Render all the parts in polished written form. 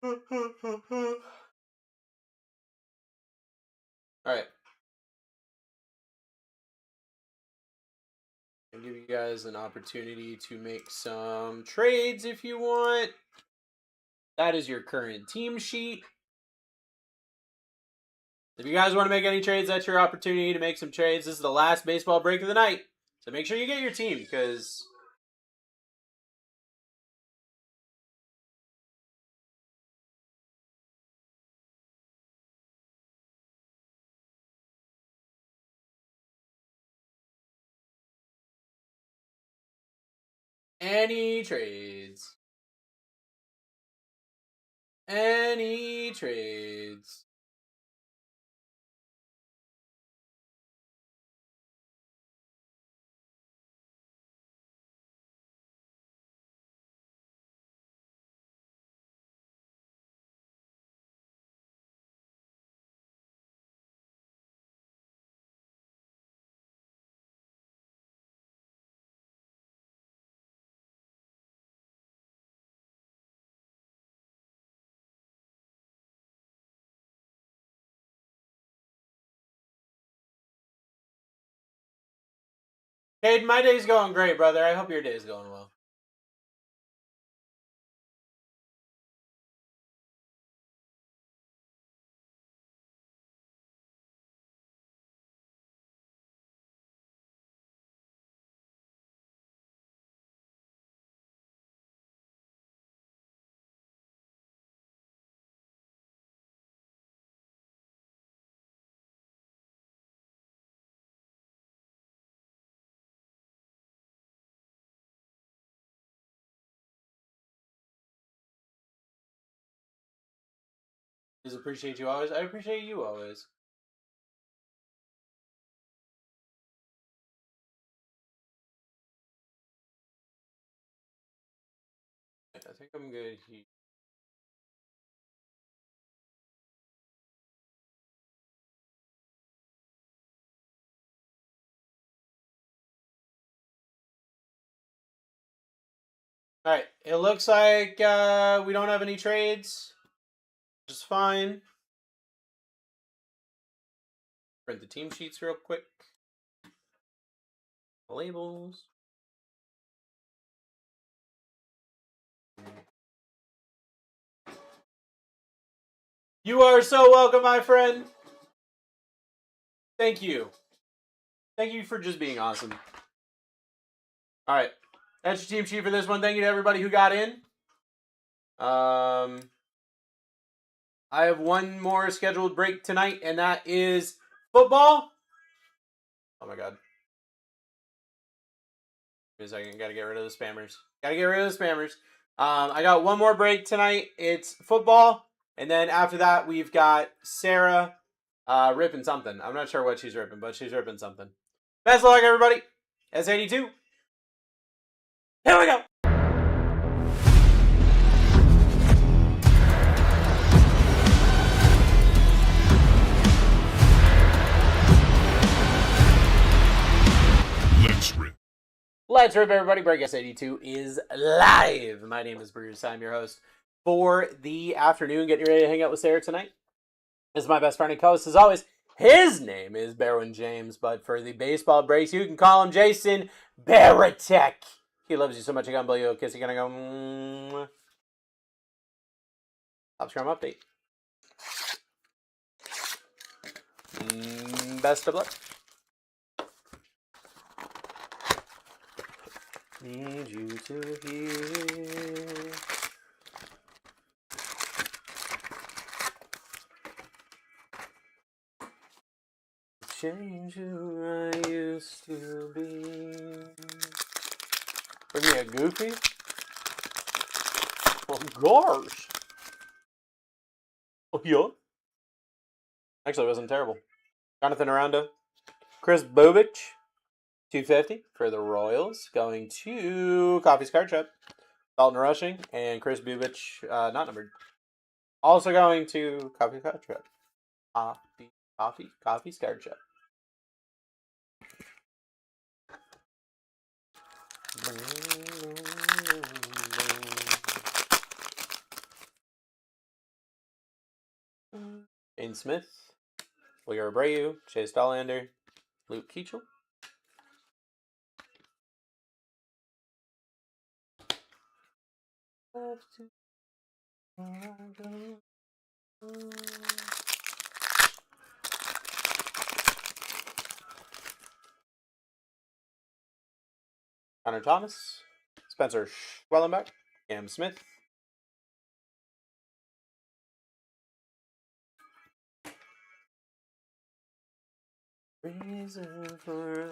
Alright. I'll give you guys an opportunity to make some trades if you want. That is your current team sheet. If you guys want to make any trades, that's your opportunity to make some trades. This is the last baseball break of the night. So make sure you get your team because any trades. Any trades. Cade, my day's going great, brother. I hope your day's going well. Just appreciate you always. I appreciate you always. I think I'm good here. Alright, it looks like we don't have any trades. Which is fine. Print the team sheets real quick. Labels. You are so welcome, my friend. Thank you. Thank you for just being awesome. Alright. That's your team sheet for this one. Thank you to everybody who got in. I have one more scheduled break tonight, and that is football. Oh my god. Wait a second, gotta get rid of the spammers. Gotta get rid of the spammers. I got one more break tonight. It's football. And then after that, we've got Sarah ripping something. I'm not sure what she's ripping, but she's ripping something. Best of luck, everybody. S82. Here we go. Let's rip, everybody. Break S82 is live. My name is Bruce. I'm your host for the afternoon. Getting ready to hang out with Sarah tonight. This is my best friend and co-host, as always. His name is Berwin James, but for the baseball breaks, you can call him Jason Baratek. He loves you so much, I gotta blow you a kiss. You're gonna go. Top Scrum update. Best of luck. Need you to hear. Change who I used to be. Bring me a Goofy? Oh gosh. Oh yeah. Actually, it wasn't terrible. Jonathan Aranda. Chris Bubich. 250 for the Royals. Going to Coffee's Card Shop. Dalton Rushing and Chris Bubich, not numbered. Also going to Coffee's Card Shop. Coffee's Card Shop. Ryan Smith, Lear Abreu, Chase Dollander, Luke Keechel. Connor Thomas, Spencer Schwellenbach, Cam Smith, Reason for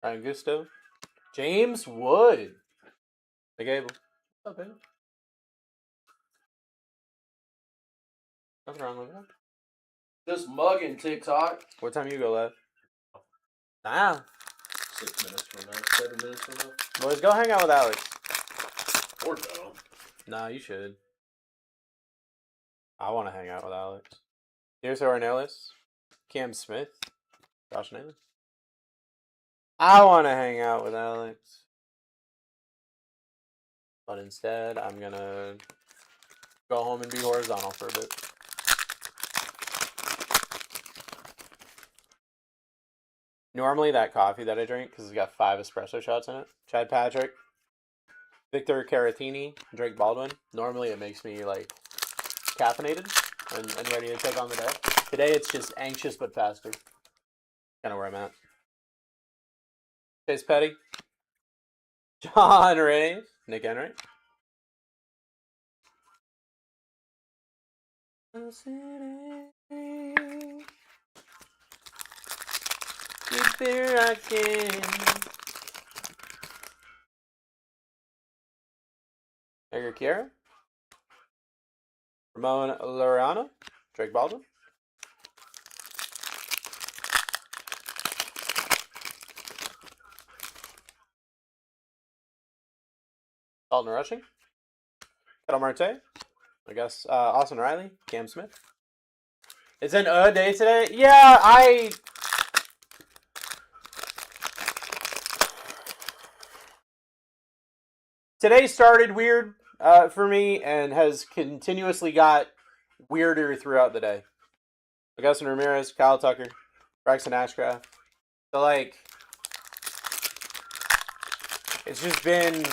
Ryan Gusto, James Wood. Hey, Gable. What's up, baby? Nothing wrong with that. Just mugging TikTok. What time you go live? Nah. 6 minutes from now. 7 minutes from now. Boys, go hang out with Alex. Or no. Nah, you should. I want to hang out with Alex. Here's Ornelas, Cam Smith, Josh Naylor. I want to hang out with Alex. But instead, I'm going to go home and be horizontal for a bit. Normally, that coffee that I drink, because it's got 5 espresso shots in it, Chad Patrick, Victor Caratini, Drake Baldwin, normally it makes me, like, caffeinated and ready to take on the day. Today, it's just anxious but faster. Kind of where I'm at. Chase Petty, John Ray, Nick Enright. Keep it rocking. Edgar Kiera, Ramon Laureano, Drake Baldwin. Dalton Rushing, Ketel Marte, I guess Austin Riley, Cam Smith. It's an day today? Yeah, Today started weird for me and has continuously got weirder throughout the day. Augustin Ramirez, Kyle Tucker, Braxton Ashcraft. So, like, it's just been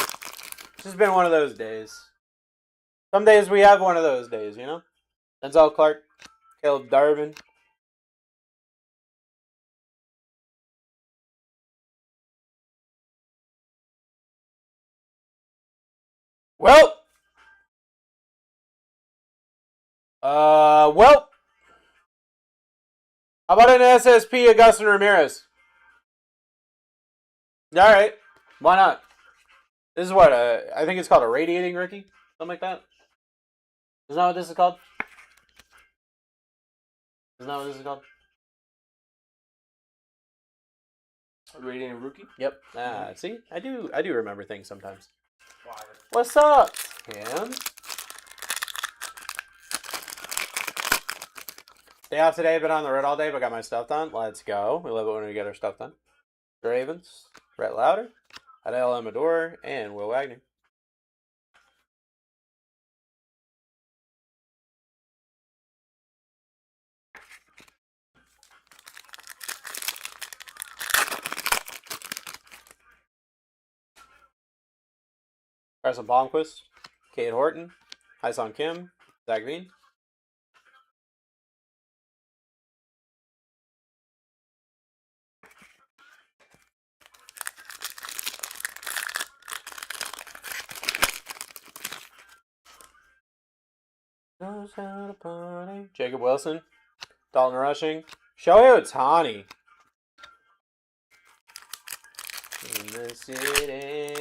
one of those days. Some days we have one of those days, you know? Denzel Clark, Caleb Darvin. Well, how about an SSP Augustin Ramirez? All right, why not? This is what I think it's called a radiating rookie, something like that. Isn't that what this is called? Isn't that what this is called? A radiating rookie? Yep. See, I do remember things sometimes. Why? What's up, Cam? Day off today, been on the road all day, but got my stuff done. Let's go. We love it when we get our stuff done. Ravens, Brett Lauder, Adele Amador, and Will Wagner. Carson Palmquist, Cade Horton, Hyesung Kim, Zach Veen. Knows how to party. Jacob Wilson, Dalton Rushing, Shohei Ohtani. In the city.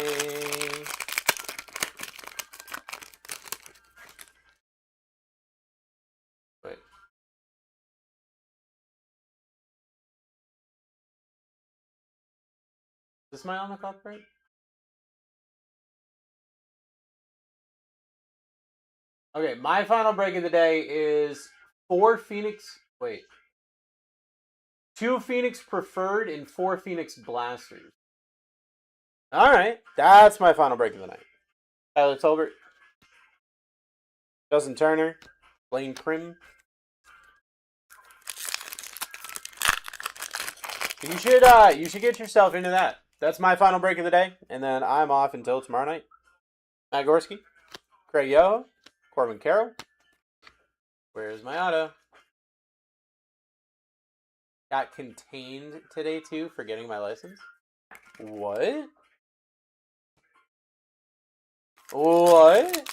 Wait. Is this my on the clock right? Okay, my final break of the day is 2 Phoenix Preferred and 4 Phoenix Blasters. All right, that's my final break of the night. Tyler Tolbert, Justin Turner, Blaine Prim. You should get yourself into that. That's my final break of the day, and then I'm off until tomorrow night. Matt Gorski, Craig Yoho, Corbin Carroll. Where's my auto? Got contained today too for getting my license. What? What?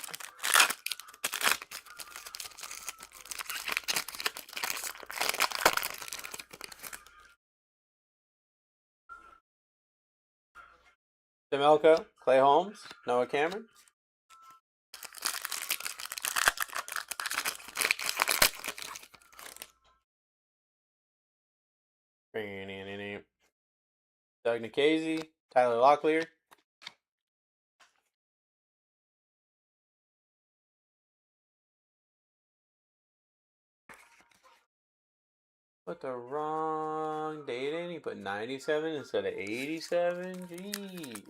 Demelco, Clay Holmes, Noah Cameron. Doug Nikhazy, Tyler Locklear. Put the wrong date in. He put 97 instead of 87. Jeez.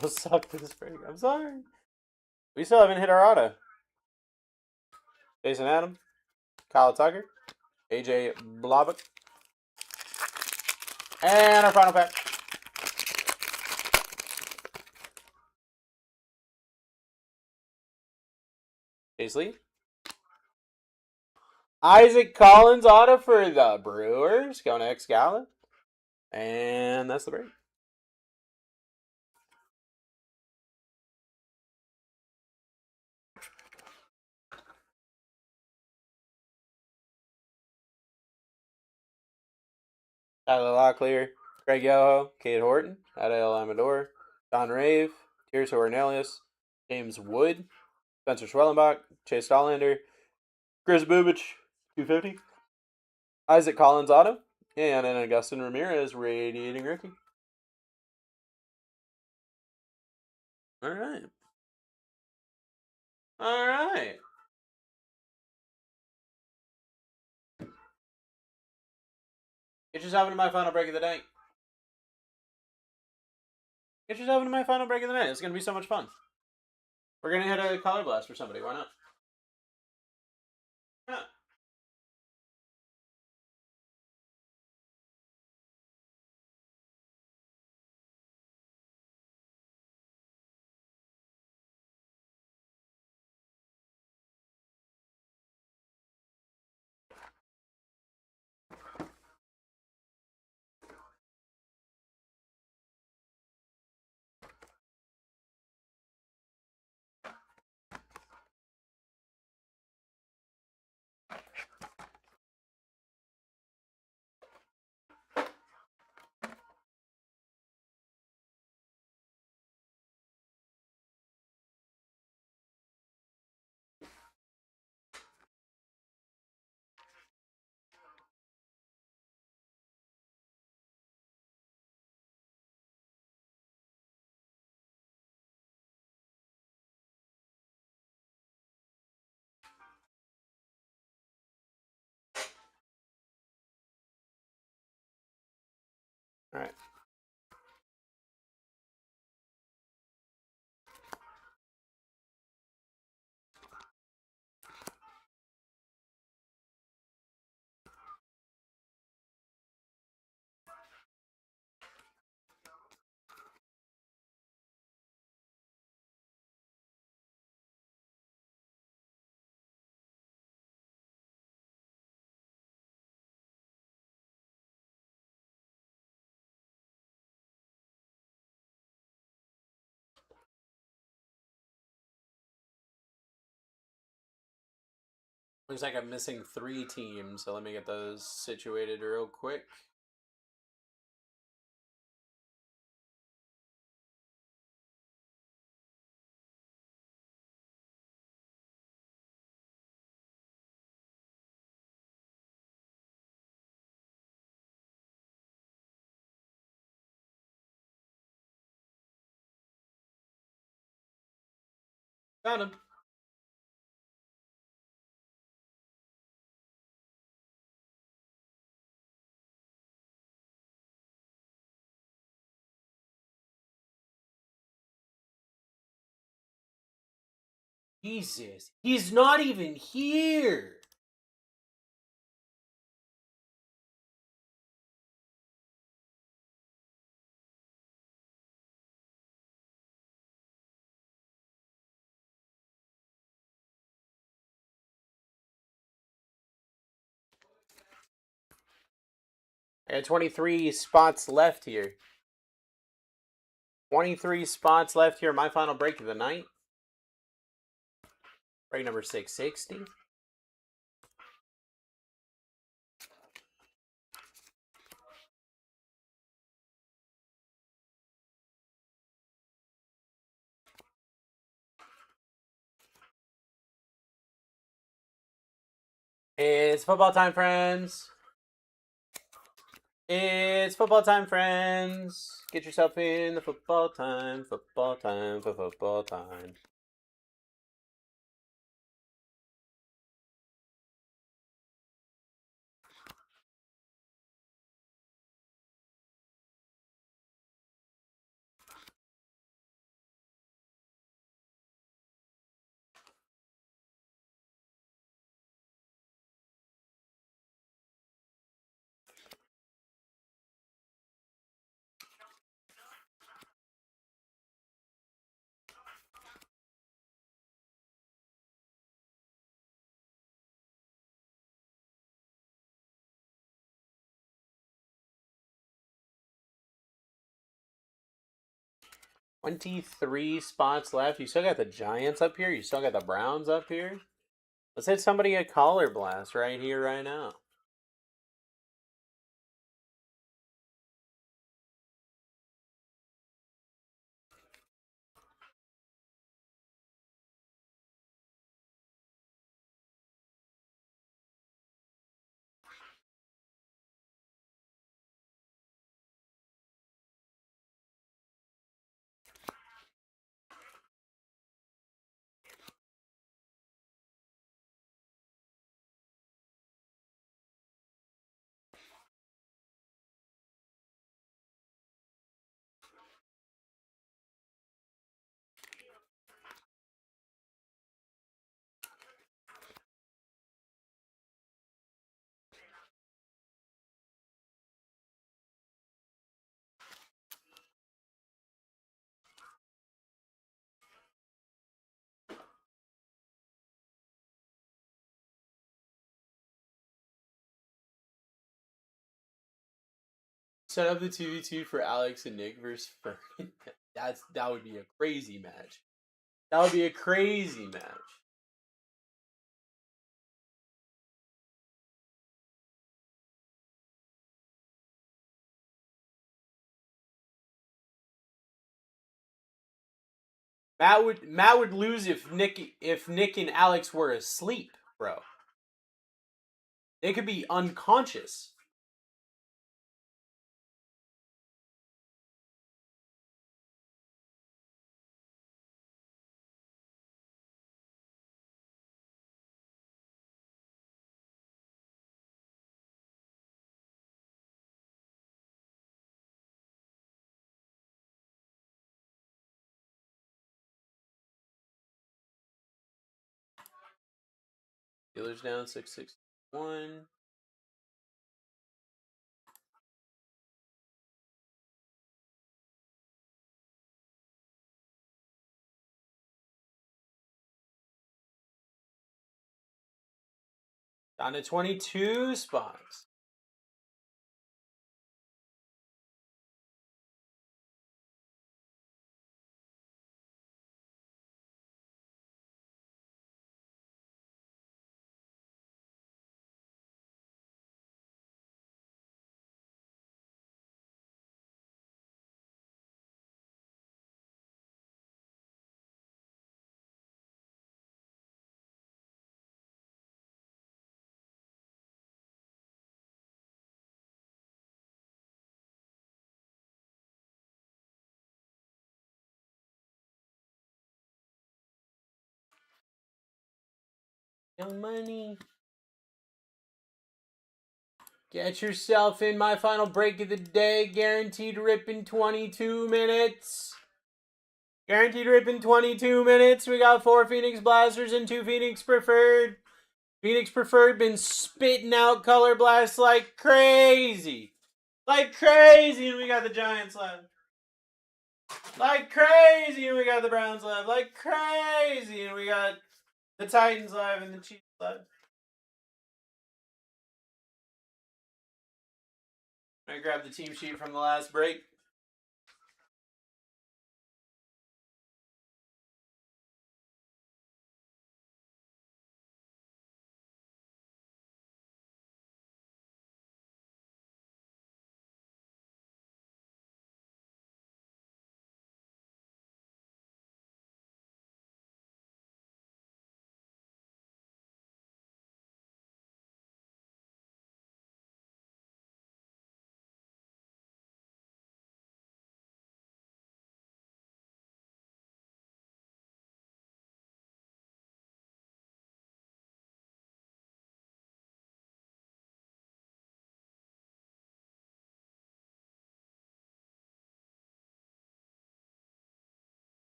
We'll suck this break. I'm sorry. We still haven't hit our auto. Jason Adams, Kyle Tucker, AJ Blobik. And our final pack. Chase Lee. Isaac Collins auto for the Brewers. Going to X-Gala. And that's the break. Tyler Locklear, Craig Yoho, Cade Horton, Adael Amador, Don Rave, Tierce Ornelius, James Wood, Spencer Schwellenbach, Chase Dollander, Chris Bubich, 250, Isaac Collins auto, and an Augustin Ramirez radiating rookie. All right. All right. Get yourself into my final break of the night. Get yourself into my final break of the night. It's going to be so much fun. We're going to hit a color blast for somebody. Why not? Yeah. All right. Looks like I'm missing 3 teams, so let me get those situated real quick. Found him. Jesus. He's not even here. I got 23 spots left here. 23 spots left here. My final break of the night. Break number 660. It's football time, friends. It's football time, friends. Get yourself in the football time, football time, for football time. $23 spots left. You still got the Giants up here. You still got the Browns up here. Let's hit somebody a collar blast right here, right now. Set up the 2v2 for Alex and Nick versus Fern. That would be a crazy match. That would be a crazy match. Matt would lose if Nick and Alex were asleep, bro. They could be unconscious. Steelers down 6-6-1. Down to 22 spots. Young Money. Get yourself in my final break of the day. Guaranteed rip in 22 minutes. Guaranteed rip in 22 minutes. We got 4 Phoenix Blasters and 2 Phoenix Preferred. Phoenix Preferred been spitting out color blasts like crazy. Like crazy, and we got the Giants left. Like crazy, and we got the Browns left. Like crazy, and we got the Titans live and the Chiefs live. I grabbed the team sheet from the last break.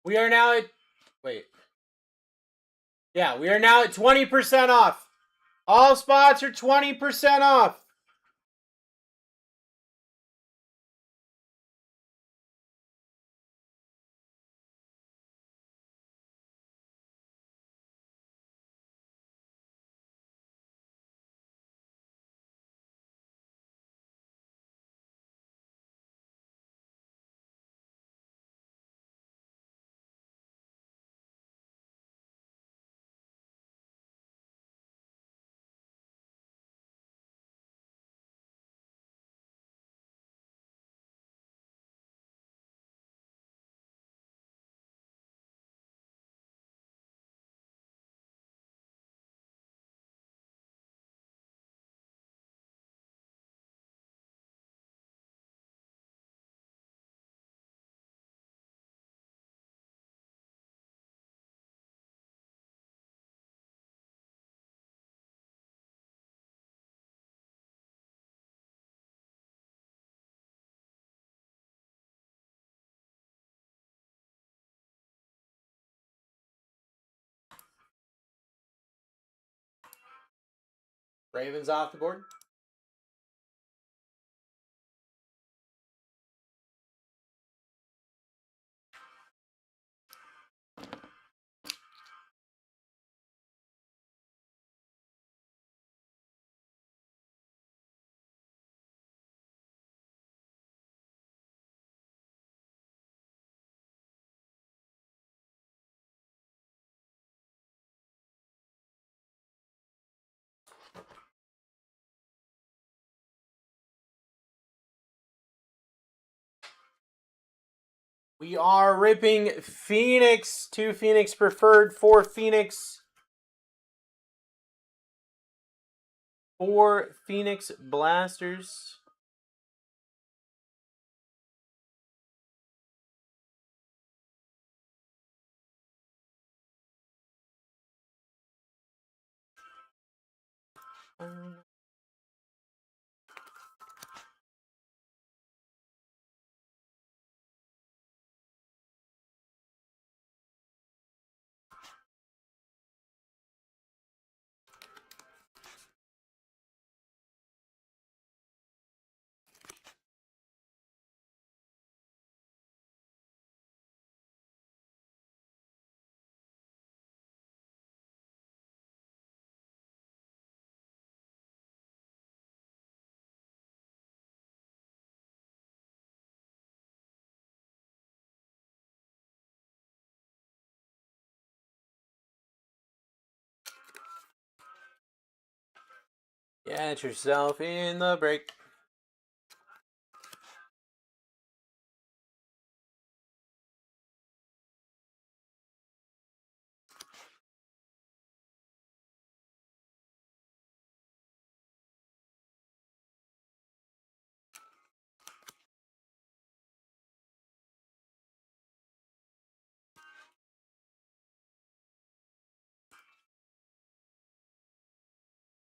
We are now at... Wait. Yeah, we are now at 20% off. All spots are 20% off. Ravens off the board. We are ripping Phoenix, 2 Phoenix preferred, 4 Phoenix. 4 Phoenix Blasters. Get yourself in the break.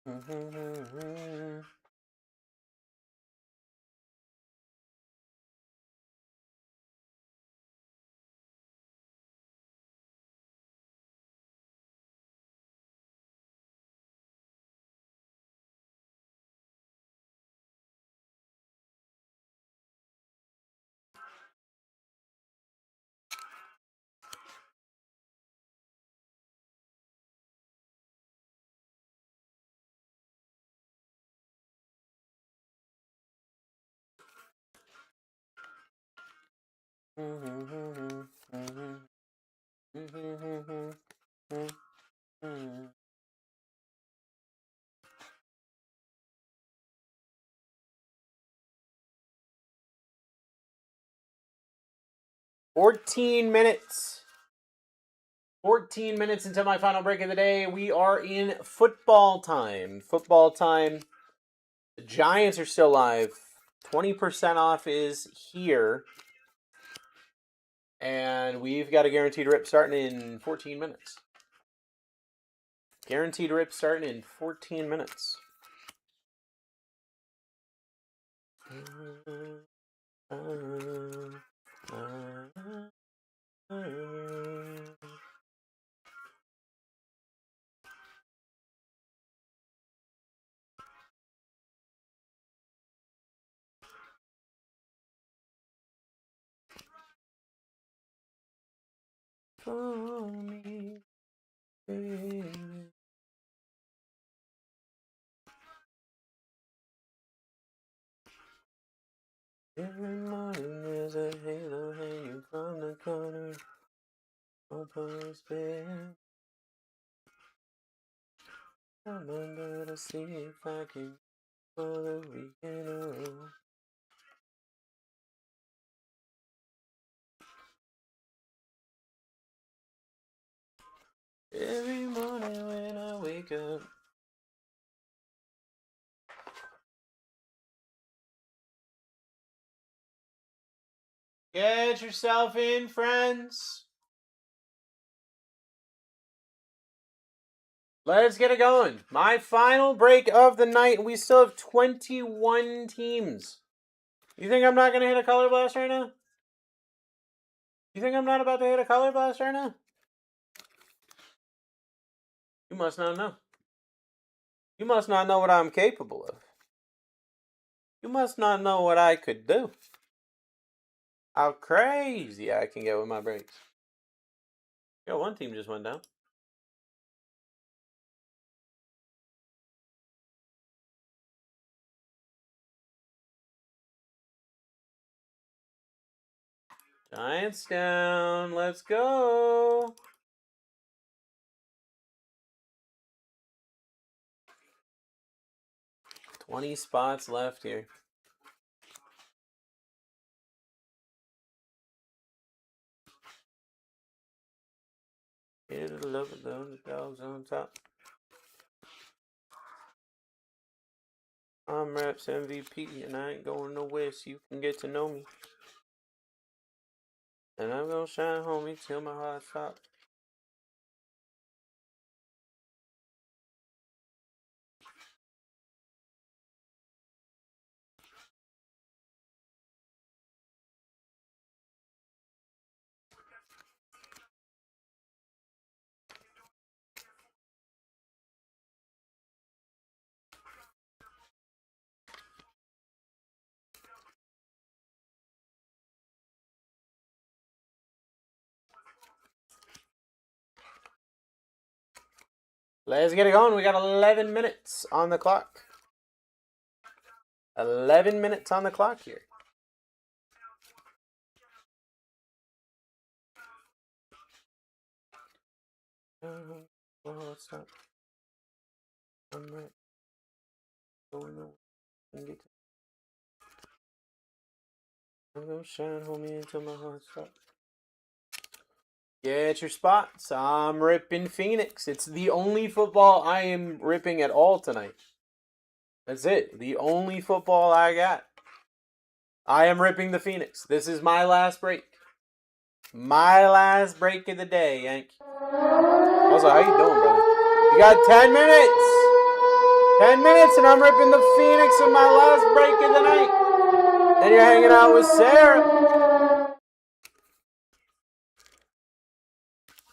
Mm-hmm. 14 minutes. 14 minutes until my final break of the day. We are in football time. Football time. The Giants are still live. 20% off is here. And we've got a guaranteed rip starting in 14 minutes. Guaranteed rip starting in 14 minutes. For me, baby. Every morning there's a halo hanging from the corner of post bed. I'm under to see if I can for the weekend. Every morning when I wake up. Get yourself in, friends. Let's get it going. My final break of the night. We still have 21 teams. You think I'm not going to hit a color blast right now? You think I'm not about to hit a color blast right now? You must not know. You must not know what I'm capable of. You must not know what I could do. How crazy I can get with my breaks. Yo, one team just went down. Giants down. Let's go. $20 spots left here. It'll love it, the dogs on top. I'm Raps MVP, and I ain't going nowhere, so you can get to know me. And I'm gonna shine, homie, till my heart stops. Let's get it going. We got 11 minutes on the clock. 11 minutes on the clock here. Oh, what's up? I'm right. Going over. I'm gonna shine, homie, until my heart stops. Get your spots. I'm ripping Phoenix. It's the only football I am ripping at all tonight. That's it. The only football I got. I am ripping the Phoenix. This is my last break. My last break of the day, Yank. Also, how you doing, brother? You got 10 minutes. 10 minutes and I'm ripping the Phoenix in my last break of the night. Then you're hanging out with Sarah.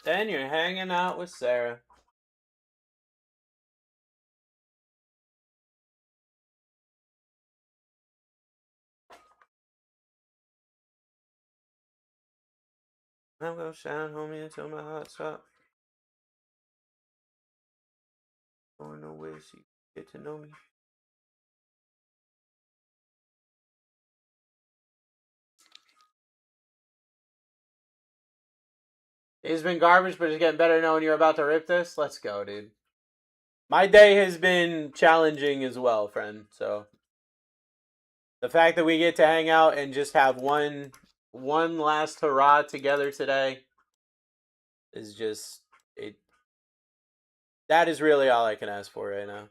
Then you're hanging out with Sarah. I'm gonna shine, homie, until my heart stops. Going nowhere, so you get to know me. It's been garbage, but it's getting better knowing you're about to rip this. Let's go, dude. My day has been challenging as well, friend. So the fact that we get to hang out and just have one last hurrah together today is just it. That is really all I can ask for right now.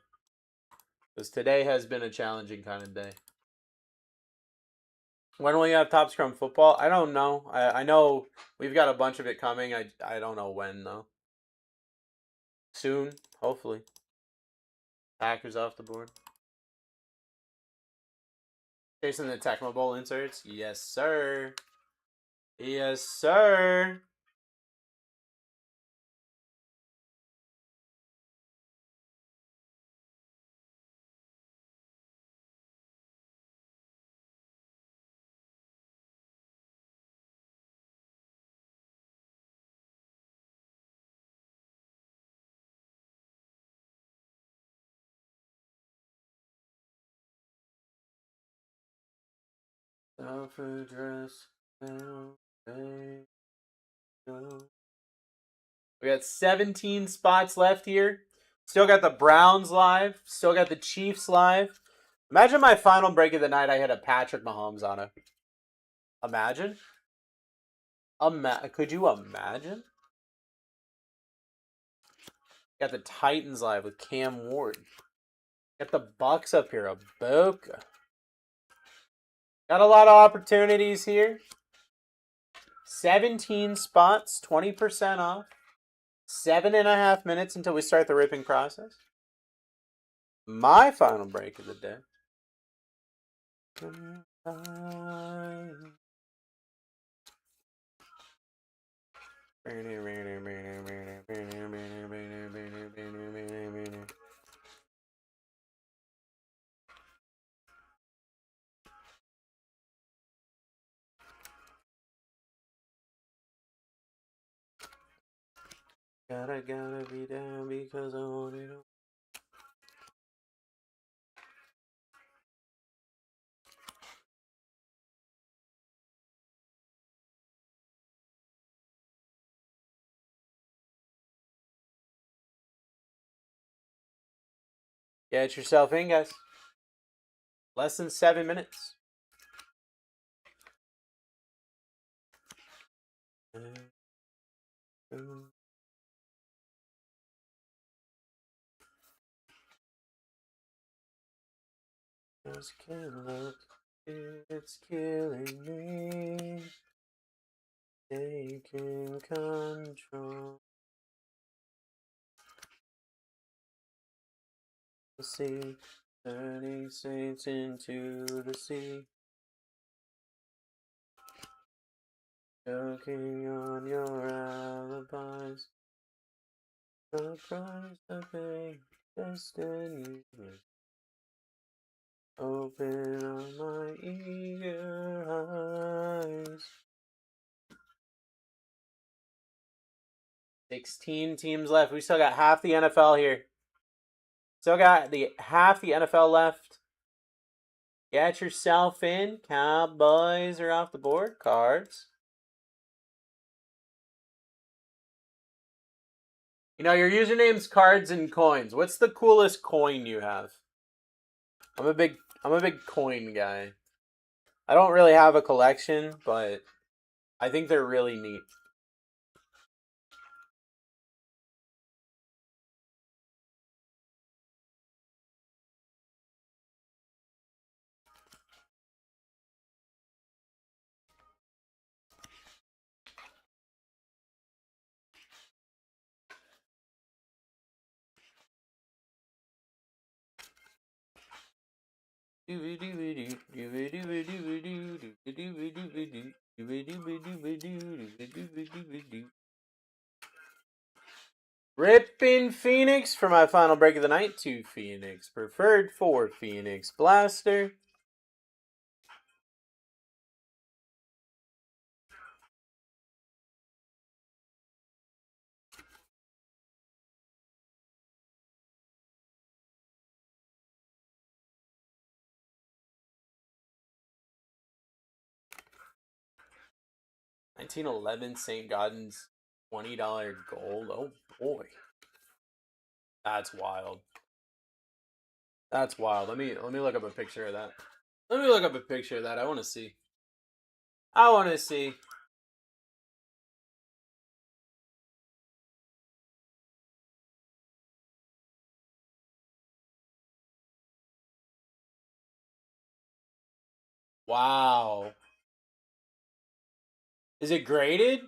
Because today has been a challenging kind of day. When will we have Top Scrum football? I don't know. I know we've got a bunch of it coming. I don't know when, though. Soon, hopefully. Packers off the board. Chasing the Tecmo Bowl inserts? Yes, sir. Yes, sir. Self-address. We got 17 spots left here. Still got the Browns live. Still got the Chiefs live. Imagine my final break of the night. I had a Patrick Mahomes on it. Imagine. Could you imagine? Got the Titans live with Cam Ward. Got the Bucks up here. A Boca. Got a lot of opportunities here. 17 spots, 20% off. 7.5 minutes until we start the ripping process. My final break of the day. Gotta be down because I want it all. Get yourself in, guys. Less than 7 minutes. just can't look. It's killing me. Taking control. The sea, turning saints into the sea. Choking on your alibis. The price to pay, destiny. Open on my eager eyes. 16 teams left. We still got half the NFL here. Still got half the NFL left. Get yourself in. Cowboys are off the board. Cards. You know, your username's cards and coins. What's the coolest coin you have? I'm a big coin guy. I don't really have a collection, but I think they're really neat. Rippin' Phoenix for my final break of the night. 2 Phoenix Preferred, 4 Phoenix Blaster. $1911 St. Gaudens $20 gold. Oh boy. That's wild. That's wild. Let me look up a picture of that. Let me look up a picture of that. I want to see. I want to see. Wow. Is it graded?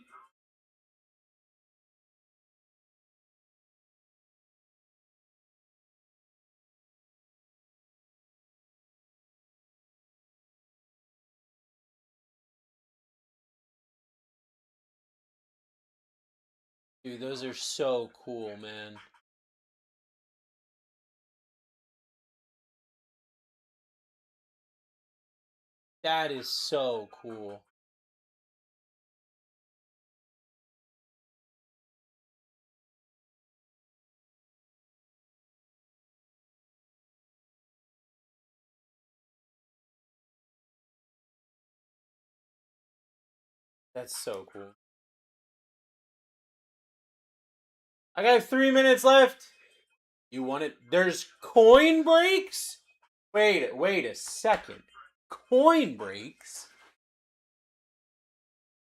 Dude, those are so cool, man. That is so cool. That's so cool. I got 3 minutes left. You want it? There's coin breaks? Wait a second. Coin breaks?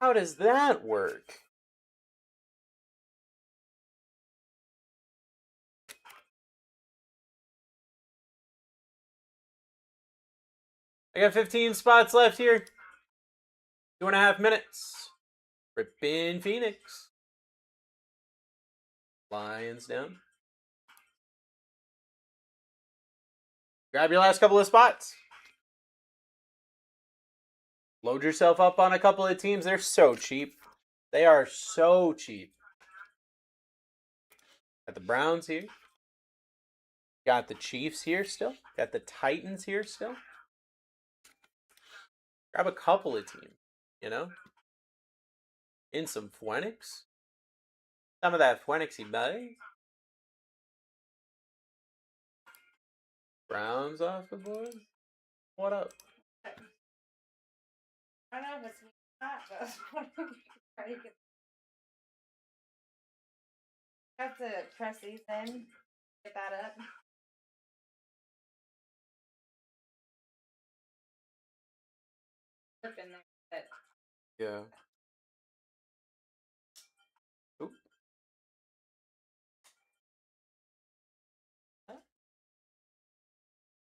How does that work? I got 15 spots left here. 2.5 minutes. Rippin' Phoenix. Lions down. Grab your last couple of spots. Load yourself up on a couple of teams. They're so cheap. They are so cheap. Got the Browns here. Got the Chiefs here still. Got the Titans here still. Grab a couple of teams, you know? In some Phoenix. Some of that Phoenixy buddy. Browns off the board. What up? I don't know if it's not, but try to get. Have to press these in, get that up. Flip in there, but Yeah. Oop.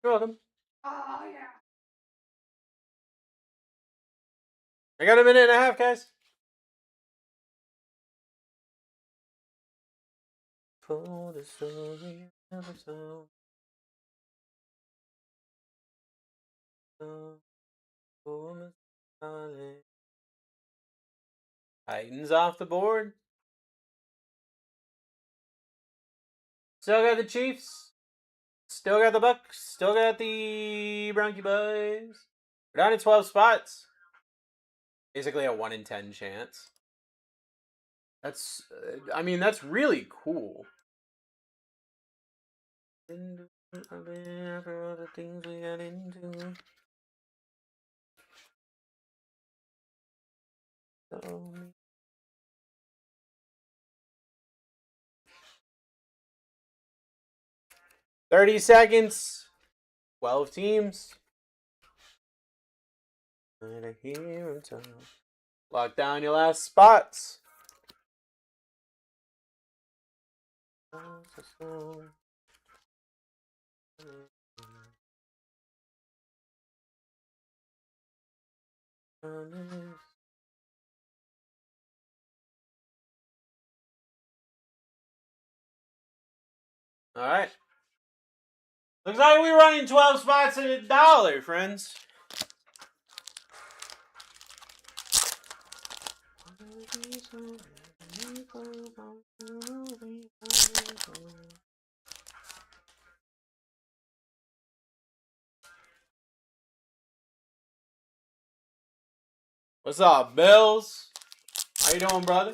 You're welcome. oh yeah. I got a minute and a half, guys. For the story of a song. Titans off the board. Still got the Chiefs. Still got the Bucks. Still got the Bronchi Boys. We're down to 12 spots. Basically a 1 in 10 chance. That's, I mean, that's really cool. After all the things we got into. 30 seconds. 12 teams. Lock down your last spots. All right. Looks like we're running 12 spots at $1, friends. What's up, Bills? How you doing, brother?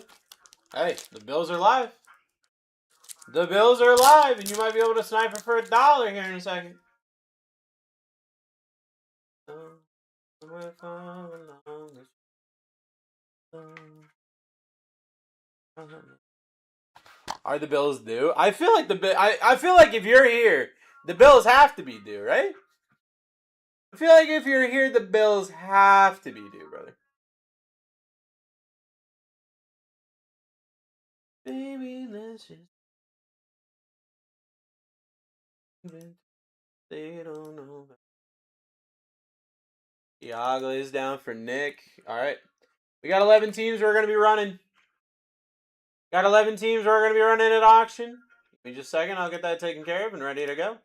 Hey, the Bills are live. The Bills are live, and you might be able to sniper for $1 here in a second. Are the Bills due? I feel like I feel like if you're here, the Bills have to be due, right? I feel like if you're here, the Bills have to be due, brother. Baby, let's just. They don't know. Iago is down for Nick. All right. We got 11 teams we're going to be running. Got 11 teams we're going to be running at auction. Give me just a second. I'll get that taken care of and ready to go.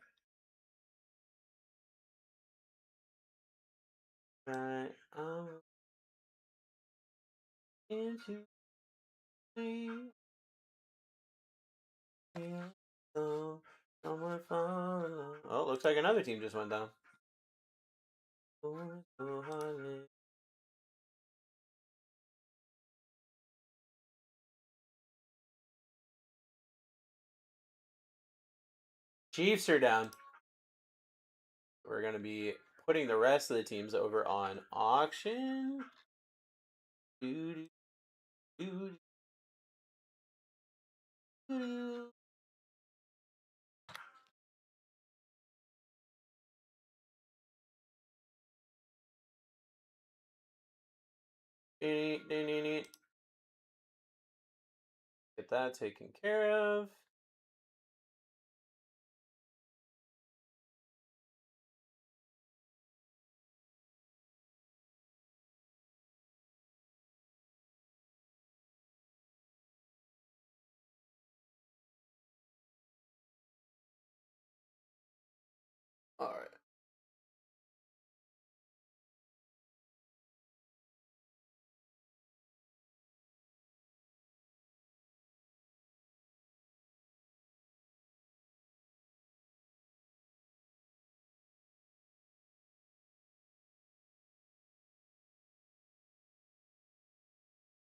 All right. Oh, looks like another team just went down. Chiefs are down. We're going to be putting the rest of the teams over on auction. Get that taken care of. All right.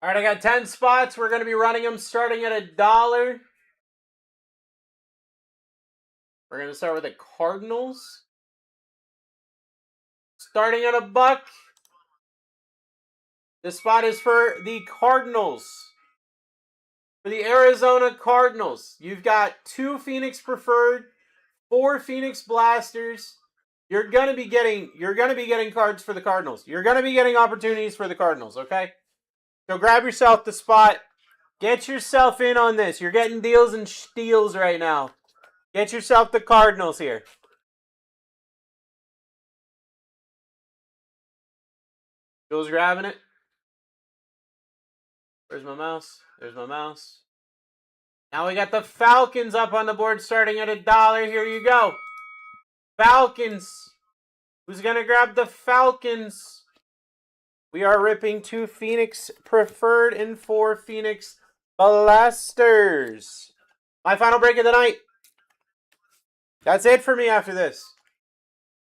All right, I got 10 spots. We're going to be running them starting at $1. We're going to start with the Cardinals. Starting at $1. This spot is for the Cardinals. For the Arizona Cardinals, you've got 2 Phoenix Preferred, 4 Phoenix Blasters. You're gonna be getting cards for the Cardinals. You're gonna be getting opportunities for the Cardinals, okay? So grab yourself the spot. Get yourself in on this. You're getting deals and steals right now. Get yourself the Cardinals here. Jules grabbing it. Where's my mouse? There's my mouse. Now we got the Falcons up on the board starting at $1. Here you go. Falcons. Who's going to grab the Falcons? We are ripping 2 Phoenix Preferred and 4 Phoenix Blasters. My final break of the night. That's it for me after this.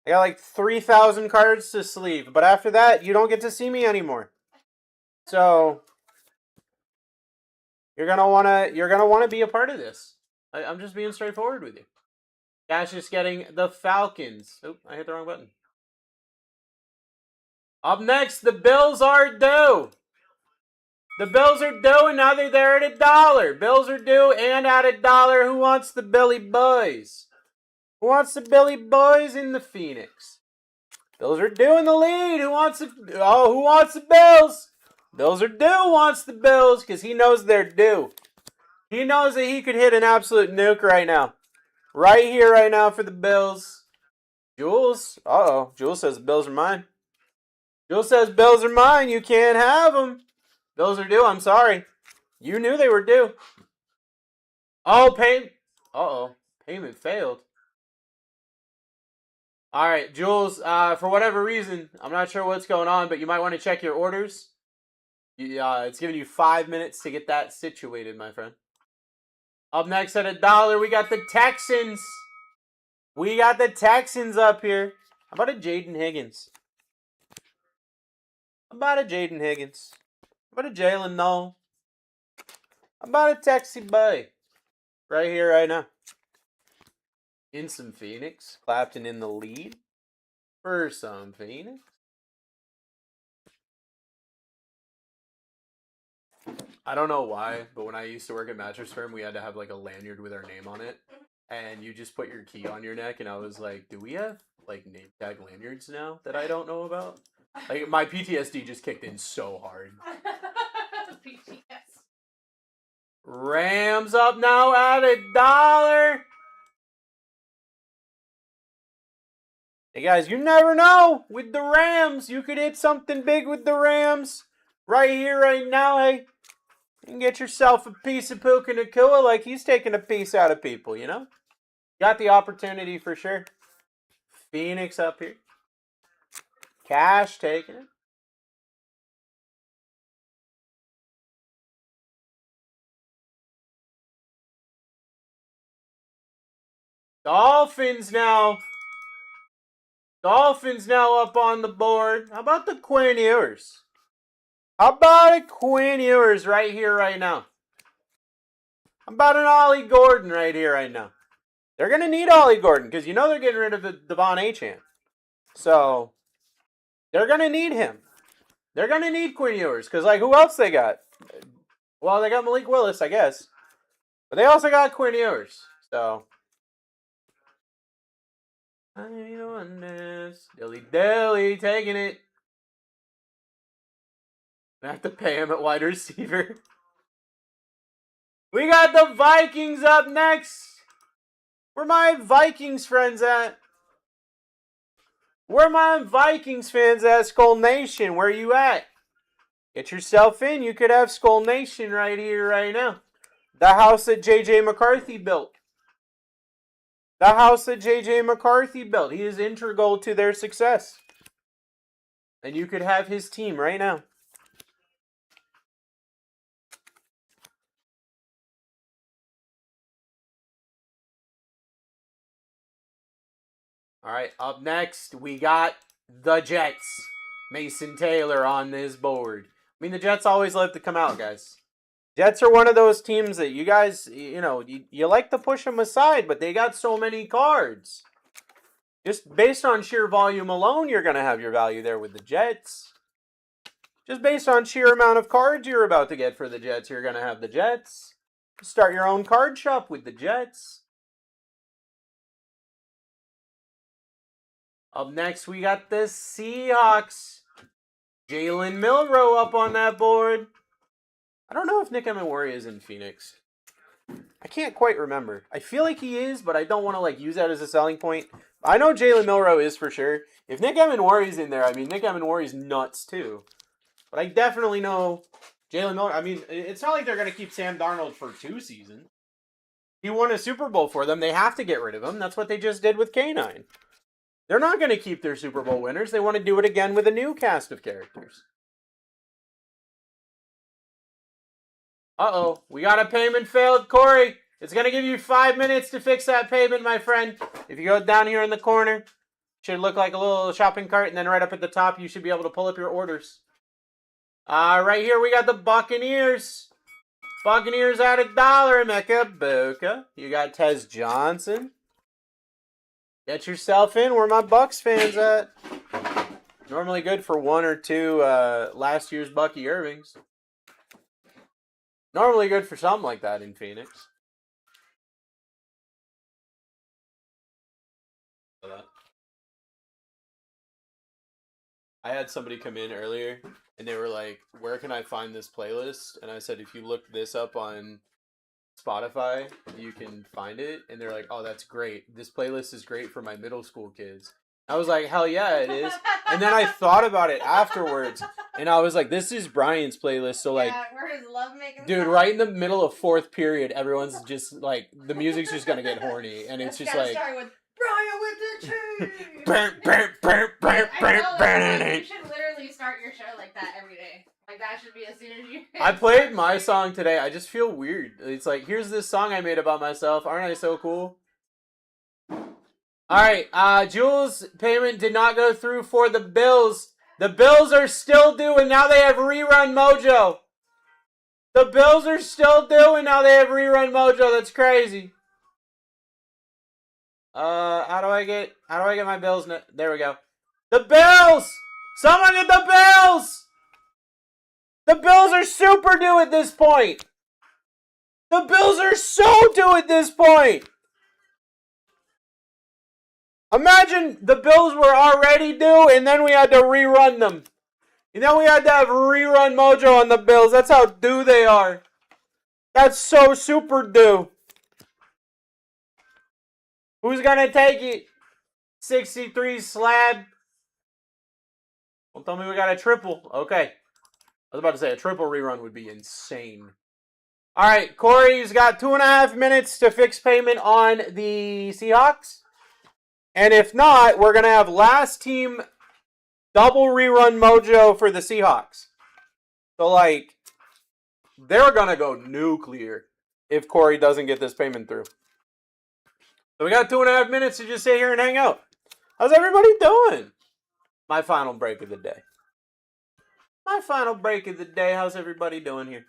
I got like 3,000 cards to sleeve. But after that, you don't get to see me anymore. So you're gonna wanna be a part of this. I'm just being straightforward with you. Cash is getting the Falcons. Oh, I hit the wrong button. Up next, the Bills are due. The Bills are due, and now they're there at $1. Bills are due and at $1. Who wants the Billy Boys? Who wants the Billy Boys in the Phoenix? Bills are due in the lead. Who wants the Bills? Bills are due wants the Bills because he knows they're due. He knows that he could hit an absolute nuke right now. Right here, right now for the Bills. Jules. Uh-oh. Jules says the Bills are mine. Jules says Bills are mine. You can't have them. Bills are due. I'm sorry. You knew they were due. Oh, payment. Uh-oh. Payment failed. All right, Jules, for whatever reason, I'm not sure what's going on, but you might want to check your orders. It's giving you 5 minutes to get that situated, my friend. Up next at $1, we got the Texans. We got the Texans up here. How about a Jaden Higgins? How about a Jaden Higgins? How about a Jalen Noel? How about a Texie Boy? Right here, right now. In some Phoenix. Clapton in the lead. For some Phoenix. I don't know why, but when I used to work at Mattress Firm, we had to have like a lanyard with our name on it. And you just put your key on your neck, and I was like, do we have like name tag lanyards now that I don't know about? Like my PTSD just kicked in so hard. PTS. Rams up now at $1. Hey guys, you never know with the Rams. You could hit something big with the Rams. Right here, right now, hey. You can get yourself a piece of Puka Nakua like he's taking a piece out of people, you know? Got the opportunity for sure. Phoenix up here. Cash taking it. Dolphins now. Dolphins now up on the board. How about the Quinn Ewers? How about a Quinn Ewers right here, right now? How about an Ollie Gordon right here, right now? They're going to need Ollie Gordon because you know they're getting rid of the Devon Achane. So, they're going to need him. They're going to need Quinn Ewers because, like, who else they got? Well, they got Malik Willis, I guess. But they also got Quinn Ewers. So, I don't know. Dilly taking it. I have to pay him at wide receiver. We got the Vikings up next. Where my Vikings friends at? Where my Vikings fans at? Skull Nation, where you at? Get yourself in. You could have Skull Nation right here, right now. The house that J.J. McCarthy built. The house that J.J. McCarthy built. He is integral to their success. And you could have his team right now. All right, up next, we got the Jets. Mason Taylor on this board. I mean, the Jets always love to come out, guys. Jets are one of those teams that you guys, you like to push them aside, but they got so many cards. Just based on sheer volume alone, you're going to have your value there with the Jets. Just based on sheer amount of cards you're about to get for the Jets, you're going to have the Jets. Start your own card shop with the Jets. Up next, we got the Seahawks. Jalen Milroe up on that board. I don't know if Nick Emenwari is in Phoenix. I can't quite remember. I feel like he is, but I don't want to use that as a selling point. I know Jalen Milroe is for sure. If Nick Emenwari is in there, I mean, Nick Emenwari is nuts too. But I definitely know Jalen Miller, I mean, it's not like they're going to keep Sam Darnold for 2 seasons. He won a Super Bowl for them. They have to get rid of him. That's what they just did with K9. They're not going to keep their Super Bowl winners. They want to do it again with a new cast of characters. Uh-oh. We got a payment failed. Corey, it's going to give you 5 minutes to fix that payment, my friend. If you go down here in the corner, it should look like a little shopping cart, and then right up at the top, you should be able to pull up your orders. Right here, we got the Buccaneers. Buccaneers at $1, Mecca Boca. You got Tez Johnson. Get yourself in. Where my Bucks fans at? Normally good for 1 or 2 last year's Bucky Irvings. Normally good for something like that in Phoenix. I had somebody come in earlier, and they were like, where can I find this playlist? And I said, if you look this up on Spotify, you can find it. And they're like, oh, that's great. This playlist is great for my middle school kids. I was like, hell yeah, it is. And then I thought about it afterwards, and I was like, this is Brian's playlist. So, like, where his love making dude, right in the middle of 4th period, everyone's just like, the music's just gonna get horny. And it's just like, start with Brian with the cheese. You should literally start your show like that every day. Like, that should be as soon as you... I played my song today. I just feel weird. It's like, here's this song I made about myself. Aren't I so cool? Alright, Jules' payment did not go through for the Bills. The Bills are still due, and now they have Rerun Mojo. The Bills are still due, and now they have Rerun Mojo. That's crazy. How do I get my Bills? There we go. The Bills! Someone get the Bills! The Bills are super due at this point. The Bills are so due at this point. Imagine the Bills were already due, and then we had to rerun them. And then we had to have Rerun Mojo on the Bills. That's how due they are. That's so super due. Who's going to take it? 63 slab. Don't tell me we got a triple. Okay. I was about to say a triple rerun would be insane. All right, Corey's got 2.5 minutes to fix payment on the Seahawks. And if not, we're going to have last team double rerun Mojo for the Seahawks. So, like, they're going to go nuclear if Corey doesn't get this payment through. So we got 2.5 minutes to just sit here and hang out. How's everybody doing? My final break of the day. How's everybody doing here?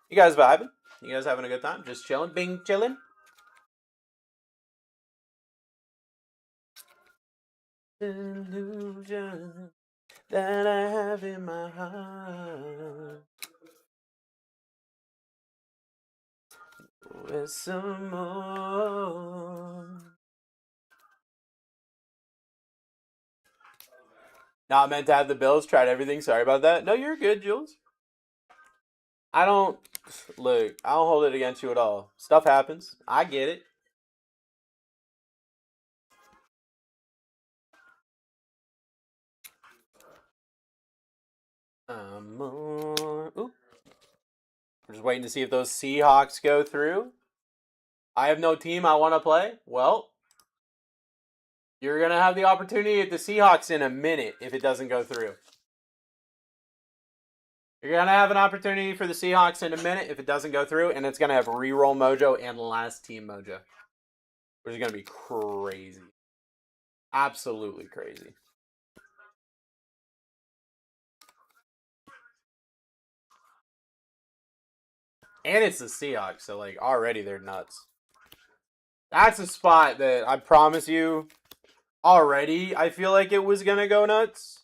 You guys vibing? You guys having a good time? Just chilling? Bing chilling? Illusion that I have in my heart. With some more. Not meant to have the Bills. Tried everything. Sorry about that. No, you're good, Jules. I don't hold it against you at all. Stuff happens. I get it. We're just waiting to see if those Seahawks go through. I have no team I want to play. Well, you're going to have the opportunity at the Seahawks in a minute if it doesn't go through. You're going to have an opportunity for the Seahawks in a minute if it doesn't go through, and it's going to have Reroll Mojo and Last Team Mojo, which is going to be crazy. Absolutely crazy. And it's the Seahawks, so, like, already they're nuts. That's a spot that I promise you, already I feel like it was going to go nuts.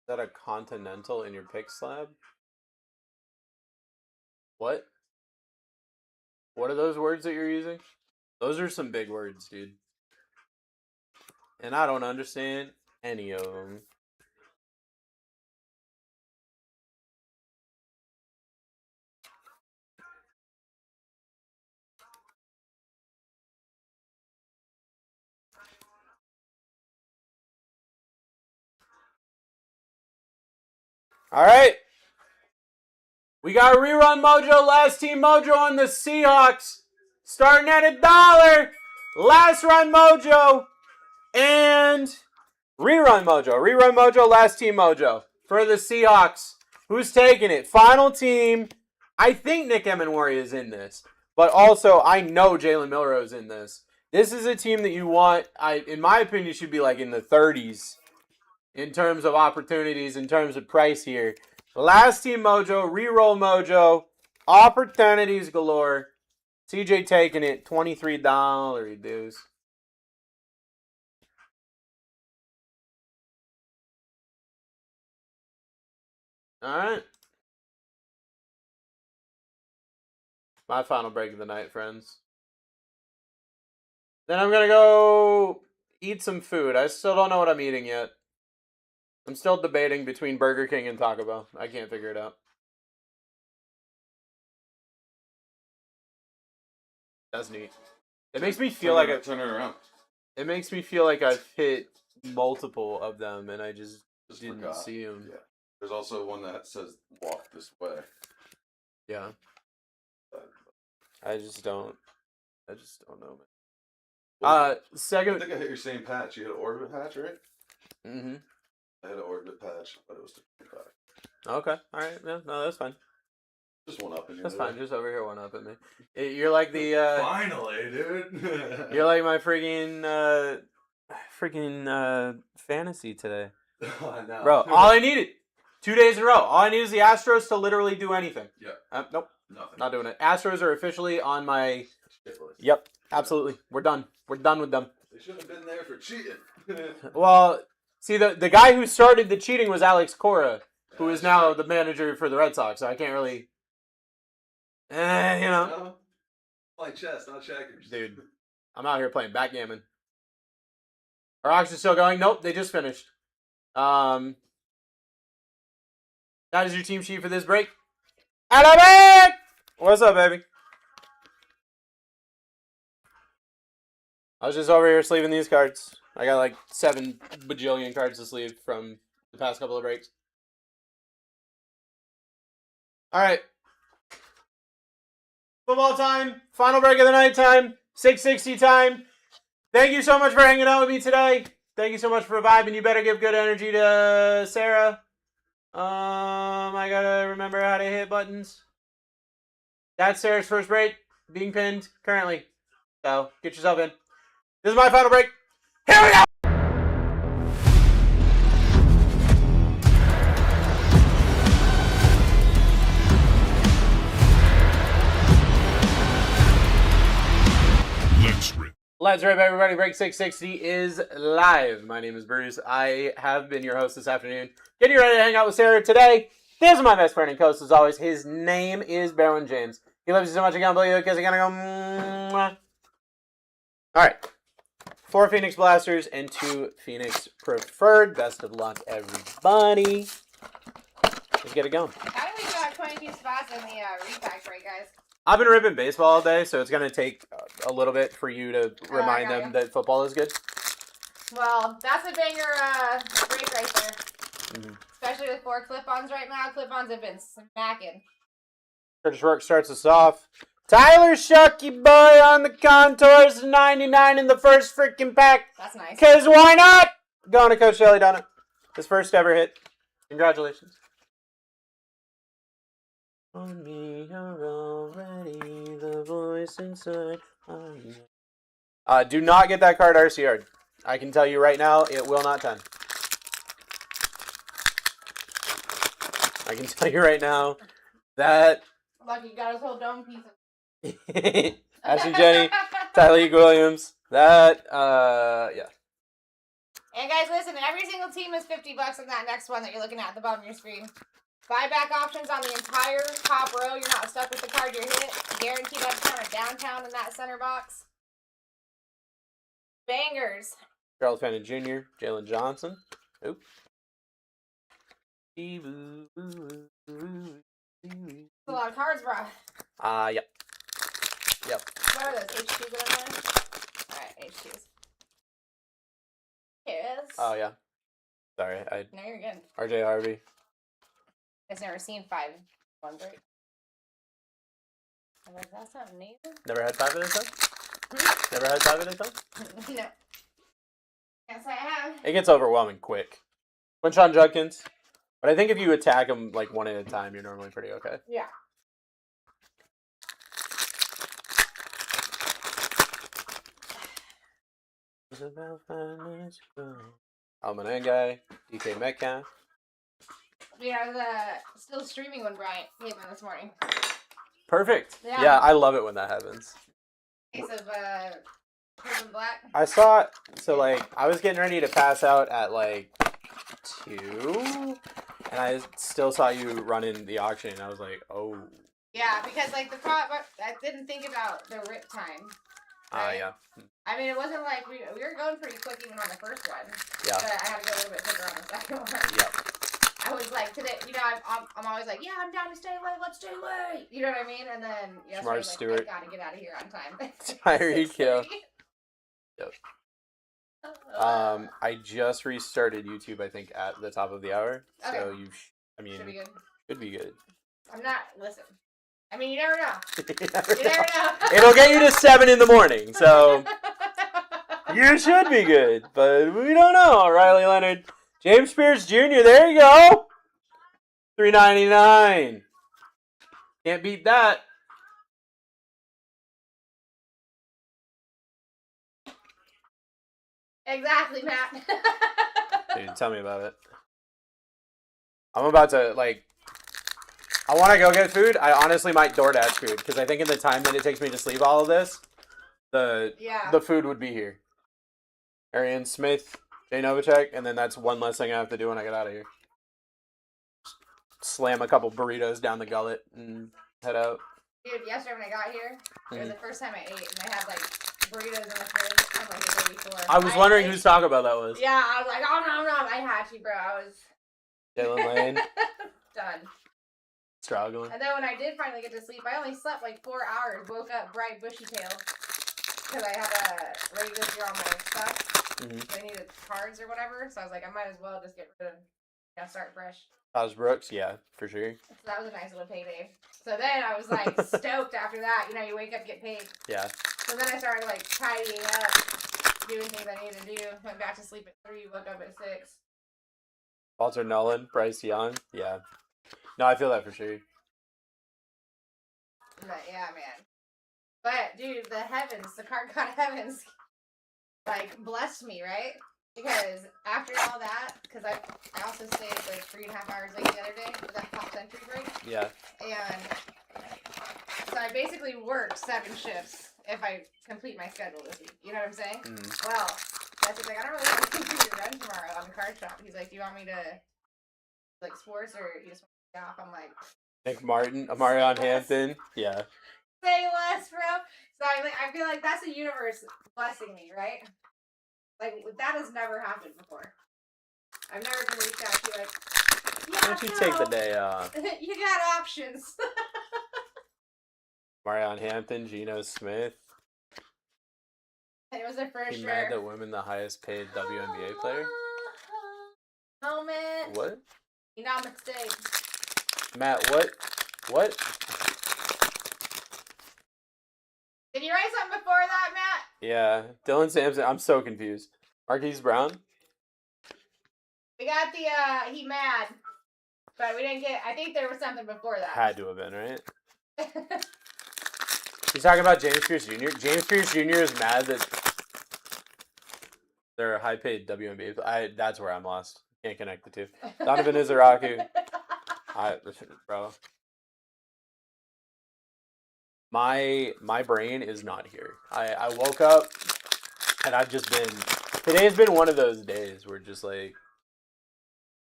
Is that a Continental in your pick slab? What? What are those words that you're using? Those are some big words, dude. And I don't understand any of them. All right. We got Rerun Mojo, Last Team Mojo on the Seahawks. Starting at $1. Last Run Mojo and Rerun Mojo. Rerun Mojo, Last Team Mojo for the Seahawks. Who's taking it? Final team. I think Nick Emenwari is in this. But also, I know Jalen Milrose in this. This is a team that you want, in my opinion, should be like in the 30s in terms of opportunities, in terms of price here. Last Team Mojo, Reroll Mojo, opportunities galore. CJ taking it, $23 dues. All right. My final break of the night, friends. Then I'm going to go eat some food. I still don't know what I'm eating yet. I'm still debating between Burger King and Taco Bell. I can't figure it out. That's neat. It makes me feel like turn it around. It makes me feel like I've hit multiple of them and I just didn't forgot. see them. Yeah. There's also one that says "walk this way." Yeah. I just don't know, man. I Second. think I hit your same patch. You hit an orbit patch, right? Mm-hmm. I had an orbit patch, but it was 25. Okay. All right. Yeah, no, that's fine. Just one up in you. That's fine. Just over here, one up at me. You're like the. Finally, dude. You're like my freaking fantasy today, I know. bro. All I needed, 2 days in a row. All I need is the Astros to literally do anything. Yeah. Nope. Nothing. Not doing it. Astros are officially on my. Shit list. Yep. Absolutely. We're done. We're done with them. They should have been there for cheating. Well, see, the guy who started the cheating was Alex Cora, who is now the manager for the Red Sox. So I can't really. You know. No. Play chess, not checkers. Dude, I'm out here playing backgammon. Our auction's still going. Nope, they just finished. That is your team sheet for this break. Alabama! What's up, baby? I was just over here sleeving these cards. I got like 7 bajillion cards to sleeve from the past couple of breaks. All right. Football time. Final break of the night time. 6:60 time. Thank you so much for hanging out with me today. Thank you so much for vibing. You better give good energy to Sarah. I gotta remember how to hit buttons. That's Sarah's first break. Being pinned currently. So get yourself in. This is my final break. Here we go! Let's rip, everybody. Break 660 is live. My name is Bruce. I have been your host this afternoon. Getting ready to hang out with Sarah today. This is my best friend and host, as always. His name is Barwin James. He loves you so much, I can't believe it, because I gotta go. Mwah. All right. 4 Phoenix Blasters and 2 Phoenix Preferred. Best of luck, everybody. Let's get it going. How do we got 22 spots in the repack break, guys? I've been ripping baseball all day, so it's going to take a little bit for you to remind got them you. that football is good. Well, that's a banger break right there. Mm-hmm. Especially with 4 clip-ons right now. Clip-ons have been smacking. Curtis Rourke starts us off. Tyler Shucky boy on the contours, 99 in the first freaking pack. That's nice. Because why not? Going to Coach Shelly Donna. His first ever hit. Congratulations. On me, you're already the voice inside. Do not get that card RCR'd. I can tell you right now, it will not 10. I can tell you right now that Lucky got his whole dome piece. Ashley Jenny, Tyleek Williams, that, yeah. And guys, listen, every single team is $50 on that next one that you're looking at the bottom of your screen. Buyback options on the entire top row. You're not stuck with the card you hit. Guaranteed uptown or downtown in that center box. Bangers. Charles Fannin Jr., Jalen Johnson. Oop. That's a lot of cards, bro. Yep. Yep. What are those? H2s that I'm doing? Alright, H2s. Yes. Oh, yeah. Sorry, No, you're good. RJ Harvey. I've never seen 5 1 break. I'm like, that's not new. Never had 5 at a time? Hmm? Never had 5 at a time? No. Yes, I have. It gets overwhelming quick. Quinshon Judkins. But I think if you attack them like one at a time, you're normally pretty okay. Yeah. Almanan guy, DK Metcalf. Yeah, I was still streaming when Bryant came in this morning. Perfect. Yeah. Yeah, I love it when that happens. Case of Prison Black. I saw, so like, I was getting ready to pass out at like 2, and I still saw you running the auction, and I was like, oh. Yeah, because like I didn't think about the rip time. Right? Yeah. I mean, it wasn't like we were going pretty quick even on the first one. Yeah. But I had to go a little bit quicker on the second one. Yep. I was like, today, you know, I'm always like, yeah, I'm down to stay late, let's stay late. You know what I mean? And then yesterday, Smart Stewart. I gotta get out of here on time. Tyreek Hill. 6:30. Yep. I just restarted YouTube, I think, at the top of the hour. Okay. So I mean, Should be good. Could be good. I'm not, listen. I mean, you never know. You You never know. It'll get you to 7 in the morning, so you should be good. But we don't know. Riley Leonard, James Spears Jr. There you go. $3.99. Can't beat that. Exactly, Matt. Dude, tell me about it. I'm about to, like, I want to go get food. I honestly might DoorDash food, because I think in the time that it takes me to sleep all of this, the food would be here. Arian Smith, Jay Novacek, and then that's one less thing I have to do when I get out of here. Slam a couple burritos down the gullet and head out. Dude, yesterday when I got here, it was the first time I ate, and I had, like, burritos in the fridge from, like, the day before. I was wondering whose Taco Bell that was. Yeah, I was like, oh, no, I had to, bro. I was... Jalen Lane. Done. Struggling. And then when I did finally get to sleep, I only slept like 4 hours. Woke up bright, bushy tail. Because I had ready to go through all my stuff. Mm-hmm. So I needed cards or whatever. So I was like, I might as well just get rid of, start fresh. Taj Brooks, yeah, for sure. So that was a nice little payday. So then I was like stoked after that. You know, you wake up, get paid. Yeah. So then I started like tidying up, doing things I needed to do. Went back to sleep at 3, woke up at 6. Walter Nolan, Bryce Young, yeah. No, I feel that for sure. But yeah, man. But dude, the heavens, the card god heavens, like blessed me, right? Because after all that, because I also stayed like 3.5 hours late the other day with that pop century break. Yeah. And so I basically worked 7 shifts if I complete my schedule this week. You know what I'm saying? Mm-hmm. Well, that's just like, I don't really want to continue to run tomorrow on the card shop. He's like, do you want me to like sports or you just want to be off? I'm like, Nick Martin, Amarion Hampton, yeah. say less, bro. So I feel like that's the universe blessing me, right? Like, that has never happened before. I've never been reached out to like, yeah, Why don't you take the day off? You got options. Marion Hampton, Geno Smith. It was a for He sure. mad that women the highest paid WNBA player? Moment. What? You not mistake. Matt, what? What? Did you write something before that, Matt? Yeah. Dylan Sampson, I'm so confused. Marquise Brown? We got the, he mad. But we didn't get, I think there was something before that. Had to have been, right? He's talking about James Pierce Jr. James Pierce Jr. is mad that they're a high-paid WNBA. That's where I'm lost. Can't connect the two. Donovan Izaraku. Bro. My brain is not here. I woke up and I've just been... Today has been one of those days where just like...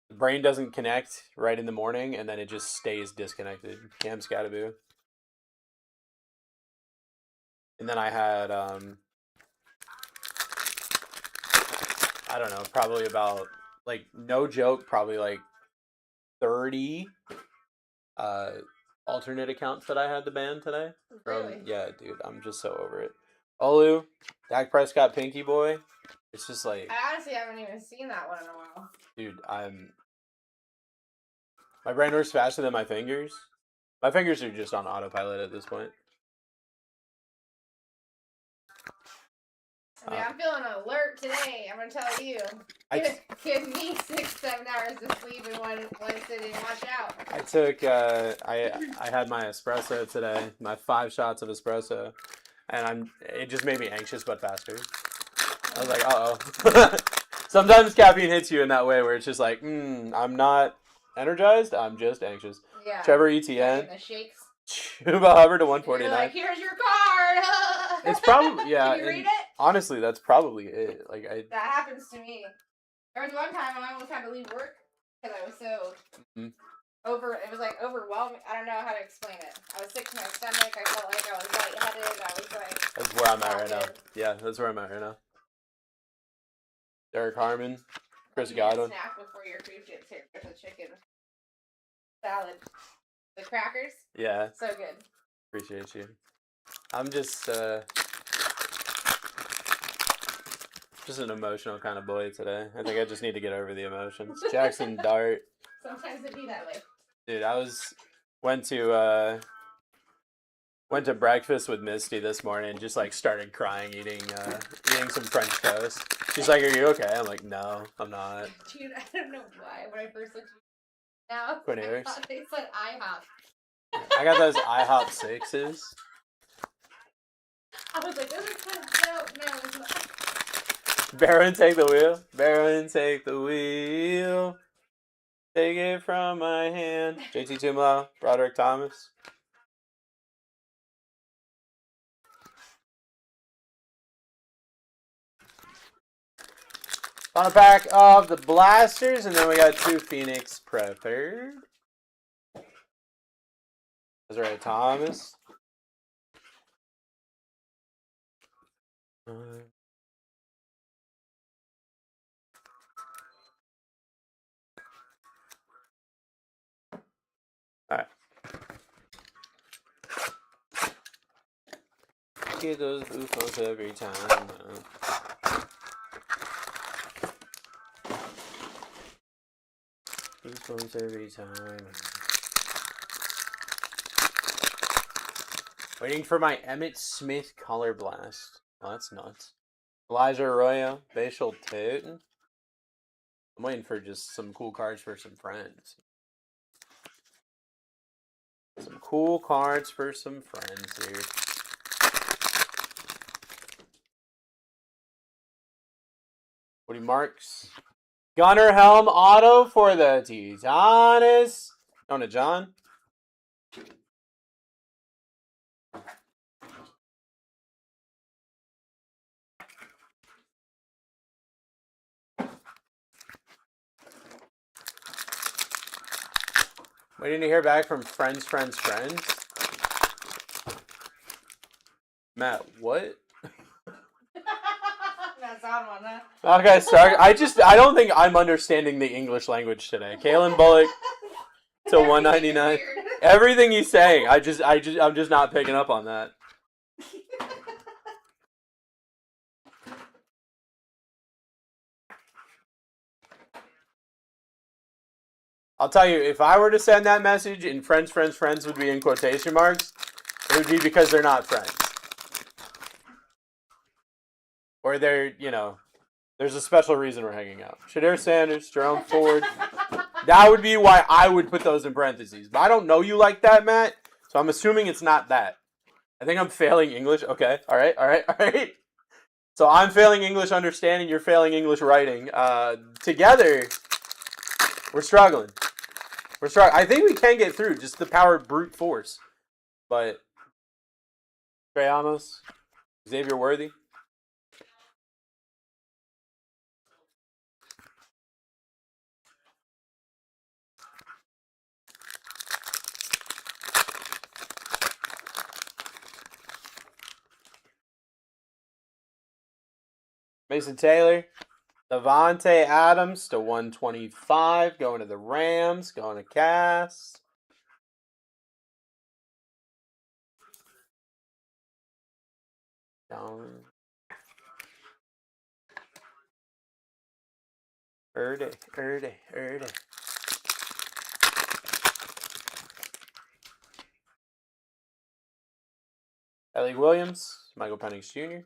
The brain doesn't connect right in the morning, and then it just stays disconnected. Cam Scattaboo. And then I had, I don't know, probably about, like, no joke, probably like 30 alternate accounts that I had to ban today. Really? Yeah, dude, I'm just so over it. Olu, Dak Prescott, Pinky Boy. It's just like, I honestly haven't even seen that one in a while. dude, my brain works faster than my fingers. My fingers are just on autopilot at this point. I mean, I'm feeling alert today. I'm gonna tell you. Give me 6-7 hours of sleep in one sitting. Watch out. I took I had my espresso today, my 5 shots of espresso, and it just made me anxious but faster. I was like, uh-oh. Sometimes caffeine hits you in that way where it's just like, I'm not energized, I'm just anxious. Yeah. Trevor Etienne. The shakes. Chuba Hubbard to 149. You're like, here's your card. It's probably, yeah. Did you read it? Honestly, that's probably it. That happens to me. There was one time when I almost had to leave work because I was so it was like overwhelming. I don't know how to explain it. I was sick to my stomach. I felt like I was lightheaded. I was like. That's where I'm at right now. Yeah, that's where I'm at right now. Derek Harmon, Chris Godwin. Snack before your food gets here. There's a chicken salad. The crackers. Yeah. So good. Appreciate you. I'm just an emotional kind of boy today. I think I just need to get over the emotions. Jackson Dart. Sometimes it be that way. Dude, went to breakfast with Misty this morning and just like started crying eating some French toast. She's like, "Are you okay?" I'm like, "No, I'm not." Dude, I don't know why. When I first looked now, Quinn I Ayers. thought they said IHOP. I got those IHOP 6s. I was like, those are kind of dope. No, it's not. Baron, take the wheel. Baron, take the wheel. Take it from my hand. JT Tumlau, Broderick Thomas. On a pack of the blasters, and then we got 2 Phoenix prepared. That's right, Thomas. Alright. Get those Bufos every time. Bufos every time. Waiting for my Emmett Smith Color Blast. Oh, that's nuts. Elijah Arroyo, Facial Toten. I'm waiting for just some cool cards for some friends. Some cool cards for some friends here. Woody Marks. Gunnar Helm auto for the Titanes. On to John. Waiting to hear back from friends. Matt, what? That's on one, huh? Okay, sorry. I don't think I'm understanding the English language today. Kalen Bullock to 199. Everything he's saying, I'm just not picking up on that. I'll tell you, if I were to send that message and friends would be in quotation marks, it would be because they're not friends. Or they're, there's a special reason we're hanging out. Shadir Sanders, Jerome Ford. That would be why I would put those in parentheses. But I don't know you like that, Matt, so I'm assuming it's not that. I think I'm failing English. Okay, all right. So I'm failing English understanding, you're failing English writing. Together, we're struggling. I think we can get through, just the power of brute force. But Trey Amos, Xavier Worthy. Mason Taylor. Devontae Adams to 125. Going to the Rams. Going to Cass. Down. Erde. Ellie Williams. Michael Penix Jr.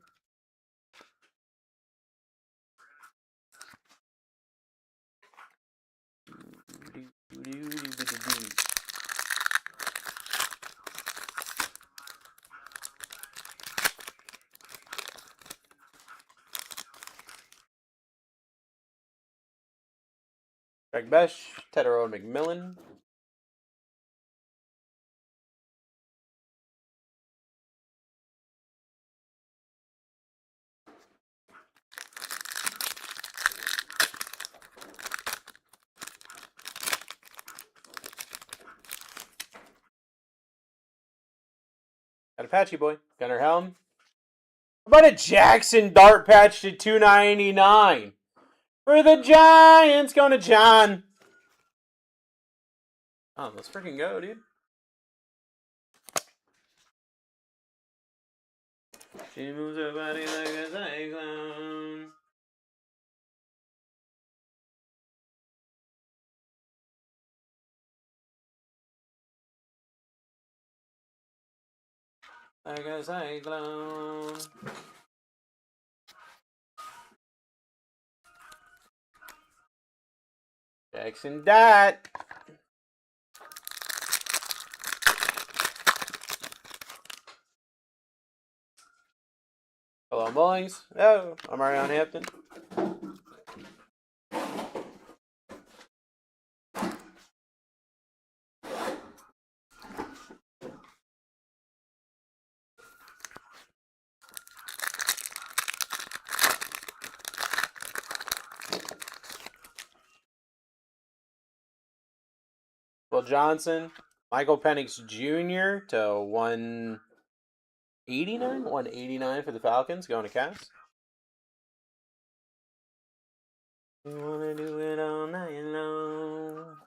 Greg Besh, Tedero McMillan. Got Apache boy. Gunnar Helm. How about a Jackson dart patch to 299? For the Giants, going to John. Oh, let's freaking go, dude. She moves her body like a cyclone. Like a cyclone. Jackson dot. Hello, Mullings. Oh, I'm already on Hampton. Will Johnson, Michael Penix Jr. to 189? 189 for the Falcons, going to Cass. You wanna do it all night long.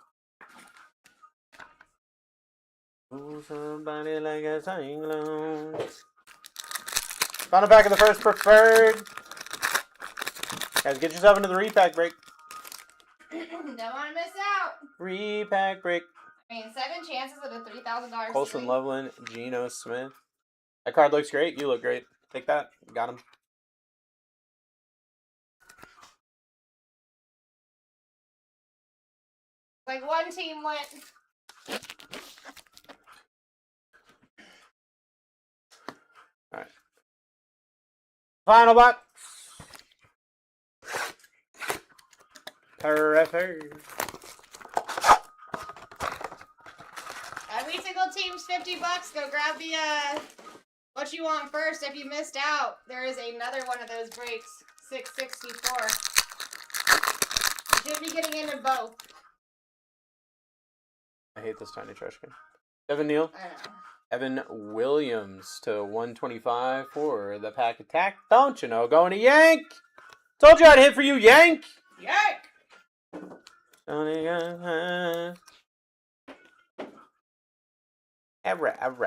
Ooh, somebody like a cyclone. Final pack of the first preferred. Guys, get yourself into the repack break. Don't want to miss out. Repack break. I mean, 7 chances at a $3,000 Colson series. Loveland, Geno Smith. That card looks great. You look great. Take that. Got him. Like one team went. All right. Final box. Perfect. Every single team's $50. Go grab the what you want first. If you missed out, there is another one of those breaks. 664. You should be getting into both. I hate this tiny trash can. Evan Neal. I know. Evan Williams to 125 for the pack attack. Don't you know? Going to Yank. Told you I'd hit for you, Yank. Yank! Abra. Have it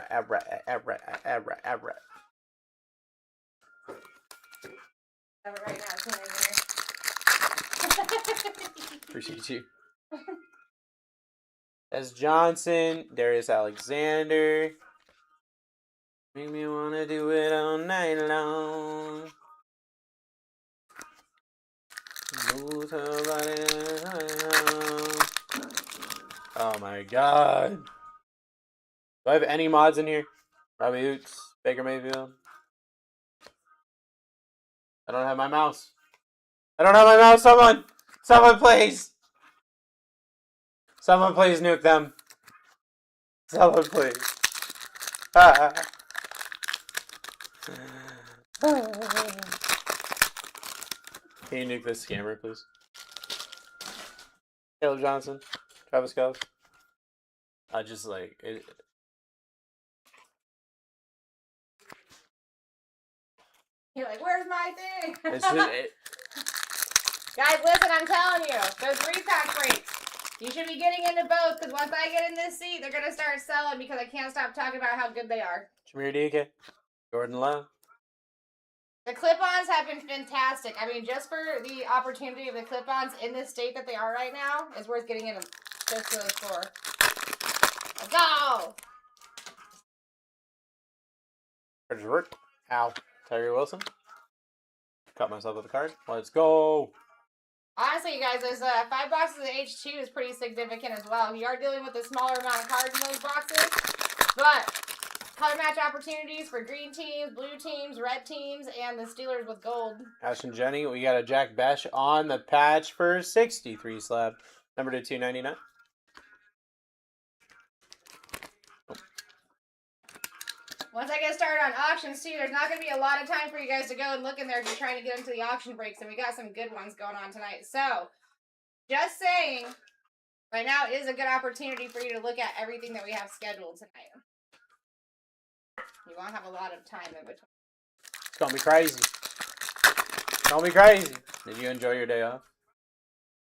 right now. It's in there. Appreciate you. As Johnson, Darius Alexander. Make me wanna do it all night long. Oh my god. Do I have any mods in here? Robbie Hoots, Baker Mayfield. I don't have my mouse. Someone! Someone please! Someone please nuke them. Someone please. Can you nuke this scammer, please? Caleb Johnson, Travis Kelce. I just like it. You're like, where's my thing? It's just, Guys, listen, I'm telling you, those repack breaks. You should be getting into both, because once I get in this seat, they're going to start selling because I can't stop talking about how good they are. Jameer DK, Jordan Love. The clip-ons have been fantastic. I mean, just for the opportunity of the clip-ons in this state that they are right now, is worth getting into just to the store. Let's go! Work. Ow. Tyree Wilson. Cut myself with a card. Let's go. Honestly, you guys, those 5 boxes of H2 is pretty significant as well. You are dealing with a smaller amount of cards in those boxes, but color match opportunities for green teams, blue teams, red teams, and the Steelers with gold. Ash and Jenny, we got a Jack Besh on the patch for 63 slab. Number to 299. Once I get started on auctions, too, there's not going to be a lot of time for you guys to go and look in there if you're trying to get into the auction breaks, and we got some good ones going on tonight. So, just saying, right now is a good opportunity for you to look at everything that we have scheduled tonight. You won't have a lot of time in between. It's going to be crazy. It's going to be crazy. Did you enjoy your day off?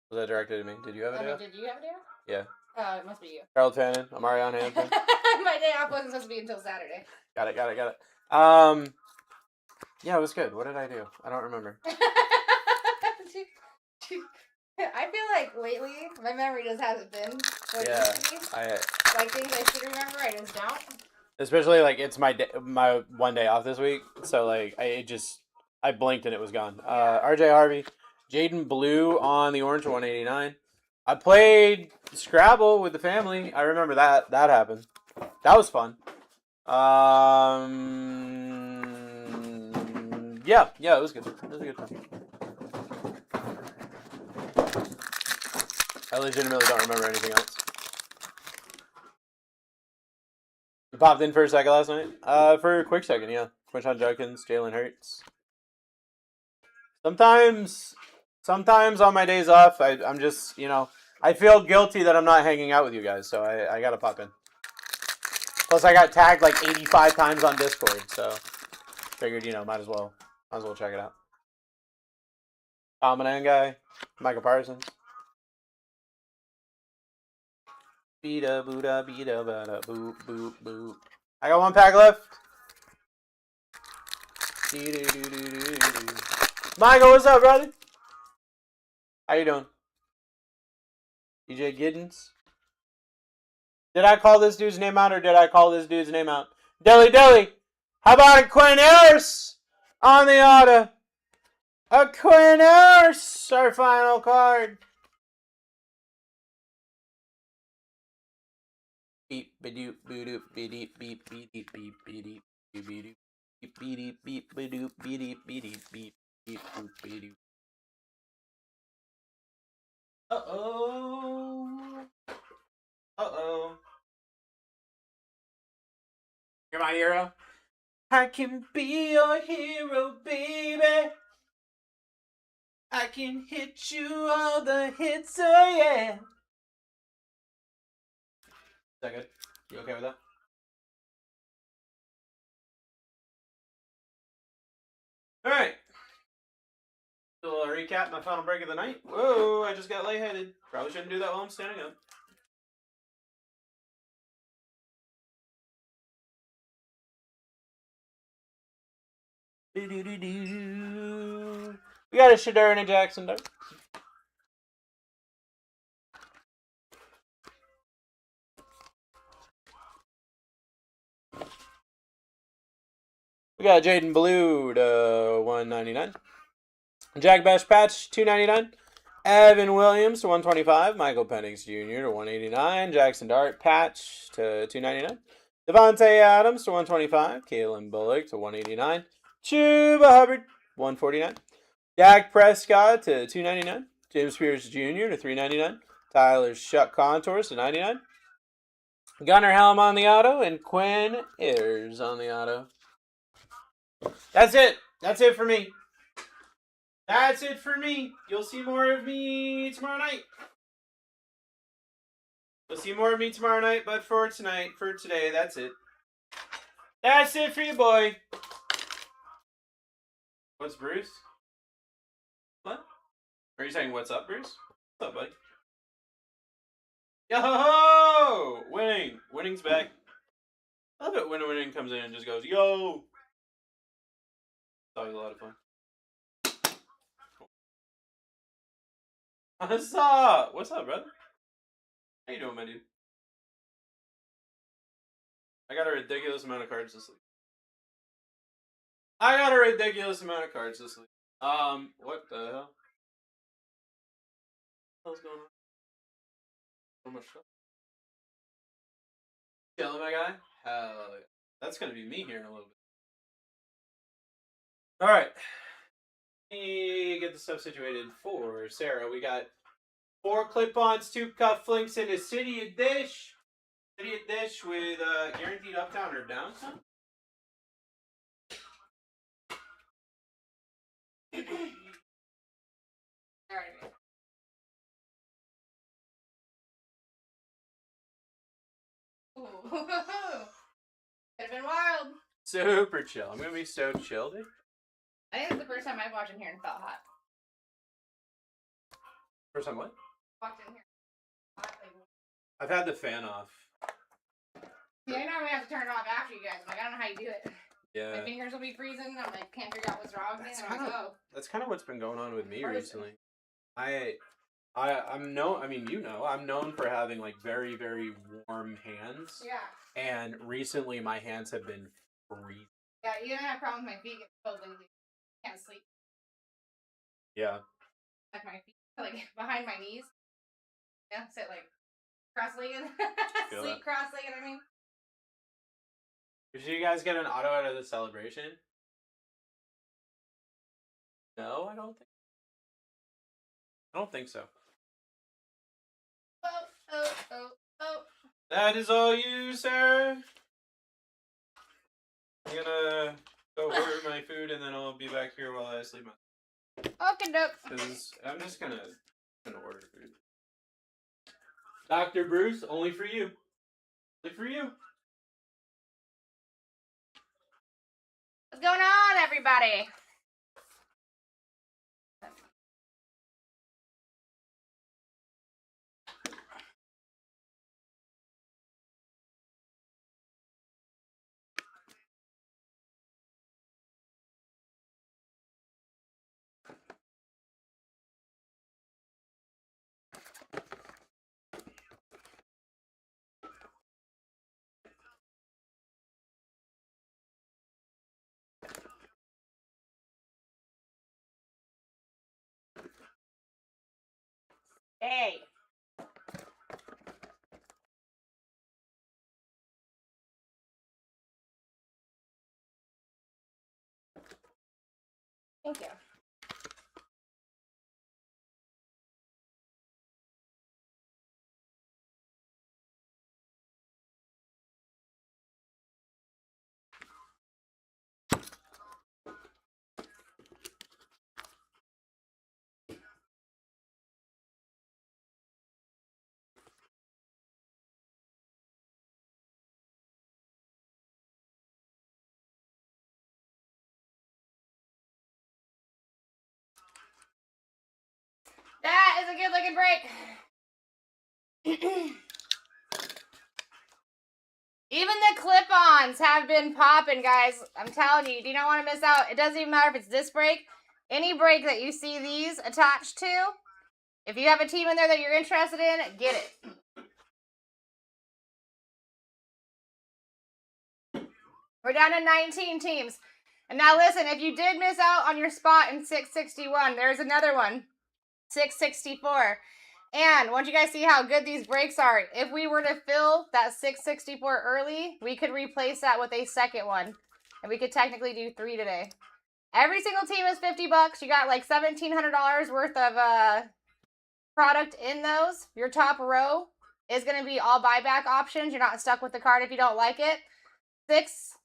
Was that directed at me? Did you have a day off? Did you have a day off? Yeah. Oh, it must be you. Harold Fannin, Amarion Hampton. My day off wasn't supposed to be until Saturday. Got it. Yeah, it was good. What did I do? I don't remember. I feel like lately, my memory just hasn't been what it used to be. Like things I should remember, I just don't. Especially like it's my one day off this week, so like I blinked and it was gone. RJ Harvey, Jaden Blue on the orange 189. I played Scrabble with the family. I remember that happened. That was fun. Yeah, it was good. It was a good time. I legitimately don't remember anything else. You popped in for a second last night? For a quick second, yeah. Quinshon Judkins, Jalen Hurts. Sometimes on my days off, I'm just, I feel guilty that I'm not hanging out with you guys, so I gotta pop in. Plus, I got tagged like 85 times on Discord, so figured, might as well check it out. Dominant guy, Micah Parsons. Beeda booda beeda bada boop boop boop. I got one pack left. Michael, what's up, brother? How you doing? DJ Giddens. Did I call this dude's name out or did I call this dude's name out? Deli. How about a Quinn Harris on the auto? A Quinn Harris, our final card. Beep beep beep beep beep beep beep beep beep beep beep beep beep beep beep beep beep beep beep beep. Uh-oh. You're my hero. I can be your hero, baby. I can hit you all the hits, oh yeah. Is that good? You okay with that? Alright. A little recap, my final break of the night. Whoa, I just got lightheaded. Probably shouldn't do that while I'm standing up. We got a Shedeur and a Jackson Dart. We got Jaden Blue to 199. Jack Bash Patch 299. Evan Williams to 125. Michael Penix Jr. to 189. Jackson Dart Patch to 299. Devontae Adams to 125. Kalen Bullock to 189. Chuba Hubbard 149. Dak Prescott to 299. James Pierce Jr. to 399. Tyler Shuck Contours to 99. Gunnar Helm on the auto and Quinn Ayers on the auto. That's it. That's it for me. That's it for me. You'll see more of me tomorrow night. You'll see more of me tomorrow night, but for today, that's it. That's it for you, boy. What's Bruce? What? Are you saying what's up, Bruce? What's up, buddy? Yo! Winning! Winning's back. I love it when winning comes in and just goes, yo! It's always a lot of fun. What's up? What's up, brother? How you doing, my dude? I got a ridiculous amount of cards this week. What the hell? What's going on? So much stuff. Chilling, my guy? Hell yeah. That's gonna be me here in a little bit. Alright. Let me get the stuff situated for Sarah. We got 4 clip-ons, 2 cufflinks, and a City Dish. City Dish with guaranteed uptown or downtown. Ooh. Could have been wild. Super chill. I'm gonna be so chill, dude. I think it's the first time I've walked in here and felt hot. First time what? Walked in here. Hot, like, I've had the fan off. see, I know we have to turn it off after you guys. I'm like, I don't know how you do it. Yeah. My fingers will be freezing. I'm like, can't figure out what's wrong with me. And I'm like, oh. That's kind of what's been going on with me Where is recently. I'm known. I mean, I'm known for having like very, very warm hands. Yeah. And recently, my hands have been freezing. Yeah, you don't have a problem with my feet getting cold lately. Can't sleep. Yeah. Like my feet, like behind my knees. Yeah, sit like cross-legged. Feel Sleep that. cross-legged, I mean. Did you guys get an auto out of the celebration? No, I don't think. I don't think so. Oh. That is all you, sir. I'm gonna go order my food and then I'll be back here while I sleep. Okay, dope. Because I'm just gonna order food. Dr. Bruce, only for you. Only for you. What's going on, everybody? Hey. Thank you. That is a good looking break. Even the clip-ons have been popping, guys. I'm telling you, you don't want to miss out. It doesn't even matter if it's this break. Any break that you see these attached to, if you have a team in there that you're interested in, get it. We're down to 19 teams. And now listen, if you did miss out on your spot in 661, there's another one, 664. And once you guys see how good these breaks are, if we were to fill that 664 early, we could replace that with a second one. And we could technically do 3 today. Every single team is $50. You got like $1,700 worth of product in those. Your top row is going to be all buyback options. You're not stuck with the card if you don't like it. 6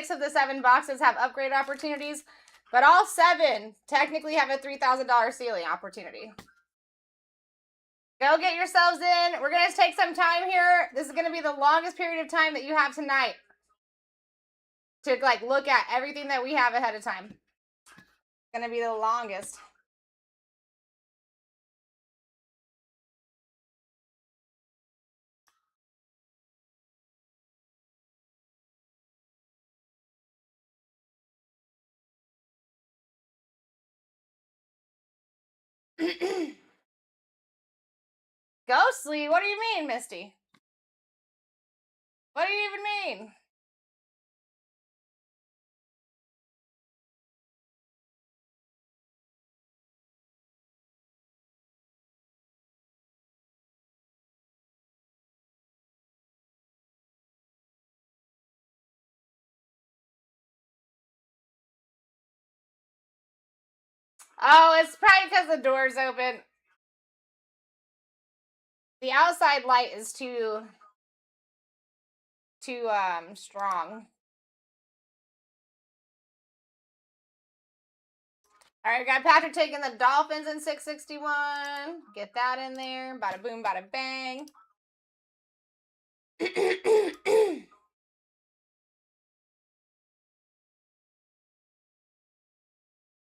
of the 7 boxes have upgrade opportunities. But all 7 technically have a $3,000 ceiling opportunity. Go get yourselves in. We're going to take some time here. This is going to be the longest period of time that you have tonight. to like look at everything that we have ahead of time. It's gonna be the longest. Ghostly? What do you mean, Misty? What do you even mean? Oh, it's probably because the door's open. The outside light is too strong. All right, we got Patrick taking the Dolphins in 661. Get that in there. Bada boom, bada bang.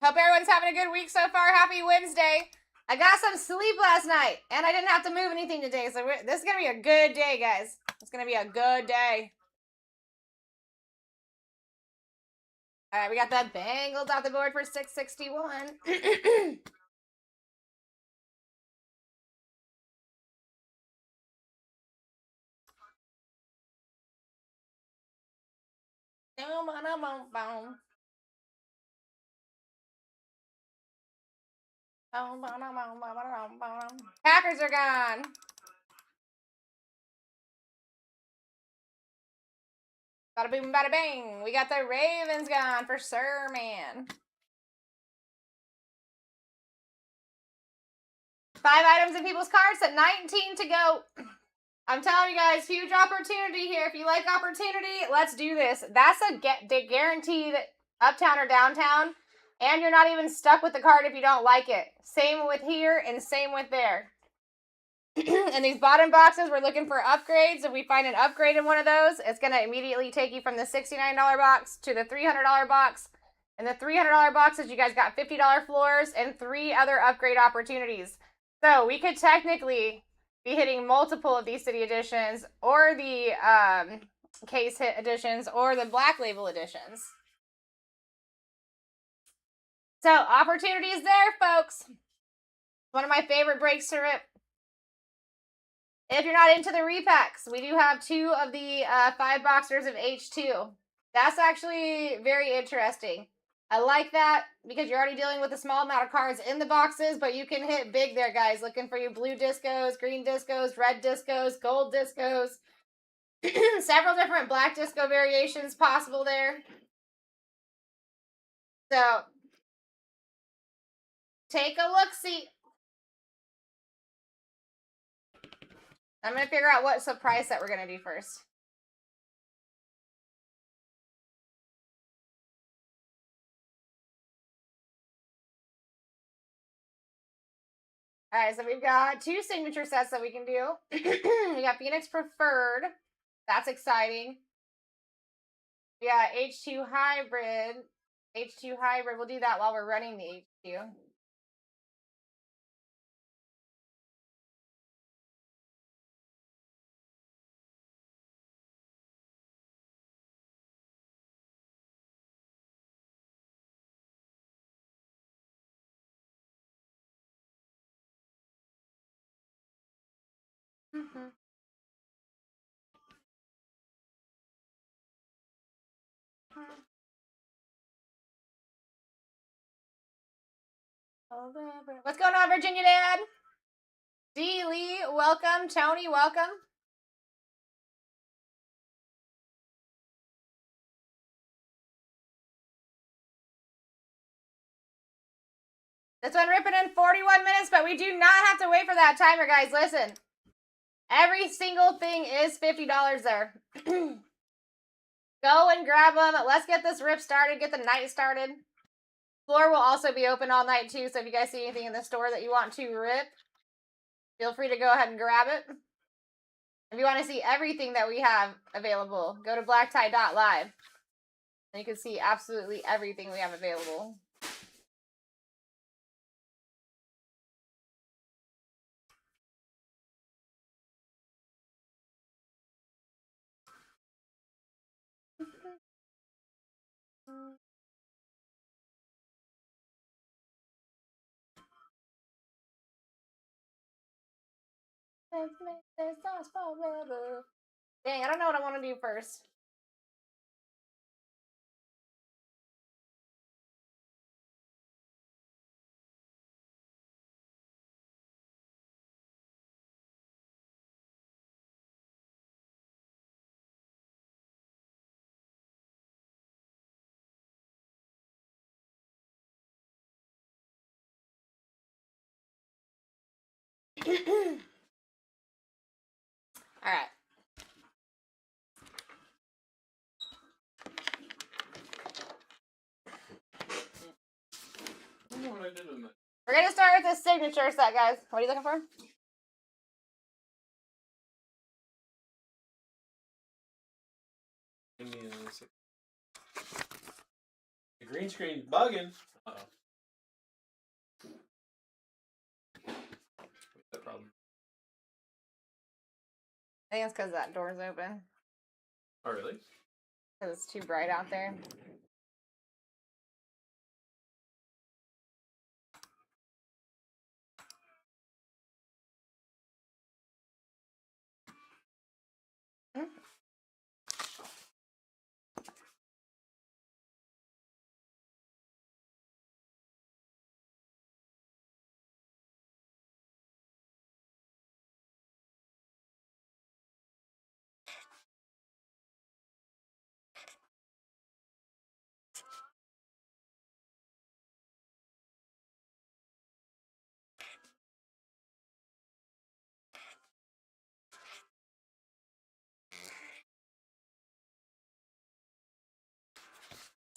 Hope everyone's having a good week so far. Happy Wednesday. I got some sleep last night, and I didn't have to move anything today, so this is going to be a good day, guys. It's going to be a good day. All right, we got the Bengals off the board for 661. Packers are gone. Bada boom, bada bang. We got the Ravens gone for Sir Man. 5 items in people's carts at 19 to go. I'm telling you guys, huge opportunity here. If you like opportunity, let's do this. That's a guaranteed uptown or downtown. And you're not even stuck with the card if you don't like it. Same with here and same with there. And these bottom boxes, we're looking for upgrades. If we find an upgrade in one of those, it's going to immediately take you from the $69 box to the $300 box. And the $300 boxes, you guys got $50 floors and 3 other upgrade opportunities. So we could technically be hitting multiple of these city editions or the case hit editions or the black label editions. So opportunity is there, folks. One of my favorite breaks to rip. If you're not into the repacks, we do have 2 of the 5 boxers of H2. That's actually very interesting. I like that because you're already dealing with a small amount of cards in the boxes, but you can hit big there, guys. Looking for your blue discos, green discos, red discos, gold discos. Several different black disco variations possible there. So, take a look-see. I'm going to figure out what surprise set we're going to do first. All right, so we've got 2 signature sets that we can do. We got Phoenix Preferred. That's exciting. We got H2 Hybrid. H2 Hybrid. We'll do that while we're running the H2. What's going on, Virginia Dad? D. Lee, welcome. Tony, welcome. This one ripping in 41 minutes, but we do not have to wait for that timer, guys. Listen, every single thing is $50 there. Go and grab them. Let's get this rip started, get the night started. Floor will also be open all night, too, so if you guys see anything in the store that you want to rip, feel free to go ahead and grab it. If you want to see everything that we have available, go to BlackTie.live. And you can see absolutely everything we have available. Let's make this last forever. Dang, I don't know what I want to do first. All right. I don't know what I did in that. We're going to start with the signature set, guys. What are you looking for? Give me a sec. The green screen's bugging. Uh-oh. What's that problem? I think it's because that door's open. Oh, really? Because it's too bright out there.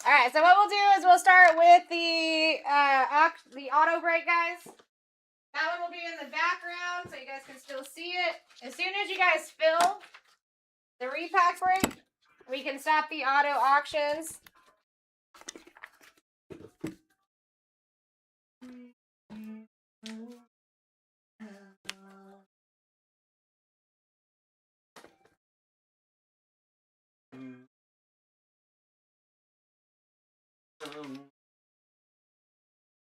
All right, so what we'll do is we'll start with the auto break, guys. That one will be in the background so you guys can still see it. As soon as you guys fill the repack break, we can stop the auto auctions.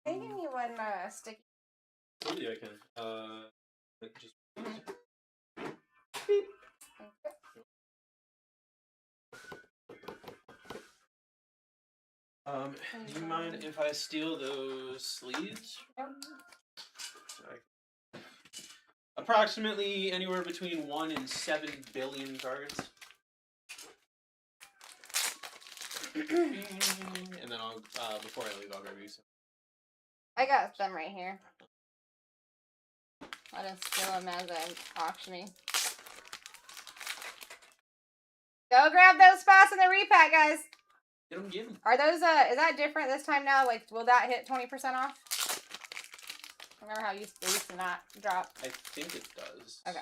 Can you give me one sticky? Totally, I can. Just. Do you mind if I steal those sleeves? Yep. Approximately anywhere between 1 and 7 billion cards. And then I'll, before I leave, I'll grab you some. I got them right here. I'll just steal them as I'm auctioning. Go grab those spots in the repack, guys. Get them. Are those, is that different this time now? Like, will that hit 20% off? Remember how it used to not drop? I think it does. Okay.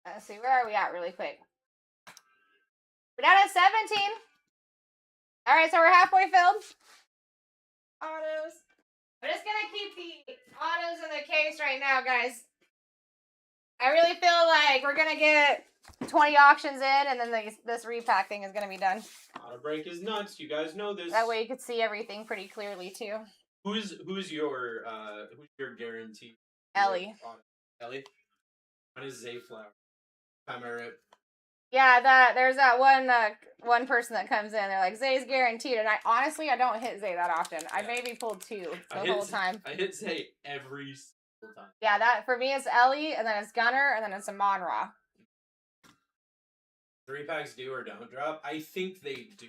Let's see, where are we at really quick? We're down at 17. All right, so we're halfway filled. Autos. I'm just going to keep the autos in the case right now, guys. I really feel like we're going to get 20 auctions in, and then this repack thing is going to be done. Auto break is nuts. You guys know this. That way you could see everything pretty clearly, too. Who's your guarantee? Ellie. Ellie? What is Zayflower? Time I rip. Yeah, there's that one person that comes in. They're like, Zay's guaranteed, and I don't hit Zay that often. I maybe pulled 2 the whole time. I hit Zay every single time. Yeah, that for me it's Ellie, and then it's Gunner, and then it's Amon Ra. 3-packs do or don't drop. I think they do.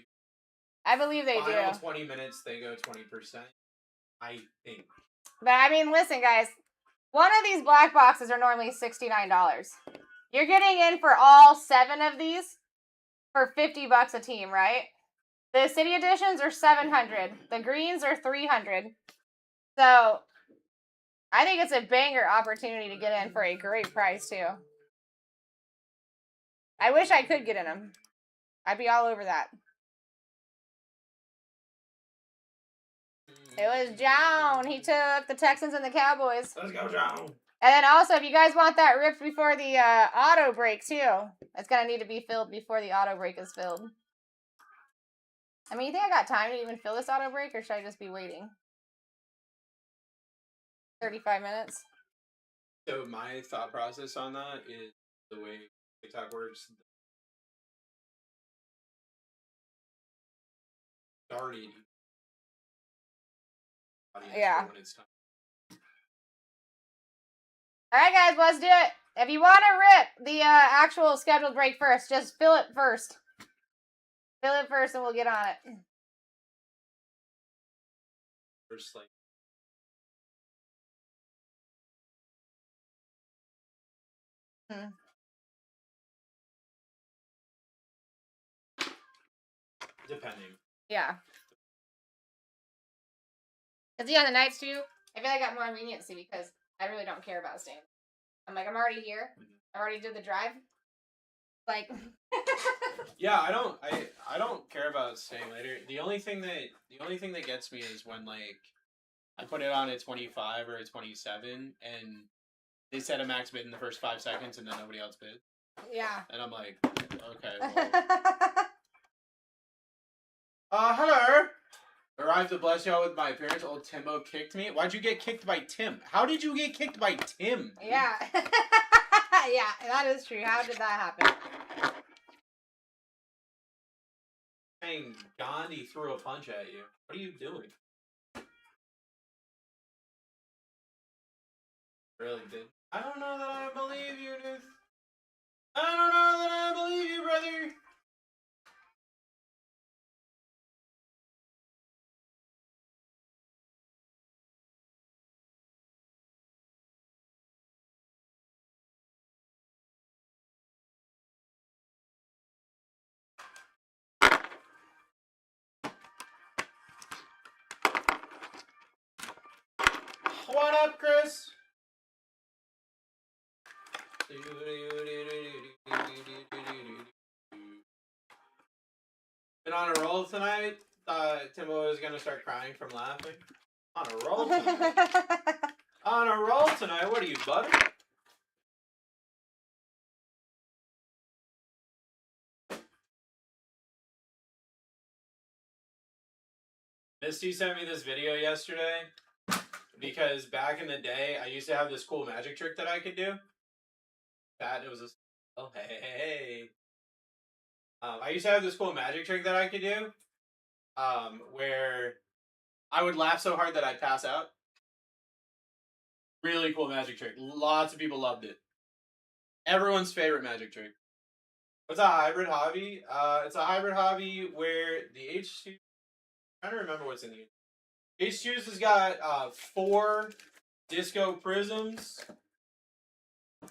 I believe they Final do. 20 minutes, they go 20%. I think. But I mean, listen, guys. One of these black boxes are normally $69. You're getting in for all 7 of these for $50 a team, right? The city editions are 700. The greens are 300. So I think it's a banger opportunity to get in for a great price too. I wish I could get in them. I'd be all over that. It was John. He took the Texans and the Cowboys. Let's go, John. And then also, if you guys want that ripped before the auto break too, it's gonna need to be filled before the auto break is filled. I mean, you think I got time to even fill this auto break, or should I just be waiting? 35 minutes. So my thought process on that is the way TikTok works. Started. Yeah. When it's time. All right, guys, let's do it. If you want to rip the actual scheduled break first, just fill it first. Fill it first, and we'll get on it. First, like. Depending. Yeah. Because on the nights too, I feel like I got more leniency because I really don't care about staying. I'm like, I'm already here. I already did the drive. Like. Yeah, I don't care about staying later. The only thing that gets me is when like I put it on at 25 or at 27 and they set a max bid in the first 5 seconds and then nobody else bid. Yeah. And I'm like, okay. Well. Hello. Arrived to bless y'all with my appearance. Old Timbo kicked me. Why'd you get kicked by Tim? How did you get kicked by Tim? Dude? Yeah. Yeah, that is true. How did that happen? Dang, Gandhi threw a punch at you. What are you doing? Really did. I don't know that I believe you, dude. I don't know that I believe you, brother. What up, Chris? Been on a roll tonight. Timbo was gonna start crying from laughing. On a roll tonight. On a roll tonight. What are you, butter? Misty sent me this video yesterday because back in the day, I used to have this cool magic trick that I could do. It was a... Oh, hey. I used to have this cool magic trick that I could do where I would laugh so hard that I'd pass out. Really cool magic trick. Lots of people loved it. Everyone's favorite magic trick. What's a hybrid hobby? It's a hybrid hobby where the H2... I'm trying to remember what's in the H2's has got 4 disco prisms.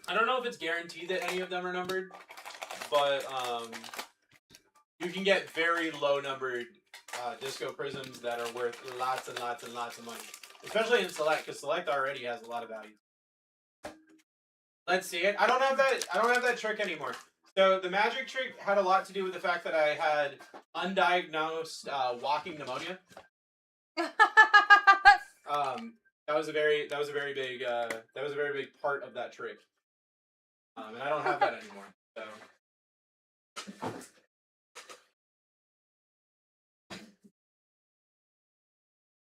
I don't know if it's guaranteed that any of them are numbered, but you can get very low numbered disco prisms that are worth lots and lots and lots of money, especially in Select, because Select already has a lot of value. Let's see it. I don't have that trick anymore. So the magic trick had a lot to do with the fact that I had undiagnosed walking pneumonia. That was a very big part of that trick. And I don't have that anymore. So.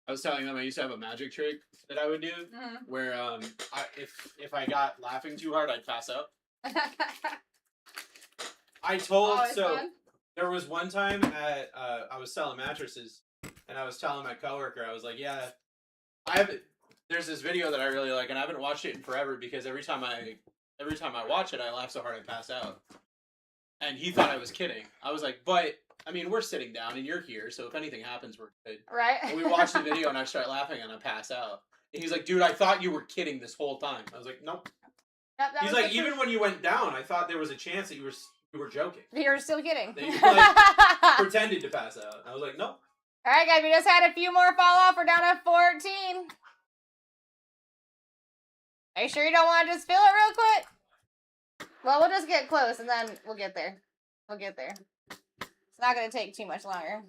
I was telling them I used to have a magic trick that I would do where if I got laughing too hard, I'd pass out. I told there was one time at I was selling mattresses and I was telling my coworker, I was like, yeah, there's this video that I really like and I haven't watched it in forever because every time I watch it I laugh so hard I pass out. And he thought I was kidding. I was like, but I mean, we're sitting down and you're here, so if anything happens, we're good. Right. And we watched the video and I start laughing and I pass out. And he's like, dude, I thought you were kidding this whole time. I was like, nope. He's like, even when you went down, I thought there was a chance that you You were joking. You're still kidding. Then you like, pretended to pass out. I was like, nope. All right, guys, we just had a few more fall off. We're down at 14. Are you sure you don't want to just fill it real quick? Well, we'll just get close, and then we'll get there. We'll get there. It's not going to take too much longer.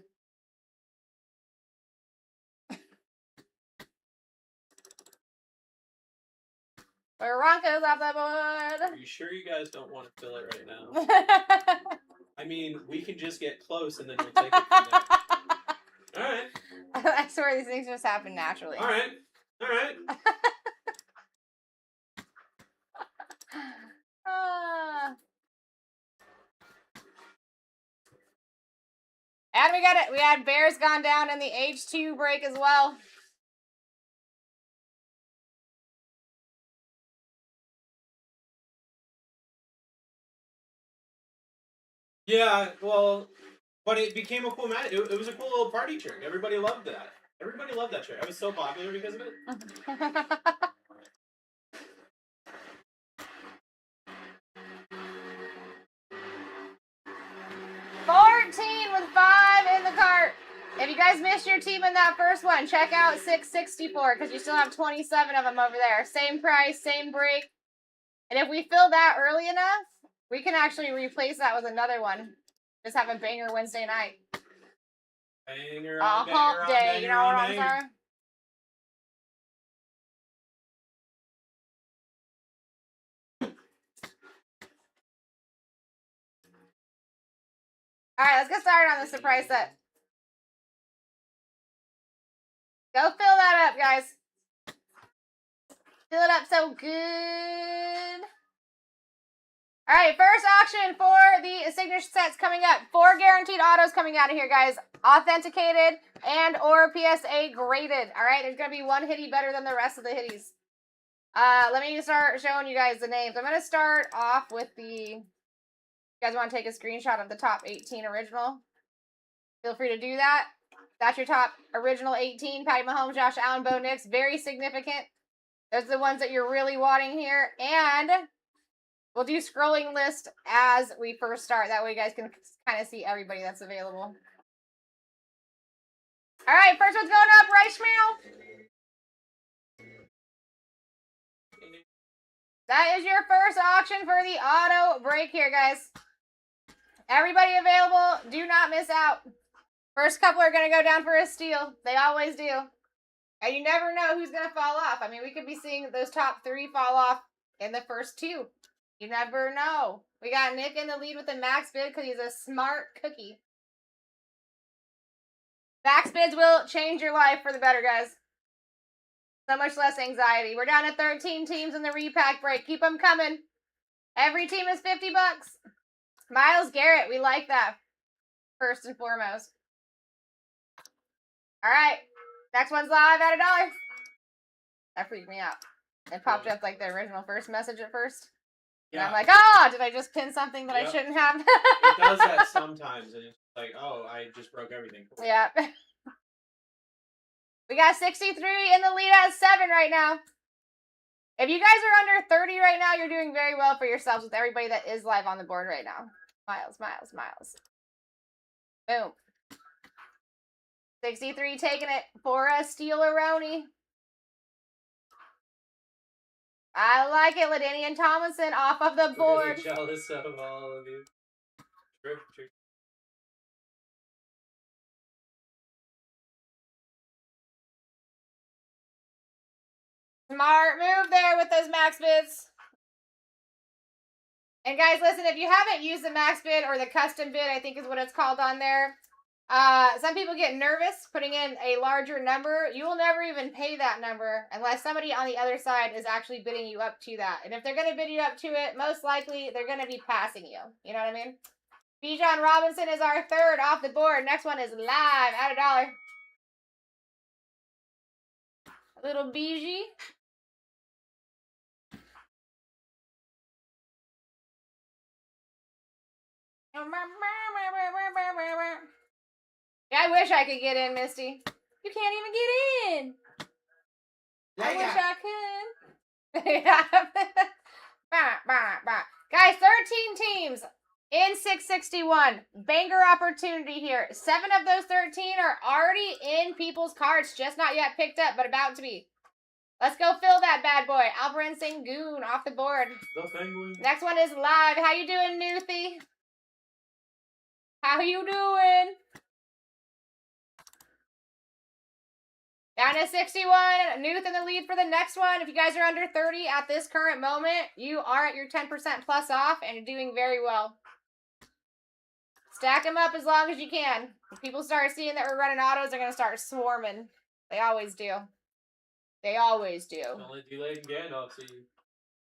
Broncos off the board. Are you sure you guys don't want to fill it right now? I mean, we can just get close and then we'll take it from there. All right. I swear these things just happen naturally. All right. All right. And we got it. We had Bears gone down in the H2 break as well. Yeah, well, but it became a cool match. It was a cool little party trick. Everybody loved that. Everybody loved that trick. I was so popular because of it. 14 with 5 in the cart. If you guys missed your team in that first one, check out 664 because you still have 27 of them over there. Same price, same break. And if we fill that early enough, we can actually replace that with another one. Just have a banger Wednesday night. Banger A on hump banger day, on banger you know what on I'm banger. saying? Alright, let's get started on the surprise set. Go fill that up, guys. Fill it up so good. Alright, first auction for the signature sets coming up. 4 guaranteed autos coming out of here, guys. Authenticated and or PSA graded. Alright, there's going to be one hitty better than the rest of the hitties. Let me start showing you guys the names. I'm going to start off with the... You guys want to take a screenshot of the top 18 original? Feel free to do that. That's your top original 18. Patty Mahomes, Josh Allen, Bo Nix. Very significant. Those are the ones that you're really wanting here. And we'll do scrolling list as we first start. That way you guys can kind of see everybody that's available. All right, first one's going up. Right, Schmeal? That is your first auction for the auto break here, guys. Everybody available. Do not miss out. First couple are going to go down for a steal. They always do. And you never know who's going to fall off. I mean, we could be seeing those top 3 fall off in the first 2. You never know. We got Nick in the lead with the max bid because he's a smart cookie. Max bids will change your life for the better, guys. So much less anxiety. We're down to 13 teams in the repack break. Keep them coming. Every team is $50. Myles Garrett, we like that. First and foremost. All right. Next one's live at $1. That freaked me out. It popped up like the original first message at first. And Yeah. I'm like, oh, did I just pin something that I shouldn't have? It does that sometimes, and it's like, oh, I just broke everything. Yeah. We got 63 in the lead at 7 right now. If you guys are under 30 right now, you're doing very well for yourselves with everybody that is live on the board right now. Miles. Boom. 63 taking it for a Steeleroni. I like it. LaDainian Tomlinson off of the board. Really jealous of all of you. True. Smart move there with those max bids. And guys, listen, if you haven't used the max bid or the custom bid, I think is what it's called on there. Some people get nervous putting in a larger number. You will never even pay that number unless somebody on the other side is actually bidding you up to that. And if they're going to bid you up to it, most likely they're going to be passing you. You know what I mean? Bijan Robinson is our third off the board. Next one is live at $1. A little BG. Yeah, I wish I could get in, Misty. You can't even get in. I wish I could. Guys, 13 teams. In 661, banger opportunity here. 7 of those 13 are already in people's cards, just not yet picked up, but about to be. Let's go fill that bad boy. Alvarin Sengun off the board. The Penguin. Next one is live. How you doing, Newthie? How you doing? Down to 61. Newth in the lead for the next one. If you guys are under 30 at this current moment, you are at your 10% plus off and you're doing very well. Stack them up as long as you can. If people start seeing that we're running autos, they're going to start swarming. They always do. They always do. Only delayed and Gandalf, see.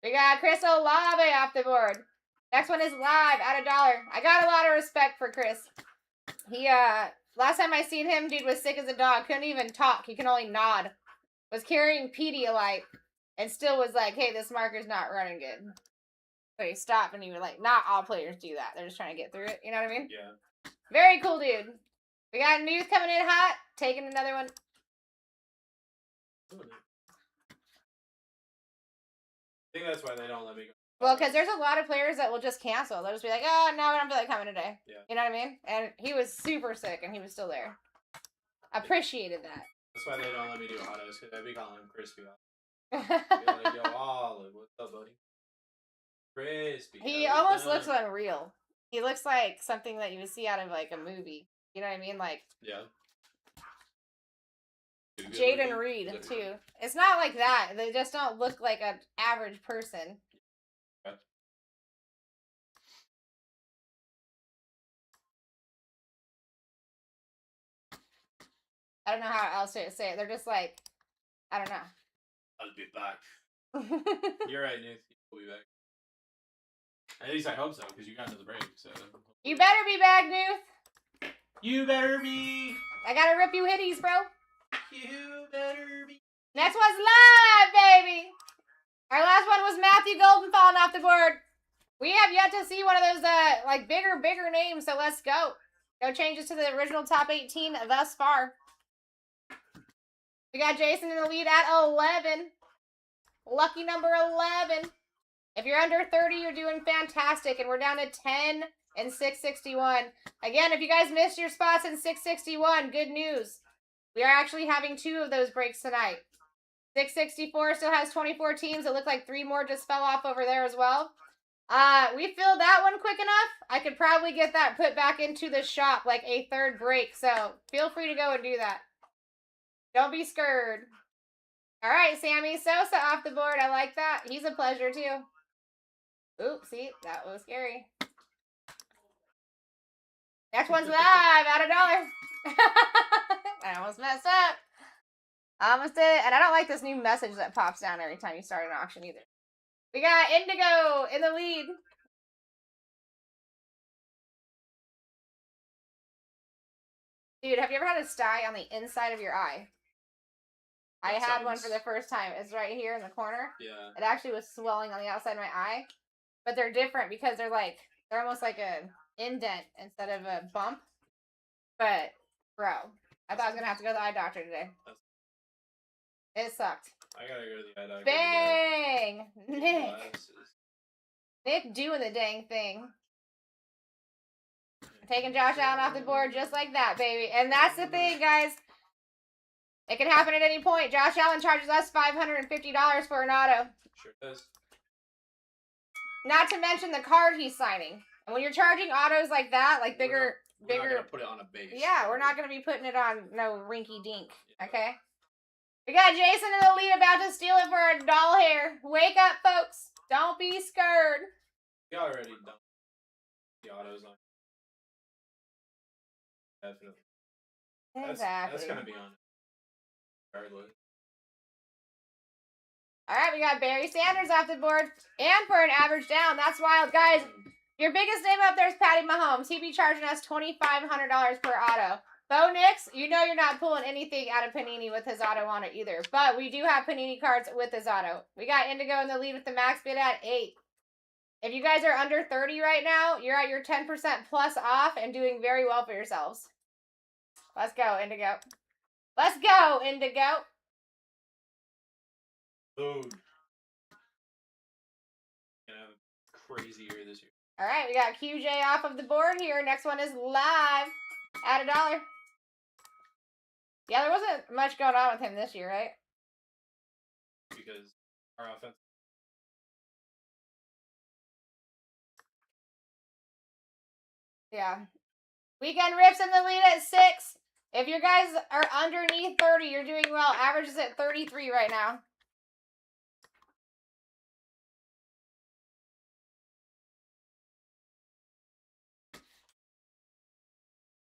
We got Chris Olave off the board. Next one is live at $1. I got a lot of respect for Chris. He, last time I seen him, dude was sick as a dog. Couldn't even talk. He can only nod. Was carrying Pedialyte and still was like, hey, this marker's not running good. So he stopped and he was like, not all players do that. They're just trying to get through it. You know what I mean? Yeah. Very cool, dude. We got news coming in hot. Taking another one. I think that's why they don't let me go. Well, because there's a lot of players that will just cancel. They'll just be like, oh, no, I don't feel like coming today. Yeah. You know what I mean? And he was super sick and he was still there. Appreciated that. That's why they don't let me do autos, because I'd be calling him Crispy. Be like, yo, Olive, what's up, buddy? Crispy. He almost looks unreal. He looks like something that you would see out of like a movie. You know what I mean? Like Yeah. Jaden Reed too. It's not like that. They just don't look like an average person. Okay. I don't know how else to say it. They're just like, I don't know. I'll be back. You're right, Nick. We'll be back. At least I hope so, because you got into the break. So You better be back, Newth. you better be. I gotta rip you hitties, bro. You better be. Next one's live, baby. Our last one was Matthew Golden falling off the board. We have yet to see one of those like bigger names, so let's go. No changes to the original top 18 thus far. We got Jason in the lead at 11. Lucky number 11. If you're under 30, you're doing fantastic, and we're down to 10 and 661. Again, if you guys missed your spots in 661, good news. We are actually having 2 of those breaks tonight. 664 still has 24 teams. It looked like 3 more just fell off over there as well. We filled that one quick enough. I could probably get that put back into the shop like a 3rd break, so feel free to go and do that. Don't be scared. All right, Sammy Sosa off the board. I like that. He's a pleasure, too. Oops, see, that was scary. Next one's live at $1. I almost messed up. Almost did. And I don't like this new message that pops down every time you start an auction either. We got Indigo in the lead. Dude, have you ever had a sty on the inside of your eye? I had one for the first time. It's right here in the corner. Yeah. It actually was swelling on the outside of my eye. But they're different because they're almost like a indent instead of a bump. But, bro, I thought I was going to have to go to the eye doctor today. It sucked. I gotta go to the eye doctor. Bang! Nick. Glasses. Nick doing the dang thing. Taking Josh Allen off the board just like that, baby. And that's the thing, guys. It can happen at any point. Josh Allen charges us $550 for an auto. Sure does. Not to mention the card he's signing. And when you're charging autos like that, like bigger... We're not gonna put it on a base. Yeah, we're not going to be putting it on no rinky dink. Okay? We got Jason in the lead about to steal it for a doll hair. Wake up, folks. Don't be scared. We already done the autos on. Definitely. Exactly. That's gonna be on. Regardless. All right, we got Barry Sanders off the board. And for an average down. That's wild. Guys, your biggest name up there is Patty Mahomes. He'd be charging us $2,500 per auto. Bo Nix, you know you're not pulling anything out of Panini with his auto on it either. But we do have Panini cards with his auto. We got Indigo in the lead with the max bid at 8. If you guys are under 30 right now, you're at your 10% plus off and doing very well for yourselves. Let's go, Indigo. Let's go, Indigo. Boom. Gonna have a crazy year this year. All right, we got QJ off of the board here. Next one is live at $1. Yeah, there wasn't much going on with him this year, right? Because our offense. Yeah. Weekend Rips in the lead at 6. If you guys are underneath 30, you're doing well. Average is at 33 right now.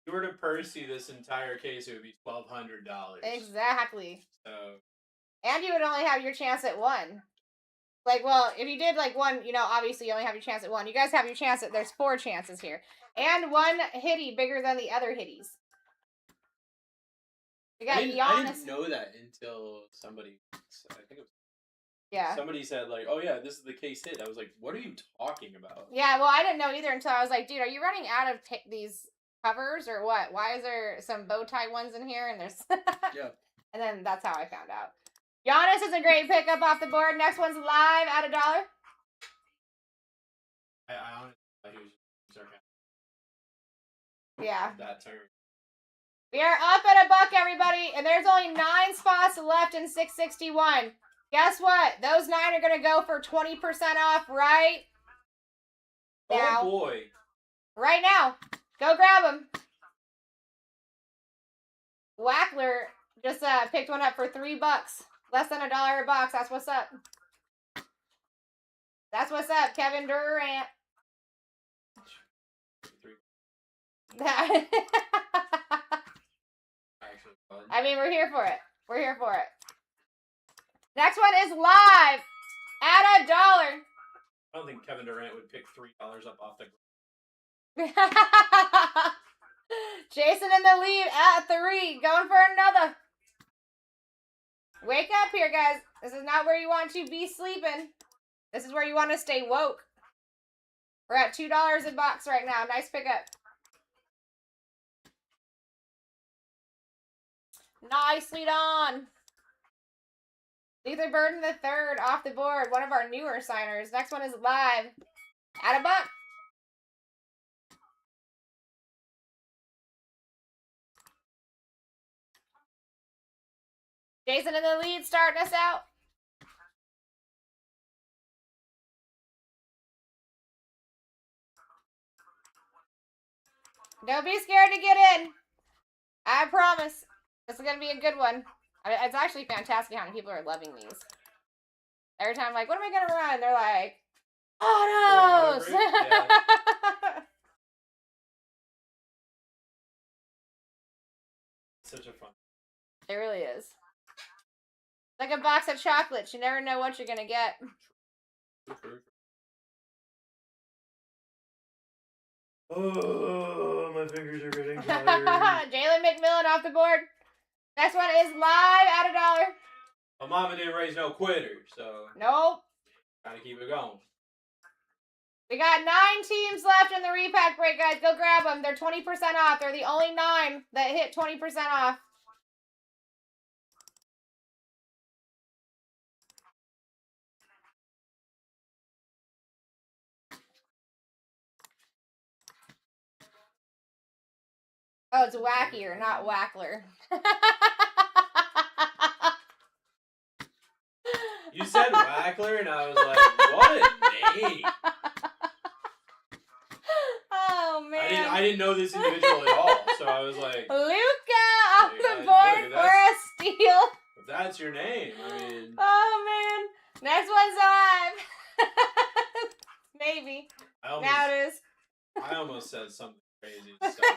If you were to Percy this entire case, it would be $1,200. Exactly. So. And you would only have your chance at 1. Like, well, if you did like 1, you know, obviously you only have your chance at 1. You guys have your chance at, there's 4 chances here. And 1 hitty bigger than the other hitties. We got I Giannis. didn't know that until somebody, I think it was, Yeah. somebody said like, oh yeah, this is the case hit. I was like, what are you talking about? Yeah, well, I didn't know either until I was like, dude, are you running out of these covers or what? Why is there some bow tie ones in here? And there's Yeah. And then that's how I found out. Giannis is a great pickup off the board. Next one's live at $1. I honestly thought he was sarcastic. Yeah. That term. We are up at $1, everybody, and there's only 9 spots left in 661. Guess what? Those 9 are going to go for 20% off right now. Oh boy. Right now. Go grab them. Wackler just picked one up for $3. Less than $1 a box. That's what's up. That's what's up, Kevin Durant. I mean, we're here for it. We're here for it. Next one is live at $1. I don't think Kevin Durant would pick $3 up off the ground. Jason in the lead at 3. Going for another. Wake up here, guys. This is not where you want to be sleeping. This is where you want to stay woke. We're at $2 a box right now. Nice pickup. Nicely done. Luther Burden the third off the board. One of our newer signers. Next one is live at $1. Jason in the lead, starting us out. Don't be scared to get in. I promise. This is going to be a good one. It's actually fantastic how many people are loving these. Every time I'm like, what am I going to run? They're like, autos! Yeah. Such a fun. It really is. Like a box of chocolates. You never know what you're going to get. Oh, my fingers are getting tired. Jalen McMillan off the board. Next one is live at $1. My mama didn't raise no quitters, so Nope. gotta keep it going. We got 9 teams left in the repack break, guys. Go grab them. They're 20% off. They're the only 9 that hit 20% off. Oh, it's Wackier, not Wackler. You said Wackler, and I was like, what a name. Oh, man. I didn't know this individual at all, so I was like, Luca off the look board at for a steal. if that's your name, I mean. Oh, man. Next one's live. Maybe. Now it is. I almost said something crazy. Stuff today.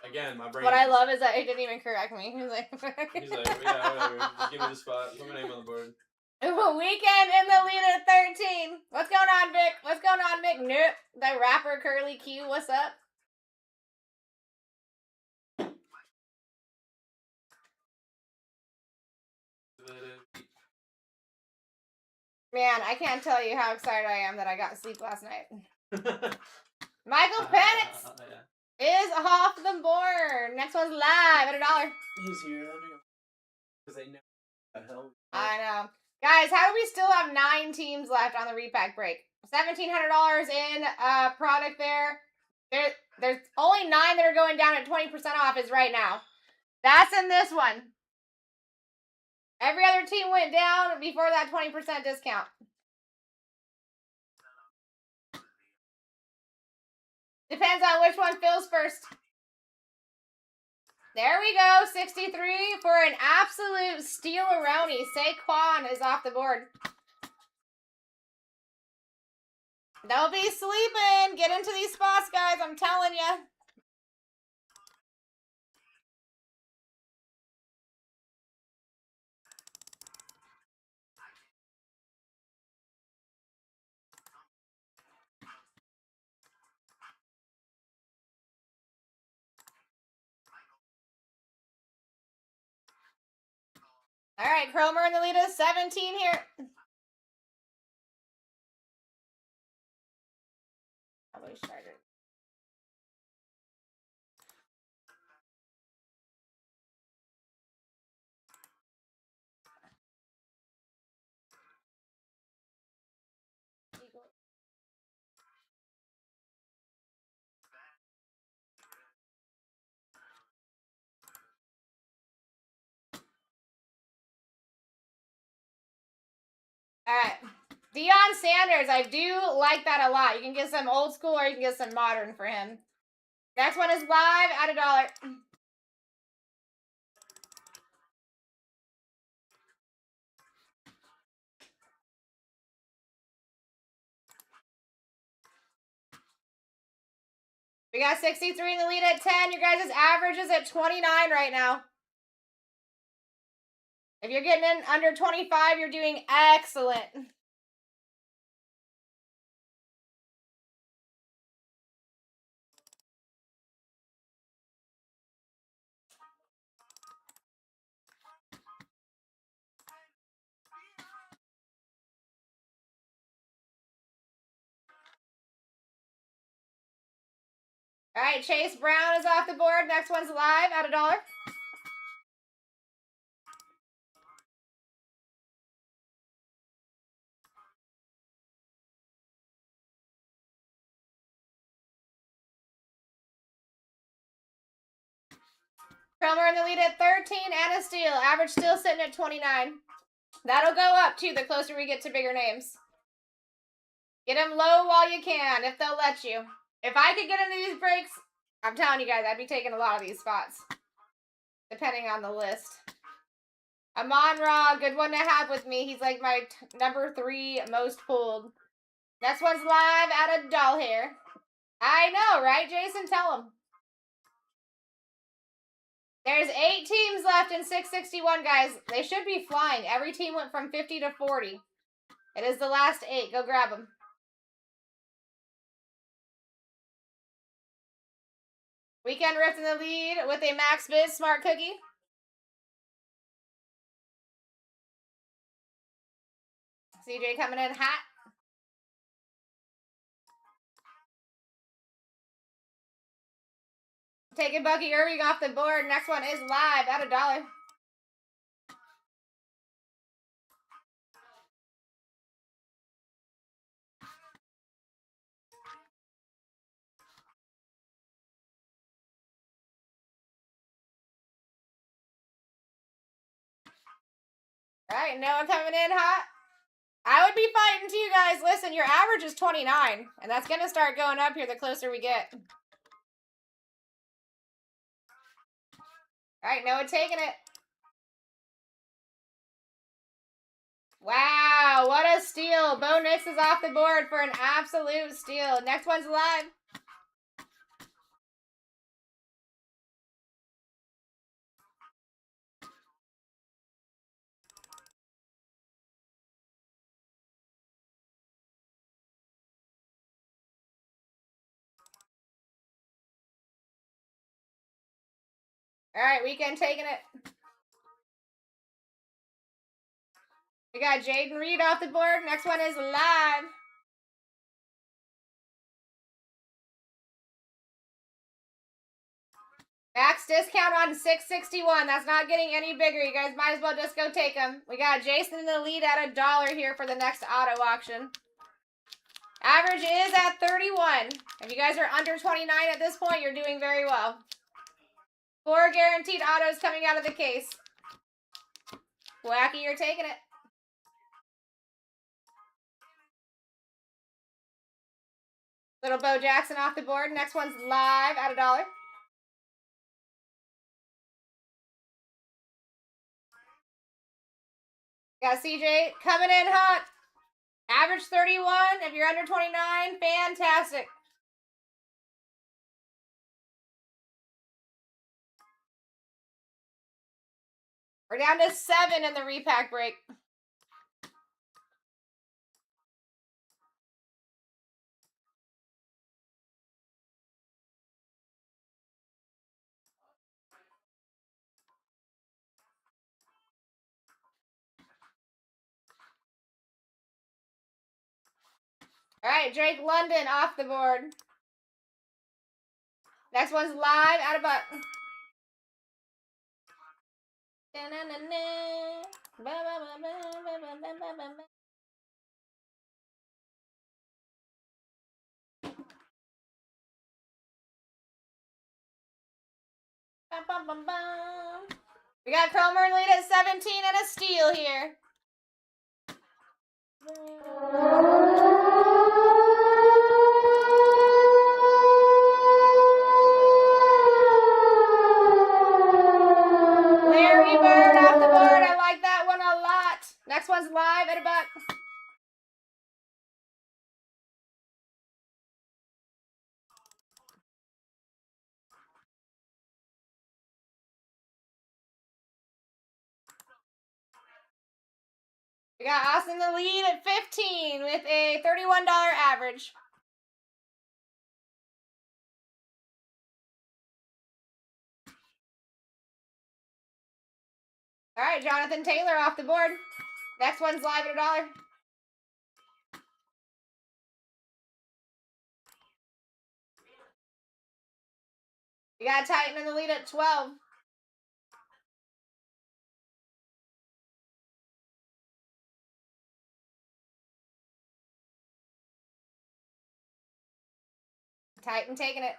Again, my brain. What I love is that he didn't even correct me. He's like, yeah, whatever. Just give me the spot. Put my name on the board. Weekend in the lead at 13. What's going on, Vic? What's going on, Vic? Nope. The rapper Curly Q, what's up? Man, I can't tell you how excited I am that I got sleep last night. Michael Penix is off the board. Next one's live at $1. He's here. Let me go. Because they know the hell. I know. Guys, how do we still have 9 teams left on the repack break? $1,700 in product there. There's only 9 that are going down at 20% off is right now. That's in this one. Every other team went down before that 20% discount. Depends on which one fills first. There we go. 63 for an absolute steal-a-roni. Saquon is off the board. Don't be sleeping. Get into these spots, guys. I'm telling you. All right, Cromer in the lead is 17 here. Probably started. All right. Deion Sanders. I do like that a lot. You can get some old school or you can get some modern for him. Next one is live at $1. We got 63 in the lead at 10. Your guys' average is at 29 right now. If you're getting in under 25, you're doing excellent. All right, Chase Brown is off the board. Next one's live at $1. Cromer in the lead at 13 and a steal. Average still sitting at 29. That'll go up too the closer we get to bigger names. Get them low while you can if they'll let you. If I could get into these breaks, I'm telling you guys, I'd be taking a lot of these spots. Depending on the list. Amon Ra, good one to have with me. He's like my number 3 most pulled. Next one's live at $1 here. I know, right, Jason? Tell him. There's 8 teams left in 661, guys. They should be flying. Every team went from 50 to 40. It is the last 8. Go grab them. Weekend Rift in the lead with a Max Biz Smart Cookie. CJ coming in hot. Taking Bucky Irving off the board. Next one is live at $1. All right, Noah coming in hot. I would be fighting too, guys. Listen, your average is 29, and that's going to start going up here the closer we get. All right, Noah taking it. Wow, what a steal. Bo Nix is off the board for an absolute steal. Next one's live. All right, Weekend taking it. We got Jaden Reed off the board. Next one is live. Max discount on 661. That's not getting any bigger. You guys might as well just go take them. We got Jason in the lead at $1 here for the next auto auction. Average is at 31. If you guys are under 29 at this point, you're doing very well. 4 guaranteed autos coming out of the case. Wacky, you're taking it. Little Bo Jackson off the board. Next one's live at $1. Got CJ coming in hot. Average 31. If you're under 29, fantastic. We're down to 7 in the repack break. All right, Drake London off the board. Next one's live at $1. We got Cromer lead at 17 and a steal here. Larry Bird off the board. I like that one a lot. Next one's live at $1. We got Austin the lead at 15 with a $31 average. All right, Jonathan Taylor off the board. Next one's live at $1. We got Titan in the lead at 12. Titan taking it.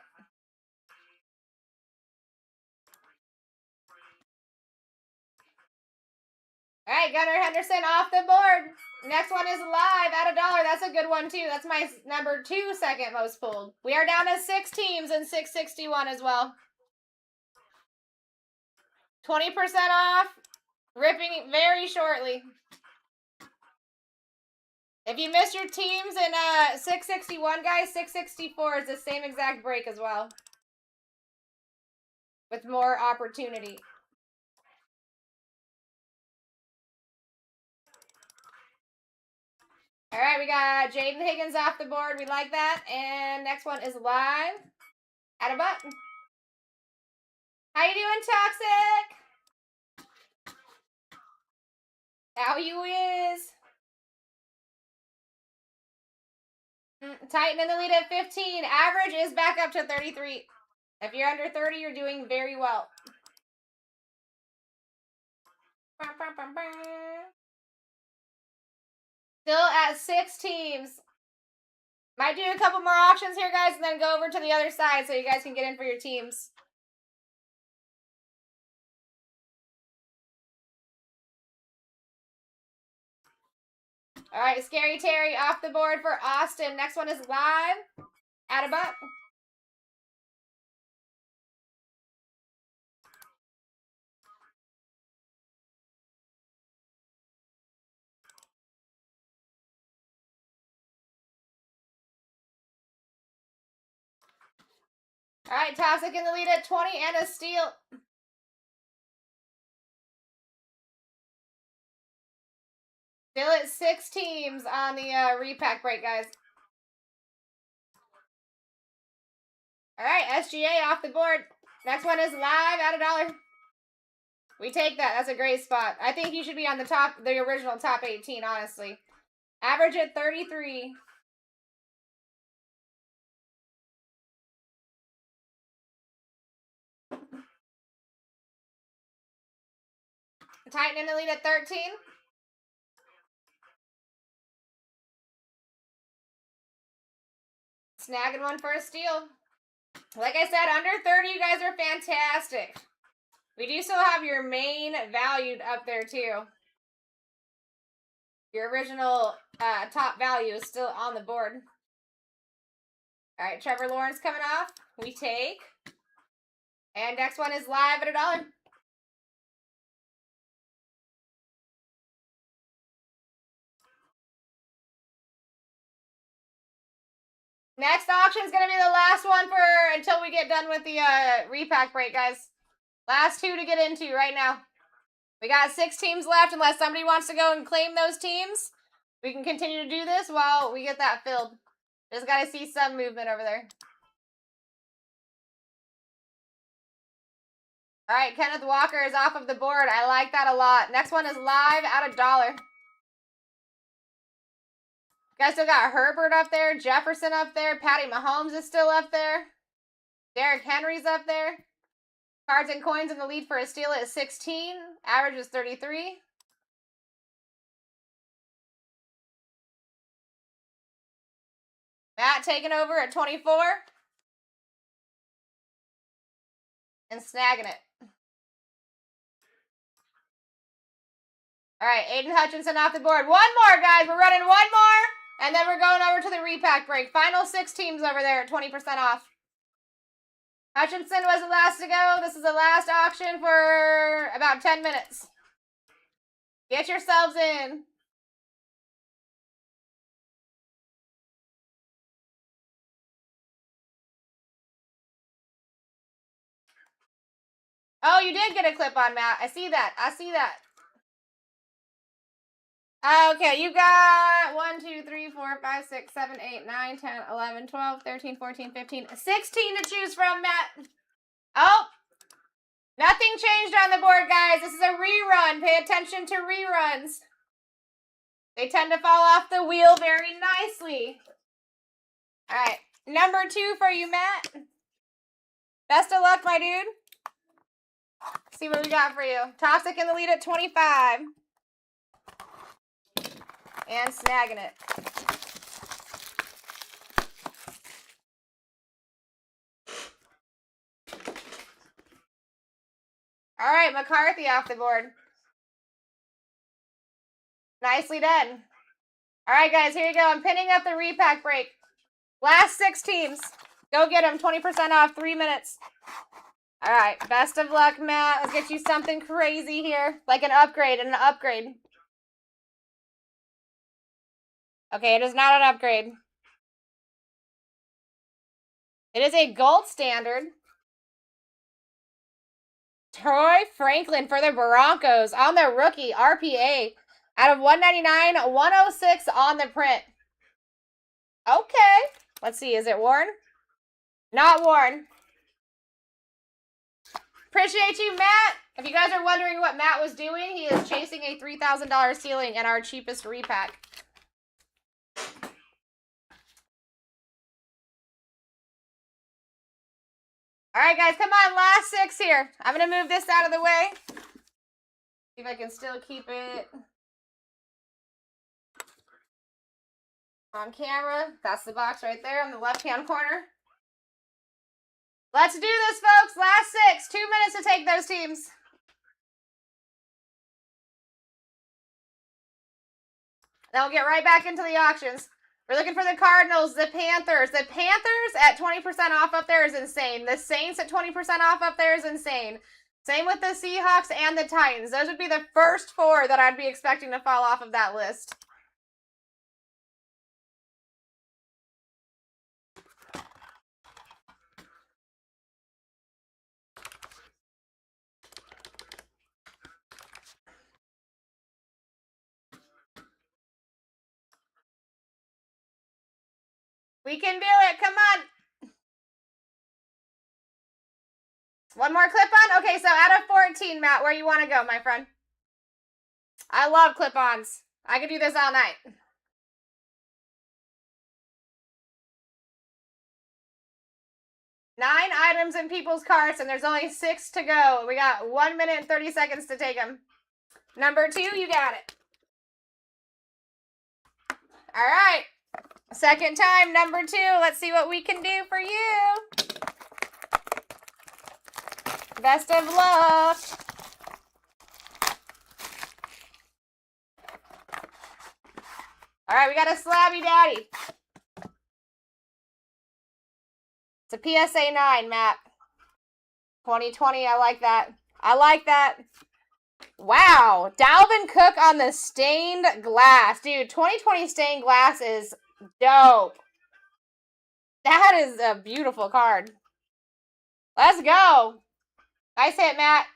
All right, Gunnar Henderson off the board. Next one is live at $1. That's a good one, too. That's my number 2 second most pulled. We are down to 6 teams in 661 as well. 20% off. Ripping very shortly. If you missed your teams in 661, guys, 664 is the same exact break as well. With more opportunity. All right, we got Jaden Higgins off the board. We like that. And next one is live at $1. How you doing, Toxic? How you is? Titan in the lead at 15. Average is back up to 33. If you're under 30, you're doing very well. Still at 6 teams. Might do a couple more auctions here, guys, and then go over to the other side so you guys can get in for your teams. All right, Scary Terry off the board for Austin. Next one is live at $1. All right, Toxic in the lead at 20 and a steal. Still at 6 teams on the repack break, guys. All right, SGA off the board. Next one is live at $1. We take that. That's a great spot. I think you should be on the original top 18, honestly. Average at 33. Titan in the lead at 13. Snagging one for a steal. Like I said, under 30, you guys are fantastic. We do still have your main valued up there, too. Your original top value is still on the board. All right, Trevor Lawrence coming off. We take. And next one is live at $1. Next auction is going to be the last one for until we get done with the repack break, guys. Last two to get into right now. We got 6 teams left unless somebody wants to go and claim those teams. We can continue to do this while we get that filled. Just got to see some movement over there. All right, Kenneth Walker is off of the board. I like that a lot. Next one is live at $1. Guys still got Herbert up there, Jefferson up there, Patty Mahomes is still up there. Derrick Henry's up there. Cards and coins in the lead for a steal at 16. Average is 33. Matt taking over at 24. And snagging it. All right, Aiden Hutchinson off the board. One more, guys. We're running one more. And then we're going over to the repack break. Final 6 teams over there at 20% off. Hutchinson was the last to go. This is the last auction for about 10 minutes. Get yourselves in. Oh, you did get a clip on, Matt. I see that. I see that. Okay, you got 1, 2, 3, 4, 5, 6, 7, 8, 9, 10, 11, 12, 13, 14, 15, 16 to choose from, Matt. Oh, nothing changed on the board, guys. This is a rerun. Pay attention to reruns. They tend to fall off the wheel very nicely. All right, number 2 for you, Matt. Best of luck, my dude. See what we got for you. Toxic in the lead at 25. And snagging it. All right, McCarthy off the board. Nicely done. All right, guys, here you go. I'm pinning up the repack break. Last 6 teams. Go get them. 20% off, 3 minutes. All right, best of luck, Matt. Let's get you something crazy here. Like an upgrade and an upgrade. Okay, it is not an upgrade. It is a gold standard. Troy Franklin for the Broncos on the rookie RPA. Out of 199, 106 on the print. Okay. Let's see, is it worn? Not worn. Appreciate you, Matt. If you guys are wondering what Matt was doing, he is chasing a $3,000 ceiling in our cheapest repack. All right, guys, come on. Last 6 here. I'm going to move this out of the way. See if I can still keep it on camera. That's the box right there on the left-hand corner. Let's do this, folks. Last 6. 2 minutes to take those teams. Then we'll get right back into the auctions. We're looking for the Cardinals, the Panthers. The Panthers at 20% off up there is insane. The Saints at 20% off up there is insane. Same with the Seahawks and the Titans. Those would be the first 4 that I'd be expecting to fall off of that list. We can do it. Come on. One more clip-on? Okay, so out of 14, Matt, where you want to go, my friend? I love clip-ons. I could do this all night. Nine items in people's carts, and there's only 6 to go. We got 1 minute and 30 seconds to take them. Number 2, you got it. All right. Second time, number 2. Let's see what we can do for you. Best of luck. All right, we got a Slabby Daddy. It's a PSA 9, Matt. 2020, I like that. I like that. Wow, Dalvin Cook on the stained glass. Dude, 2020 stained glass is dope. That is a beautiful card. Let's go. Nice hit, Matt.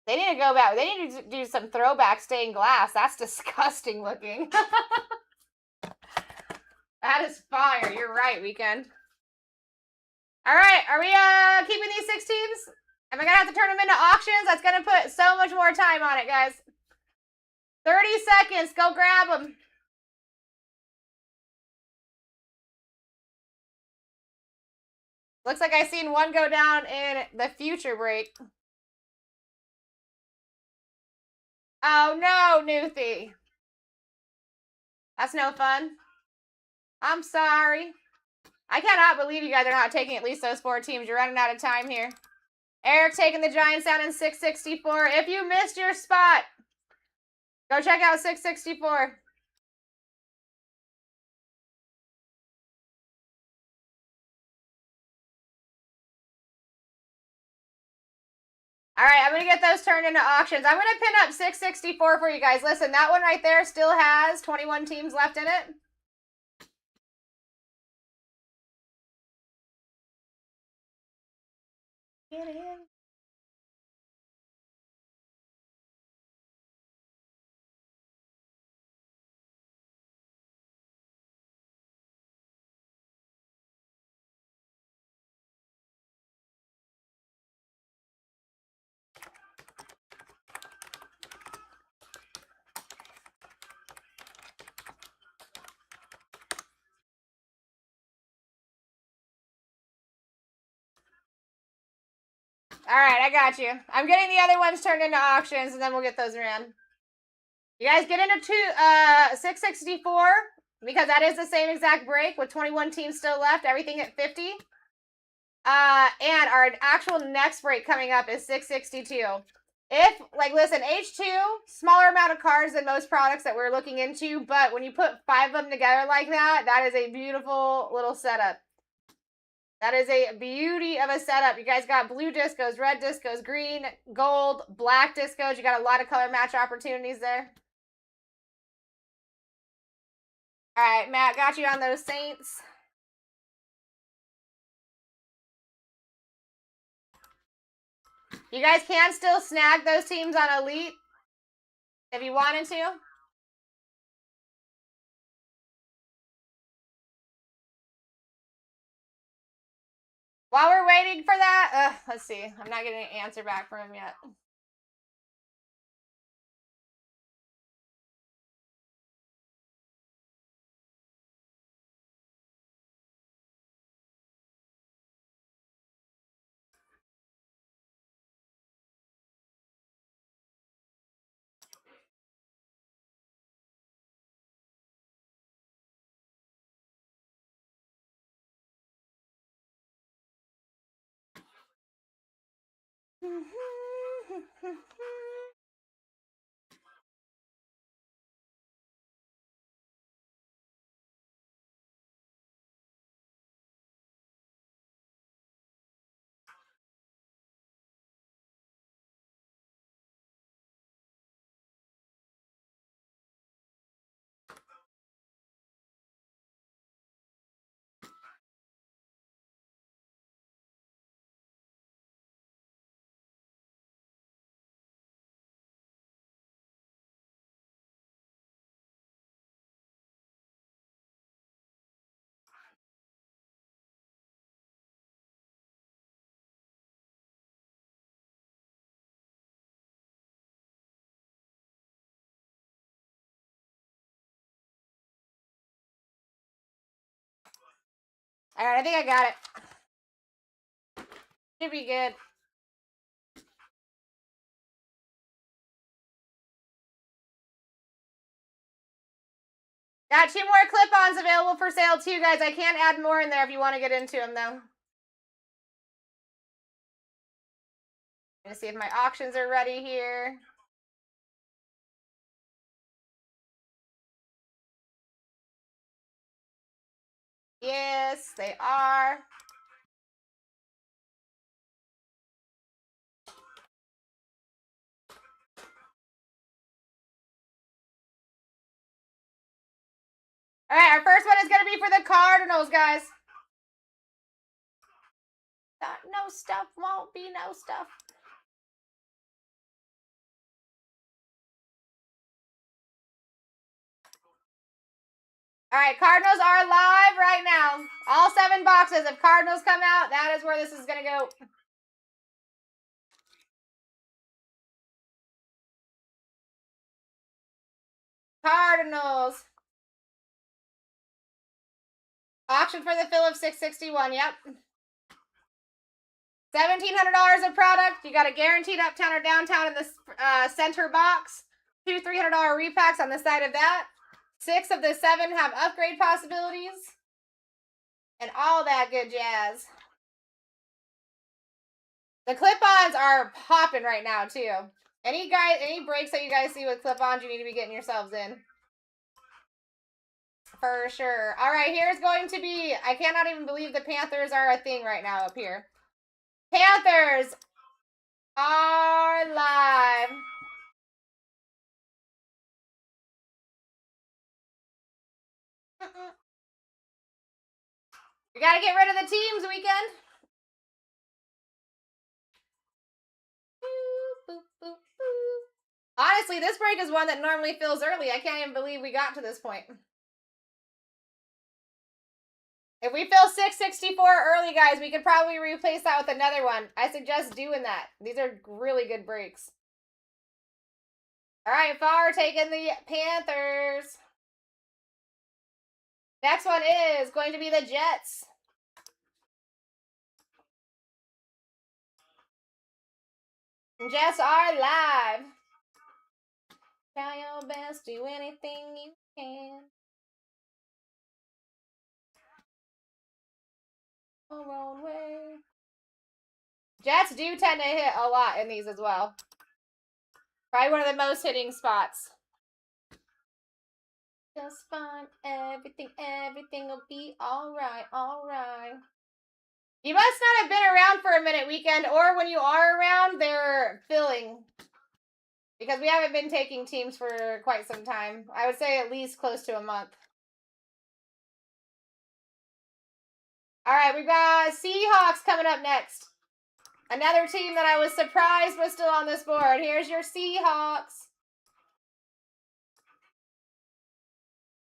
They need to go back. They need to do some throwback stained glass. That's disgusting looking. That is fire. You're right, Weekend. All right, are we keeping these 16s? Am I going to have to turn them into auctions? That's going to put so much more time on it, guys. 30 seconds. Go grab them. Looks like I seen one go down in the future break. Oh, no, Newthie. That's no fun. I'm sorry. I cannot believe you guys are not taking at least those 4 teams. You're running out of time here. Eric taking the Giants down in 664. If you missed your spot, go check out 664. All right, I'm going to get those turned into auctions. I'm going to pin up 664 for you guys. Listen, that one right there still has 21 teams left in it. Get in. All right, I got you. I'm getting the other ones turned into auctions, and then we'll get those ran. You guys get into 664, because that is the same exact break with 21 teams still left, everything at 50. And our actual next break coming up is 662. If, like, listen, H2, smaller amount of cards than most products that we're looking into, but when you put 5 of them together like that, that is a beautiful little setup. That is a beauty of a setup. You guys got blue discos, red discos, green, gold, black discos. You got a lot of color match opportunities there. All right, Matt, got you on those Saints. You guys can still snag those teams on Elite if you wanted to. While we're waiting for that, let's see. I'm not getting an answer back from him yet. All right, I think I got it. Should be good. Got 2 more clip-ons available for sale too, guys. I can't add more in there if you want to get into them, though. Gonna see if my auctions are ready here. Yes, they are. All right, our first one is going to be for the Cardinals, guys. No stuff won't be no stuff. All right, Cardinals are live right now. All 7 boxes. If Cardinals come out, that is where this is going to go. Cardinals. Auction for the fill of 661. Yep. $1,700 of product. You got a guaranteed uptown or downtown in the center box. 2 $300 repacks on the side of that. 6 of the 7 have upgrade possibilities. And all that good jazz. The clip-ons are popping right now, too. Any breaks that you guys see with clip-ons, you need to be getting yourselves in. For sure. All right, here's going to be... I cannot even believe the Panthers are a thing right now up here. Panthers are live. We got to get rid of the teams weekend. Boop, boop, boop. Honestly, this break is one that normally feels early. I can't even believe we got to this point. If we fill 664 early, guys, we could probably replace that with another one. I suggest doing that. These are really good breaks. All right, Farr taking the Panthers. Next one is going to be the Jets. Jets are live. Try your best, do anything you can. Our own way. Jets do tend to hit a lot in these as well. Probably one of the most hitting spots. Just fine, everything will be alright, alright. You must not have been around for a minute, weekend, or when you are around, they're filling. Because we haven't been taking teams for quite some time. I would say at least close to a month. Alright, we've got Seahawks coming up next. Another team that I was surprised was still on this board. Here's your Seahawks.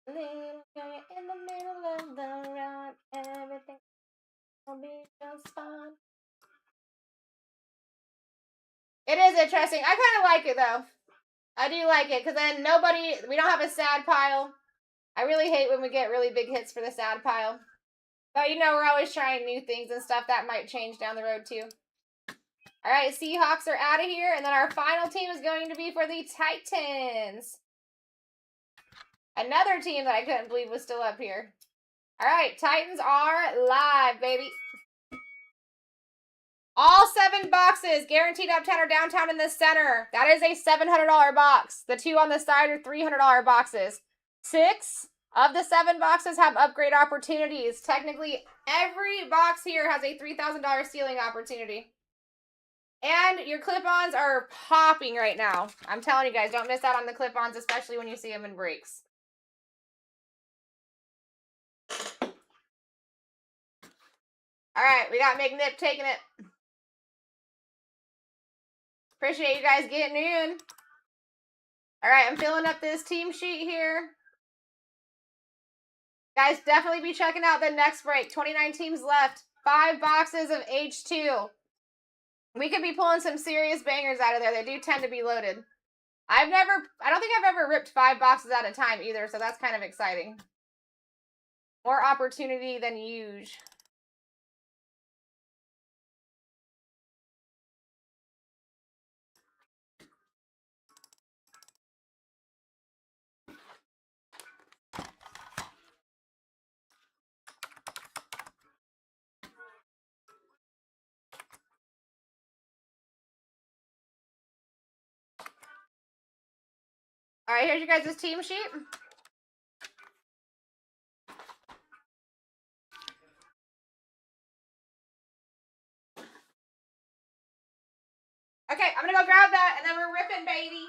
Little girl in the middle of the road, everything will be just fine. It is interesting. I kind of like it, though. I do like it, because then we don't have a sad pile. I really hate when we get really big hits for the sad pile. But, you know, we're always trying new things and stuff. That might change down the road, too. All right, Seahawks are out of here. And then our final team is going to be for the Titans. Another team that I couldn't believe was still up here. All right, Titans are live, baby. All 7 boxes, guaranteed uptown or downtown in the center. That is a $700 box. The 2 on the side are $300 boxes. 6 of the 7 boxes have upgrade opportunities. Technically, every box here has a $3,000 ceiling opportunity. And your clip-ons are popping right now. I'm telling you guys, don't miss out on the clip-ons, especially when you see them in breaks. All right, we got McNip taking it. Appreciate you guys getting in. All right, I'm filling up this team sheet here. Guys, definitely be checking out the next break. 29 teams left. 5 boxes of H2. We could be pulling some serious bangers out of there. They do tend to be loaded. I don't think I've ever ripped 5 boxes at a time either, so that's kind of exciting. More opportunity than usual. Alright, here's your guys' team sheet. Okay, I'm gonna go grab that and then we're ripping, baby.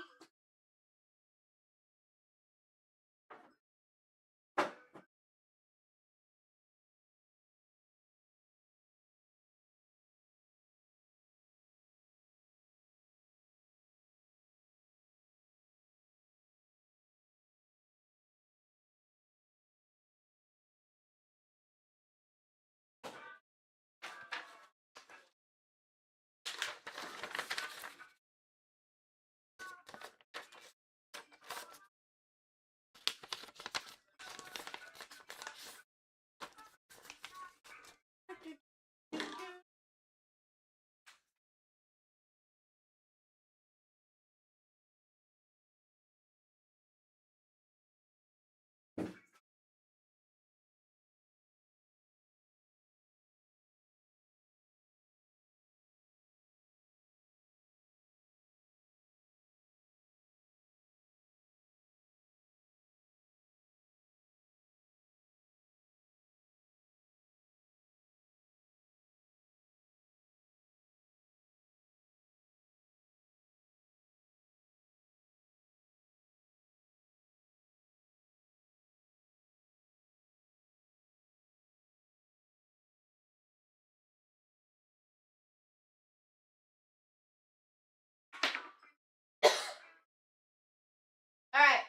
Alright.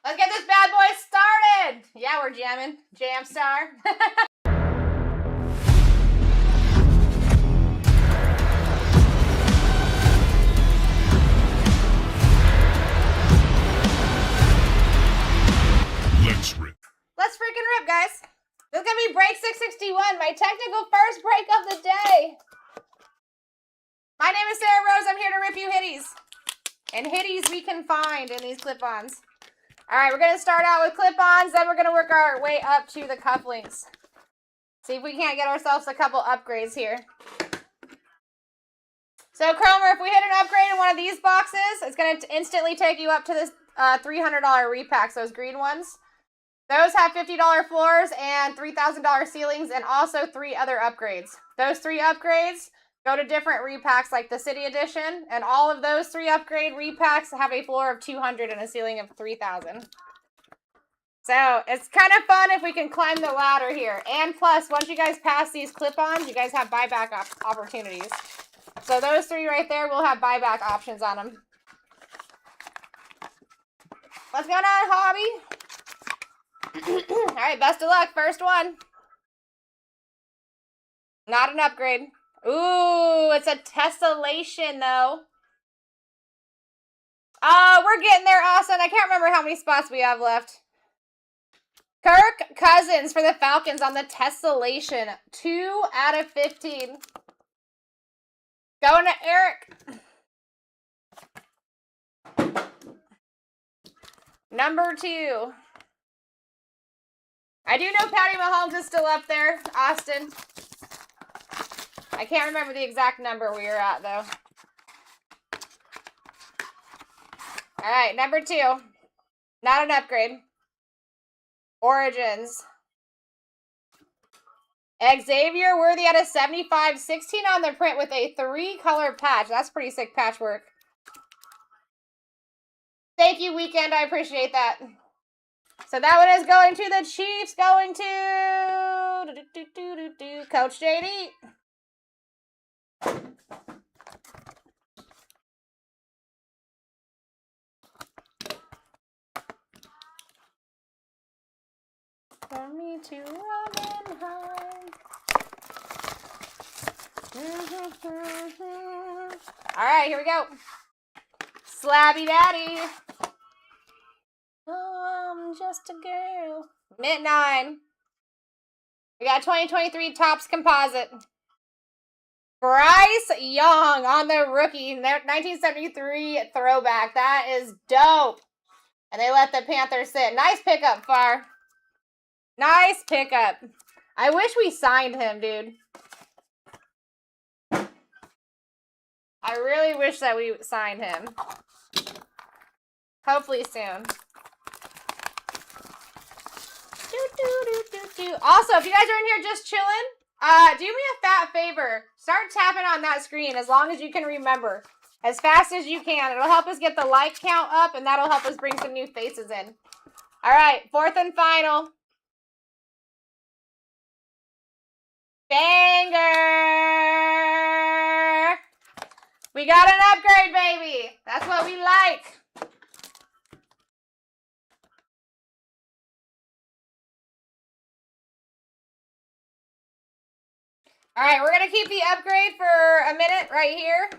Let's get this bad boy started! Yeah, we're jamming. Jam star. Let's rip. Let's freaking rip, guys. This is gonna be break 661, my technical first break of the day. My name is Sarah Rose. I'm here to rip you hitties. And hitties we can find in these clip-ons. Alright, we're gonna start out with clip-ons, then we're gonna work our way up to the cufflinks. See if we can't get ourselves a couple upgrades here. So, Cromer, if we hit an upgrade in one of these boxes, it's going to instantly take you up to this $300 repacks, those green ones. Those have $50 floors and $3,000 ceilings and also 3 other upgrades. Those 3 upgrades go to different repacks like the City Edition, and all of those 3 upgrade repacks have a floor of 200 and a ceiling of 3,000. So, it's kind of fun if we can climb the ladder here. And plus, once you guys pass these clip-ons, you guys have buyback opportunities. So those 3 right there will have buyback options on them. What's going on, Hobby? Alright, best of luck. First one. Not an upgrade. Ooh, it's a tessellation, though. Oh, we're getting there, Austin. I can't remember how many spots we have left. Kirk Cousins for the Falcons on the tessellation. 2 out of 15. Going to Eric. Number 2. I do know Patty Mahomes is still up there, Austin. I can't remember the exact number we were at, though. All right, number 2. Not an upgrade. Origins. Xavier Worthy out of 75. 16 on the print with a 3-color patch. That's pretty sick patchwork. Thank you, Weekend. I appreciate that. So that one is going to the Chiefs. Going to Coach JD. For me to Robin High. All right, here we go. Slabby Daddy. Oh, I'm just a girl. Mint 9. We got 2023 Topps Composite. Bryce Young on the rookie. 1973 throwback. That is dope. And they let the Panthers sit. Nice pickup, Far. Nice pickup. I wish we signed him, dude. I really wish that we signed him. Hopefully soon. Also, if you guys are in here just chilling, do me a fat favor. Start tapping on that screen as long as you can remember. As fast as you can. It'll help us get the like count up, and that'll help us bring some new faces in. All right, fourth and final. Banger! We got an upgrade, baby. That's what we like. All right, we're going to keep the upgrade for a minute right here.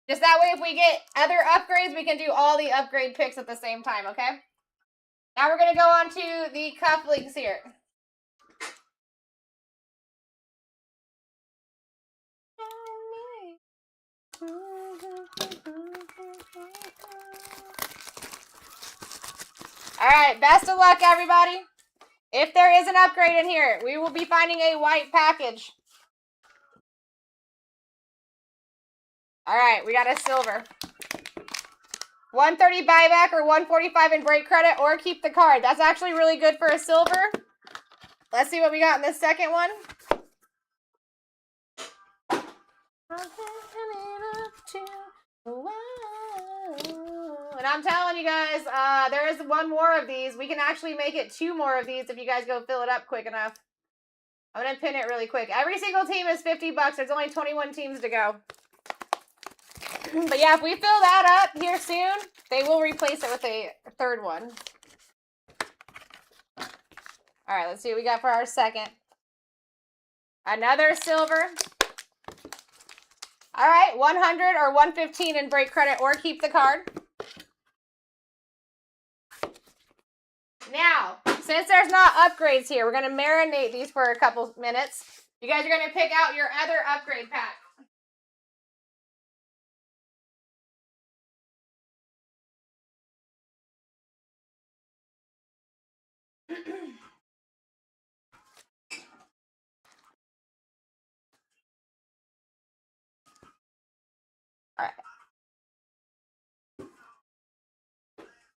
Just that way, if we get other upgrades, we can do all the upgrade picks at the same time, okay? Now we're going to go on to the cufflinks here. All right, best of luck, everybody. If there is an upgrade in here, we will be finding a white package. All right, we got a silver. 130 buyback or 145 in break credit, or keep the card. That's actually really good for a silver. Let's see what we got in this second one. And I'm telling you guys, there is one more of these. We can actually make it 2 more of these if you guys go fill it up quick enough. I'm going to pin it really quick. Every single team is $50. There's only 21 teams to go. But yeah, if we fill that up here soon, they will replace it with a third one. All right, let's see what we got for our second. Another silver. All right, 100 or 115 in break credit, or keep the card. Now, since there's not upgrades here, we're going to marinate these for a couple minutes. You guys are going to pick out your other upgrade pack. All right.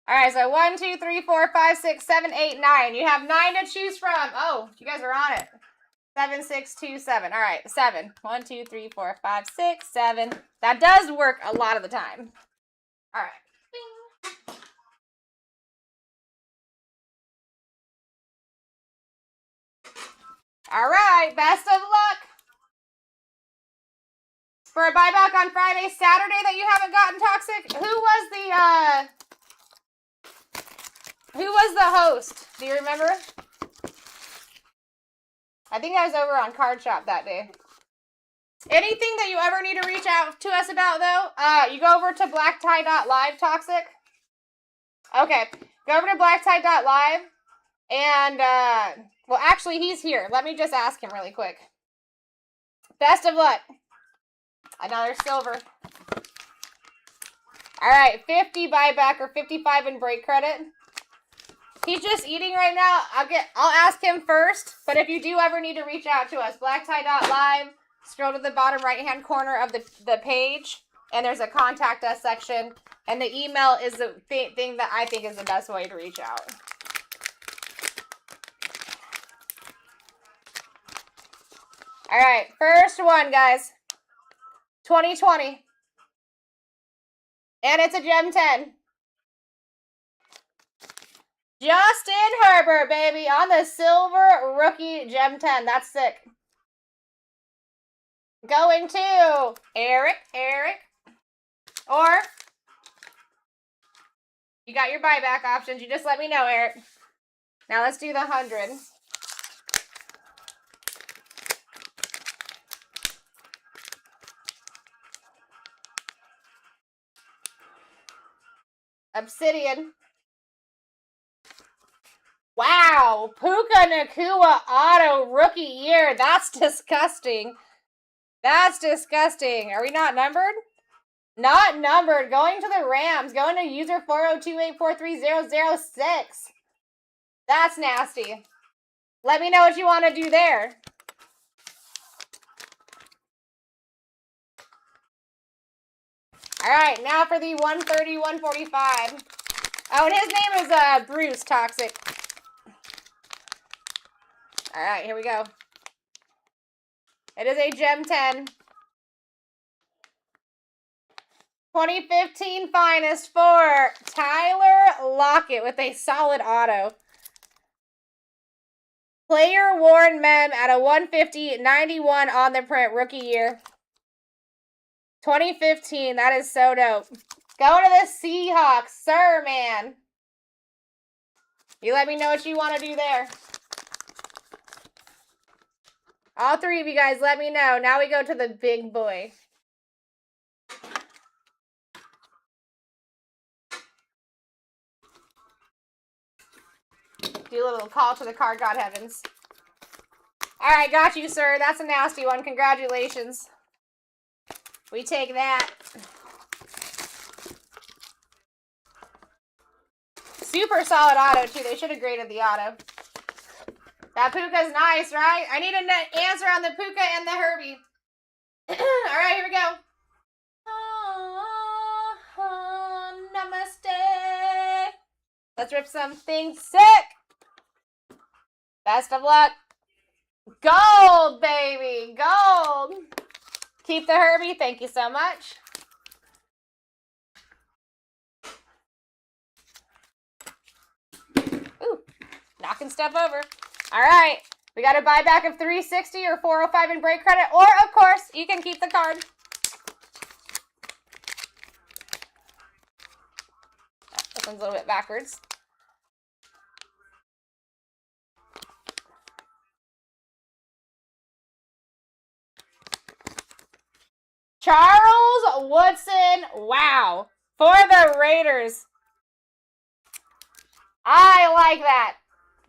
All right, so 1, 2, 3, 4, 5, 6, 7, 8, 9. You have 9 to choose from. Oh, you guys are on it. 7, 6, 2, 7. All right, 7. 1, 2, 3, 4, 5, 6, 7. That does work a lot of the time. All right. All right, best of luck. For a buyback on Friday, Saturday that you haven't gotten toxic. Who was the host? Do you remember? I think I was over on Card Shop that day. Anything that you ever need to reach out to us about, though, you go over to BlackTie.live, Toxic. Okay, go over to BlackTie.live, and, well, actually, he's here. Let me just ask him really quick. Best of luck. Another silver. All right, 50 buyback or 55 in break credit. He's just eating right now. I'll ask him first, but if you do ever need to reach out to us, BlackTie.live, scroll to the bottom right-hand corner of the page, and there's a contact us section, and the email is the thing that I think is the best way to reach out. All right, first one, guys. 2020. And it's a Gem 10. Justin Herbert, baby, on the silver rookie Gem 10. That's sick. Going to Eric. Or you got your buyback options. You just let me know, Eric. Now let's do the 100. Obsidian. Wow, Puka Nacua auto rookie year. That's disgusting. That's disgusting. Are we not numbered? Not numbered. Going to the Rams. Going to user 402843006. That's nasty. Let me know what you want to do there. All right, now for the 130, 145. Oh, and his name is Bruce Toxic. All right, here we go. It is a Gem 10. 2015 finest for Tyler Lockett with a solid auto. Player worn mem at a 150/91 on the print, rookie year. 2015, that is so dope. Going to the Seahawks, sir, man. You let me know what you want to do there. All three of you guys, let me know. Now we go to the big boy. Do a little call to the card god heavens. All right, got you, sir. That's a nasty one. Congratulations. We take that. Super solid auto, too. They should have graded the auto. That Puka's nice, right? I need an answer on the Puka and the Herbie. All right, here we go. Namaste. Let's rip something sick. Best of luck. Gold, baby. Gold. Keep the Herbie. Thank you so much. Ooh, knocking stuff over. All right. We got a buyback of $360 or $405 in break credit. Or, of course, you can keep the card. This one's a little bit backwards. Charles Woodson, wow, for the Raiders. I like that.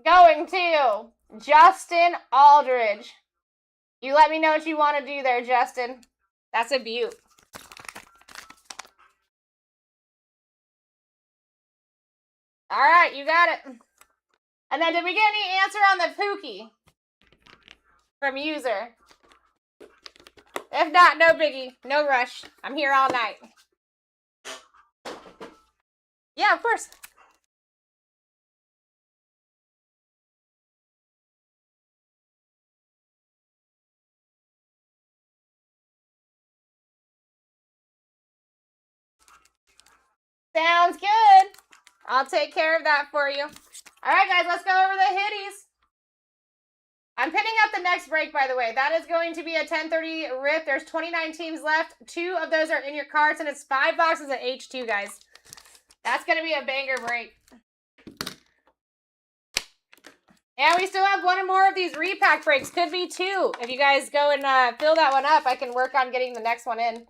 Going to Justin Aldridge. You let me know what you want to do there, Justin. That's a beaut. All right, you got it. And then did we get any answer on the Pookie from user? If not, no biggie. No rush. I'm here all night. Yeah, of course. Sounds good. I'll take care of that for you. All right, guys, let's go over the hitties. I'm pinning up the next break, by the way. That is going to be a 1030 rip. There's 29 teams left. 2 of those are in your carts, and it's 5 boxes at H2, guys. That's going to be a banger break. And we still have 1 more of these repack breaks. Could be 2. If you guys go and fill that one up, I can work on getting the next one in.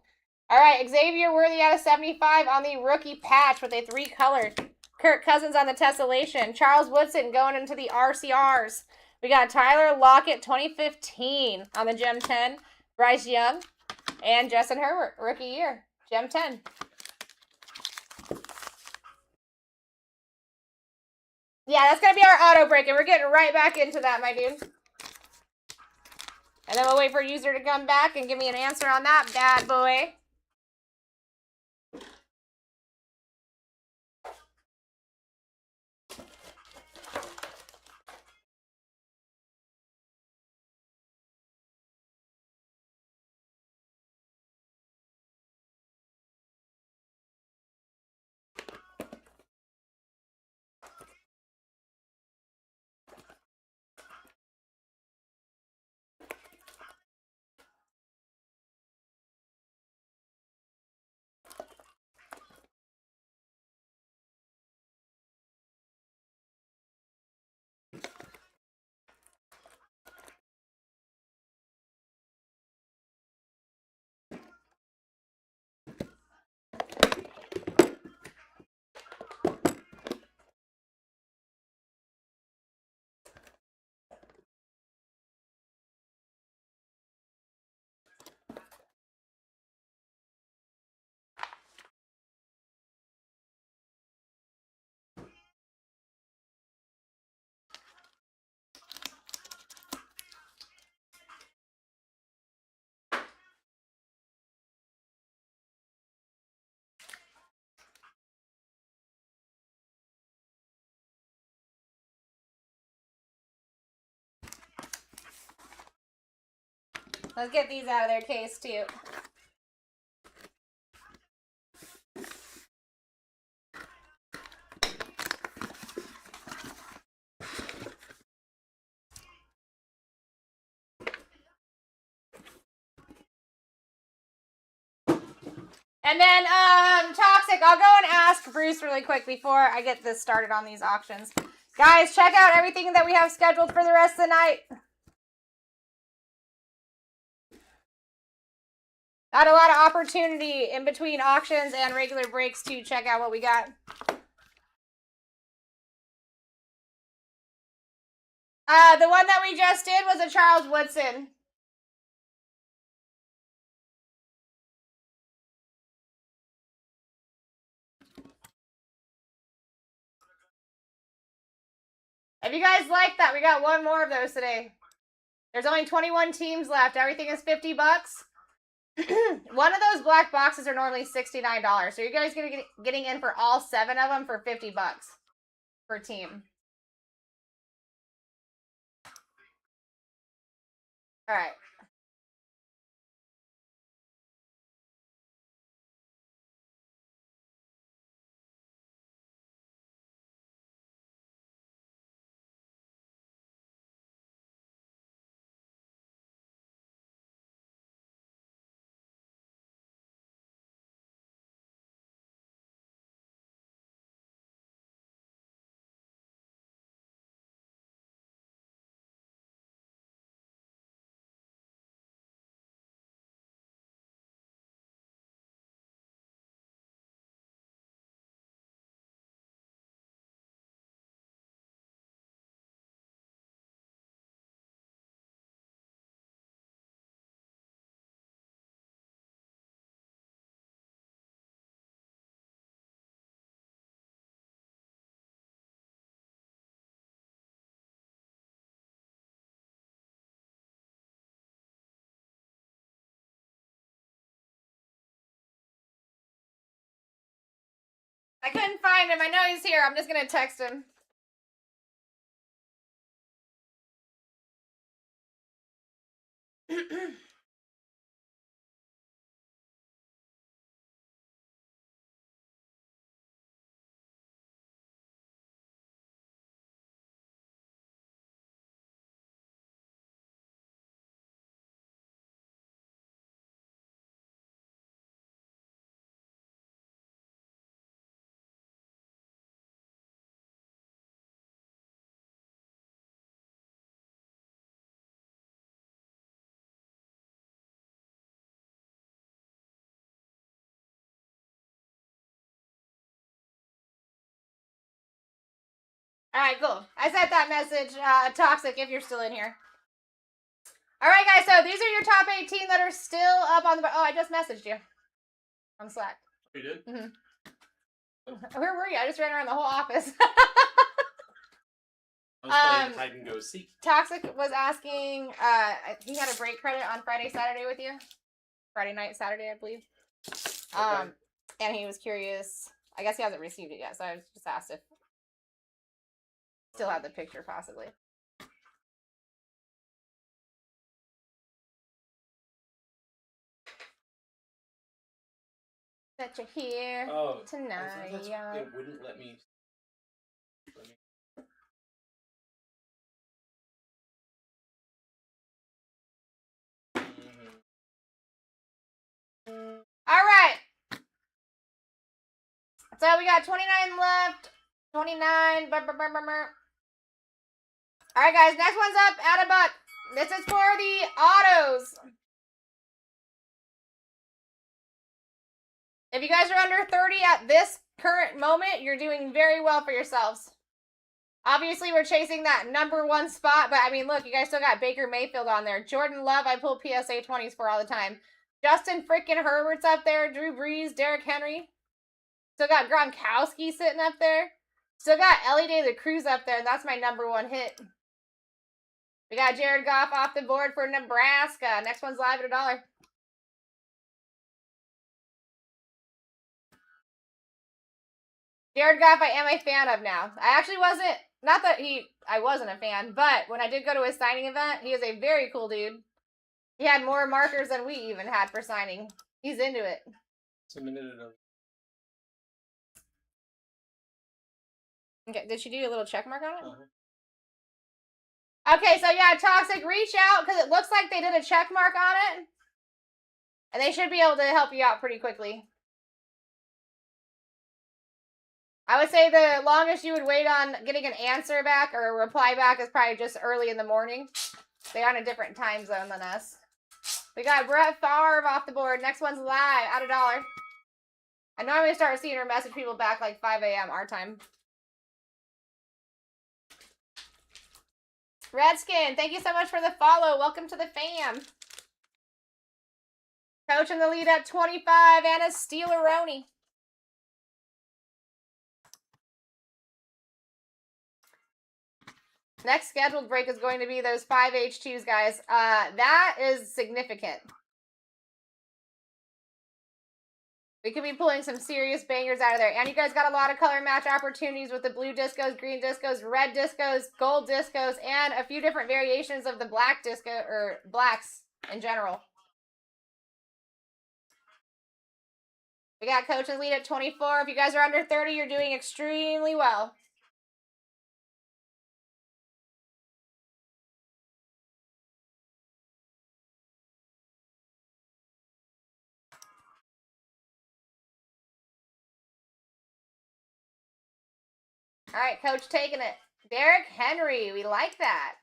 All right, Xavier Worthy out of 75 on the rookie patch with a 3-color. Kirk Cousins on the tessellation. Charles Woodson going into the RCRs. We got Tyler Lockett 2015 on the Gem 10. Bryce Young and Justin Herbert, rookie year. Gem 10. Yeah, that's going to be our auto break, and we're getting right back into that, my dude. And then we'll wait for a user to come back and give me an answer on that bad boy. Let's get these out of their case, too. And then, Toxic, I'll go and ask Bruce really quick before I get this started on these auctions. Guys, check out everything that we have scheduled for the rest of the night. Not a lot of opportunity in between auctions and regular breaks to check out what we got. The one that we just did was a Charles Woodson. If you guys like that, we got one more of those today. There's only 21 teams left. Everything is $50. One of those black boxes are normally $69. So you guys getting in for all 7 of them for $50 per team. All right. I couldn't find him. I know he's here. I'm just going to text him. All right, cool. I sent that message, Toxic, if you're still in here. All right, guys, so these are your top 18 that are still up on the... Oh, I just messaged you on Slack. You did? Mm-hmm. Where were you? I just ran around the whole office. I was playing hide and go seek. Toxic was asking, he had a break credit on Friday, Saturday with you. Friday night, Saturday, I believe. Okay. And he was curious. I guess he hasn't received it yet, so I just asked if still have the picture, possibly. That you're here tonight. I think it wouldn't let me. All right. So we got 29 left. 29. All right, guys. Next one's up. Add a buck. This is for the autos. If you guys are under 30 at this current moment, you're doing very well for yourselves. Obviously, we're chasing that #1 spot, but I mean, look, you guys still got Baker Mayfield on there. Jordan Love, I pull PSA 20s for all the time. Justin freaking Herbert's up there. Drew Brees, Derrick Henry. Still got Gronkowski sitting up there. Still got Ellie De La Cruz up there, and that's my #1 hit. We got Jared Goff off the board for Nebraska. Next one's live at $1. Jared Goff, I am a fan of now. I actually wasn't, not that I wasn't a fan, but when I did go to his signing event, he is a very cool dude. He had more markers than we even had for signing. He's into it. It's a minute and a... Okay, did she do a little check mark on it? Uh-huh. Okay, so yeah, Toxic, reach out because it looks like they did a check mark on it. And they should be able to help you out pretty quickly. I would say the longest you would wait on getting an answer back or a reply back is probably just early in the morning. They're on a different time zone than us. We got Brett Favre off the board. Next one's live at $1. I normally start seeing her message people back like 5 a.m. our time. Redskin, thank you so much for the follow. Welcome to the fam. Coach in the lead at 25, Anna Steeleroni. Next scheduled break is going to be those 5 H2s, guys. That is significant. We could be pulling some serious bangers out of there. And you guys got a lot of color match opportunities with the blue discos, green discos, red discos, gold discos, and a few different variations of the black disco, or blacks in general. We got Coach in the lead at 24. If you guys are under 30, you're doing extremely well. All right, Coach taking it. Derrick Henry, we like that.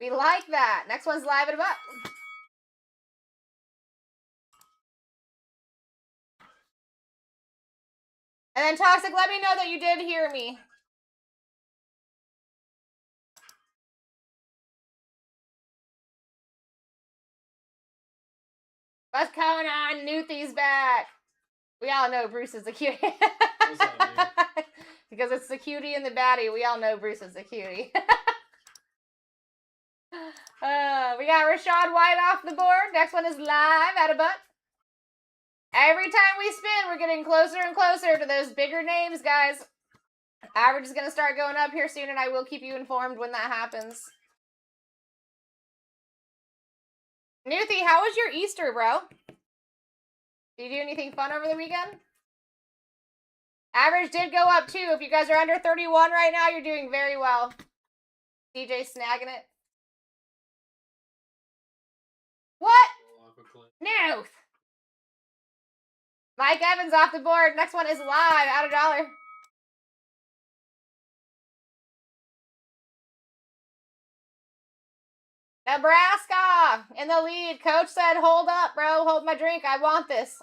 We like that. Next one's live at $1. And then Toxic, let me know that you did hear me. What's going on? Newthy's back. We all know Bruce is a cutie. What's up, dude? Because it's the cutie and the baddie. We all know Bruce is a cutie. We got Rashad White off the board. Next one is live at $1. Every time we spin, we're getting closer and closer to those bigger names, guys. Average is going to start going up here soon, and I will keep you informed when that happens. Newthy, how was your Easter, bro? Did you do anything fun over the weekend? Average did go up, too. If you guys are under 31 right now, you're doing very well. DJ snagging it. What? No. Mike Evans off the board. Next one is live at $1. Nebraska in the lead. Coach said, hold up, bro. Hold my drink. I want this.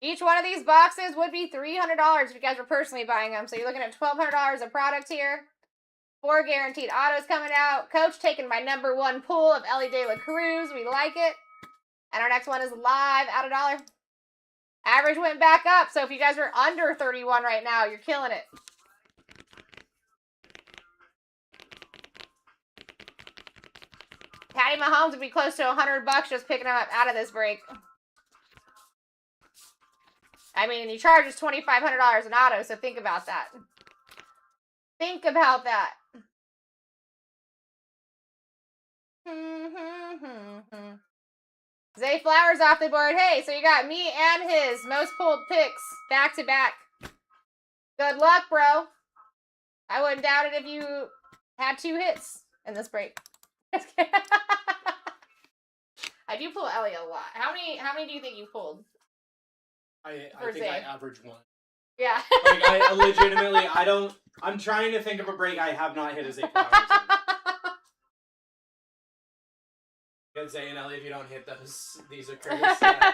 Each one of these boxes would be $300 if you guys were personally buying them. So you're looking at $1,200 of product here. 4 guaranteed autos coming out. Coach taking my #1 pull of Ellie De La Cruz. We like it. And our next one is live at $1. Average went back up. So if you guys are under 31 right now, you're killing it. Patty Mahomes would be close to $100 just picking him up out of this break. I mean, he charges $2,500 an auto, so think about that. Think about that. Zay Flowers off the board. Hey, so you got me and his most pulled picks back to back. Good luck, bro. I wouldn't doubt it if you had 2 hits in this break. I do pull Ellie a lot. How many do you think you pulled? I think I average 1. Yeah. Like, I legitimately, I'm trying to think of a break I have not hit as a Flowers in. Zay and Ellie, if you don't hit these are curses. Yeah.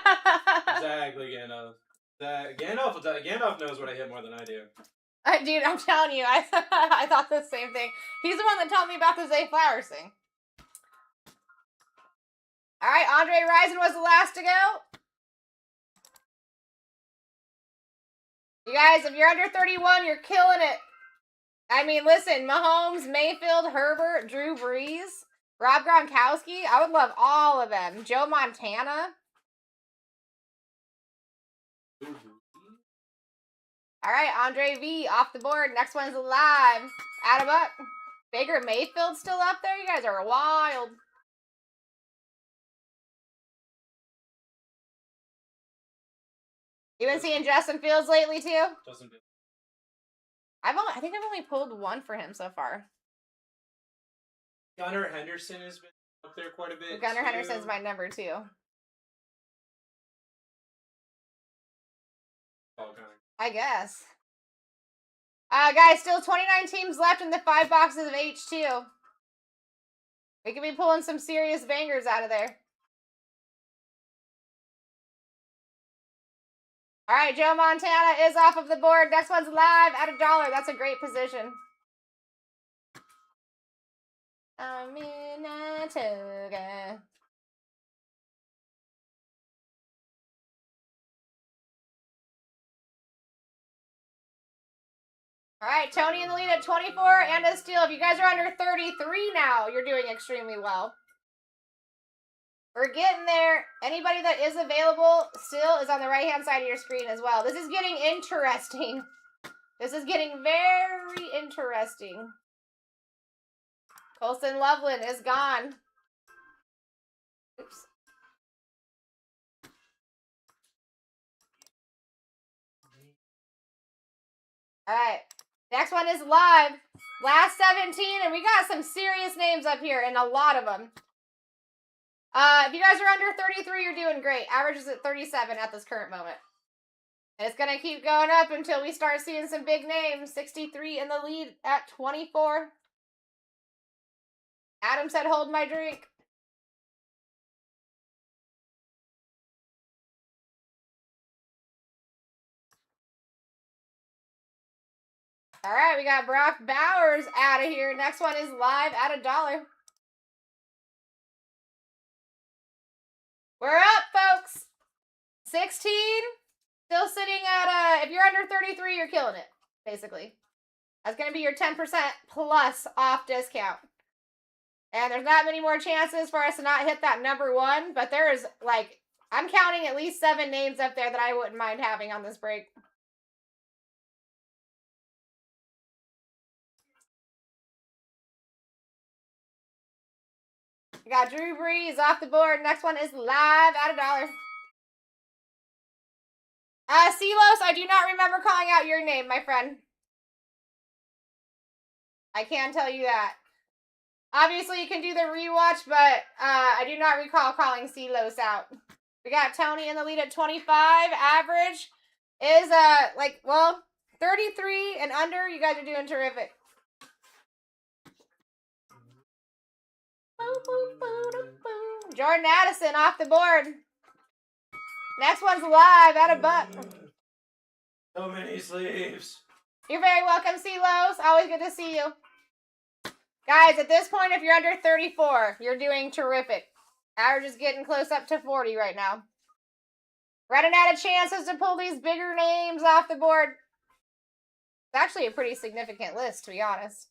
Exactly, Gandalf. Gandalf knows what I hit more than I do. Dude, I'm telling you, I thought the same thing. He's the one that told me about the Zay Flowers thing. All right, Andre Rison was the last to go. You guys, if you're under 31, you're killing it. I mean, listen, Mahomes, Mayfield, Herbert, Drew Brees, Rob Gronkowski. I would love all of them. Joe Montana. All right, Andre V off the board. Next one's live. Add him up. Baker Mayfield's still up there. You guys are wild. You been seeing Justin Fields lately too? Justin Fields. I think I've only pulled one for him so far. Gunnar Henderson has been up there quite a bit. Gunnar too. Henderson's my number 2. Oh, Gunnar. I guess. Guys, still 29 teams left in the 5 boxes of H2. We could be pulling some serious bangers out of there. All right, Joe Montana is off of the board. Next one's live at $1. That's a great position. Aminatoga. All right, Tony in the lead at 24 and a steal. If you guys are under 33 now, you're doing extremely well. We're getting there. Anybody that is available still is on the right-hand side of your screen as well. This is getting interesting. This is getting very interesting. Colson Loveland is gone. Oops. All right. Next one is live. Last 17, and we got some serious names up here, and a lot of them. If you guys are under 33, you're doing great. Average is at 37 at this current moment. And it's going to keep going up until we start seeing some big names. 63 in the lead at 24. Adam said, hold my drink. All right, we got Brock Bowers out of here. Next one is live at $1. We're up, folks. 16. Still sitting at, if you're under 33, you're killing it, basically. That's going to be your 10% plus off discount. And there's not many more chances for us to not hit that number 1. But there is, like, I'm counting at least 7 names up there that I wouldn't mind having on this break. We got Drew Brees off the board. Next one is live at $1. Silos, I do not remember calling out your name, my friend. I can tell you that. Obviously, you can do the rewatch, but I do not recall calling Silos out. We got Tony in the lead at 25. Average is, 33 and under. You guys are doing terrific. Jordan Addison off the board. Next one's live at $1. So many sleeves. You're very welcome, Silos. Always good to see you. Guys, at this point, if you're under 34, you're doing terrific. Average is getting close up to 40 right now. Running out of chances to pull these bigger names off the board. It's actually a pretty significant list, to be honest.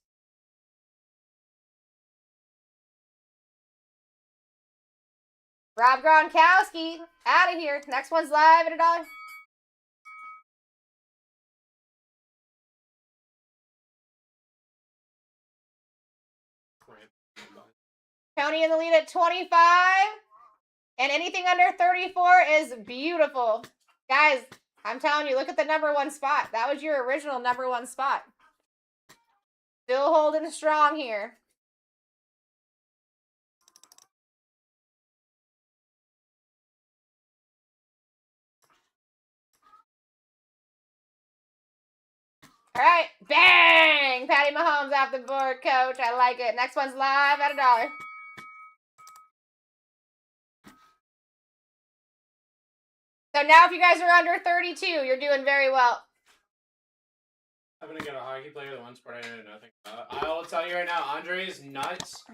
Rob Gronkowski, out of here. Next one's live at $1. Tony in the lead at 25. And anything under 34 is beautiful. Guys, I'm telling you, look at the number 1 spot. That was your original number 1 spot. Still holding strong here. All right, bang! Patty Mahomes off the board, coach. I like it. Next one's live at $1. So now if you guys are under 32, you're doing very well. I'm going to get a hockey player, the one sport I know nothing about. I'll tell you right now, Andre's nuts.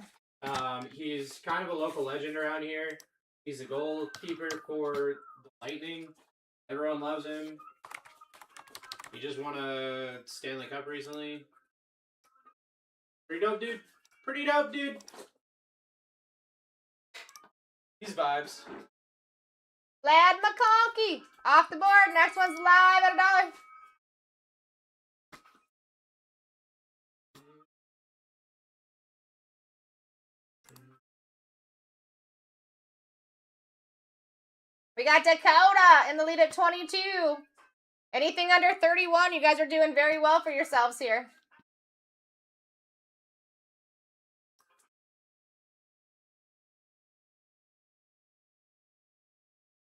He's kind of a local legend around here. He's a goalkeeper for the Lightning. Everyone loves him. He just won a Stanley Cup recently. Pretty dope, dude. Pretty dope, dude. These vibes. Lad McConkey off the board. Next one's live at $1. We got Dakota in the lead at 22. Anything under 31, you guys are doing very well for yourselves here.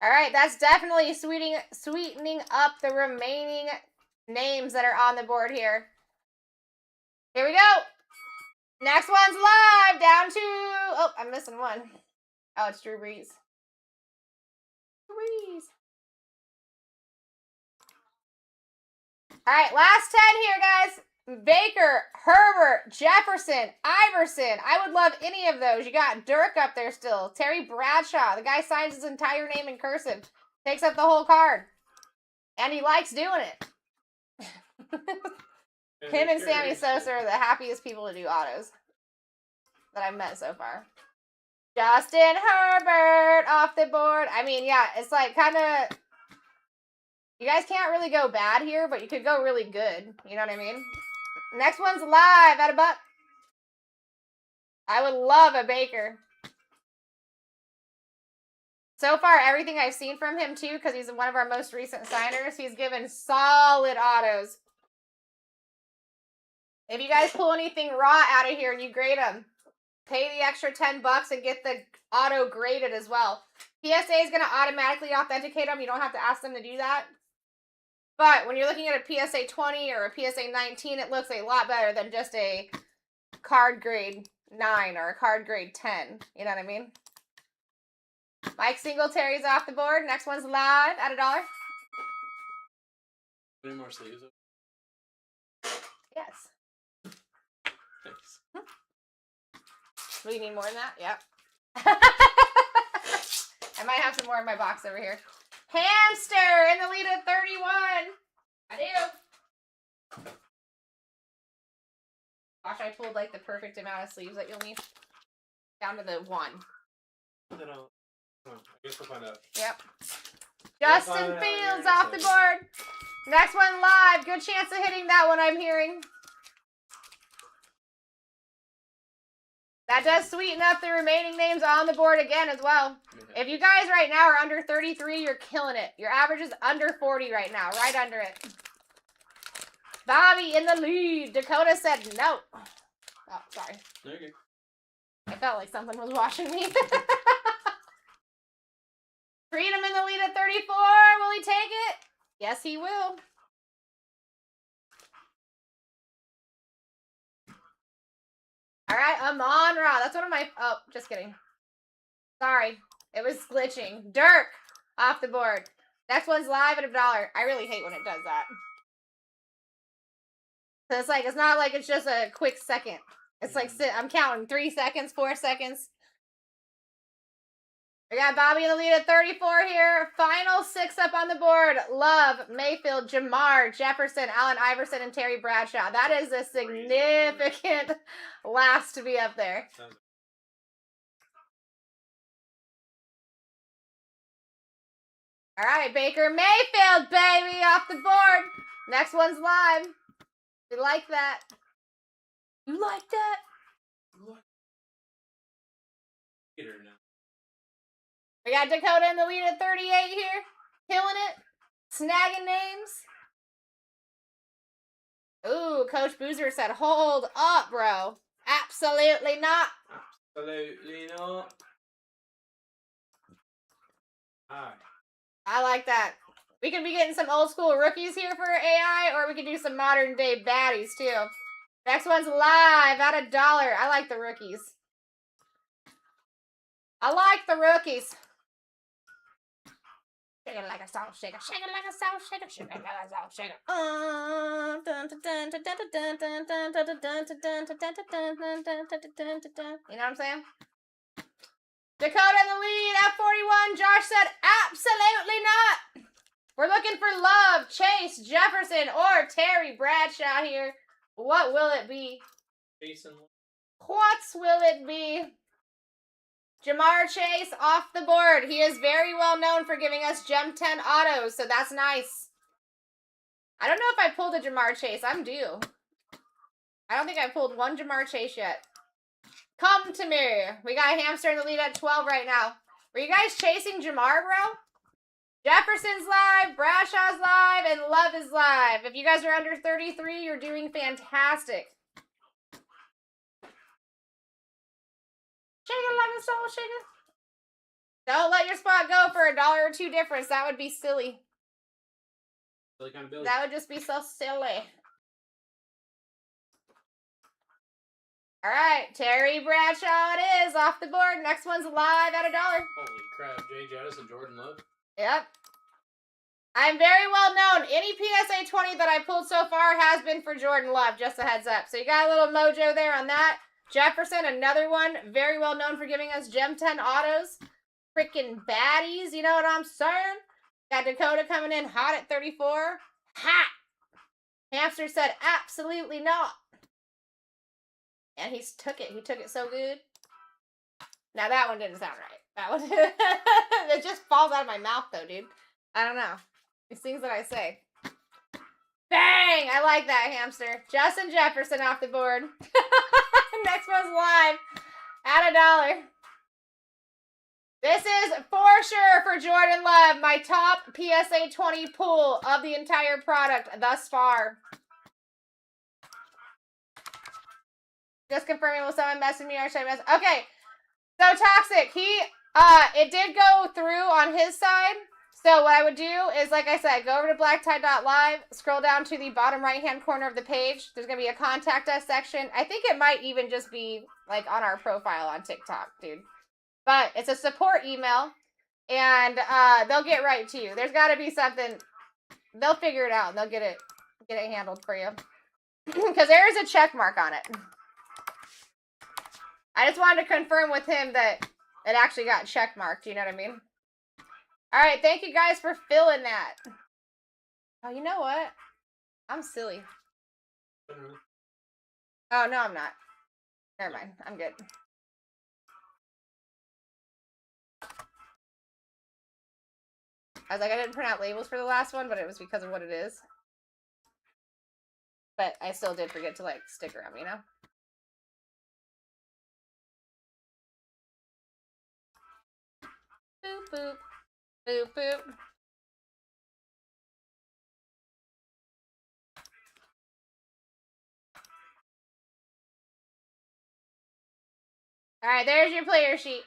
All right, that's definitely sweetening up the remaining names that are on the board here. Here we go. Next one's live. Down to... Oh, I'm missing one. Oh, it's Drew Brees. Brees. All right, last 10 here, guys. Baker, Herbert, Jefferson, Iverson. I would love any of those. You got Dirk up there still. Terry Bradshaw. The guy signs his entire name in cursive. Takes up the whole card. And he likes doing it. Him and Sammy Sosa are the happiest people to do autos that I've met so far. Justin Herbert off the board. I mean, yeah, it's like kind of... You guys can't really go bad here, but you could go really good. You know what I mean? Next one's live at a buck. I would love a Baker. So far, everything I've seen from him, too, because he's one of our most recent signers, he's given solid autos. If you guys pull anything raw out of here and you grade them, pay the extra $10 and get the auto graded as well. PSA is going to automatically authenticate them. You don't have to ask them to do that. But when you're looking at a PSA 20 or a PSA 19, it looks a lot better than just a card grade 9 or a card grade 10. You know what I mean? Mike Singletary's off the board. Next one's live at $1. Any more sleeves? Yes. Thanks. Do you need more than that? Yep. I might have some more in my box over here. Hamster in the lead at 31. I do. Gosh, I pulled like the perfect amount of sleeves that you'll need. Down to the 1. I guess we'll find out. Yep. Justin Fields off the board. Next one live. Good chance of hitting that one, I'm hearing. That does sweeten up the remaining names on the board again as well. If you guys right now are under 33, you're killing it. Your average is under 40 right now, right under it. Bobby in the lead. Dakota said no. Oh, sorry. There you go. I felt like something was watching me. Freedom in the lead at 34. Will he take it? Yes, he will. All right, Amon-Ra. That's one of my... Oh, just kidding. Sorry. It was glitching. Dirk off the board. Next one's live at $1. I really hate when it does that. So it's like, it's not like it's just a quick second. It's like, I'm counting 3 seconds, 4 seconds. We got Bobby in the lead at 34 here. Final 6 up on the board. Love, Mayfield, Jamar, Jefferson, Allen Iverson, and Terry Bradshaw. That is a significant last to be up there. All right, Baker Mayfield, baby, off the board. Next one's live. We like that. You like that? Get her now. We got Dakota in the lead at 38 here. Killing it. Snagging names. Ooh, Coach Boozer said, hold up, bro. Absolutely not. Absolutely not. Alright. I like that. We could be getting some old school rookies here for AI, or we could do some modern day baddies too. Next one's live at $1. I like the rookies. I like the rookies. Shake it like a salt shaker. Shake it like a salt shaker. Shake it like a salt shaker. You know what I'm saying? Dakota in the lead at 41. Josh said, absolutely not. We're looking for Love, Chase, Jefferson, or Terry Bradshaw here. What will it be? Jason. What will it be? Jamar Chase off the board. He is very well known for giving us Gem 10 autos, so that's nice. I don't know if I pulled a Jamar Chase. I'm due. I don't think I pulled one Jamar Chase yet. Come to me. We got a Hamster in the lead at 12 right now. Were you guys chasing Jamar, bro? Jefferson's live, Bradshaw's live, and Love is live. If you guys are under 33, you're doing fantastic. Shake it like a soul shaker. Don't let your spot go for $1 or $2 difference. That would be silly. Silly kind of Billy. That would just be so silly. All right, Terry Bradshaw it is off the board. Next one's live at $1. Holy crap, Jay Jettis and Jordan Love. Yep. I'm very well known. Any PSA 20 that I pulled so far has been for Jordan Love, just a heads up. So you got a little mojo there on that. Jefferson, another one, very well known for giving us Gem 10 autos. Freaking baddies, you know what I'm saying? Got Dakota coming in hot at 34. Hot! Hamster said absolutely not. And he took it. He took it so good. Now that one didn't sound right. That one, it just falls out of my mouth though, dude. I don't know. These things that I say. Bang! I like that, Hamster. Justin Jefferson off the board. Next one's live at $1. This is for sure for Jordan Love, my top PSA 20 pull of the entire product thus far. Just confirming, will someone message me or should I message? Okay, so Toxic, it did go through on his side. So what I would do is, like I said, go over to BlackTie.live, scroll down to the bottom right-hand corner of the page. There's going to be a contact us section. I think it might even just be, like, on our profile on TikTok, dude. But it's a support email, and they'll get right to you. There's got to be something. They'll figure it out, and they'll get it handled for you. Because there is a check mark on it. I just wanted to confirm with him that it actually got check marked. You know what I mean? All right, thank you guys for filling that. Oh, you know what? I'm silly. Oh, no, I'm not. Never mind. I'm good. I was like, I didn't print out labels for the last one, but it was because of what it is. But I still did forget to, like, sticker them, you know? Boop, boop. Boop, boop. Alright, there's your player sheet.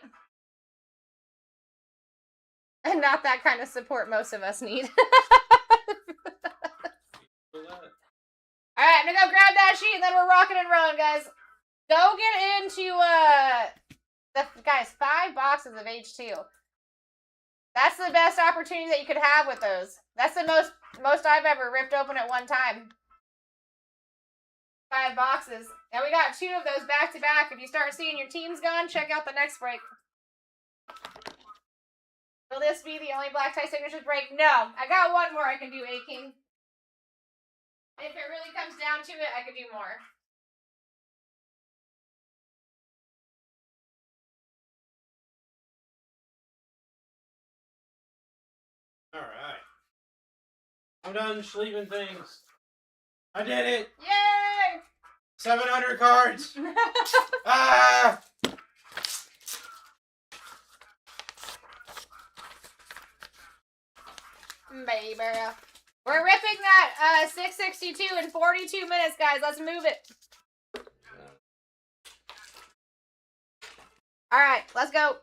And not that kind of support most of us need. Alright, I'm gonna go grab that sheet and then we're rocking and rolling, guys. Go get into, guys, 5 boxes of H2. That's the best opportunity that you could have with those. That's the most I've ever ripped open at one time. 5 boxes. And we got 2 of those back to back. If you start seeing your teams going, check out the next break. Will this be the only BlackTie signatures break? No. I got one more I can do, A-King. If it really comes down to it, I could do more. Alright. I'm done sleeping things. I did it! Yay! 700 cards! Ah! Baby. We're ripping that 662 in 42 minutes, guys. Let's move it. All right, let's go.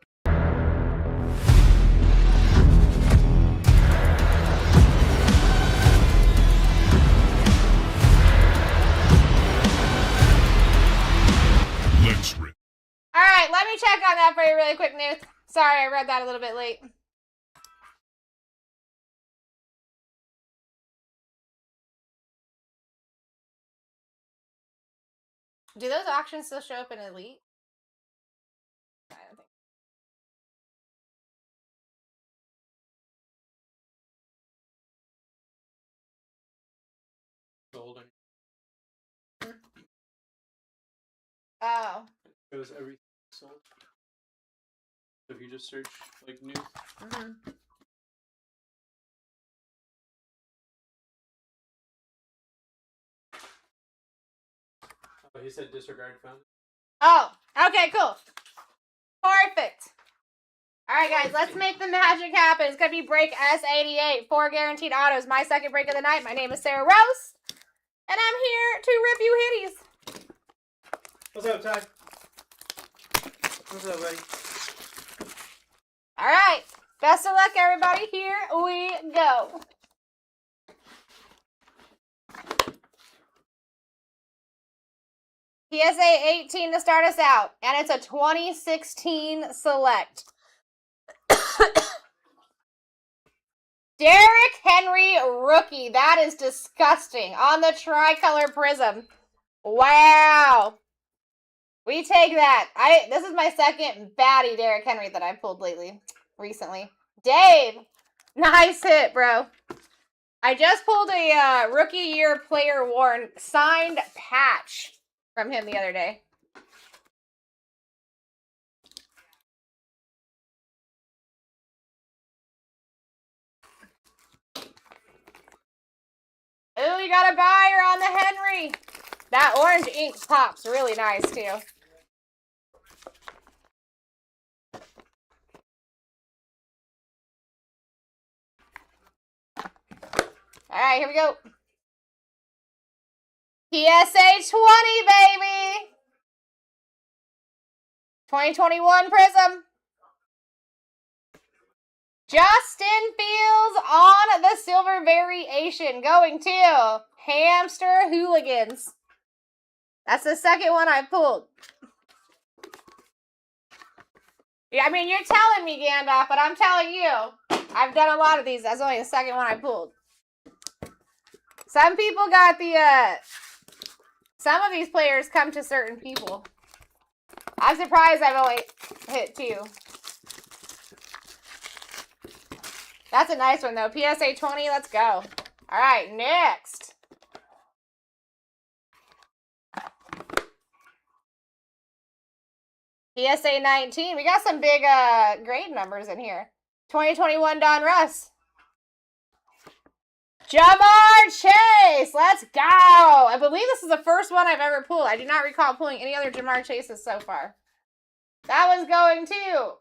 Let's rip. All right, let me check on that for you really quick, Nuth. Sorry, I read that a little bit late. Do those auctions still show up in Elite? I don't think. Golden. Oh. Shows everything sold. So if you just search like new. Mm-hmm. Oh, he said disregard found. Oh, okay, cool. Perfect. Alright, guys, let's make the magic happen. It's going to be break S88. 4 guaranteed autos. My second break of the night. My name is Sarah Rose. And I'm here to rip you hitties. What's up, Ty? What's up, buddy? Alright. Best of luck, everybody. Here we go. PSA 18 to start us out. And it's a 2016 select. Derrick Henry rookie. That is disgusting. On the tricolor prism. Wow. We take that. This is my second baddie Derrick Henry that I've pulled recently. Dave. Nice hit, bro. I just pulled a rookie year player worn signed patch from him the other day. Ooh, you got a buyer on the Henry. That orange ink pops really nice, too. All right, here we go. PSA 20, baby. 2021 Prism. Justin Fields on the silver variation. Going to Hamster Hooligans. That's the second one I pulled. Yeah, I mean, you're telling me, Gandalf, but I'm telling you. I've done a lot of these. That's only the second one I pulled. Some people got the, some of these players come to certain people. I'm surprised I've only hit 2. That's a nice one, though. PSA 20, let's go. All right, next. PSA 19. We got some big grade numbers in here. 2021 Don Russ. Jamar Chase. Let's go. I believe this is the first one I've ever pulled. I do not recall pulling any other Jamar Chases so far. That one's going too.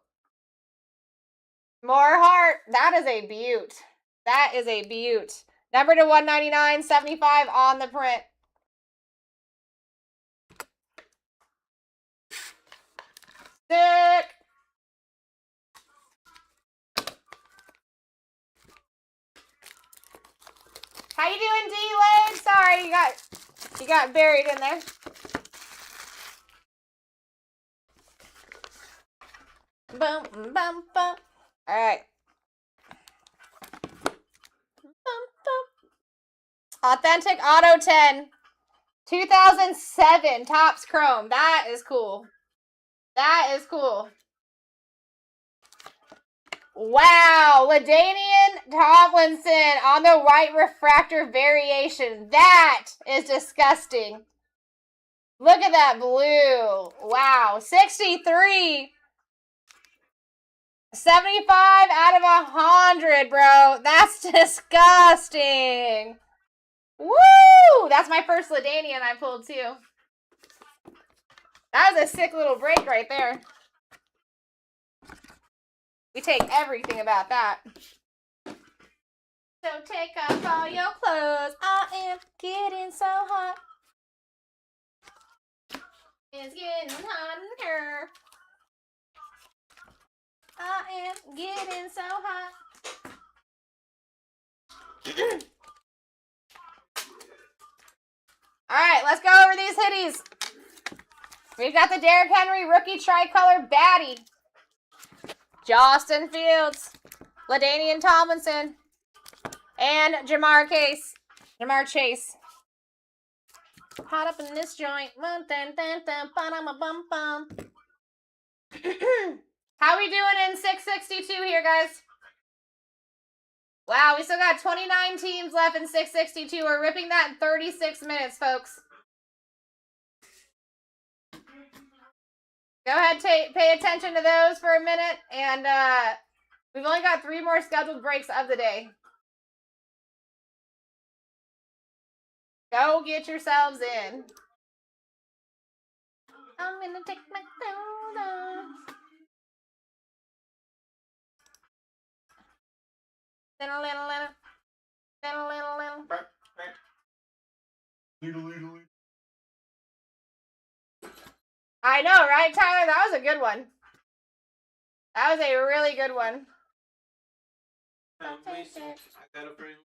More heart. That is a beaut. That is a beaut. Number to 199, 75 on the print. Sick. How you doing, D-Lane? Sorry, you got buried in there. Boom, bum, bum. All right. Bum, bum. Authentic Auto 10. 2007 Topps Chrome. That is cool. That is cool. Wow. LaDainian Tomlinson on the white refractor variation. That is disgusting. Look at that blue. Wow. 63. 75 out of 100, bro. That's disgusting. Woo! That's my first LaDainian I pulled, too. That was a sick little break right there. We take everything about that. So take off all your clothes. I am getting so hot. It's getting hot in here. I am getting so hot. Alright, let's go over these hitties. We've got the Derrick Henry rookie tricolor baddie. Justin Fields. LaDainian Tomlinson. And Jamar Chase. Hot up in this joint. How we doing in 662 here, guys? Wow, we still got 29 teams left in 662. We're ripping that in 36 minutes, folks. Go ahead, pay attention to those for a minute. And we've only got 3 more scheduled breaks of the day. Go get yourselves in. I'm gonna take my clothes off. Little, little, little. Little, little, little. I know, right, Tyler? That was a good one. That was a really good one. I got a friend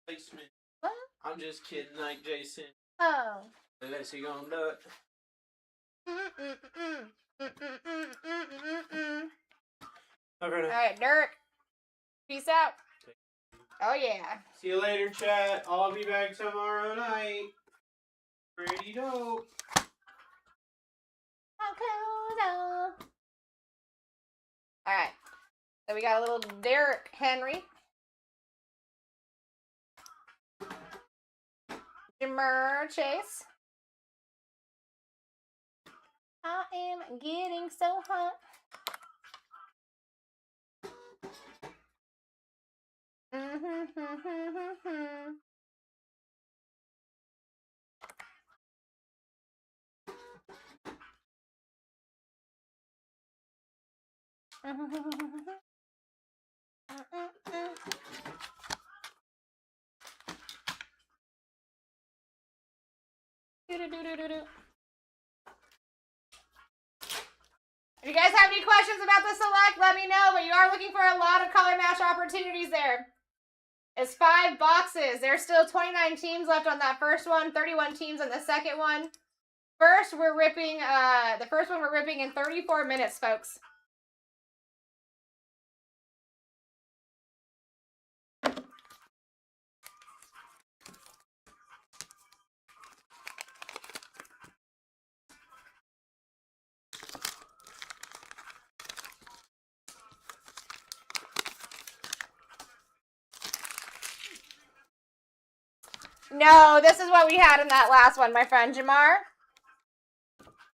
placement. What? I'm just kidding, like Jason. Oh. Unless you gonna do it. Alright, Dirk. Peace out. Oh, yeah. See you later, chat. I'll be back tomorrow night. Pretty dope. Alright. So we got a little Derrick Henry. Jamar Chase. I am getting so hot. If you guys have any questions about the select, let me know. But you are looking for a lot of color match opportunities there. It's 5 boxes. There's still 29 teams left on that first one, 31 teams on the second one. First, we're ripping, the first one we're ripping in 34 minutes, folks. No, this is what we had in that last one, my friend. Jamar,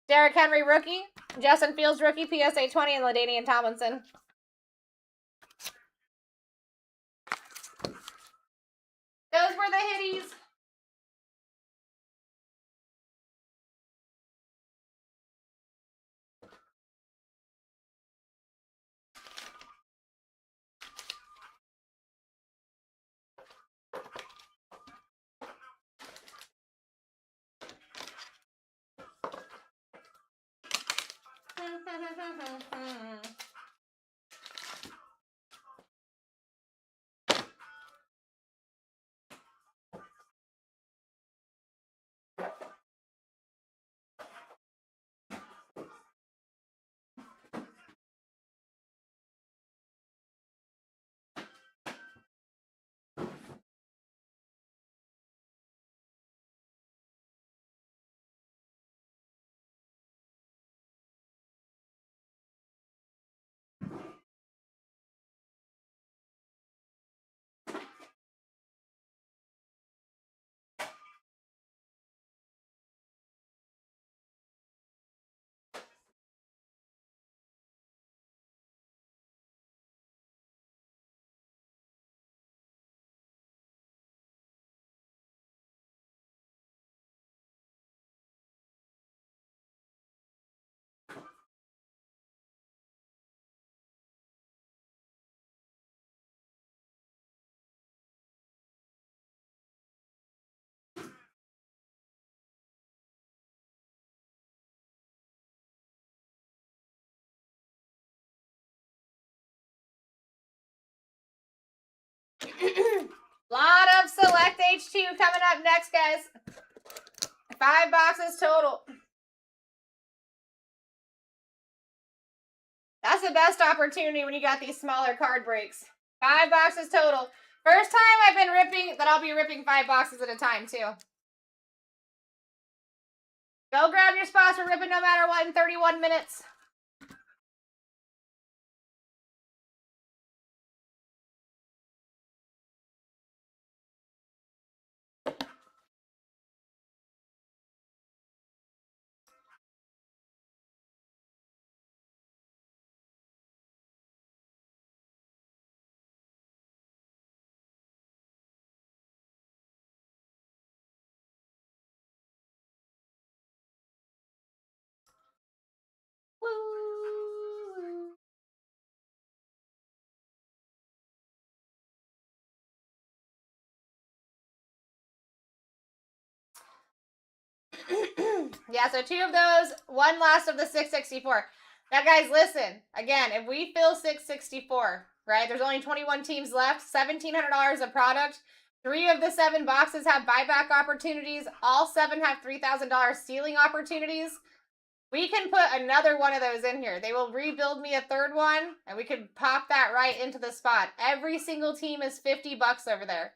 Derrick Henry rookie, Justin Fields rookie, PSA 20, and LaDainian Tomlinson. Those were the hitties. Lot of select H2 coming up next, guys. 5 boxes total. That's the best opportunity when you got these smaller card breaks. 5 boxes total. First time I've been ripping, that I'll be ripping 5 boxes at a time, too. Go grab your spots. We're ripping no matter what in 31 minutes. Woo! Yeah, so 2 of those, 1 last of the 664. Now, guys, listen. Again, if we fill 664, right, there's only 21 teams left, $1,700 a product. 3 of the 7 boxes have buyback opportunities. All 7 have $3,000 stealing opportunities. We can put another one of those in here. They will rebuild me a third one, and we could pop that right into the spot. Every single team is $50 over there.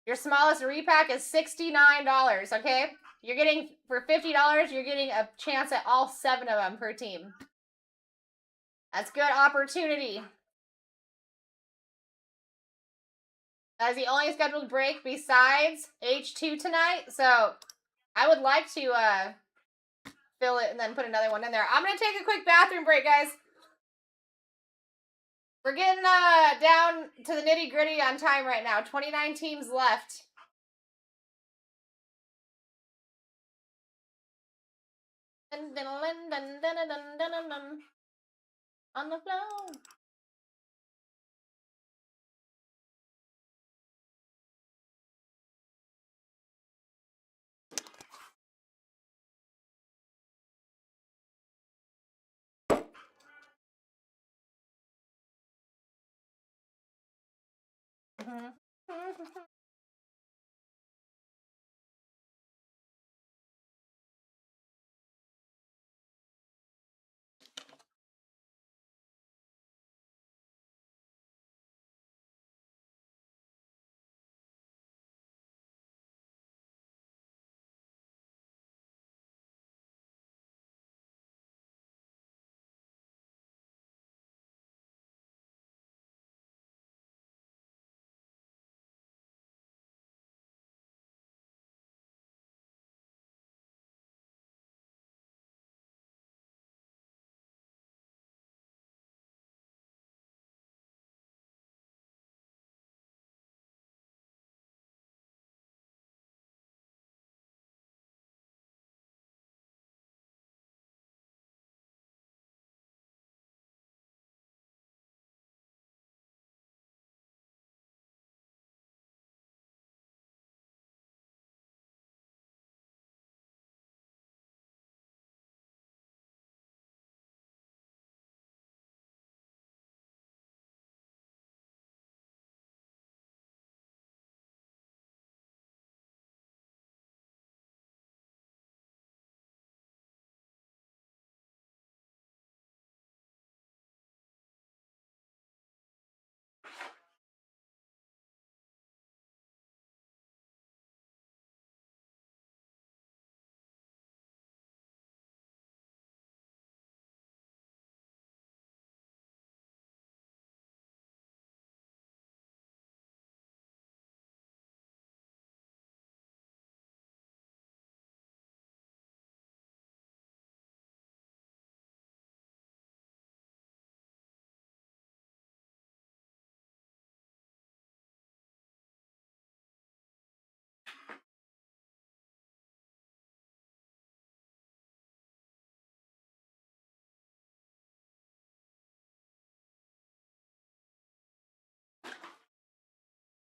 Your smallest repack is $69, okay? You're getting, for $50, you're getting a chance at all 7 of them per team. That's good opportunity. That's the only scheduled break besides H2 tonight. So I would like to fill it and then put another one in there. I'm going to take a quick bathroom break, guys. We're getting down to the nitty gritty on time right now. 29 teams left. On the floor.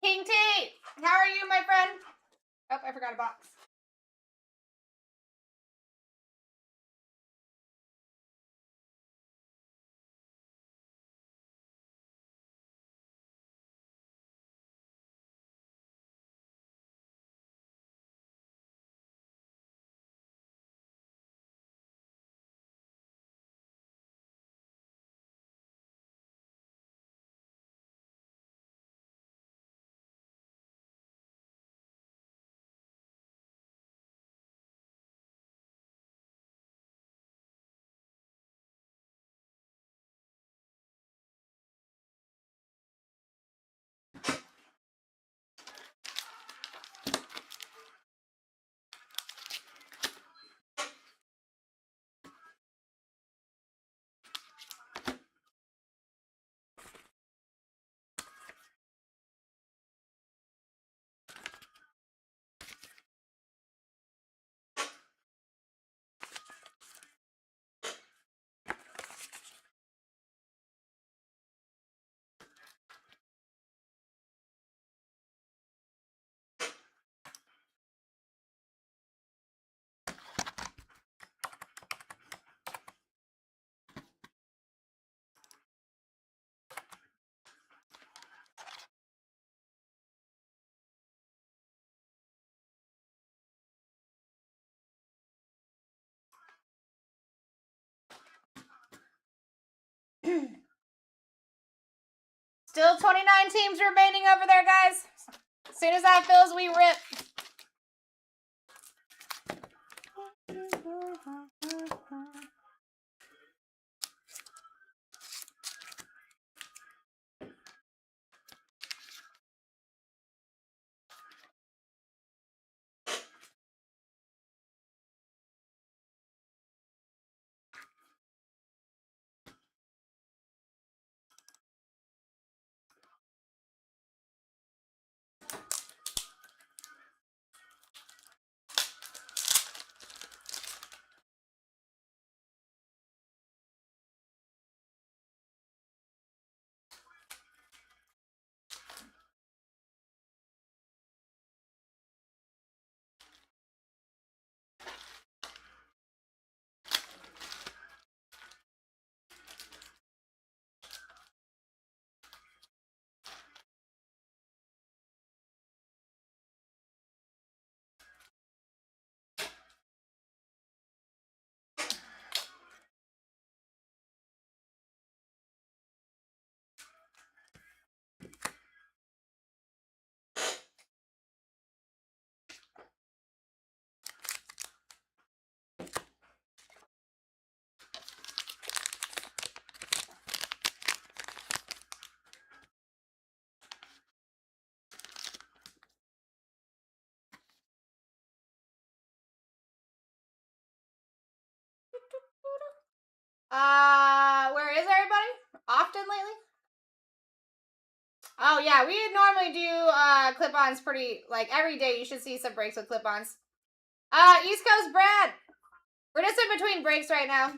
King T, how are you, my friend? Oh, I forgot a box. Still 29 teams remaining over there, guys. As soon as that fills, we rip. Where is everybody? Often lately? Oh yeah, we normally do clip-ons pretty, like, every day. You should see some breaks with clip-ons. East Coast Brad! We're just in between breaks right now.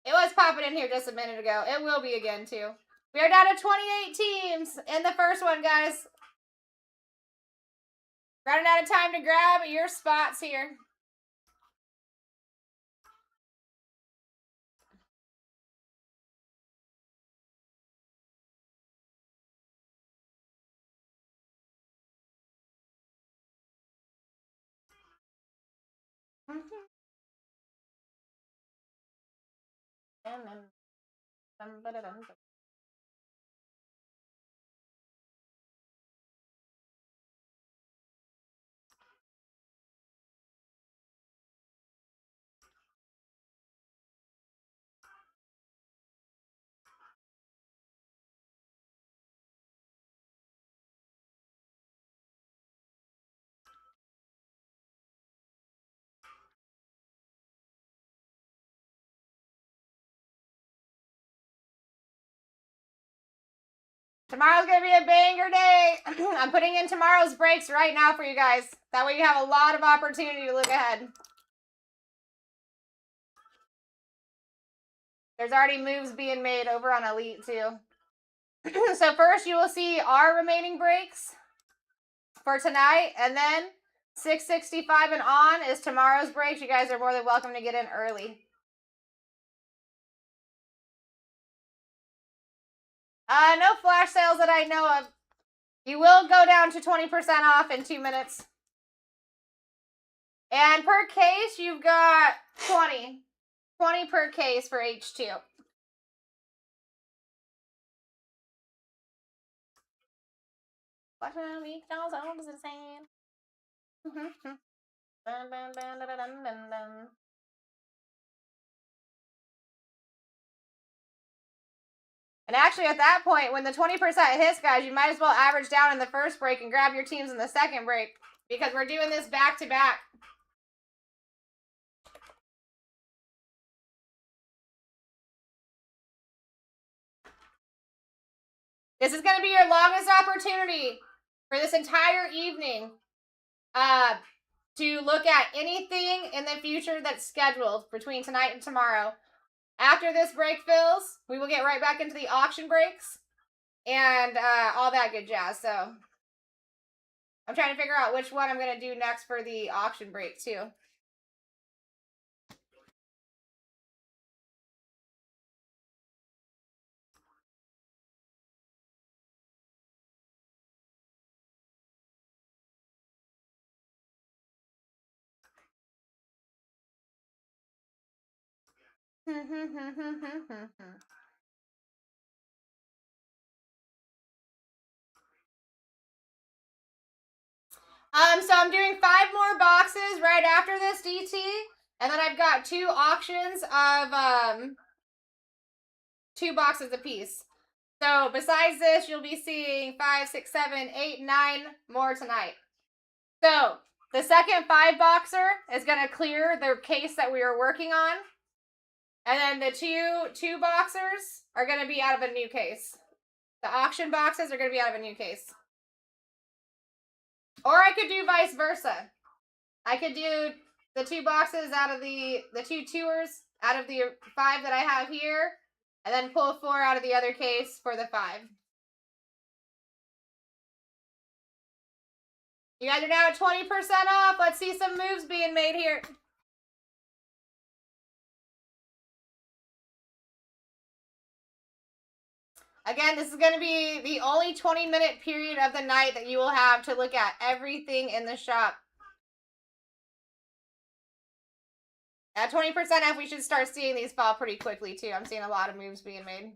It was popping in here just a minute ago. It will be again, too. We are down to 28 teams in the first one, guys. Running out of time to grab your spots here. Tomorrow's going to be a banger day. I'm putting in tomorrow's breaks right now for you guys. That way you have a lot of opportunity to look ahead. There's already moves being made over on Elite, too. So first you will see our remaining breaks for tonight. And then 665 and on is tomorrow's breaks. You guys are more than welcome to get in early. No flash sales that I know of. You will go down to 20% off in 2 minutes. And per case, you've got 20. 20 per case for H2. Watch my week, dolls, all the same. Dun, dun, dun, dun, dun, dun, dun. And actually, at that point, when the 20% hits, guys, you might as well average down in the first break and grab your teams in the second break. Because we're doing this back to back. This is going to be your longest opportunity for this entire evening to look at anything in the future that's scheduled between tonight and tomorrow. After this break fills, we will get right back into the auction breaks and all that good jazz. So I'm trying to figure out which one I'm going to do next for the auction break too. So I'm doing 5 more boxes right after this DT, and then I've got 2 auctions of 2 boxes apiece. So besides this, you'll be seeing 5, 6, 7, 8, 9 more tonight. So the second 5 boxer is going to clear the case that we were working on, and then the two boxers are going to be out of a new case. The auction boxes are going to be out of a new case. Or I could do vice versa. I could do the 2 boxes out of the 2 tours out of the 5 that I have here, and then pull 4 out of the other case for the 5. You guys are now at 20% off. Let's see some moves being made here. Again, this is going to be the only 20-minute period of the night that you will have to look at everything in the shop. At 20% off, we should start seeing these fall pretty quickly, too. I'm seeing a lot of moves being made.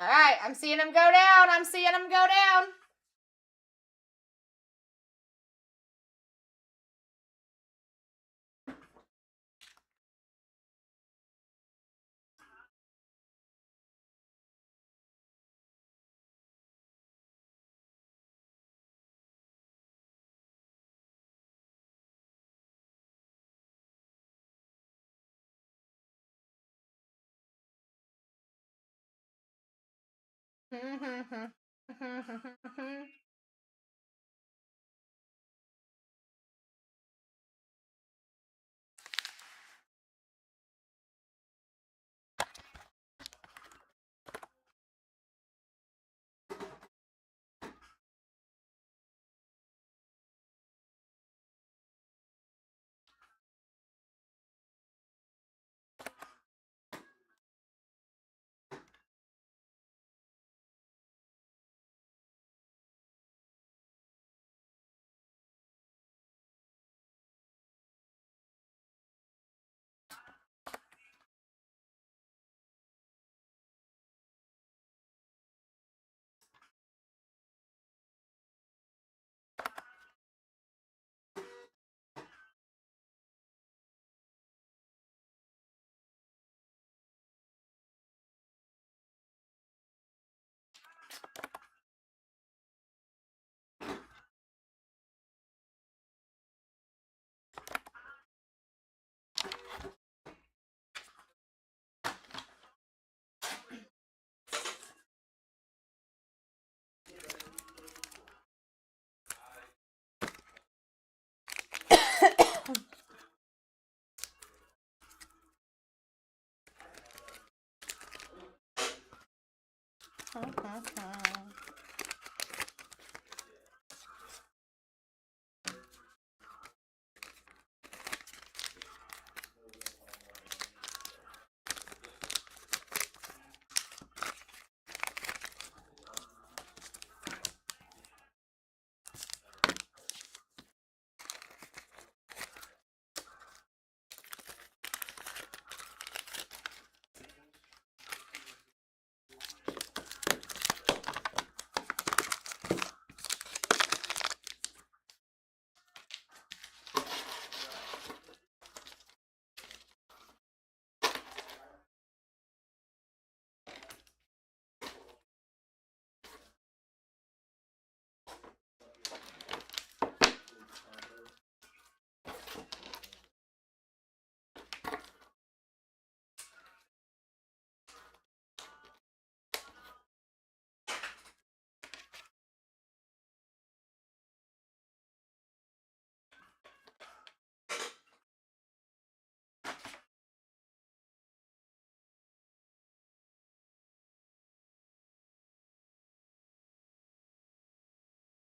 All right, I'm seeing them go down. I'm seeing them go down.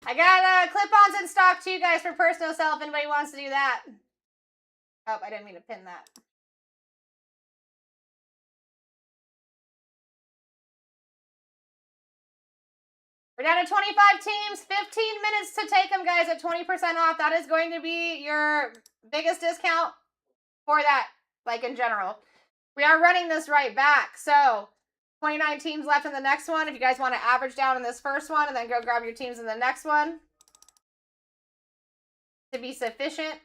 I got clip-ons in stock too, guys, for personal sale if anybody wants to do that. Oh, I didn't mean to pin that. We're down to 25 teams, 15 minutes to take them, guys, at 20% off. That is going to be your biggest discount for that, like in general. We are running this right back, so 29 teams left in the next one. If you guys want to average down in this first one and then go grab your teams in the next one to be sufficient.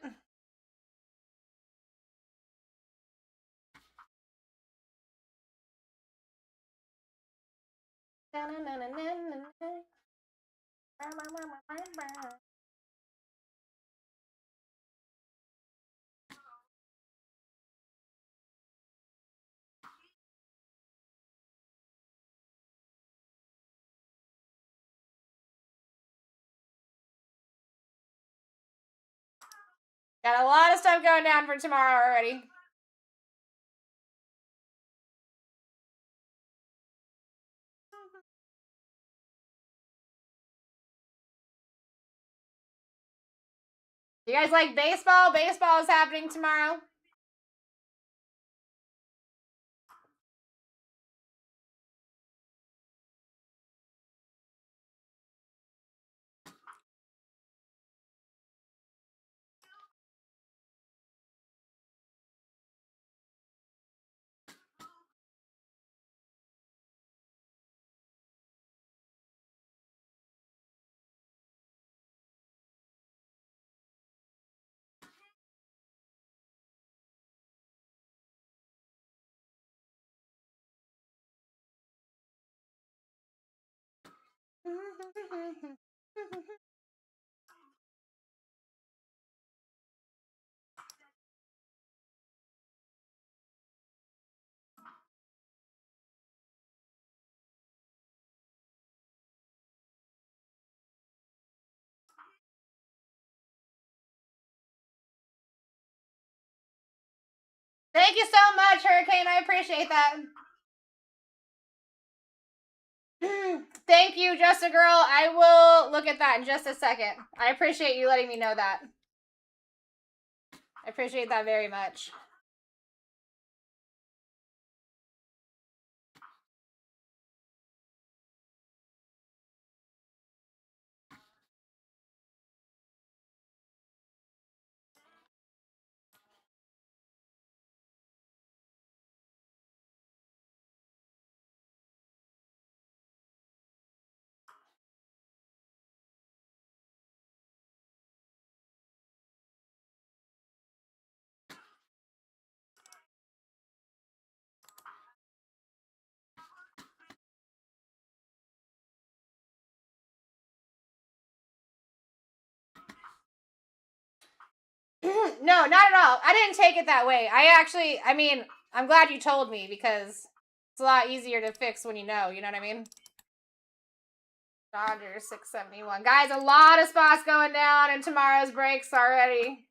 Got a lot of stuff going down for tomorrow already. You guys like baseball? Baseball is happening tomorrow. Thank you so much, Hurricane. I appreciate that. Thank you, Just a Girl. I will look at that in just a second. I appreciate you letting me know that. I appreciate that very much. No, not at all. I didn't take it that way. I mean, I'm glad you told me because it's a lot easier to fix when you know what I mean? Dodgers 671. Guys, a lot of spots going down in tomorrow's breaks already.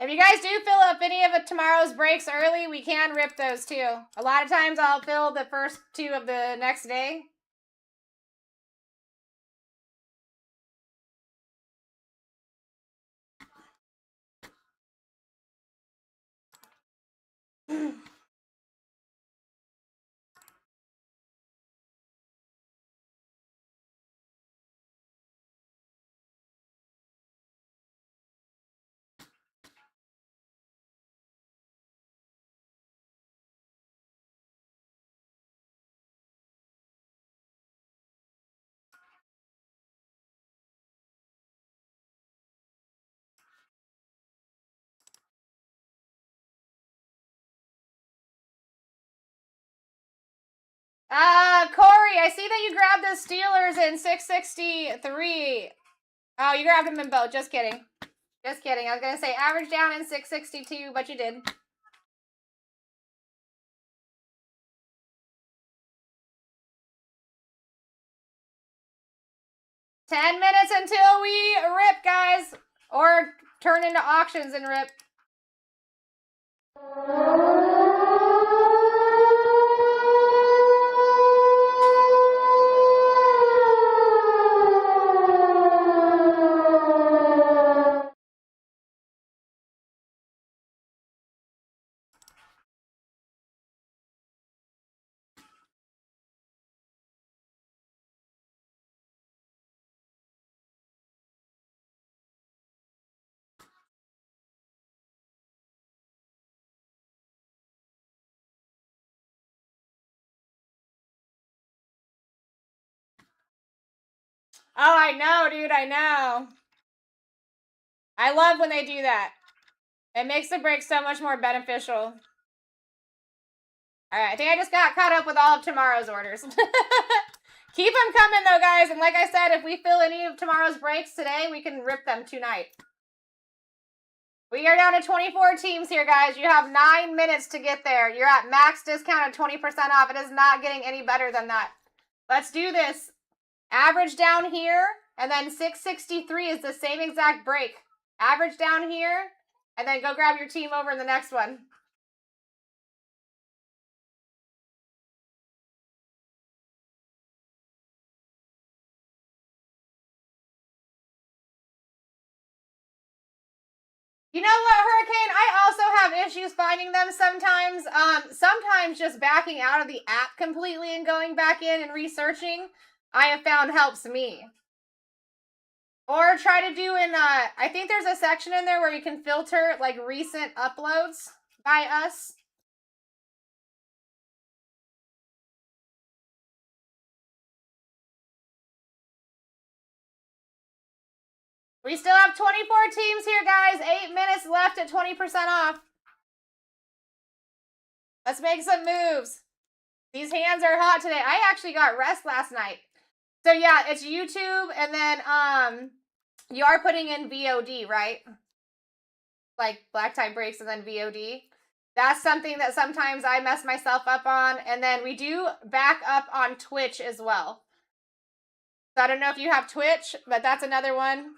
If you guys do fill up any of tomorrow's breaks early, we can rip those too. A lot of times I'll fill the first two of the next day. Corey, I see that you grabbed the Steelers in 663. Oh, you grabbed them in both. Just kidding. Just kidding. I was going to say average down in 662, but you did. $10 minutes until we rip, guys. Or turn into auctions and rip. Oh, I know, dude. I know. I love when they do that. It makes the break so much more beneficial. All right, I think I just got caught up with all of tomorrow's orders. Keep them coming, though, guys. And like I said, if we fill any of tomorrow's breaks today, we can rip them tonight. We are down to 24 teams here, guys. You have 9 minutes to get there. You're at max discount at 20% off. It is not getting any better than that. Let's do this. Average down here, and then 663 is the same exact break. Average down here, and then go grab your team over in the next one. You know what, Hurricane? I also have issues finding them sometimes. Sometimes just backing out of the app completely and going back in and researching, I have found helps me. Or try to do I think there's a section in there where you can filter like recent uploads by us. We still have 24 teams here, guys. 8 minutes left at 20% off. Let's make some moves. These hands are hot today. I actually got rest last night. So yeah, it's YouTube, and then you are putting in VOD, right? Like BlackTie breaks and then VOD. That's something that sometimes I mess myself up on. And then we do back up on Twitch as well. So I don't know if you have Twitch, but that's another one.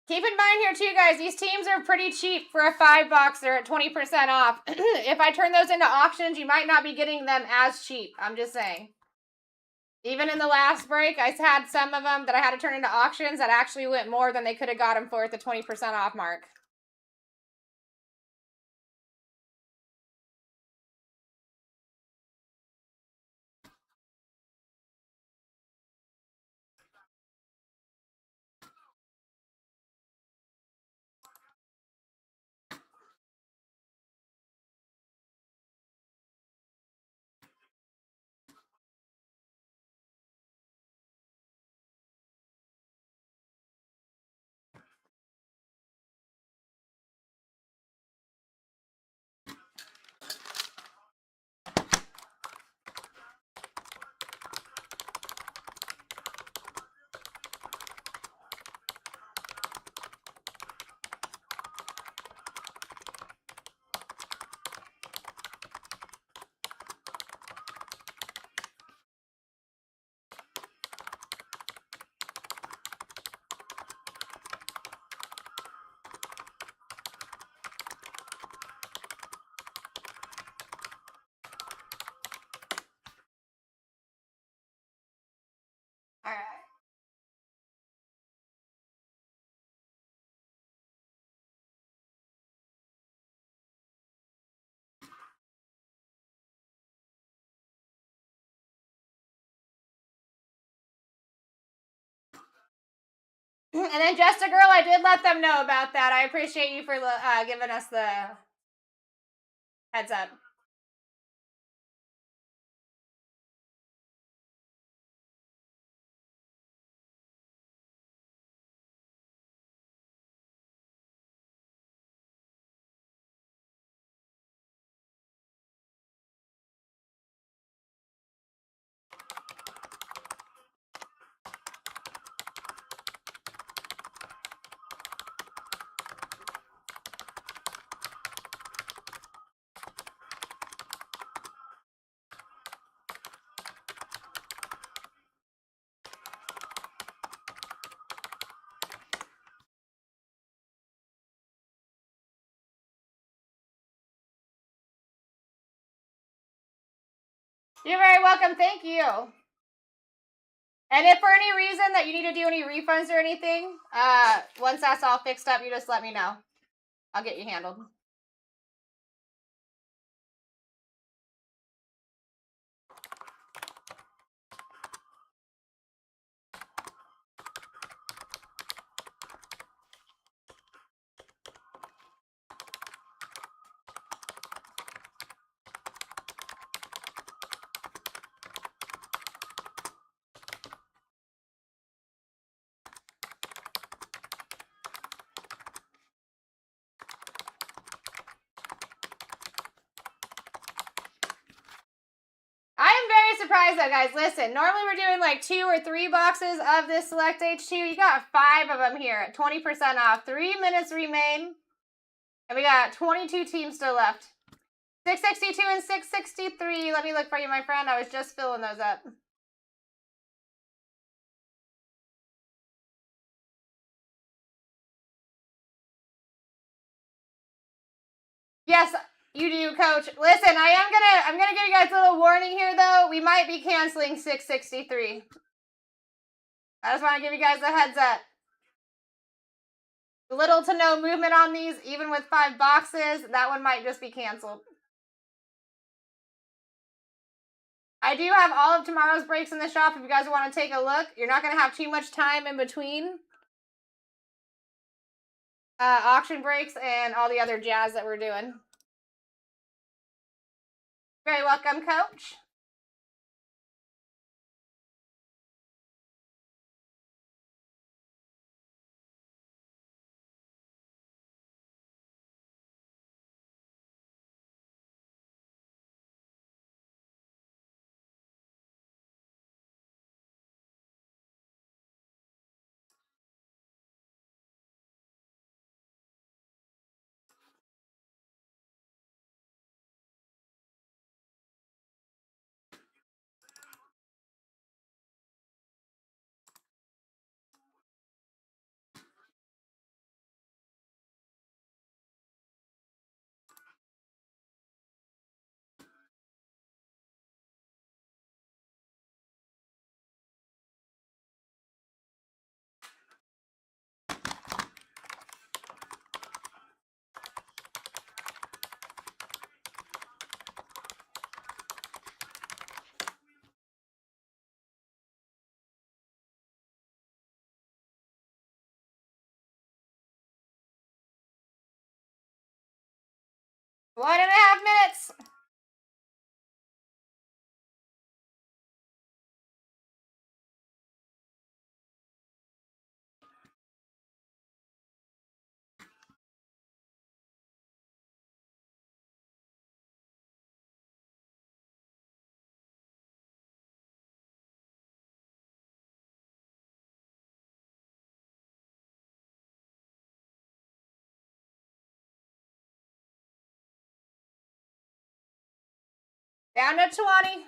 Keep in mind here too, guys, these teams are pretty cheap for a 5-box. They're at 20% off. If I turn those into auctions, you might not be getting them as cheap. I'm just saying. Even in the last break, I had some of them that I had to turn into auctions that actually went more than they could have got them for at the 20% off mark. And then Just a Girl, I did let them know about that. I appreciate you for giving us the heads up. You're very welcome. Thank you. And if for any reason that you need to do any refunds or anything, once that's all fixed up, you just let me know. I'll get you handled. I am very surprised though, guys. Listen, normally we're doing like 2 or 3 boxes of this Select H2. You got 5 of them here at 20% off. 3 minutes remain. And we got 22 teams still left. 662 and 663. Let me look for you, my friend. I was just filling those up. Yes, you do, Coach. Listen, I'm gonna give you guys a little warning here, though. We might be canceling 663. I just want to give you guys a heads up. Little to no movement on these, even with 5 boxes. That one might just be canceled. I do have all of tomorrow's breaks in the shop if you guys want to take a look. You're not going to have too much time in between auction breaks and all the other jazz that we're doing. Very welcome, Coach. One and a half minutes. Down to 20.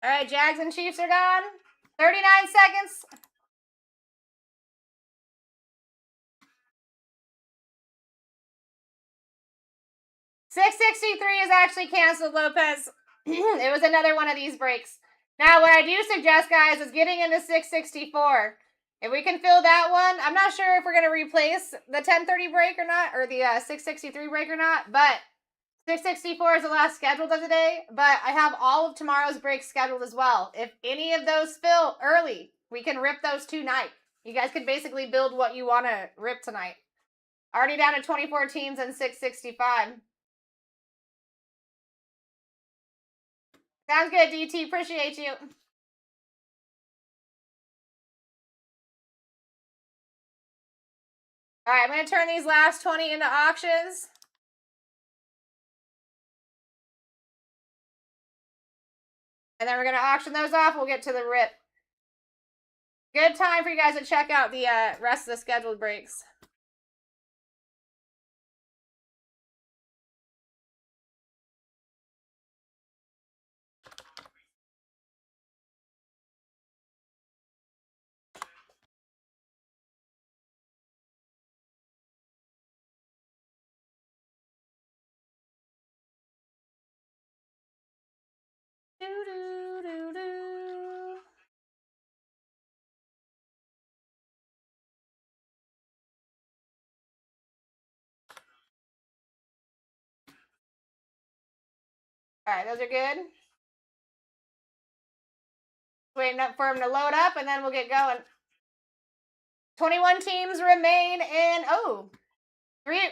All right, Jags and Chiefs are gone. 39 seconds. $663 is actually canceled, Lopez. It was another one of these breaks. Now, what I do suggest, guys, is getting into 664. If we can fill that one, I'm not sure if we're going to replace the 1030 break or not, or the 663 break or not, but 664 is the last scheduled of the day, but I have all of tomorrow's breaks scheduled as well. If any of those fill early, we can rip those tonight. You guys can basically build what you want to rip tonight. Already down to 24 teams and 665. Sounds good, DT. Appreciate you. All right, I'm going to turn these last 20 into auctions. And then we're going to auction those off. We'll get to the rip. Good time for you guys to check out the rest of the scheduled breaks. All right, those are good. Waiting up for them to load up, and then we'll get going. 21 teams remain in,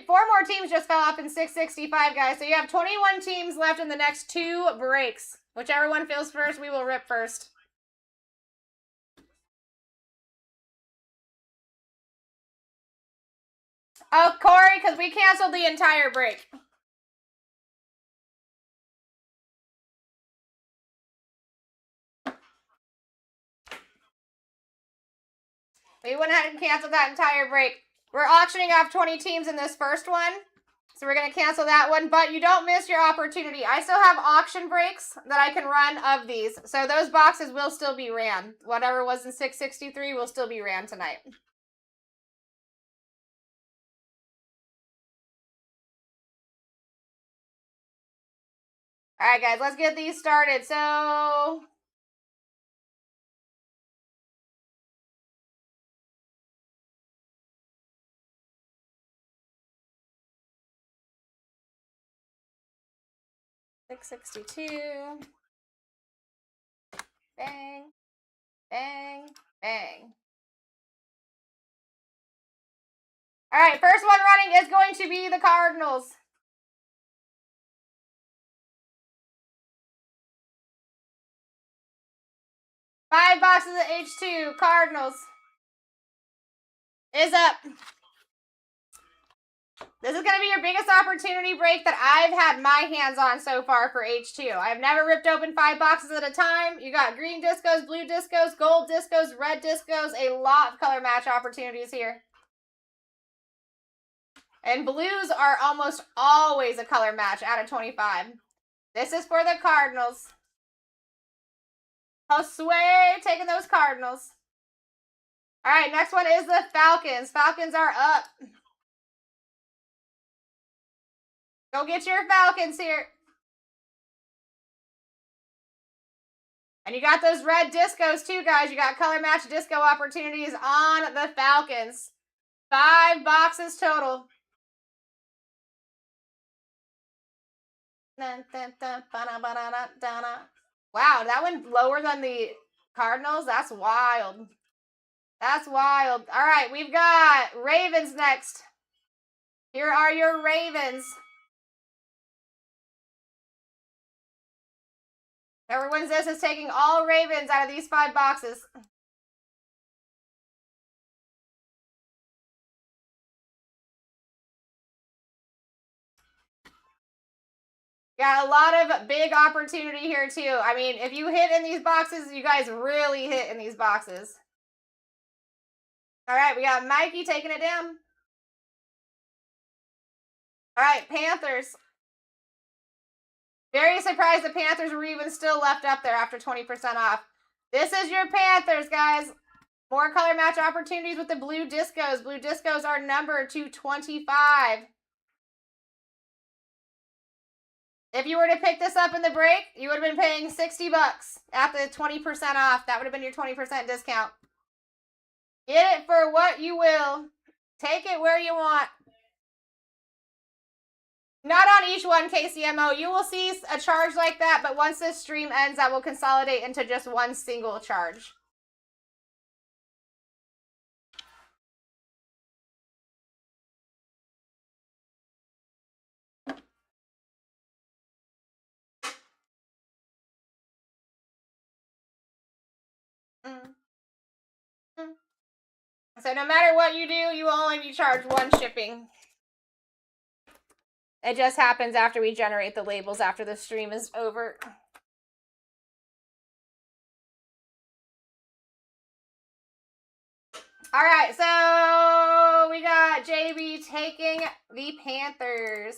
four more teams just fell off in 665, guys. So you have 21 teams left in the next 2 breaks. Whichever one fills first, we will rip first. Oh, Corey, because we canceled the entire break. We went ahead and canceled that entire break. We're auctioning off 20 teams in this first one. So we're going to cancel that one. But you don't miss your opportunity. I still have auction breaks that I can run of these. So those boxes will still be ran. Whatever was in 663 will still be ran tonight. All right, guys, let's get these started. So... $662. Bang. Bang. Bang. All right, first one running is going to be the Cardinals. Five boxes of H2. Cardinals is up. This is going to be your biggest opportunity break that I've had my hands on so far for H2. I've never ripped open 5 boxes at a time. You got green discos, blue discos, gold discos, red discos, a lot of color match opportunities here. And blues are almost always a color match out of 25. This is for the Cardinals. Josue taking those Cardinals. All right, next one is the Falcons. Falcons are up. Go get your Falcons here. And you got those red discos too, guys. You got color match disco opportunities on the Falcons. 5 boxes total. Wow, that went lower than the Cardinals. That's wild. That's wild. All right, we've got Ravens next. Here are your Ravens. Whoever wins this is taking all Ravens out of these 5 boxes. Got a lot of big opportunity here, too. I mean, if you hit in these boxes, you guys really hit in these boxes. All right, we got Mikey taking it down. All right, Panthers. Very surprised the Panthers were even still left up there after 20% off. This is your Panthers, guys. More color match opportunities with the blue discos. Blue discos are numbered to 25. If you were to pick this up in the break, you would have been paying $60 at the 20% off. That would have been your 20% discount. Get it for what you will. Take it where you want. Not on each one, KCMO. You will see a charge like that, but once this stream ends, that will consolidate into just one single charge. So no matter what you do, you will only be charged one shipping. It just happens after we generate the labels after the stream is over. All right, so we got JB taking the Panthers.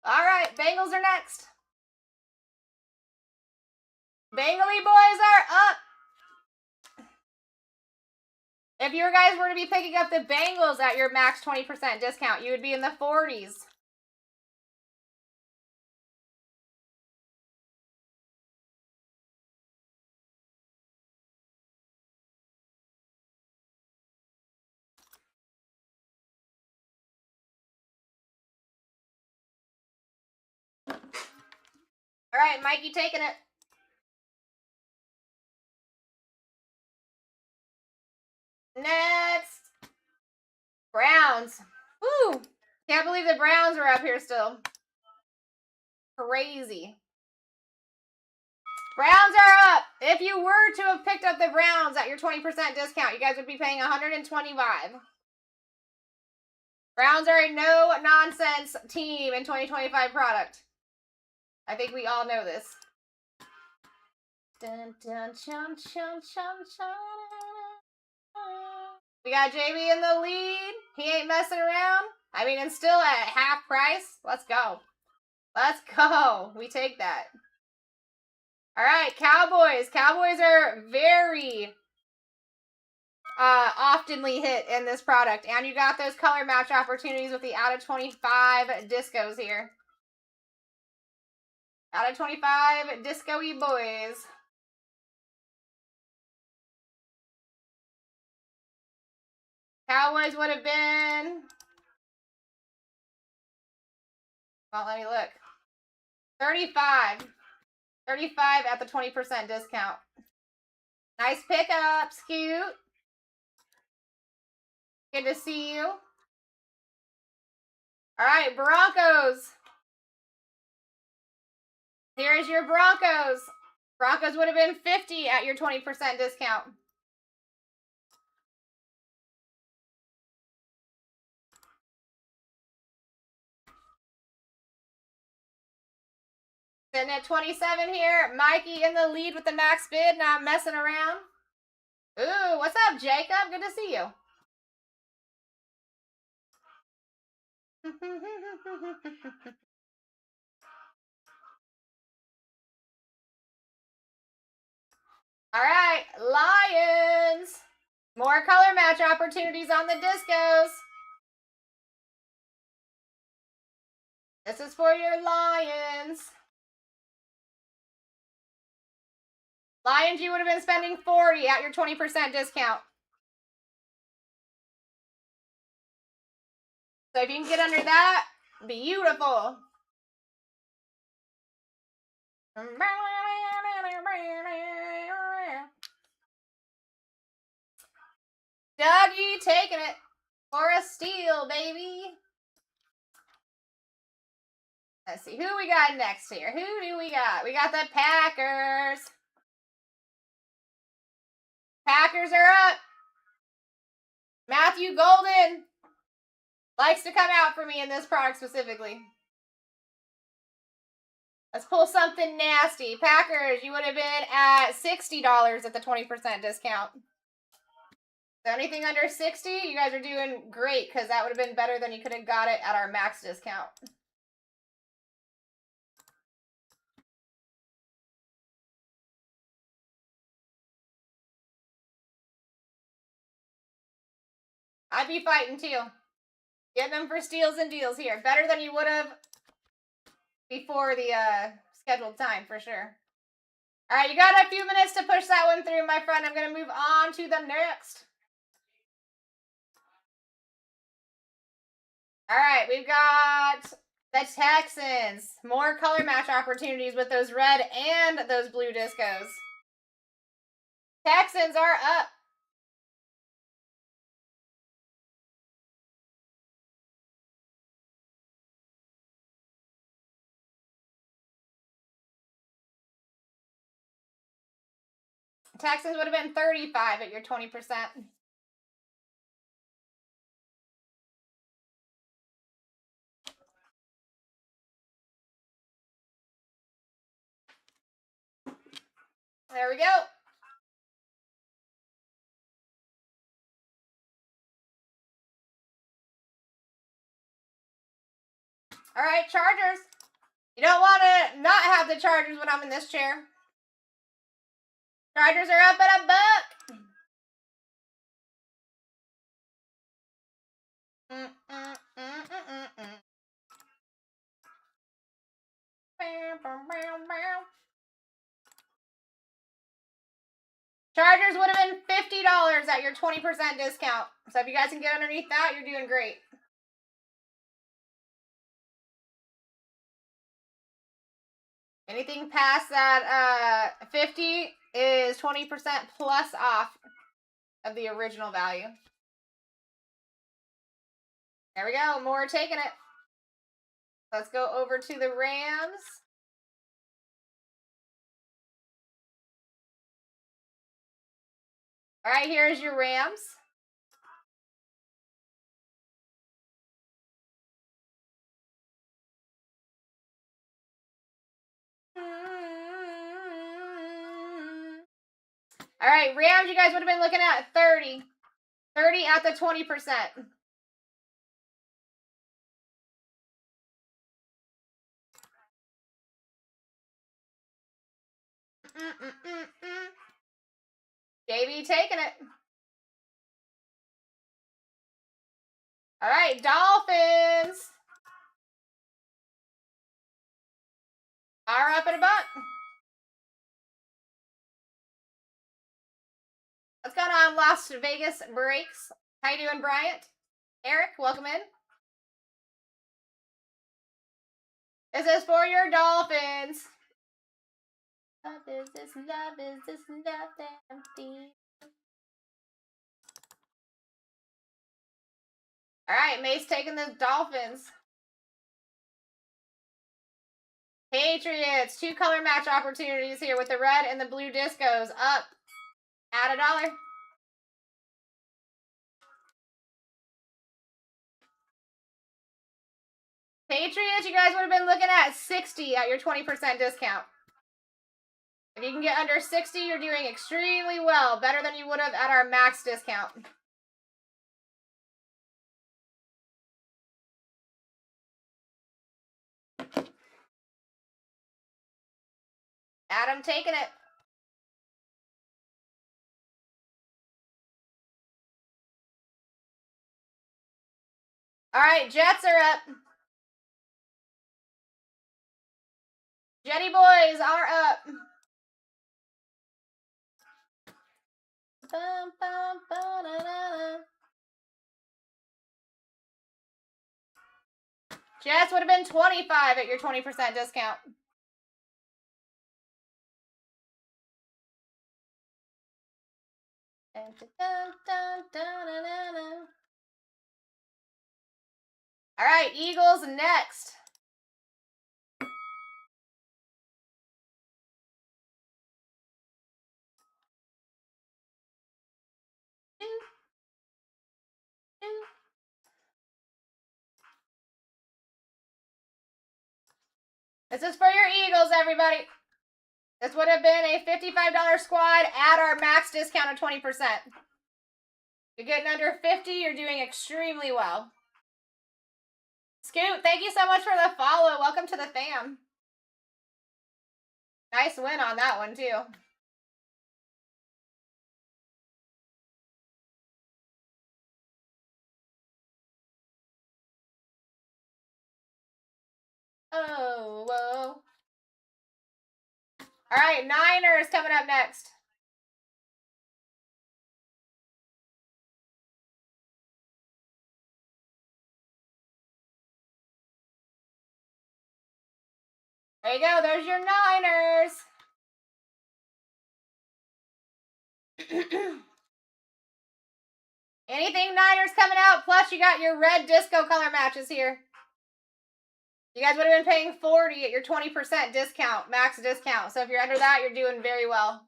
All right, Bengals are next. Bengali boys are up. If you guys were to be picking up the Bengals at your max 20% discount, you would be in the 40s. All right, Mikey taking it. Next, Browns. Woo! Can't believe the Browns are up here still. Crazy. Browns are up. If you were to have picked up the Browns at your 20% discount, you guys would be paying $125. Browns are a no-nonsense team in 2025 product. I think we all know this. Dun, dun, chum, chum, chum, chum. We got JB in the lead. He ain't messing around. I mean, and still at half price. Let's go. Let's go. We take that. All right, Cowboys. Cowboys are very oftenly hit in this product. And you got those color match opportunities with the out of 25 discos here. Out of 25 disco-y boys. Cowboys would have been... Well, let me look. 35. 35 at the 20% discount. Nice pickup, Scoot. Good to see you. All right, Broncos. Here's your Broncos. Broncos would have been 50 at your 20% discount. Sitting at 27 here. Mikey in the lead with the max bid, not messing around. Ooh, what's up, Jacob? Good to see you. All right, Lions. More color match opportunities on the discos. This is for your Lions. Lions, you would have been spending 40 at your 20% discount. So if you can get under that, beautiful. Dougie taking it for a steal, baby. Let's see, who we got next here? Who do we got? We got the Packers. Packers are up. Matthew Golden likes to come out for me in this product specifically. Let's pull something nasty. Packers, you would have been at $60 at the 20% discount. So anything under 60, you guys are doing great because that would have been better than you could have got it at our max discount. I'd be fighting too. Getting them for steals and deals here. Better than you would have before the scheduled time for sure. All right, you got a few minutes to push that one through, my friend. I'm going to move on to the next. All right, we've got the Texans. More color match opportunities with those red and those blue discos. Texans are up. Texans would have been 35 at your 20%. There we go. All right, Chargers. You don't want to not have the Chargers when I'm in this chair. Chargers are up at $1. Chargers would have been $50 at your 20% discount. So if you guys can get underneath that, you're doing great. Anything past that 50 is 20% plus off of the original value. There we go. More taking it. Let's go over to the Rams. All right, here's your Rams. All right, Rams, you guys would have been looking at 30. 30 at the 20%. JB taking it. All right, Dolphins are up at $1. What's going on, Las Vegas Breaks? How you doing, Bryant? Eric, welcome in. This is for your Dolphins. Love is this, love is this, love that I'm feeling. All right, Mace taking the Dolphins. Patriots, 2 color match opportunities here with the red and the blue discos up at $1. Patriots, you guys would have been looking at 60 at your 20% discount. If you can get under 60, you're doing extremely well. Better than you would have at our max discount. Adam taking it. All right, Jets are up. Jetty boys are up. Bum, bum, bum, da, da, da. Jets would have been 25 at your 20% discount. Dun, dun, dun, dun, dun, dun, dun. All right, Eagles next. This is for your Eagles, everybody. This would have been a $55 squad at our max discount of 20%. You're getting under 50, you're doing extremely well. Scoot, thank you so much for the follow. Welcome to the fam. Nice win on that one, too. Oh, whoa. All right, Niners coming up next. There you go. There's your Niners. Anything Niners coming out, plus you got your red disco color matches here. You guys would have been paying $40 at your 20% discount, max discount. So if you're under that, you're doing very well.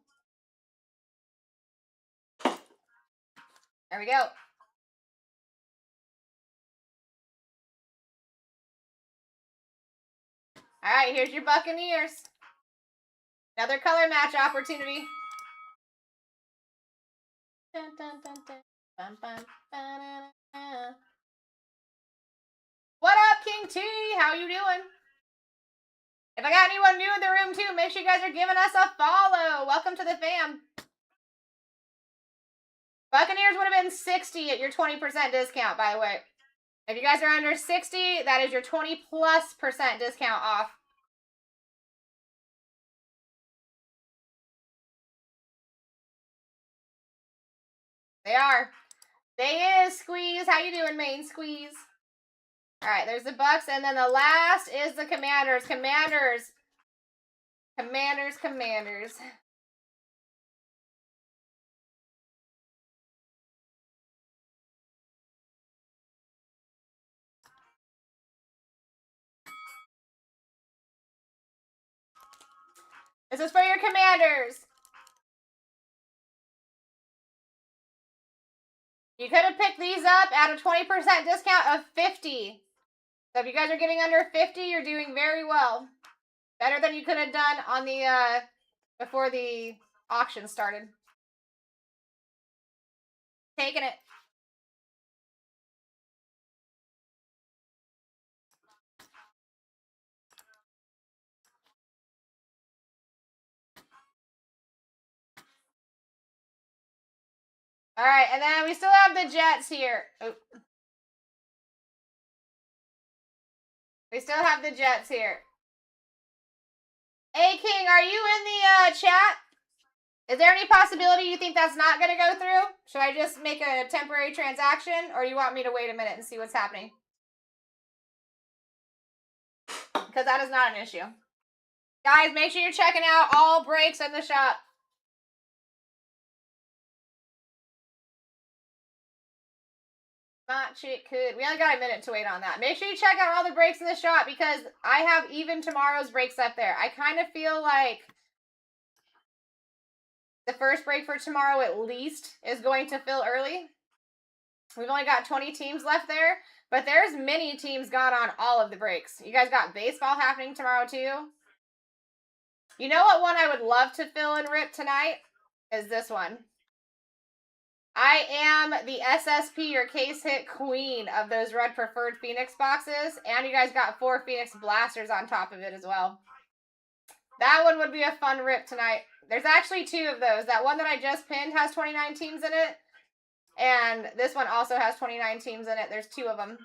There we go. All right, here's your Buccaneers. Another color match opportunity. Dun, dun, dun, dun. Bum, bum, ba-da-da-da. What up, King T? How you doing? If I got anyone new in the room too, make sure you guys are giving us a follow. Welcome to the fam. Buccaneers would have been $60 at your 20% discount, by the way. If you guys are under 60, that is your 20+% discount off. They are. They is Squeeze. How you doing, Main Squeeze? All right, there's the Bucks, and then the last is the Commanders. Commanders. This is for your Commanders. You could have picked these up at a 20% discount of $50. So if you guys are getting under 50, you're doing very well. Better than you could have done on the before the auction started. Taking it. All right, and then we still have the Jets here. Oh. We still have the Jets here. Hey, King, are you in the chat? Is there any possibility you think that's not going to go through? Should I just make a temporary transaction, or you want me to wait a minute and see what's happening? Because that is not an issue. Guys, make sure you're checking out all breaks in the shop. Not chick could. We only got a minute to wait on that. Make sure you check out all the breaks in the shop because I have even tomorrow's breaks up there. I kind of feel like the first break for tomorrow at least is going to fill early. We've only got 20 teams left there, but there's many teams got on all of the breaks. You guys got baseball happening tomorrow too. You know what one I would love to fill and rip tonight is this one. I am the SSP or case hit queen of those red preferred Phoenix boxes. And you guys got 4 Phoenix blasters on top of it as well. That one would be a fun rip tonight. There's actually 2 of those. That one that I just pinned has 29 teams in it. And this one also has 29 teams in it. There's 2 of them.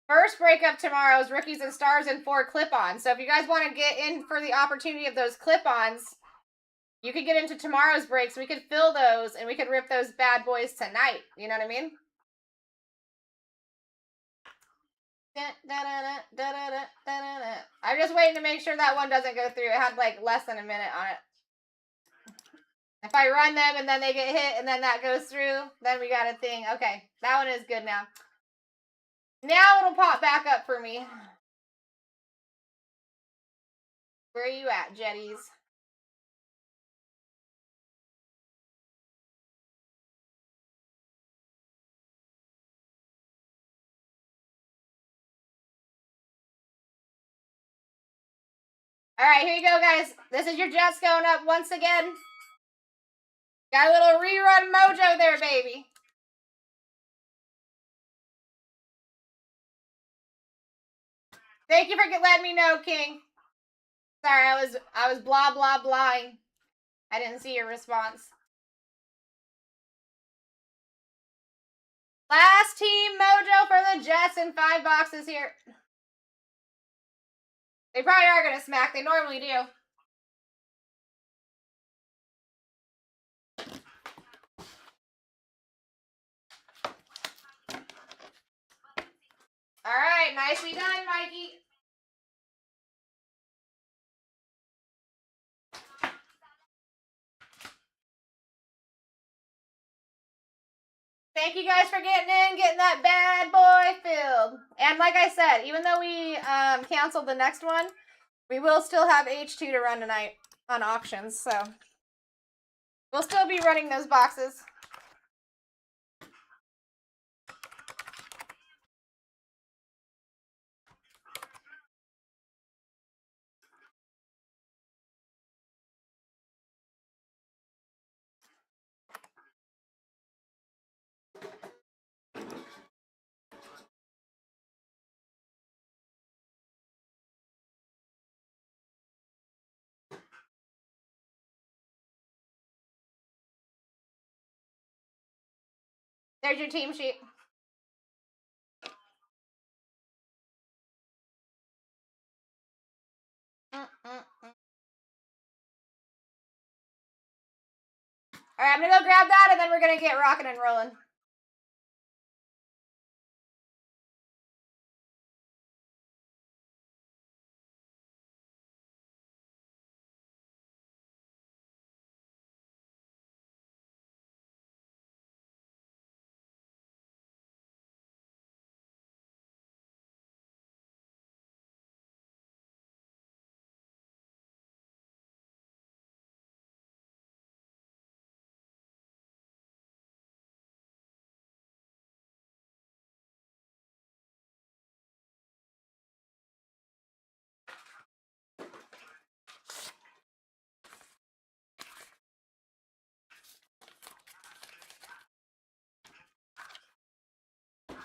First breakup tomorrow is Rookies and Stars and 4 clip-ons. So if you guys want to get in for the opportunity of those clip-ons, you could get into tomorrow's breaks. We could fill those and we could rip those bad boys tonight. You know what I mean? I'm just waiting to make sure that one doesn't go through. It had like less than a minute on it. If I run them and then they get hit and then that goes through, then we got a thing. Okay, that one is good now. Now it'll pop back up for me. Where are you at, Jetties? All right, here you go, guys. This is your Jets going up once again. Got a little rerun mojo there, baby. Thank you for letting me know, King. Sorry, I was blah blah blahing. I didn't see your response. Last team mojo for the Jets in 5 boxes here. They probably are going to smack. They normally do. All right, nicely done, Mikey. Thank you guys for getting in, getting that bad boy filled. And like I said, even though we canceled the next one, we will still have H2 to run tonight on auctions, so we'll still be running those boxes. There's your team sheet. All right, I'm going to go grab that, and then we're going to get rocking and rolling.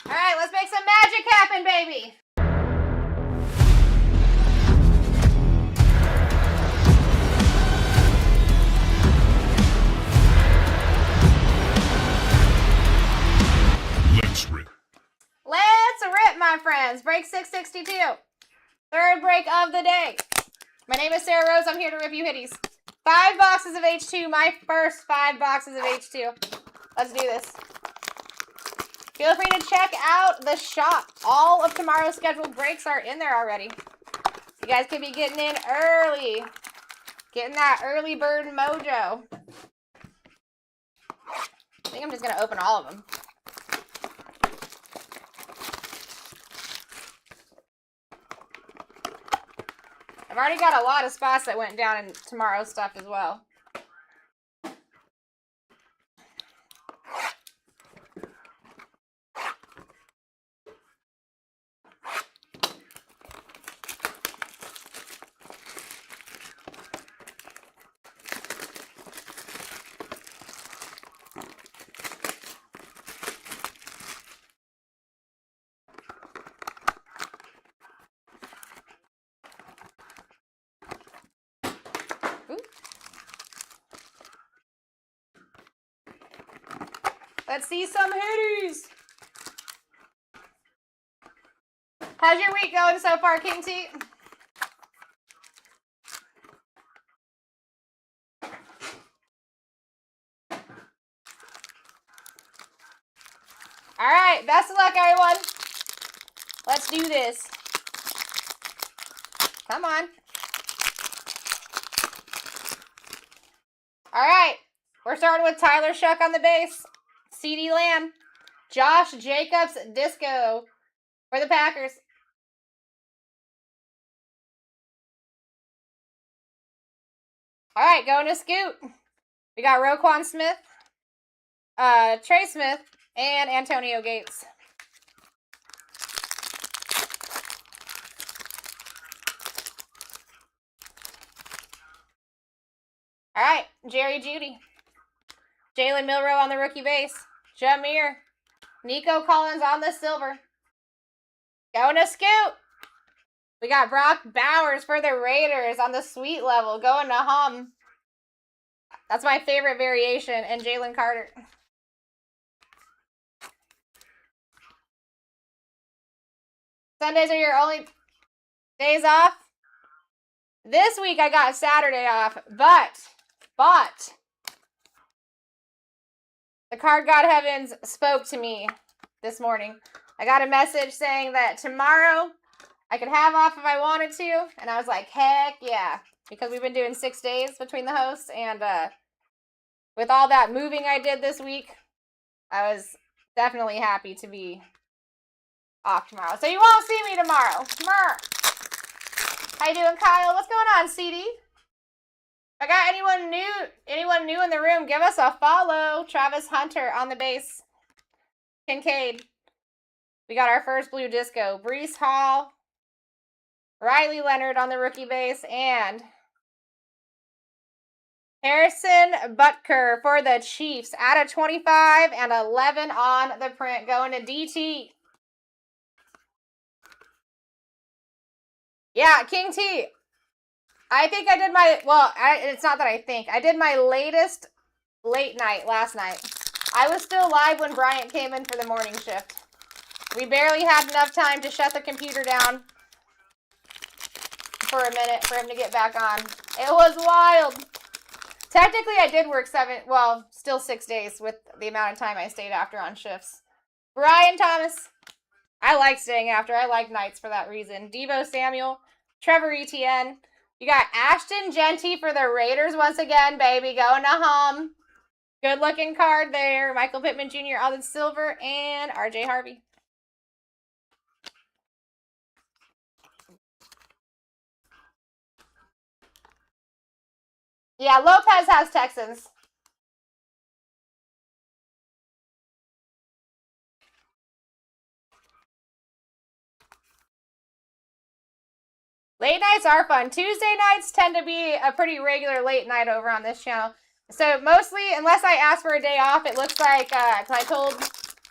All right, let's make some magic happen, baby. Let's rip, my friends. Break 662. Third break of the day. My name is Sarah Rose. I'm here to rip you hitties. 5 boxes of H2. My first 5 boxes of H2. Let's do this. Feel free to check out the shop. All of tomorrow's scheduled breaks are in there already. You guys could be getting in early. Getting that early bird mojo. I think I'm just going to open all of them. I've already got a lot of spots that went down in tomorrow's stuff as well. Let's see some hoodies. How's your week going so far, King T? All right, best of luck, everyone. Let's do this. Come on. All right, we're starting with Tyler Shuck on the base. CeeDee Lamb, Josh Jacobs, Disco for the Packers. All right, going to Scoot. We got Roquan Smith, Trey Smith, and Antonio Gates. All right, Jerry Jeudy, Jalen Milroe on the rookie base. Jameer. Nico Collins on the silver. Going to Scoot. We got Brock Bowers for the Raiders on the sweet level. Going to Hum. That's my favorite variation. And Jalen Carter. Sundays are your only days off? This week I got Saturday off, but the Card God Heavens spoke to me this morning. I got a message saying that tomorrow I could have off if I wanted to, and I was like, heck yeah, because we've been doing 6 days between the hosts, and with all that moving I did this week, I was definitely happy to be off tomorrow. So you won't see me tomorrow. How you doing, Kyle? What's going on, CD? If I got anyone new in the room, give us a follow. Travis Hunter on the base. Kincaid. We got our first blue disco. Brees Hall. Riley Leonard on the rookie base. And Harrison Butker for the Chiefs. Out of 25 and 11 on the print. Going to DT. Yeah, King T. I think I did my, it's not that I think. I did my latest late night last night. I was still live when Bryant came in for the morning shift. We barely had enough time to shut the computer down for a minute for him to get back on. It was wild. Technically, I did work still 6 days with the amount of time I stayed after on shifts. Brian Thomas. I like staying after. I like nights for that reason. Devo Samuel. Trevor Etienne. You got Ashton Genty for the Raiders once again, baby. Going to hum. Good looking card there. Michael Pittman Jr. on the silver. And RJ Harvey. Yeah, Lopez has Texans. Late nights are fun. Tuesday nights tend to be a pretty regular late night over on this channel. So mostly, unless I ask for a day off, it looks like, because I told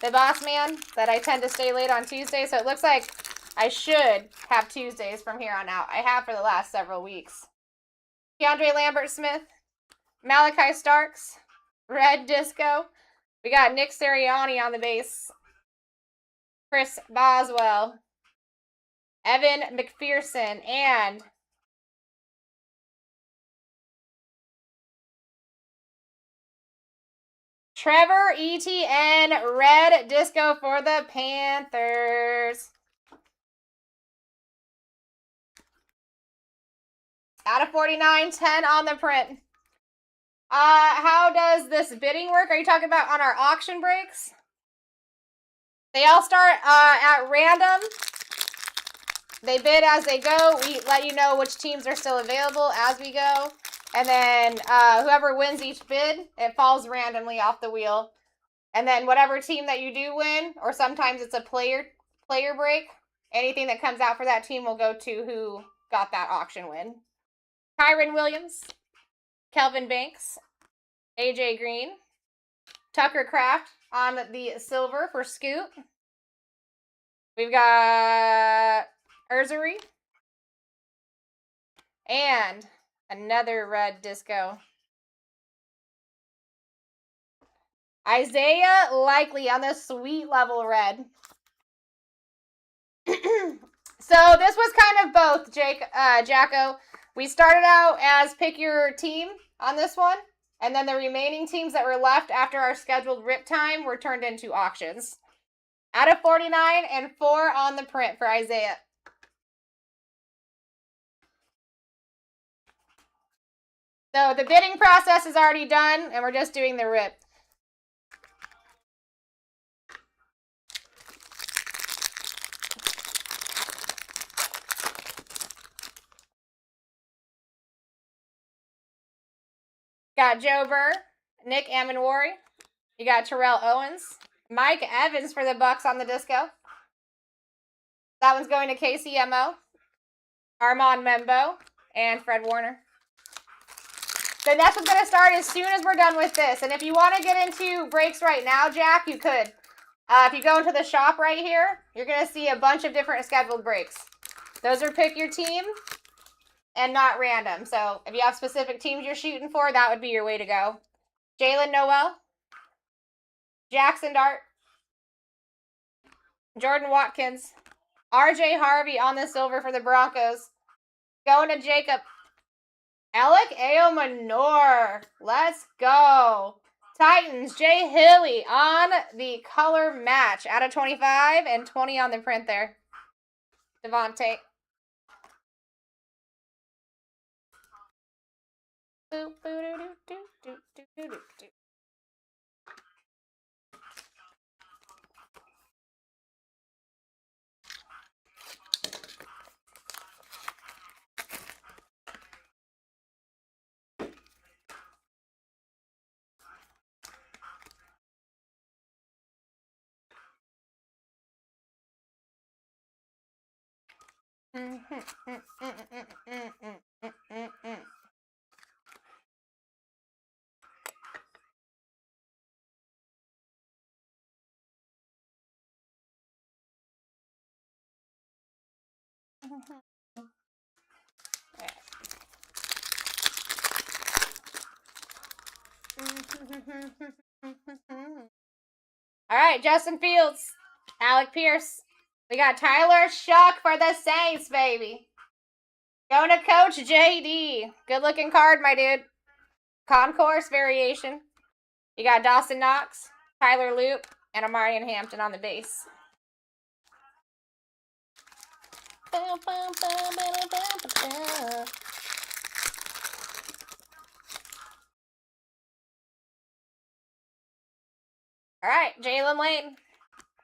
the boss man that I tend to stay late on Tuesday, so it looks like I should have Tuesdays from here on out. I have for the last several weeks. Keandre Lambert-Smith, Malachi Starks, Red Disco. We got Nick Sirianni on the base. Chris Boswell. Evan McPherson, and Trevor Etienne, Red Disco for the Panthers. Out of 49, 10 on the print. How does this bidding work? Are you talking about on our auction breaks? They all start at random. They bid as they go. We let you know which teams are still available as we go. And then whoever wins each bid, it falls randomly off the wheel. And then whatever team that you do win, or sometimes it's a player break, anything that comes out for that team will go to who got that auction win. Kyron Williams, Kelvin Banks, AJ Green, Tucker Kraft on the silver for Scoot. We've got Ursery. And another Red Disco. Isaiah Likely on the sweet level red. So this was kind of both, Jacko. We started out as pick your team on this one. And then the remaining teams that were left after our scheduled rip time were turned into auctions. Out of 49 and 4 on the print for Isaiah. So the bidding process is already done, and we're just doing the rip. Got Joe Burr, Nick Amenwari. You got Terrell Owens. Mike Evans for the Bucks on the disco. That one's going to KCMO. Armand Membo and Fred Warner. The next one's going to start as soon as we're done with this. And if you want to get into breaks right now, Jack, you could. If you go into the shop right here, you're going to see a bunch of different scheduled breaks. Those are pick your team and not random. So if you have specific teams you're shooting for, that would be your way to go. Jalen Noel. Jackson Dart. Jordan Watkins. RJ Harvey on the silver for the Broncos. Going to Jacob Alec Manor. Let's go. Titans, Jay Hilly on the color match. Out of 25 and 20 on the print there. Devontae. All right, Justin Fields, Alec Pierce. We got Tyler Shuck for the Saints, baby. Going to Coach JD. Good looking card, my dude. Concourse variation. You got Dawson Knox, Tyler Loop, and Amarian Hampton on the base. All right, Jalen Lane,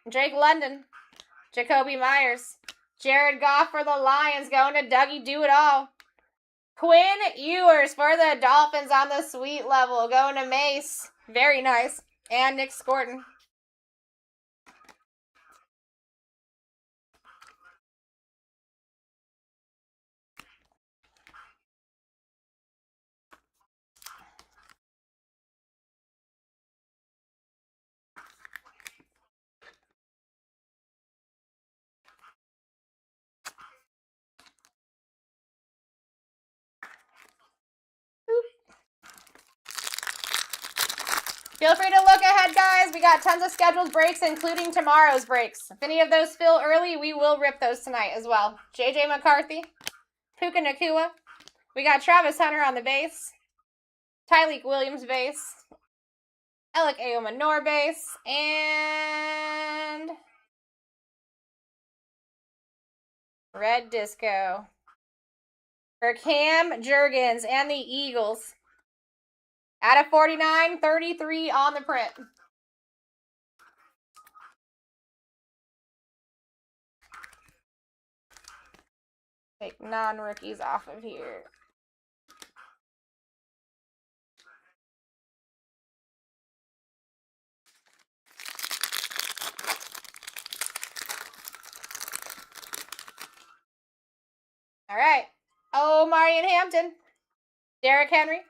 Drake London, Jacoby Myers, Jared Goff for the Lions, going to Dougie Do It All. Quinn Ewers for the Dolphins on the sweet level, going to Mace. Very nice. And Nick Scorton. Feel free to look ahead, guys. We got tons of scheduled breaks, including tomorrow's breaks. If any of those fill early, we will rip those tonight as well. JJ McCarthy, Puka Nakua. We got Travis Hunter on the base. Tyleek Williams base. Alec Manor base. And Red Disco for Cam Jurgens and the Eagles. Out of 49, 33 on the print. Take non-rookies off of here. All right. Oh, Marion Hampton. Derrick Henry.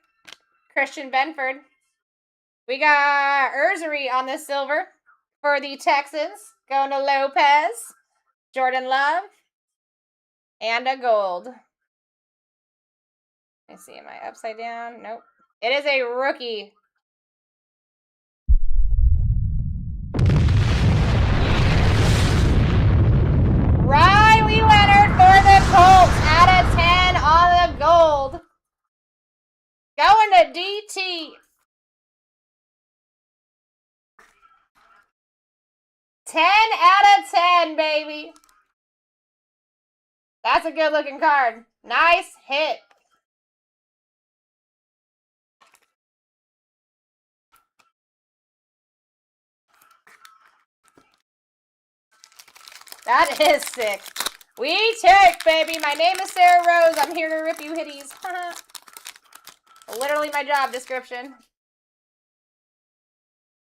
Christian Benford. We got Ursery on the silver for the Texans. Going to Lopez. Jordan Love. And a gold. Let me see. Am I upside down? Nope. It is a rookie. Riley Leonard for the Colts. Out of 10 on the gold. Going to DT. 10 out of 10, baby. That's a good looking card. Nice hit. That is sick. We take, baby. My name is Sarah Rose. I'm here to rip you hitties. Literally my job description.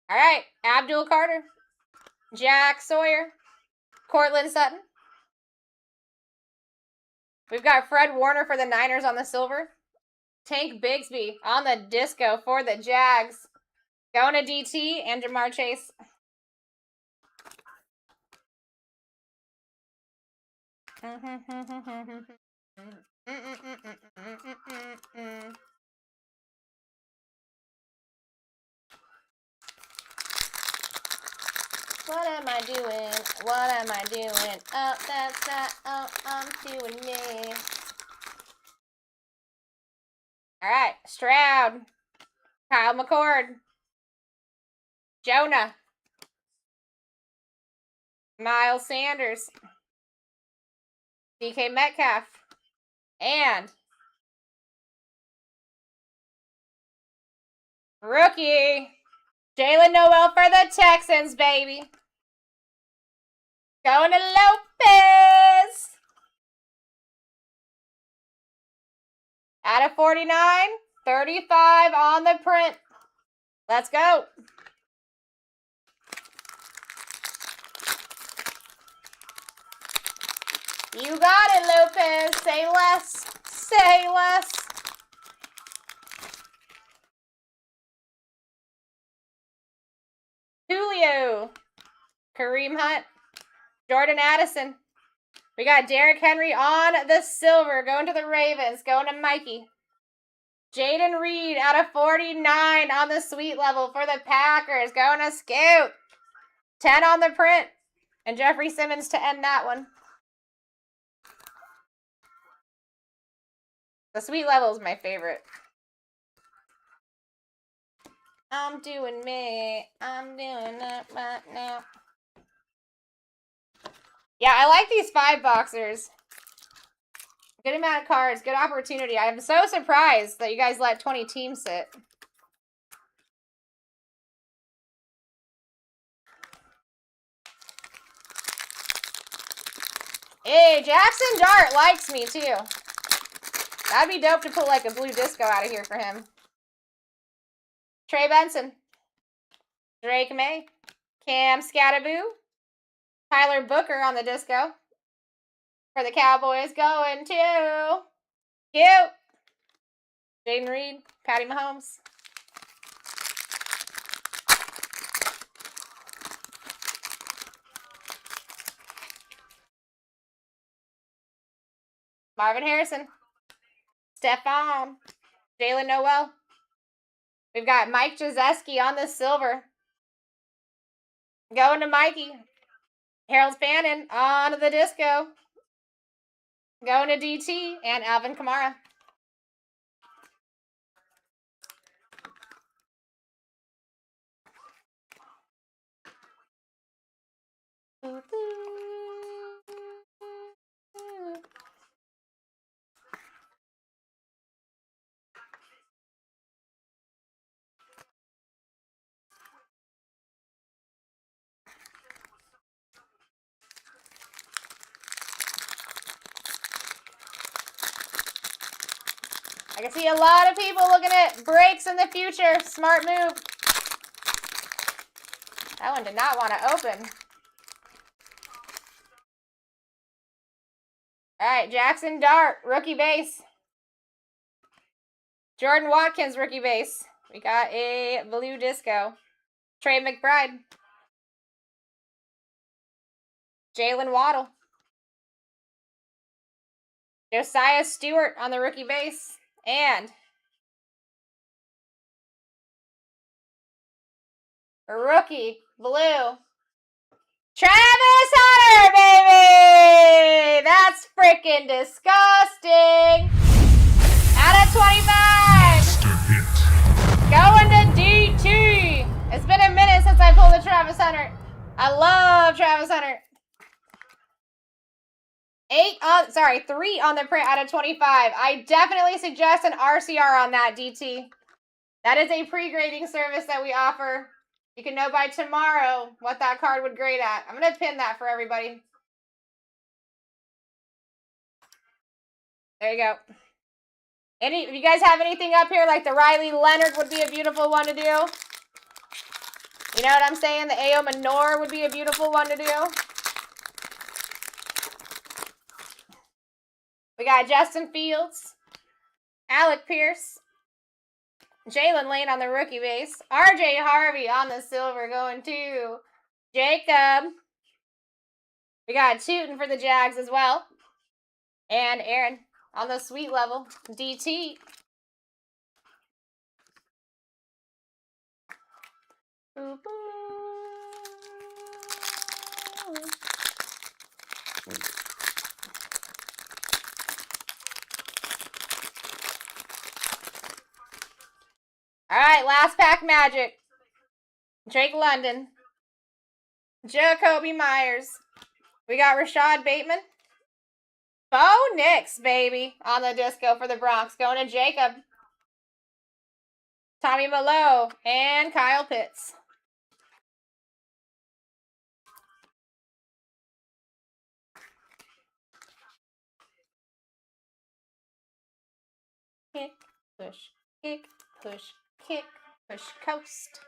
All right. Abdul Carter. Jack Sawyer. Cortland Sutton. We've got Fred Warner for the Niners on the silver. Tank Bigsby on the disco for the Jags. Going to DT and Jamar Chase. What am I doing? What am I doing? Oh, that's not, oh, I'm doing me. All right, Stroud, Kyle McCord, Jonah, Miles Sanders, DK Metcalf, and rookie Jalen Noel for the Texans, baby. Going to Lopez. Out of 49, 35 on the print. Let's go. You got it, Lopez. Say less. Say less. Julio. Kareem Hunt. Jordan Addison. We got Derrick Henry on the silver. Going to the Ravens. Going to Mikey. Jaden Reed out of 49 on the sweet level for the Packers. Going to Scoot. 10 on the print. And Jeffrey Simmons to end that one. The sweet level is my favorite. I'm doing me. I'm doing it right now. Yeah, I like these 5-boxers. Good amount of cards. Good opportunity. I'm so surprised that you guys let 20 teams sit. Hey, Jackson Dart likes me too. That'd be dope to put like a blue disco out of here for him. Trey Benson. Drake May. Cam Scattaboo. Tyler Booker on the disco. For the Cowboys going to cute. Jaden Reed. Patty Mahomes. Marvin Harrison. Stephon. Jalen Noel. We've got Mike Jazeski on the silver. Going to Mikey. Harold Fannin on the disco. Going to DT and Alvin Kamara. I can see a lot of people looking at breaks in the future. Smart move. That one did not want to open. All right, Jackson Dart, rookie base. Jordan Watkins, rookie base. We got a blue disco. Trey McBride. Jalen Waddle. Josiah Stewart on the rookie base. And rookie blue. Travis Hunter, baby! That's freaking disgusting. Out of 25. Going to DT. It's been a minute since I pulled a Travis Hunter. I love Travis Hunter. 3 on the print out of 25. I definitely suggest an RCR on that, DT. That is a pre-grading service that we offer. You can know by tomorrow what that card would grade at. I'm going to pin that for everybody. There you go. If you guys have anything up here, like the Riley Leonard would be a beautiful one to do. You know what I'm saying? The A.O. Manor would be a beautiful one to do. We got Justin Fields, Alec Pierce, Jalen Lane on the rookie base, RJ Harvey on the silver going to Jacob. We got Tootin for the Jags as well. And Aaron on the sweet level, DT. Boop, boop. Alright, last pack magic. Drake London. Jacoby Myers. We got Rashad Bateman. Bo Nix, baby, on the disco for the Bronx. Going to Jacob. Tommy Malo and Kyle Pitts. Kick, push, kick, push, kick, push, coast.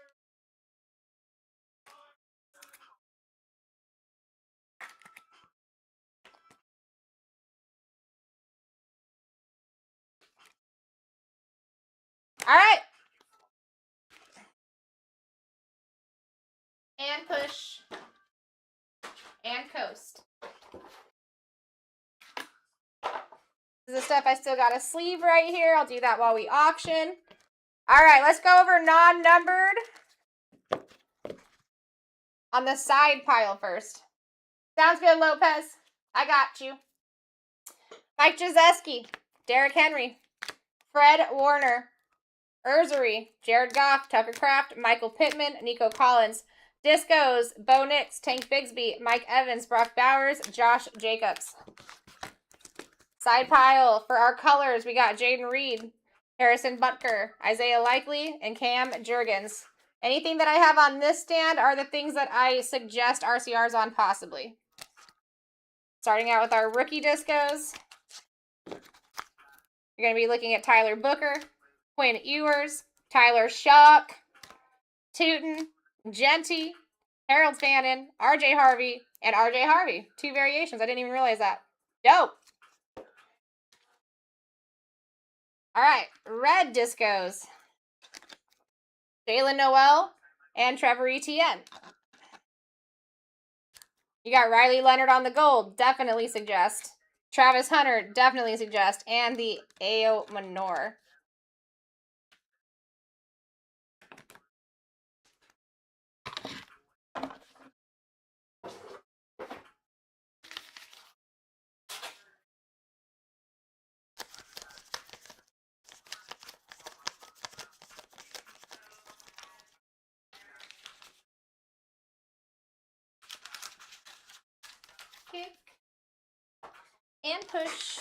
All right. And push. And coast. This is the stuff I still got a sleeve right here. I'll do that while we auction. All right, let's go over non-numbered on the side pile first. Sounds good, Lopez. I got you. Mike Jazeski, Derrick Henry, Fred Warner, Ursery, Jared Goff, Tucker Kraft, Michael Pittman, Nico Collins, Discos, Bo Nix, Tank Bigsby, Mike Evans, Brock Bowers, Josh Jacobs. Side pile for our colors, we got Jaden Reed, Harrison Butker, Isaiah Likely, and Cam Jurgens. Anything that I have on this stand are the things that I suggest RCRs on possibly. Starting out with our rookie discos. You're going to be looking at Tyler Booker, Quinn Ewers, Tyler Shock, Tootin, Genty, Harold Fannin, RJ Harvey, and RJ Harvey. 2 variations. I didn't even realize that. Dope. All right. Red discos. Jalen Noel and Trevor Etienne. You got Riley Leonard on the gold. Definitely suggest. Travis Hunter. Definitely suggest. And the Ao Manor. Kick. And push.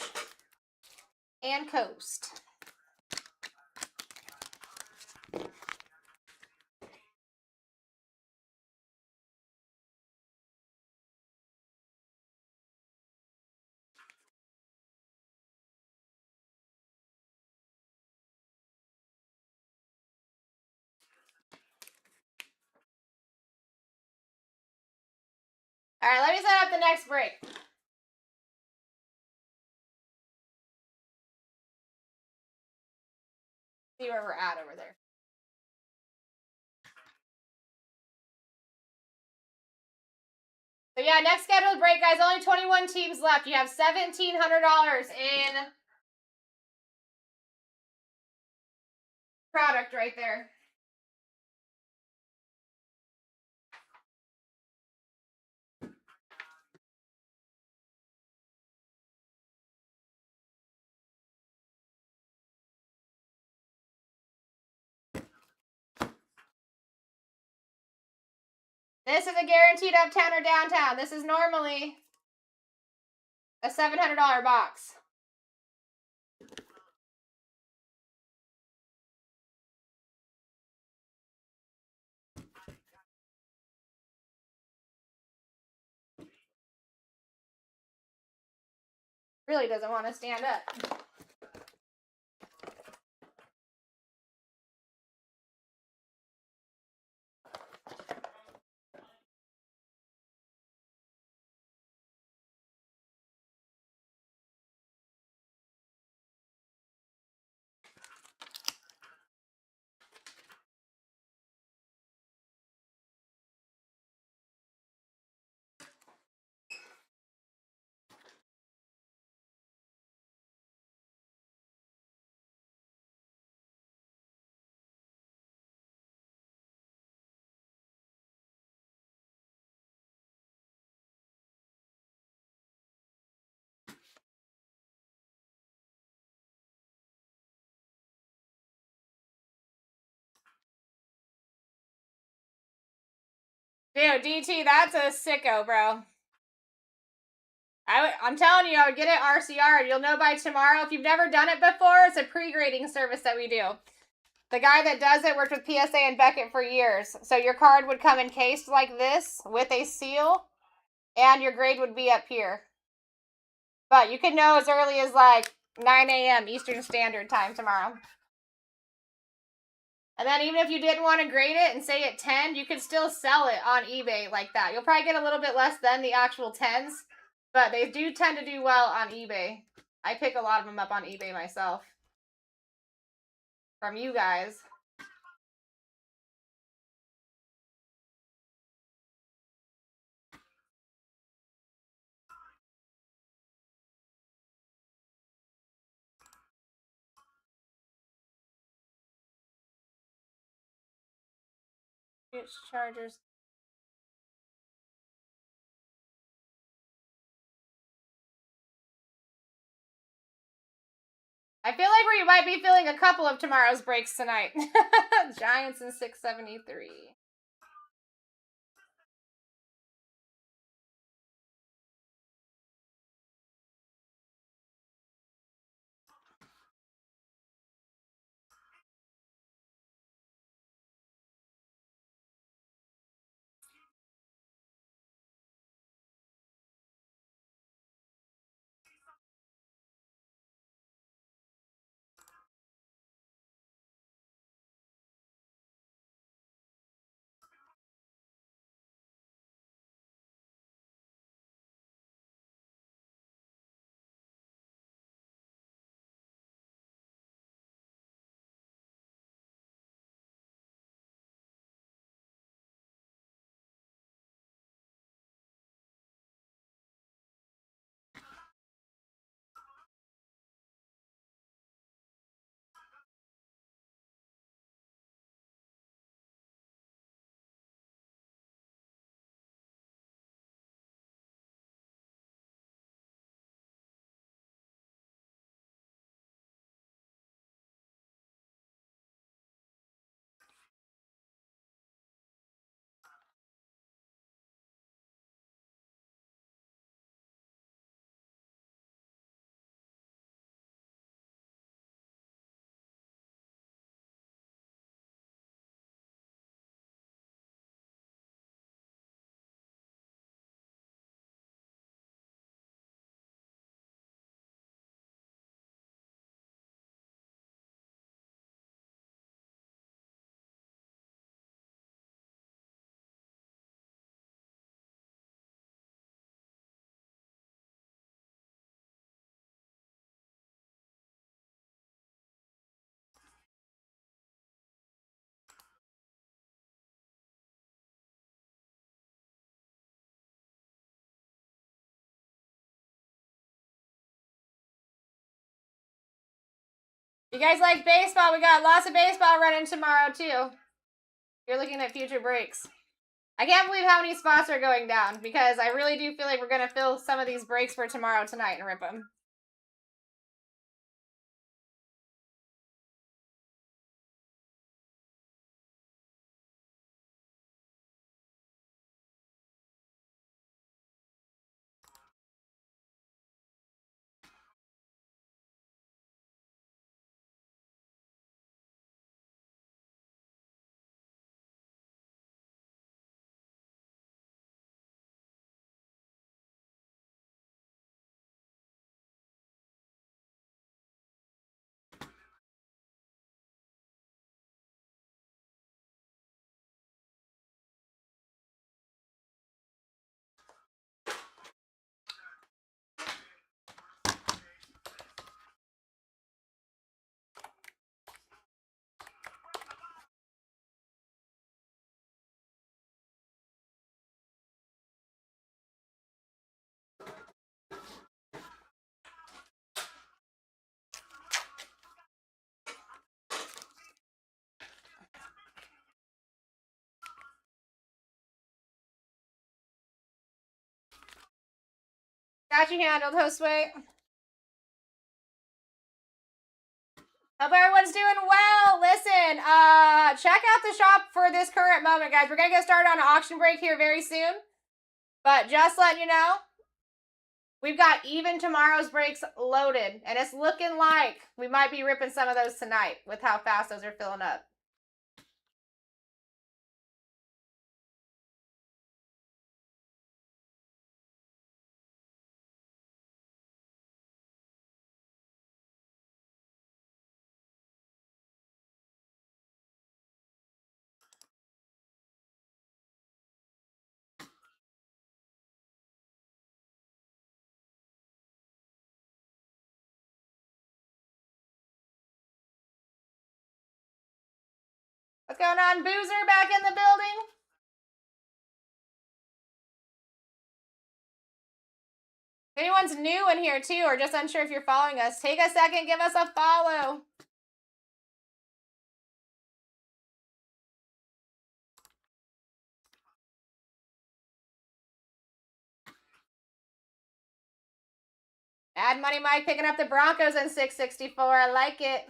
And coast. All right, let me set up the next break. See where we're at over there. So yeah, next scheduled break, guys. Only 21 teams left. You have $1,700 in product right there. This is a guaranteed uptown or downtown. This is normally a $700 box. Really doesn't want to stand up. Dude, DT, that's a sicko, bro. I'm telling you, I would get it RCR, and you'll know by tomorrow. If you've never done it before, it's a pre-grading service that we do. The guy that does it worked with PSA and Beckett for years. So your card would come encased like this with a seal, and your grade would be up here. But you can know as early as like 9 a.m. Eastern Standard Time tomorrow. And then even if you didn't want to grade it and say at 10, you could still sell it on eBay like that. You'll probably get a little bit less than the actual 10s, but they do tend to do well on eBay. I pick a lot of them up on eBay myself. From you guys. Which chargers? I feel like we might be feeling a couple of tomorrow's breaks tonight. Giants in 673. You guys like baseball? We got lots of baseball running tomorrow, too. You're looking at future breaks. I can't believe how many spots are going down, because I really do feel like we're going to fill some of these breaks for tomorrow tonight and rip them. Got you handled, Josue. Hope everyone's doing well. Listen, check out the shop for this current moment, guys. We're going to get started on an auction break here very soon. But just letting you know, we've got even tomorrow's breaks loaded. And it's looking like we might be ripping some of those tonight with how fast those are filling up. What's going on, Boozer, back in the building? If anyone's new in here too, or just unsure if you're following us, take a second, give us a follow. Ad Money Mike picking up the Broncos in 664. I like it.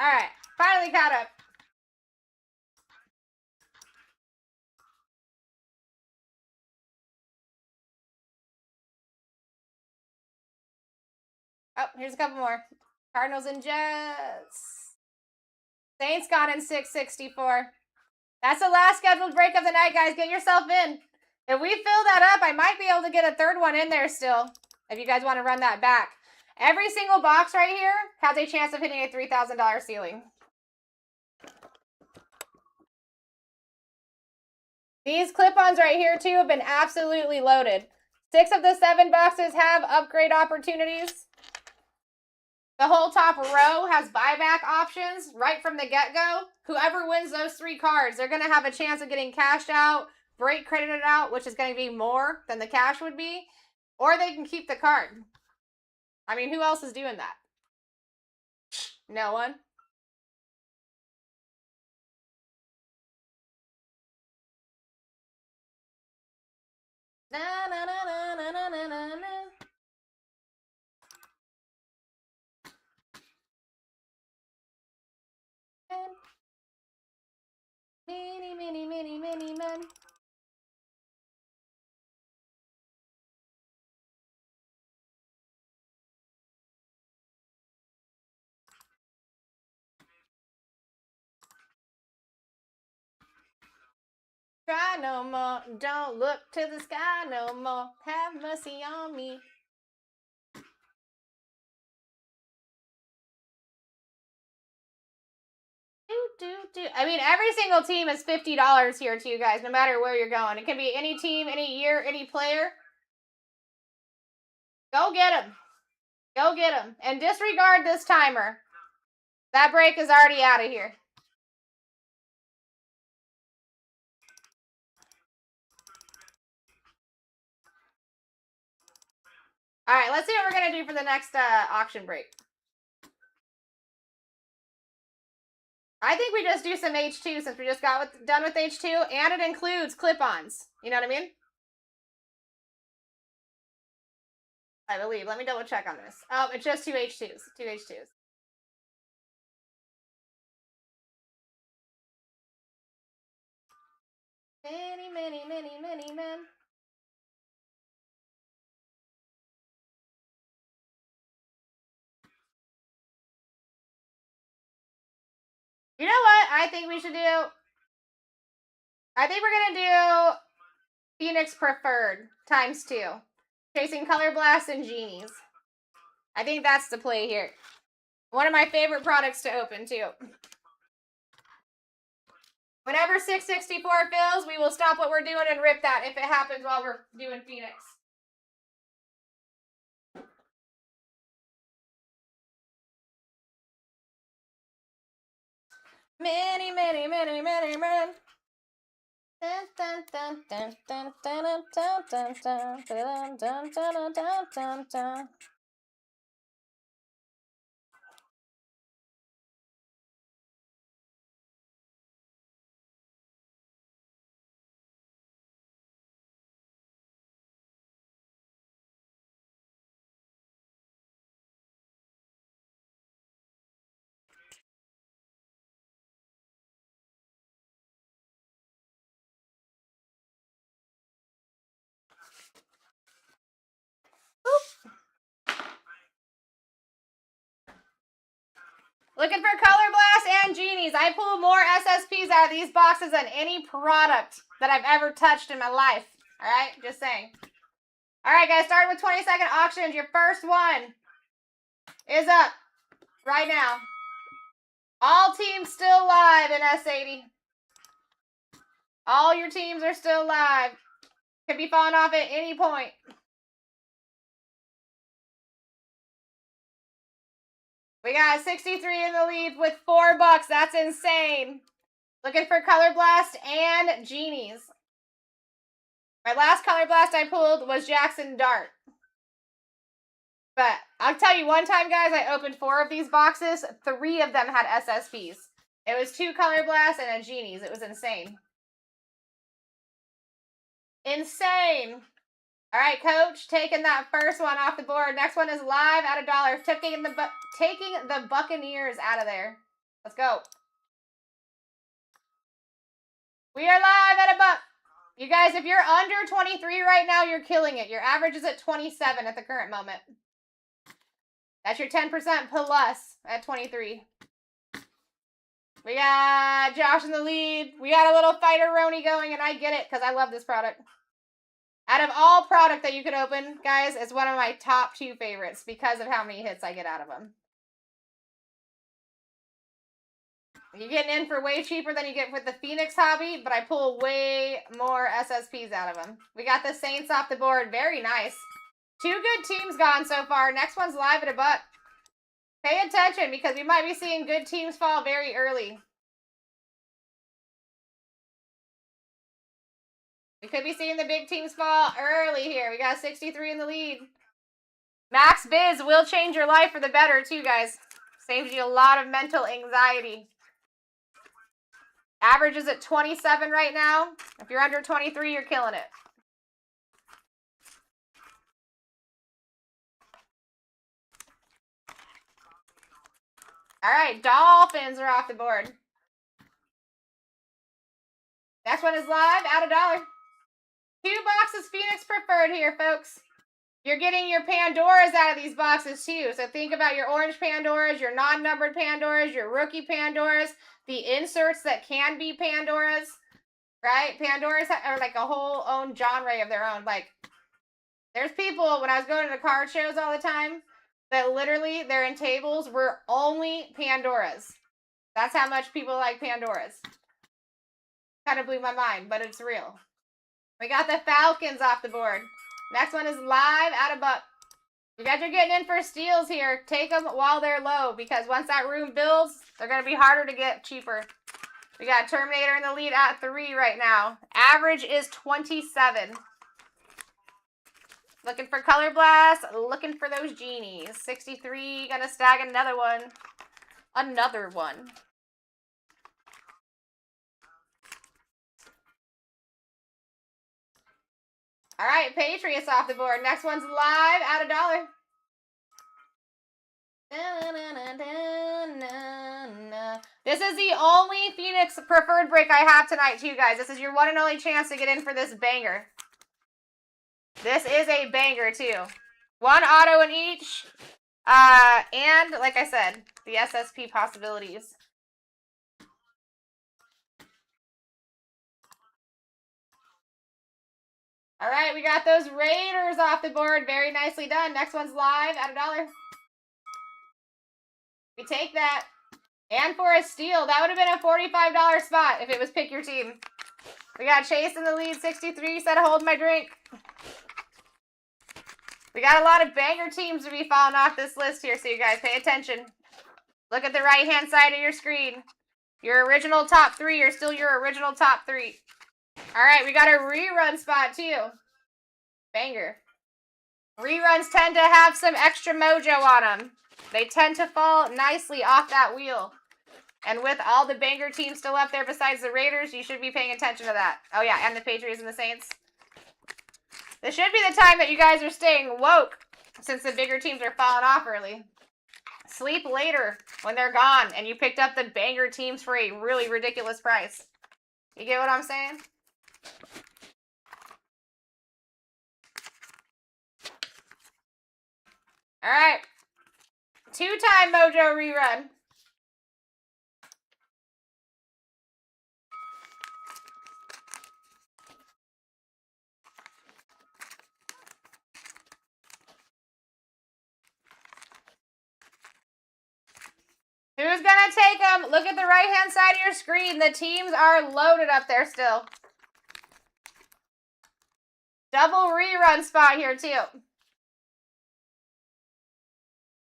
All right, finally caught up. Oh, here's a couple more. Cardinals and Jets. Saints got in 664. That's the last scheduled break of the night, guys. Get yourself in. If we fill that up, I might be able to get a third one in there still, if you guys want to run that back. Every single box right here has a chance of hitting a $3,000 ceiling. These clip-ons right here, too, have been absolutely loaded. 6 of the 7 boxes have upgrade opportunities. The whole top row has buyback options right from the get-go. Whoever wins those 3 cards, they're going to have a chance of getting cashed out, break credited out, which is going to be more than the cash would be, or they can keep the card. I mean, who else is doing that? No one. Na, na, na, na, na, na, na, na, na. Many, many, many, many men. Cry no more, don't look to the sky no more. Have mercy on me. I mean, every single team is $50 here too, guys, no matter where you're going. It can be any team, any year, any player. Go get them. Go get them. And disregard this timer. That break is already out of here. All right, let's see what we're going to do for the next auction break. I think we just do some H2 since we just got done with H2, and it includes clip-ons. You know what I mean? I believe. Let me double check on this. Oh, it's just 2 H2s. 2 H2s. Many, many, many, many men. You know what I think we should do? I think we're going to do Phoenix Preferred ×2. Chasing Color Blast and Genies. I think that's the play here. One of my favorite products to open, too. Whenever 664 fills, we will stop what we're doing and rip that if it happens while we're doing Phoenix. Many, many, many, many men. Dun, dun, dun, dun, dun, dun, dun, dun, dun, dun, dun, dun, dun, dun, dun. Looking for Color Blast and Genies. I pull more SSPs out of these boxes than any product that I've ever touched in my life. Alright? Just saying. Alright, guys. Starting with 20-second auctions. Your first one is up right now. All teams still live in S80. All your teams are still live. Could be falling off at any point. We got 63 in the lead with $4. That's insane. Looking for Color Blast and Genies. My last Color Blast I pulled was Jackson Dart. But I'll tell you, one time, guys, I opened 4 of these boxes. 3 of them had SSPs. It was 2 Color Blasts and a Genies. It was insane. Insane. All right, Coach, taking that first one off the board. Next one is live at $1. Taking the Buccaneers out of there. Let's go. We are live at $1. You guys, if you're under 23 right now, you're killing it. Your average is at 27 at the current moment. That's your 10% plus at 23. We got Josh in the lead. We got a little fighter Roni going, and I get it because I love this product. Out of all product that you could open, guys, it's one of my top 2 favorites because of how many hits I get out of them. You're getting in for way cheaper than you get with the Phoenix hobby, but I pull way more SSPs out of them. We got the Saints off the board. Very nice. 2 good teams gone so far. Next one's live at $1. Pay attention because we might be seeing good teams fall very early. We could be seeing the big teams fall early here. We got 63 in the lead. Max Biz will change your life for the better too, guys. Saves you a lot of mental anxiety. Average is at 27 right now. If you're under 23, you're killing it. All right, Dolphins are off the board. Next one is live at $1. 2 boxes Phoenix Preferred here, folks. You're getting your Pandoras out of these boxes, too. So think about your orange Pandoras, your non-numbered Pandoras, your rookie Pandoras, the inserts that can be Pandoras, right? Pandoras are like a whole own genre of their own. Like, there's people, when I was going to the card shows all the time, that literally their in tables were only Pandoras. That's how much people like Pandoras. Kind of blew my mind, but it's real. We got the Falcons off the board. Next one is live at $1. You guys are getting in for steals here. Take them while they're low because once that room builds, they're going to be harder to get cheaper. We got Terminator in the lead at 3 right now. Average is 27. Looking for Color Blast. Looking for those Genies. 63. Gonna stag another one. Another one. All right, Patriots off the board. Next one's live at $1. This is the only Phoenix preferred break I have tonight, too, guys. This is your one and only chance to get in for this banger. This is a banger, too. One auto in each. And, like I said, the SSP possibilities. All right, we got those Raiders off the board. Very nicely done. Next one's live at $1. We take that. And for a steal, that would have been a $45 spot if it was pick your team. We got Chase in the lead, 63, said hold my drink. We got a lot of banger teams to be falling off this list here, so you guys pay attention. Look at the right-hand side of your screen. Your original top 3 are still your original top 3. All right, we got a rerun spot, too. Banger. Reruns tend to have some extra mojo on them. They tend to fall nicely off that wheel. And with all the banger teams still up there besides the Raiders, you should be paying attention to that. Oh, yeah, and the Patriots and the Saints. This should be the time that you guys are staying woke since the bigger teams are falling off early. Sleep later when they're gone and you picked up the banger teams for a really ridiculous price. You get what I'm saying? All right. 2-time mojo rerun. Who's going to take them? Look at the right-hand side of your screen. The teams are loaded up there still. Double rerun spot here, too.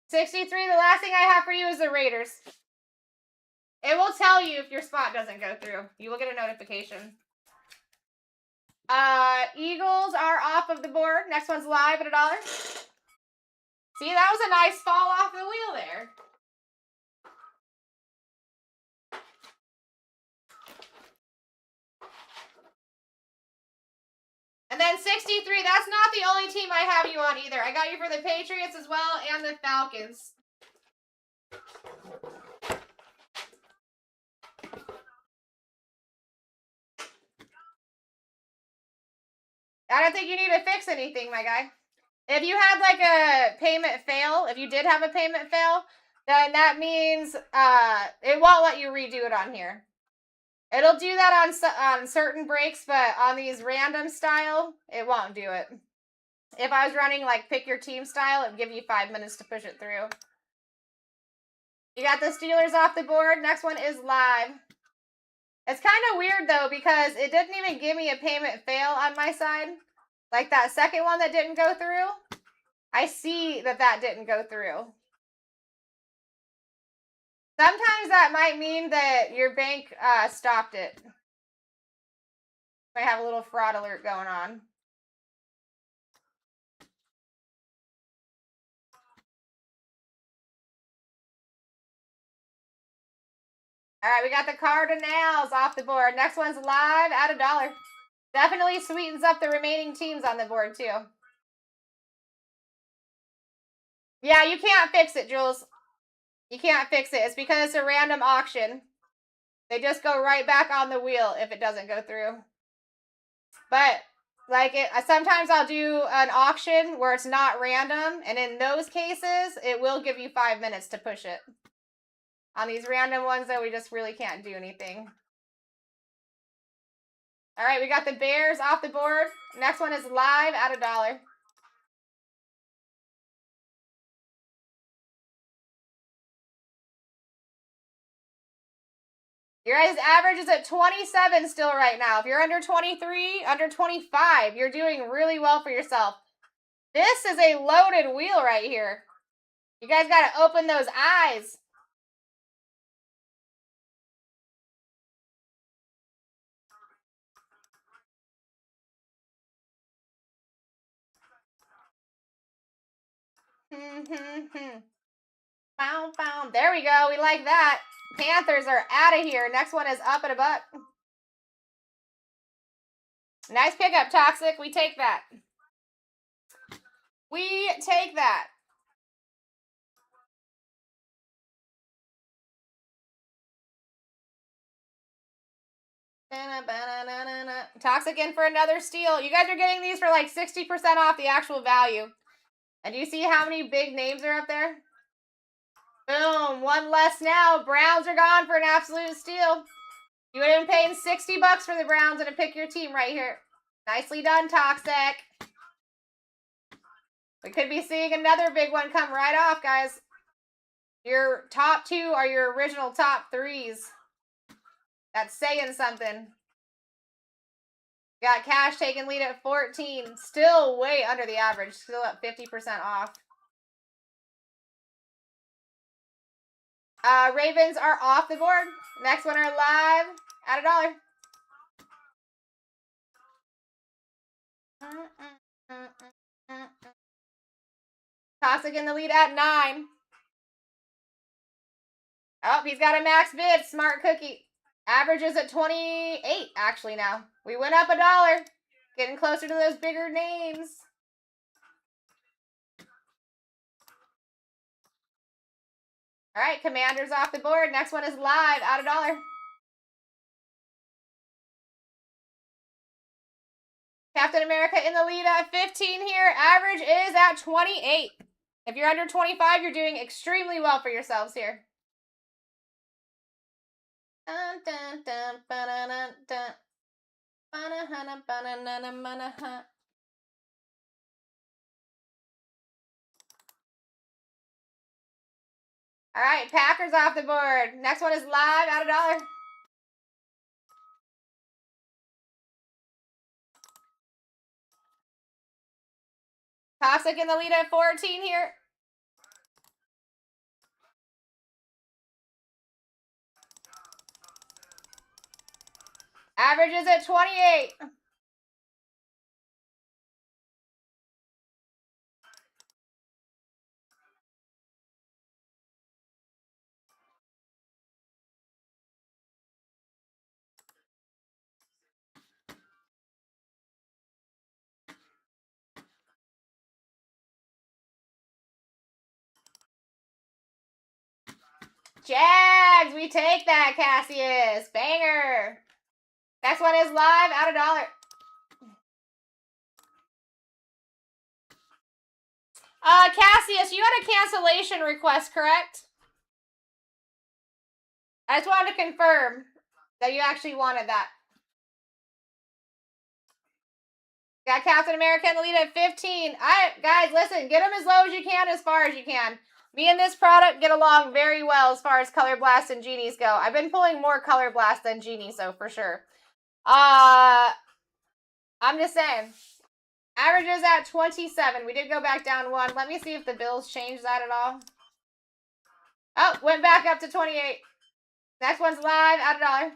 63, the last thing I have for you is the Raiders. It will tell you if your spot doesn't go through. You will get a notification. Eagles are off of the board. Next one's live at $1. See, that was a nice fall off the wheel there. And then 63, that's not the only team I have you on either. I got you for the Patriots as well and the Falcons. I don't think you need to fix anything, my guy. If you had like a payment fail, if you did have a payment fail, then that means it won't let you redo it on here. It'll do that on certain breaks, but on these random style, it won't do it. If I was running like pick your team style, it would give you 5 minutes to push it through. You got the Steelers off the board. Next one is live. It's kind of weird though because it didn't even give me a payment fail on my side. Like that second one that didn't go through. I see that didn't go through. Sometimes that might mean that your bank stopped it. Might have a little fraud alert going on. All right, we got the Cardinals off the board. Next one's live at $1. Definitely sweetens up the remaining teams on the board, too. Yeah, you can't fix it, Jules. You can't fix it. It's because it's a random auction. They just go right back on the wheel if it doesn't go through. But, like, sometimes I'll do an auction where it's not random. And in those cases, it will give you 5 minutes to push it. On these random ones, though, we just really can't do anything. All right, we got the Bears off the board. Next one is live at $1. Your guys' average is at 27 still right now. If you're under 23, under 25, you're doing really well for yourself. This is a loaded wheel right here. You guys got to open those eyes. There we go. We like that. Panthers are out of here. Next one is up at $1. Nice pickup, Toxic. We take that. We take that. Toxic in for another steal. You guys are getting these for like 60% off the actual value. And do you see how many big names are up there? Boom. One less now. Browns are gone for an absolute steal. You would have been paying $60 for the Browns and to pick your team right here. Nicely done, Toxic. We could be seeing another big one come right off, guys. Your top 2 are your original top 3s. That's saying something. Got Cash taking lead at 14. Still way under the average. Still at 50% off. Ravens are off the board. Next one are live at $1. Toxic in the lead at 9. Oh, he's got a max bid. Smart cookie. Average is at 28 actually now. We went up $1. Getting closer to those bigger names. All right, Commanders off the board. Next one is live at $1. Captain America in the lead at 15 here. Average is at 28. If you're under 25, you're doing extremely well for yourselves here. Dun, dun, dun, ba-da-dun, dun. Ba-da-hana, ba-da-na-na, ba-da-ha. All right, Packers off the board. Next one is live at $1. Toxic in the lead at 14 here. Average is at 28. Jags, we take that, Cassius. Banger. Next one is live at $1. Cassius, you had a cancellation request, correct? I just wanted to confirm that you actually wanted that. Got Captain America in the lead at 15. Guys, listen, get them as low as you can, as far as you can. Me and this product get along very well as far as Color Blast and Genies go. I've been pulling more Color Blast than Genies, so for sure. I'm just saying. Average is at 27. We did go back down 1. Let me see if the Bills changed that at all. Oh, went back up to 28. Next one's live at $1.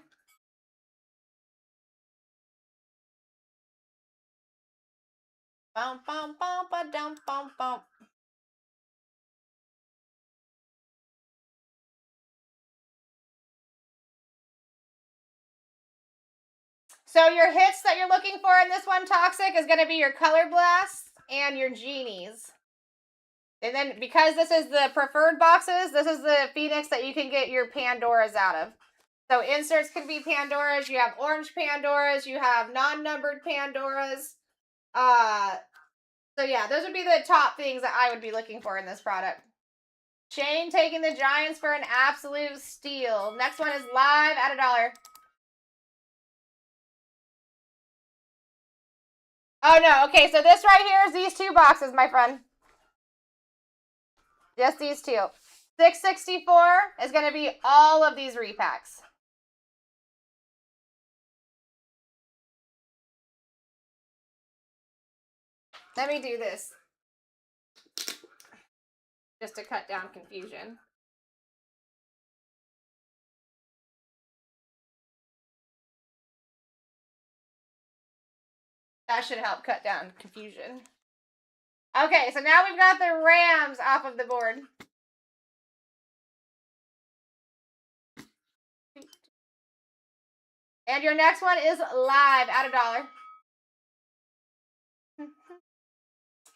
Bum, bum, bum, ba, dum, bum, bum. So your hits that you're looking for in this one, Toxic, is going to be your Color Blasts and your Genies. And then because this is the preferred boxes, this is the Phoenix that you can get your Pandoras out of. So inserts can be Pandoras. You have orange Pandoras. You have non-numbered Pandoras. So yeah, those would be the top things that I would be looking for in this product. Shane taking the Giants for an absolute steal. Next one is live at $1. Oh no, okay, so this right here is these 2 boxes, my friend. Just these 2. $664 is going to be all of these repacks. Let me do this. Just to cut down confusion. That should help cut down confusion. Okay, so now we've got the Rams off of the board. And your next one is live at $1.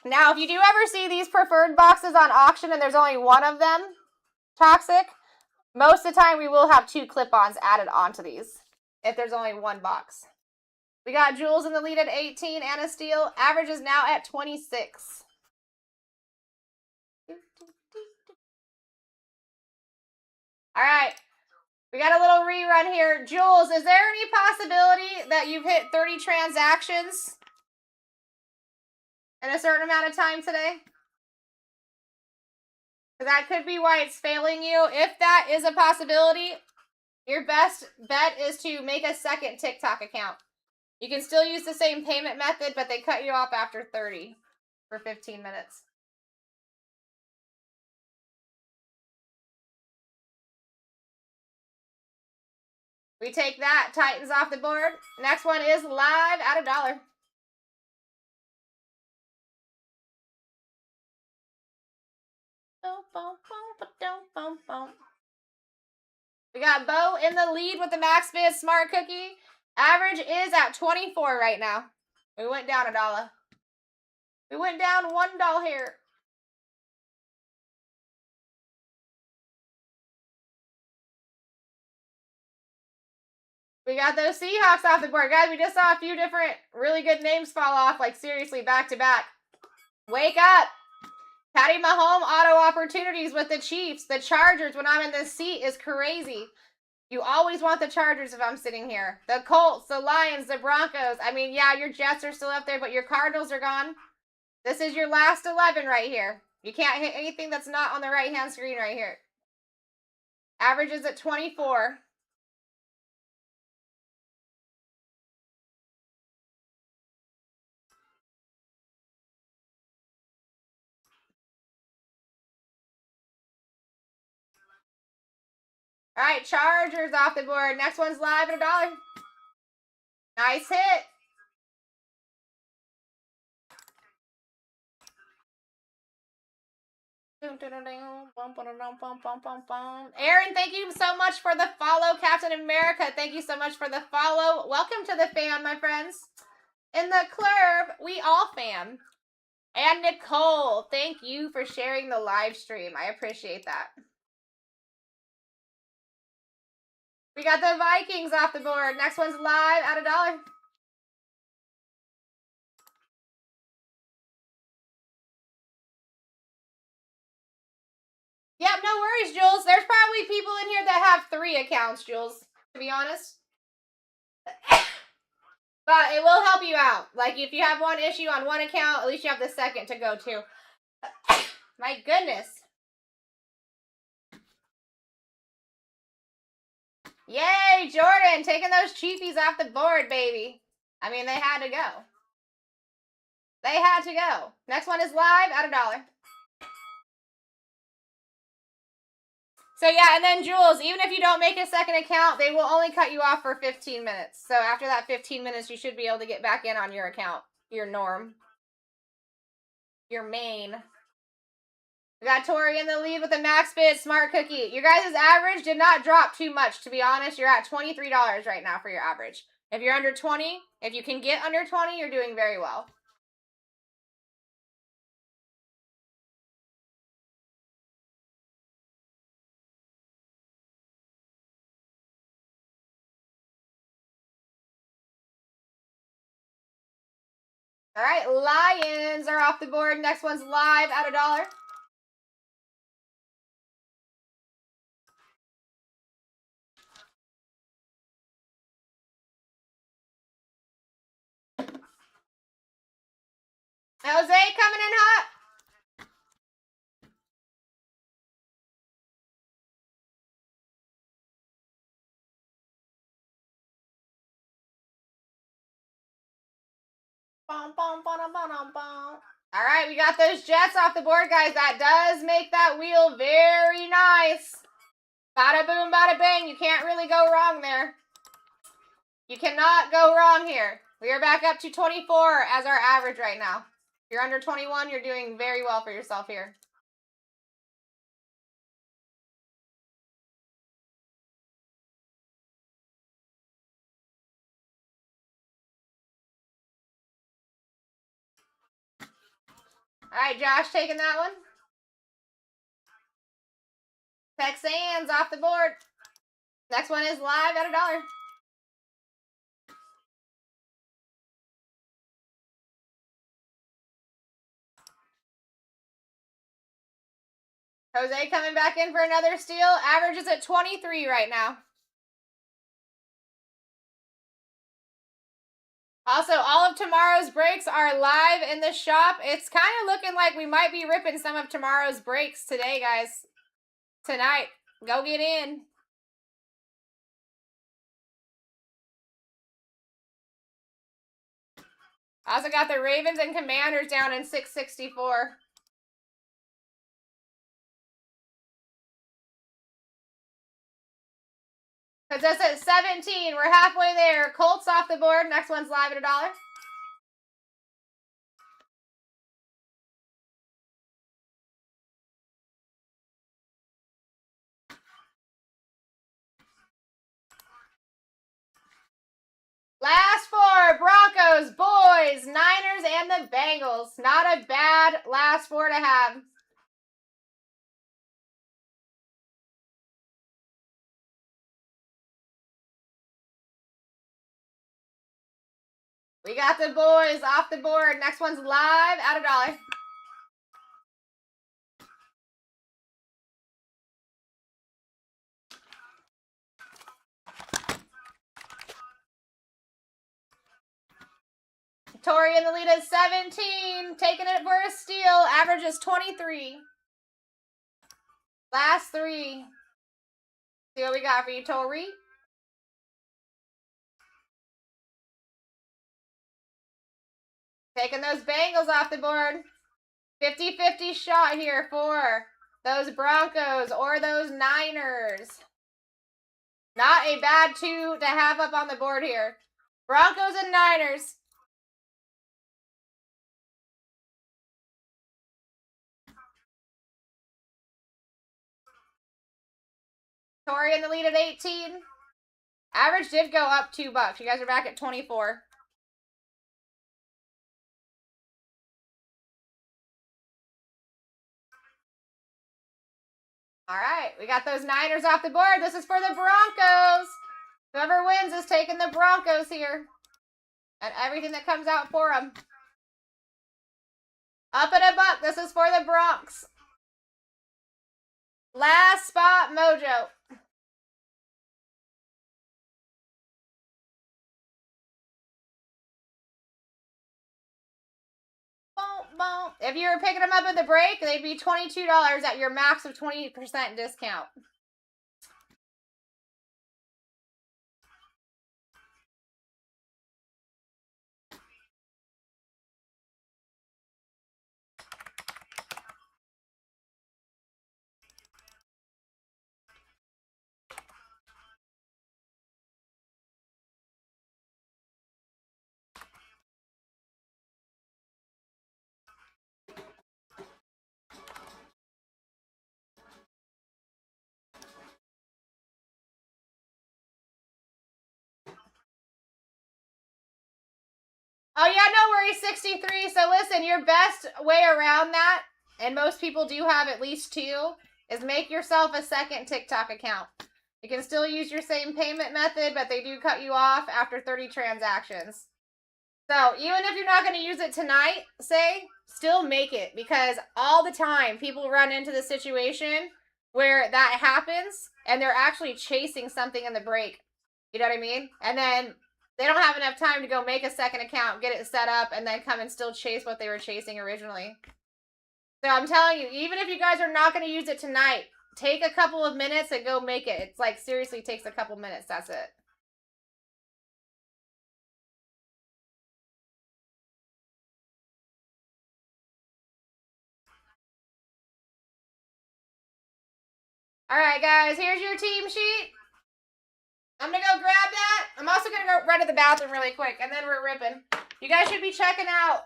Now, if you do ever see these preferred boxes on auction and there's only one of them toxic, most of the time we will have 2 clip-ons added onto these if there's only one box. We got Jules in the lead at 18, Anna Steele. Average is now at 26. All right. We got a little rerun here. Jules, is there any possibility that you've hit 30 transactions in a certain amount of time today? That could be why it's failing you. If that is a possibility, your best bet is to make a second TikTok account. You can still use the same payment method, but they cut you off after 30 for 15 minutes. We take that. Titans off the board. Next one is live at $1. We got Bo in the lead with the max bid smart cookie. Average is at 24 right now. We went down $1. We went down $1 here. We got those Seahawks off the board. Guys, we just saw a few different really good names fall off, like seriously, back to back. Wake up. Patty Mahomes auto opportunities with the Chiefs. The Chargers, when I'm in this seat, is crazy. You always want the Chargers if I'm sitting here. The Colts, the Lions, the Broncos. I mean, yeah, your Jets are still up there, but your Cardinals are gone. This is your last 11 right here. You can't hit anything that's not on the right-hand screen right here. Average is at 24. All right, Chargers off the board. Next one's live at $1. Nice hit. Aaron, thank you so much for the follow. Captain America, thank you so much for the follow. Welcome to the fam, my friends. In the club, we all fam. And Nicole, thank you for sharing the live stream. I appreciate that. We got the Vikings off the board. Next one's live at $1. Yep, no worries, Jules. There's probably people in here that have 3 accounts, Jules, to be honest. But it will help you out. Like, if you have one issue on one account, at least you have the second to go to. My goodness. Yay, Jordan, taking those cheapies off the board, baby. I mean, they had to go. They had to go. Next one is live at $1. So yeah, and then Jules, even if you don't make a second account, they will only cut you off for 15 minutes. So after that 15 minutes, you should be able to get back in on your account, your norm, your main. We got Tori in the lead with the max bid smart cookie. Your guys' average did not drop too much, to be honest. You're at $23 right now for your average. If you're under 20, if you can get under 20, you're doing very well. All right, Lions are off the board. Next one's live at $1. Jose coming in hot. Bum, bum, bum, bum, bum, bum. All right, we got those Jets off the board, guys. That does make that wheel very nice. Bada boom, bada bang. You can't really go wrong there. You cannot go wrong here. We are back up to 24 as our average right now. If you're under 21, you're doing very well for yourself here. right, Josh taking that one. Texans off the board. Next one is live at $1. Jose coming back in for another steal. Average is at 23 right now. Also, all of tomorrow's breaks are live in the shop. It's kind of looking like we might be ripping some of tomorrow's breaks today, guys. Tonight. Go get in. Also got the Ravens and Commanders down in 664. Puts us at 17. We're halfway there. Colts off the board. Next one's live at $1. Last four, Broncos, boys, Niners, and the Bengals. Not a bad last four to have. We got the boys off the board. Next one's live at $1. Tori in the lead at 17. Taking it for a steal. Average is 23. Last three. See what we got for you, Tori. Taking those Bengals off the board. 50-50 shot here for those Broncos or those Niners. Not a bad two to have up on the board here. Broncos and Niners. Tori in the lead at 18. Average did go up $2. You guys are back at 24. All right, we got those Niners off the board. This is for the Broncos. Whoever wins is taking the Broncos here. And everything that comes out for them. Up at $1. This is for the Bronx. Last spot, Mojo. If you were picking them up at the break, they'd be $22 at your max of 20% discount. Oh, yeah, no worries, 63. So, listen, your best way around that, and most people do have at least two, is make yourself a second TikTok account. You can still use your same payment method, but they do cut you off after 30 transactions. So, even if you're not going to use it tonight, say, still make it. Because all the time, people run into the situation where that happens, and they're actually chasing something in the break. You know what I mean? And then they don't have enough time to go make a second account, get it set up, and then come and still chase what they were chasing originally. So I'm telling you, even if you guys are not going to use it tonight, take a couple of minutes and go make it. It's like, seriously, takes a couple minutes. That's it. All right, guys, here's your team sheet. I'm going to go grab that. I'm also going to go run to the bathroom really quick, and then we're ripping. You guys should be checking out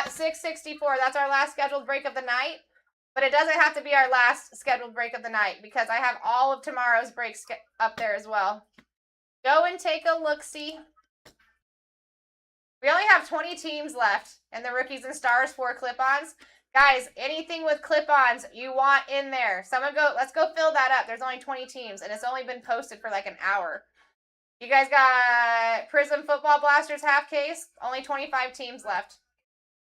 664. That's our last scheduled break of the night. But it doesn't have to be our last scheduled break of the night because I have all of tomorrow's breaks up there as well. Go and take a look-see. We only have 20 teams left in the Rookies and Stars 4 clip-ons. Guys, anything with clip-ons you want in there. Let's go fill that up. There's only 20 teams, and it's only been posted for like an hour. You guys got Prism Football Blasters half case. Only 25 teams left.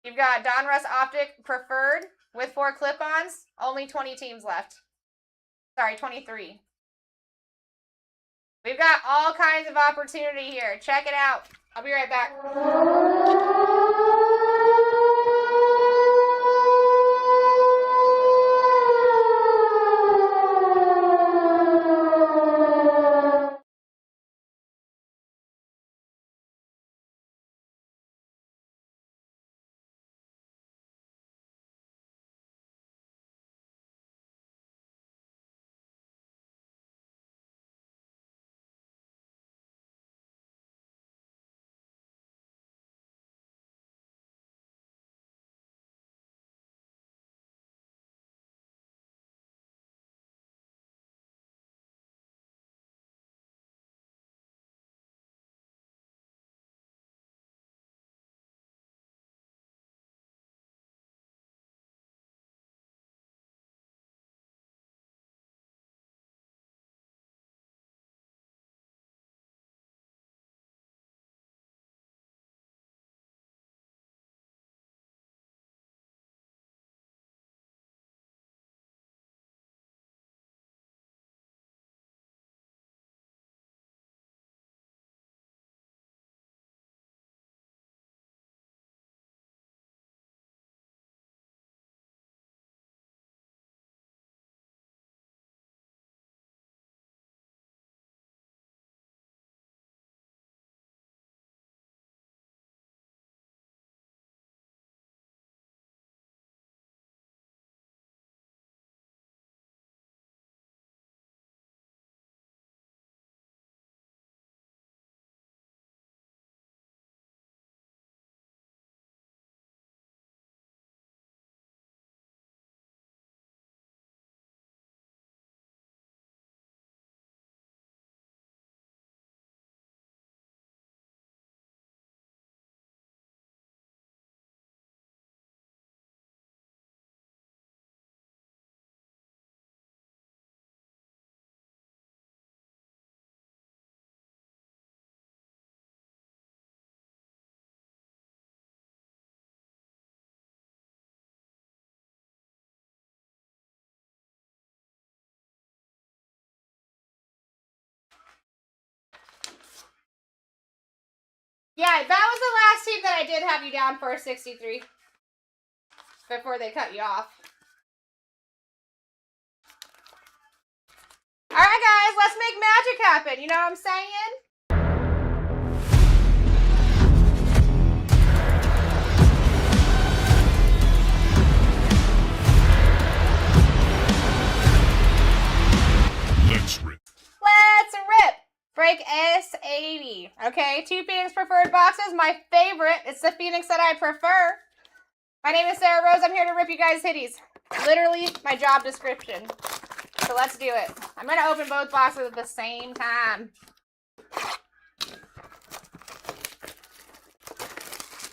You've got Donruss Optic Preferred with 4 clip-ons. Only 20 teams left. Sorry, 23. We've got all kinds of opportunity here. Check it out. I'll be right back. Yeah, that was the last team that I did have you down for 63. Before they cut you off. Alright guys, let's make magic happen. You know what I'm saying? Let's rip. Let's rip. Break S80. Okay, 2 Phoenix preferred boxes. My favorite. It's the Phoenix that I prefer. My name is Sarah Rose. I'm here to rip you guys hitties. Literally my job description. So let's do it. I'm going to open both boxes at the same time.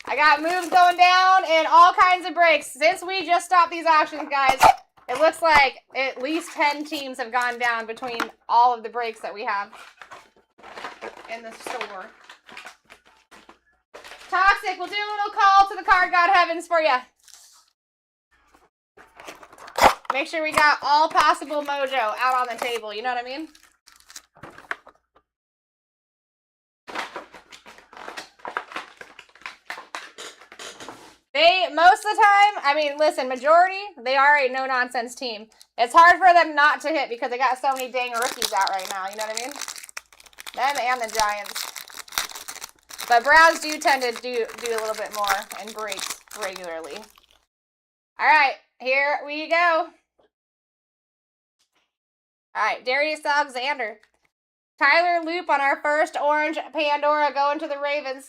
I got moves going down and all kinds of breaks. Since we just stopped these auctions, guys, it looks like at least 10 teams have gone down between all of the breaks that we have in the store. Toxic, we'll do a little call to the card god heavens for you. Make sure we got all possible mojo out on the table. You know what I mean? Most of the time, I mean, listen, majority, they are a no-nonsense team. It's hard for them not to hit because they got so many dang rookies out right now. You know what I mean? Them and the Giants. But Browns do tend to do a little bit more and breaks regularly. All right, here we go. All right, Darius Alexander. Tyler Loop on our first orange Pandora going to the Ravens.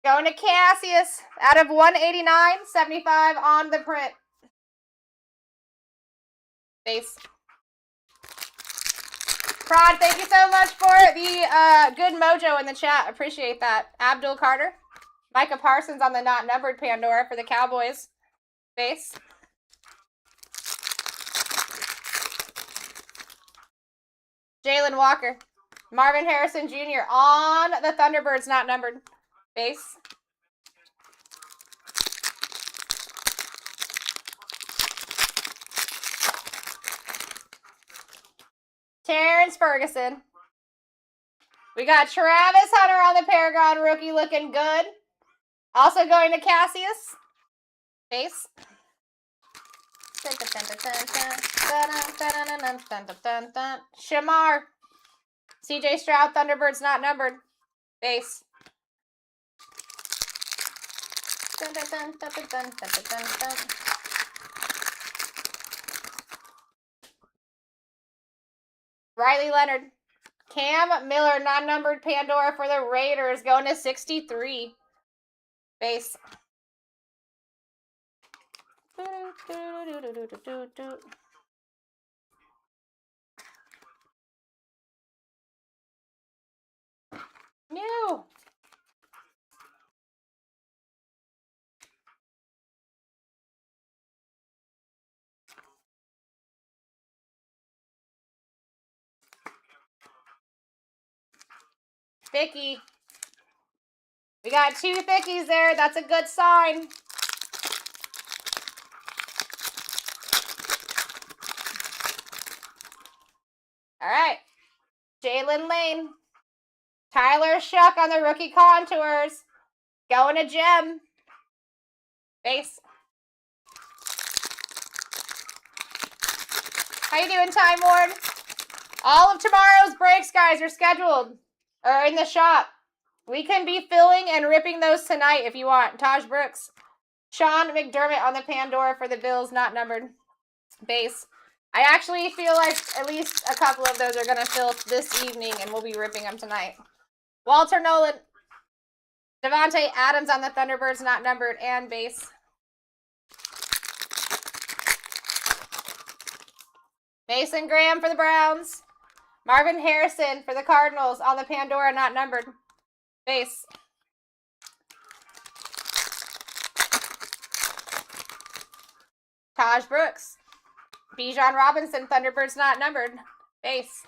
Going to Cassius out of 189, 75 on the print. Base. Prod, thank you so much for the good mojo in the chat. Appreciate that. Abdul Carter. Micah Parsons on the not numbered Pandora for the Cowboys. Base. Jalen Walker. Marvin Harrison Jr. on the Thunderbirds, not numbered. Base. Terrence Ferguson. We got Travis Hunter on the Paragon rookie looking good. Also going to Cassius. Base. Shamar. CJ Stroud, Thunderbirds not numbered. Base. Riley Leonard. Cam Miller, non-numbered Pandora for the Raiders, going to 63. Base. New. Thicky. We got 2 thickies there. That's a good sign. All right. Jalen Lane. Tyler Shuck on the rookie contours. Going to Gem. Base. How you doing, Time Ward? All of tomorrow's breaks, guys, are scheduled. Or in the shop. We can be filling and ripping those tonight if you want. Taj Brooks. Sean McDermott on the Pandora for the Bills, not numbered. Base. I actually feel like at least a couple of those are going to fill this evening, and we'll be ripping them tonight. Walter Nolan. Devontae Adams on the Thunderbirds, not numbered, and base. Mason Graham for the Browns. Marvin Harrison for the Cardinals on the Pandora, not numbered. Base. Taj Brooks. Bijan Robinson, Thunderbirds not numbered. Base.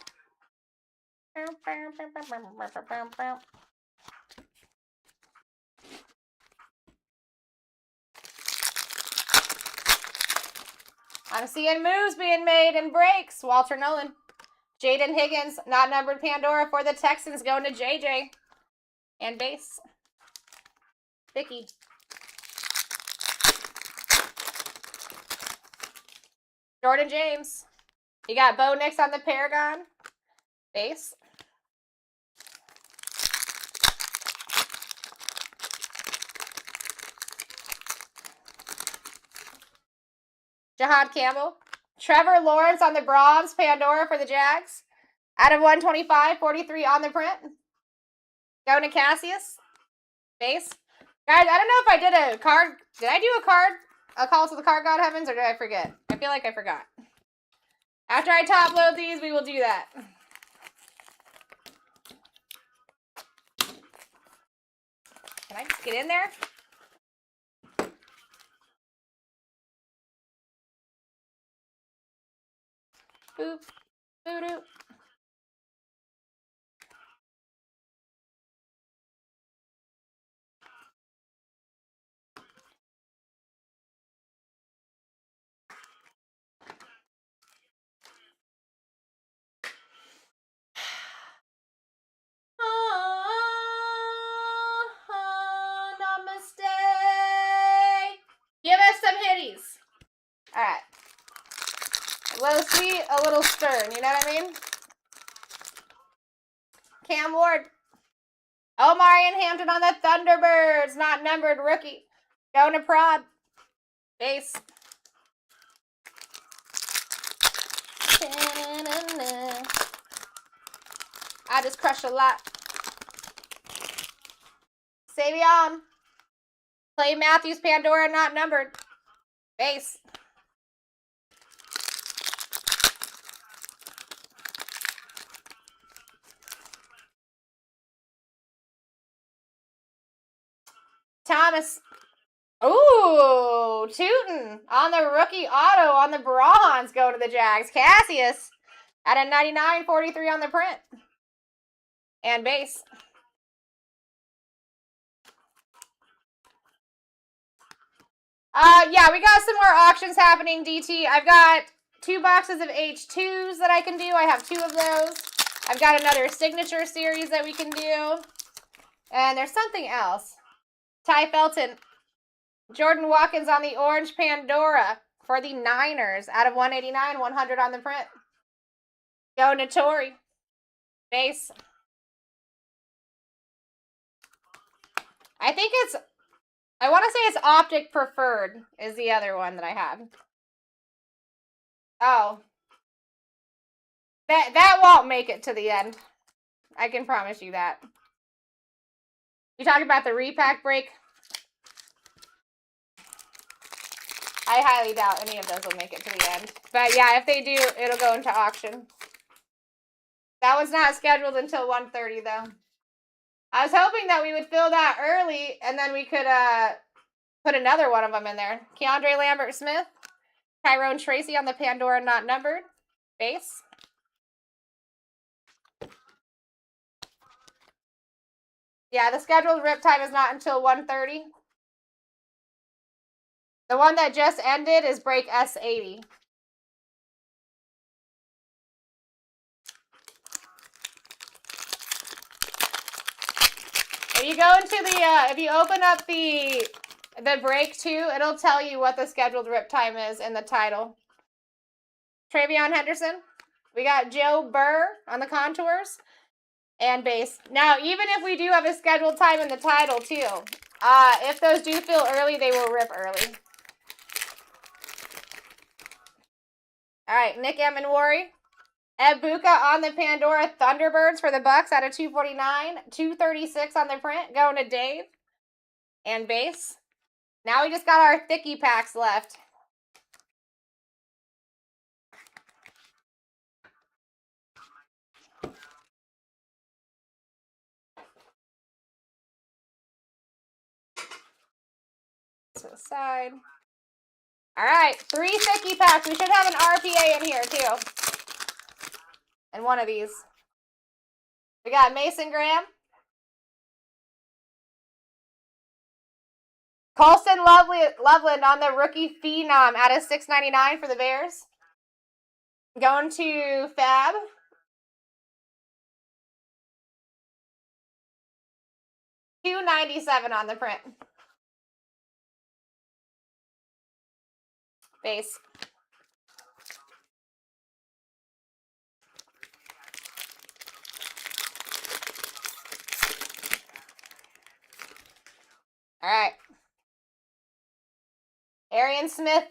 I'm seeing moves being made in breaks. Walter Nolan. Jaden Higgins, not numbered Pandora for the Texans, going to JJ. And base. Vicky. Jordan James. You got Bo Nix on the Paragon. Base. Jahad Campbell. Trevor Lawrence on the Browns. Pandora for the Jags. Out of 125, 43 on the print. Going to Cassius. Base. Guys, I don't know if I did a card. Did I do a call to the card god heavens, or did I forget? I feel like I forgot. After I top load these, we will do that. Can I just get in there? Boop. Boo-doo. Namaste. Give us some hitties. All right. A little sweet, a little stern. You know what I mean? Cam Ward. Omarion Hampton on the Thunderbirds. Not numbered rookie. Going to Prod. Base. I just crushed a lot. Savion. Clay Matthews, Pandora, not numbered. Base. Thomas. Ooh, tootin' on the rookie auto on the bronze go to the Jags. Cassius at a 99.43 on the print. And base. Yeah, we got some more auctions happening, DT. I've got 2 boxes of H2s that I can do. I have 2 of those. I've got another signature series that we can do. And there's something else. Ty Felton. Jordan Watkins on the orange Pandora for the Niners out of 189, 100 on the print. Go Notori. Base. I think it's, I want to say it's Optic Preferred is the other one that I have. Oh. That won't make it to the end. I can promise you that. You talking about the repack break? I highly doubt any of those will make it to the end. But yeah, if they do, it'll go into auction. That was not scheduled until 1:30 though. I was hoping that we would fill that early and then we could put another one of them in there. Keandre Lambert-Smith. Tyrone Tracy on the Pandora not numbered. Base. Yeah, the scheduled rip time is not until 1:30. The one that just ended is break S80. If you go into the, if you open up the break 2, it'll tell you what the scheduled rip time is in the title. Travion Henderson. We got Joe Burr on the contours. And base. Now, even if we do have a scheduled time in the title, too, if those do fill early, they will rip early. All right, Nick Emanwari. Ed Buka on the Pandora Thunderbirds for the Bucks out of 249. 236 on the print. Going to Dave. And base. Now we just got our Thicky packs left. To the side. All right, 3 Thicky packs. We should have an RPA in here, too. And one of these. We got Mason Graham. Colston Loveland on the rookie phenom out of 699 for the Bears. Going to Fab. $297 on the print. Base. All right. Arian Smith.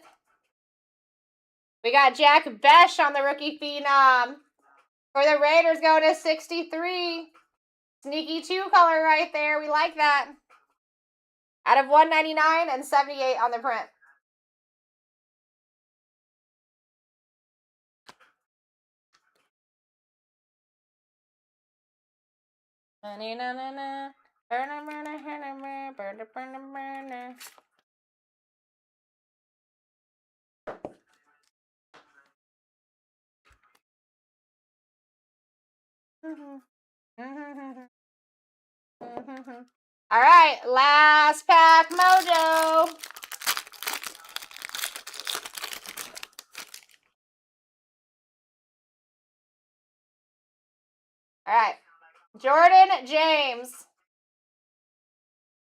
We got Jack Besh on the rookie phenom. For the Raiders going to 63. Sneaky 2 color right there. We like that. Out of 199 and 78 on the print. All right, last pack mojo. All right, Jordan James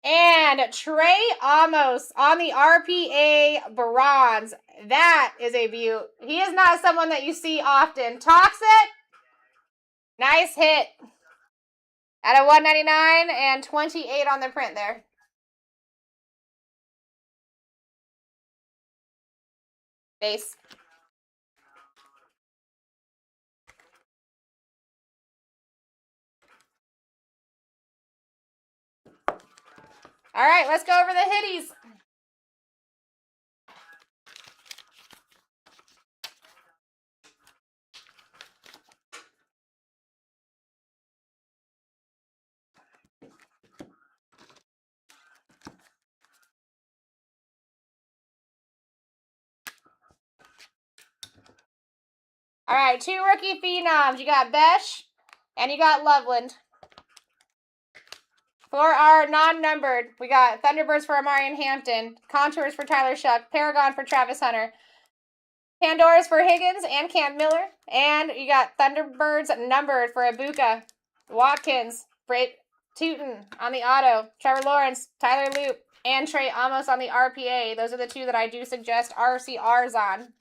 and Trey Amos on the RPA bronze. That is a beaut. He is not someone that you see often. Toxic. Nice hit. Out of 199 and 28 on the print there. Base. All right, let's go over the hitties. All right, 2 rookie phenoms. You got Besh and you got Loveland. For our non-numbered, we got Thunderbirds for Amarian Hampton, Contours for Tyler Shuck, Paragon for Travis Hunter, Pandora's for Higgins and Cam Miller, and you got Thunderbirds numbered for Ibuka, Watkins, Brett Tootin on the auto, Trevor Lawrence, Tyler Loop, and Trey Amos on the RPA. Those are the 2 that I do suggest RCRs on.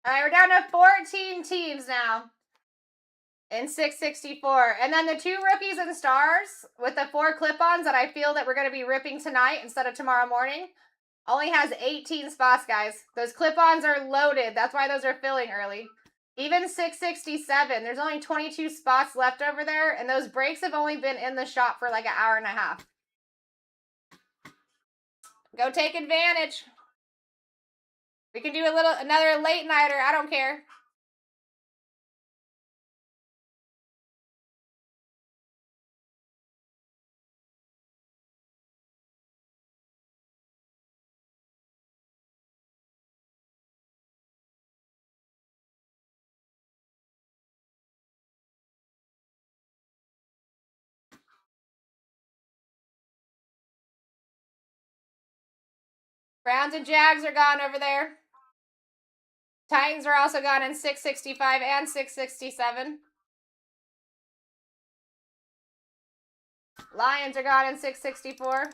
All right, we're down to 14 teams now in 664. And then the 2 rookies and stars with the 4 clip-ons that I feel that we're going to be ripping tonight instead of tomorrow morning only has 18 spots, guys. Those clip-ons are loaded. That's why those are filling early. Even 667, there's only 22 spots left over there, and those breaks have only been in the shop for like an hour and a half. Go take advantage. We can do another late nighter. I don't care. Browns and Jags are gone over there. Titans are also gone in 665 and 667. Lions are gone in 664.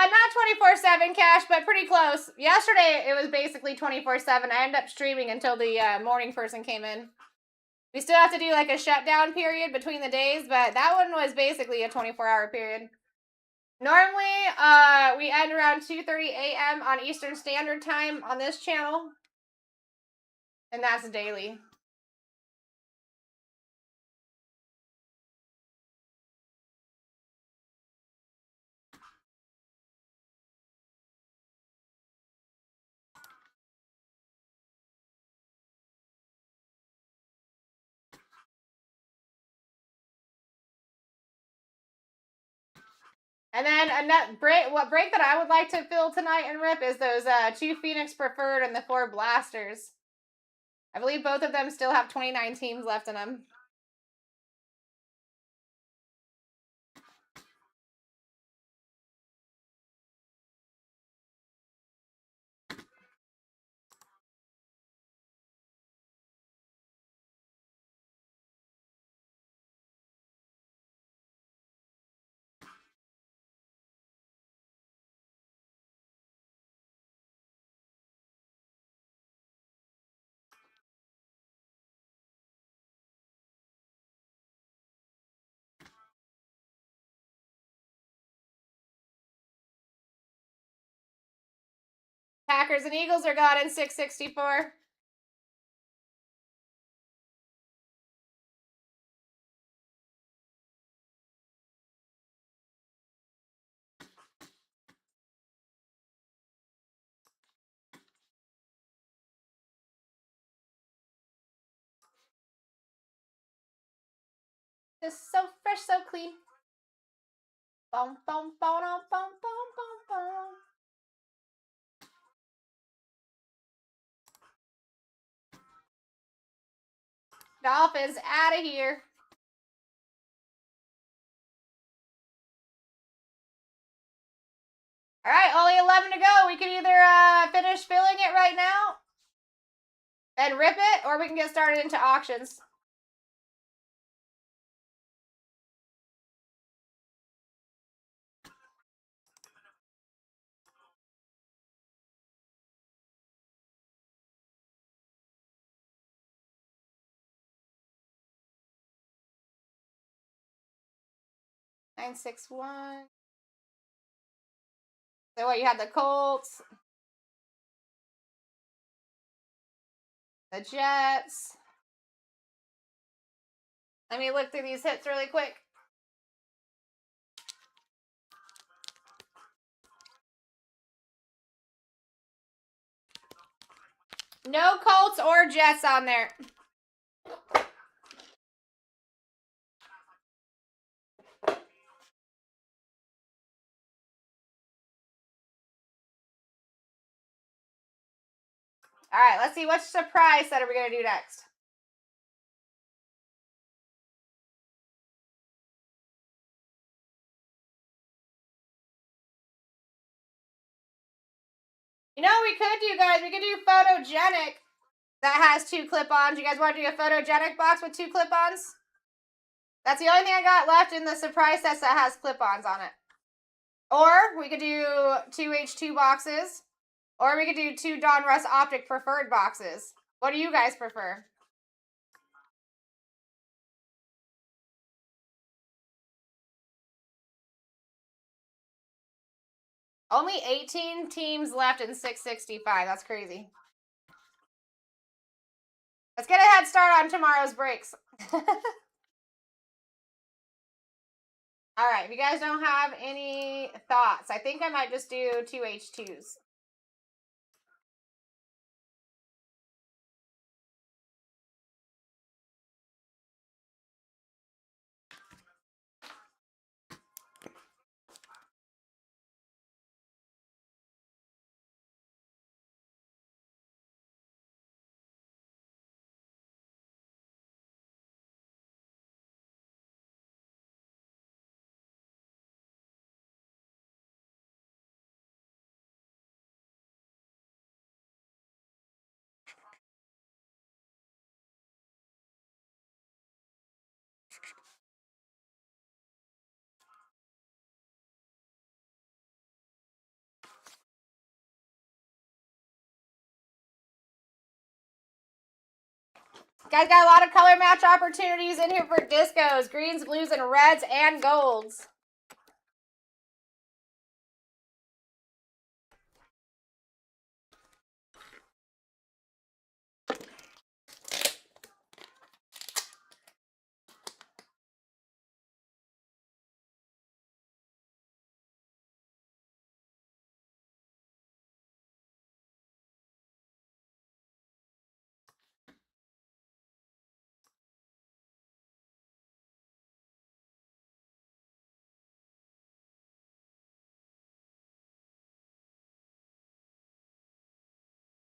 Not 24/7 cash, but pretty close. Yesterday, it was basically 24/7. I ended up streaming until the morning person came in. We still have to do like a shutdown period between the days, but that one was basically a 24-hour period. Normally, we end around 2:30 a.m. on Eastern Standard Time on this channel, and that's daily. And then what break that I would like to fill tonight and rip is those 2 Phoenix Preferred and the 4 Blasters. I believe both of them still have 29 teams left in them. Packers and Eagles are gone in 664. Just so fresh, so clean. Boom, boom, boom, boom, boom, boom, boom. Dolphins out of here. All right, only 11 to go. We can either finish filling it right now and rip it, or we can get started into auctions. 961. So what, you had the Colts, the Jets. Let me look through these hits really quick. No Colts or Jets on there. All right, let's see what surprise set are we going to do next. You know what we could do, guys? We could do photogenic that has 2 clip-ons. You guys want to do a photogenic box with 2 clip-ons? That's the only thing I got left in the surprise sets that has clip-ons on it. Or we could do 2 H2 boxes. Or we could do 2 Donruss Optic preferred boxes. What do you guys prefer? Only 18 teams left in 665. That's crazy. Let's get a head start on tomorrow's breaks. All right, if you guys don't have any thoughts, I think I might just do 2 H2s. Guys, got a lot of color match opportunities in here for discos. Greens, blues, and reds, and golds.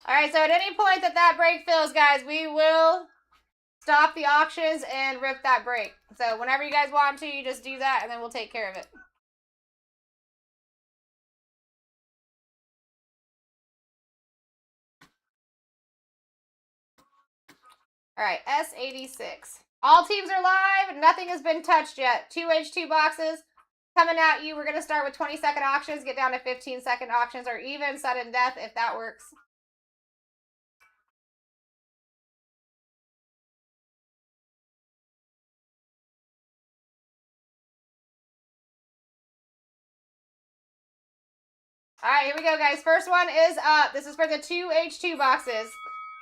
All right, so at any point that break fills, guys, we will stop the auctions and rip that break. So whenever you guys want to, you just do that, and then we'll take care of it. All right, S86. All teams are live. Nothing has been touched yet. 2 H2 boxes coming at you. We're going to start with 20-second auctions, get down to 15-second auctions, or even sudden death if that works. All right, here we go, guys. First one is up. This is for the 2 H2 boxes.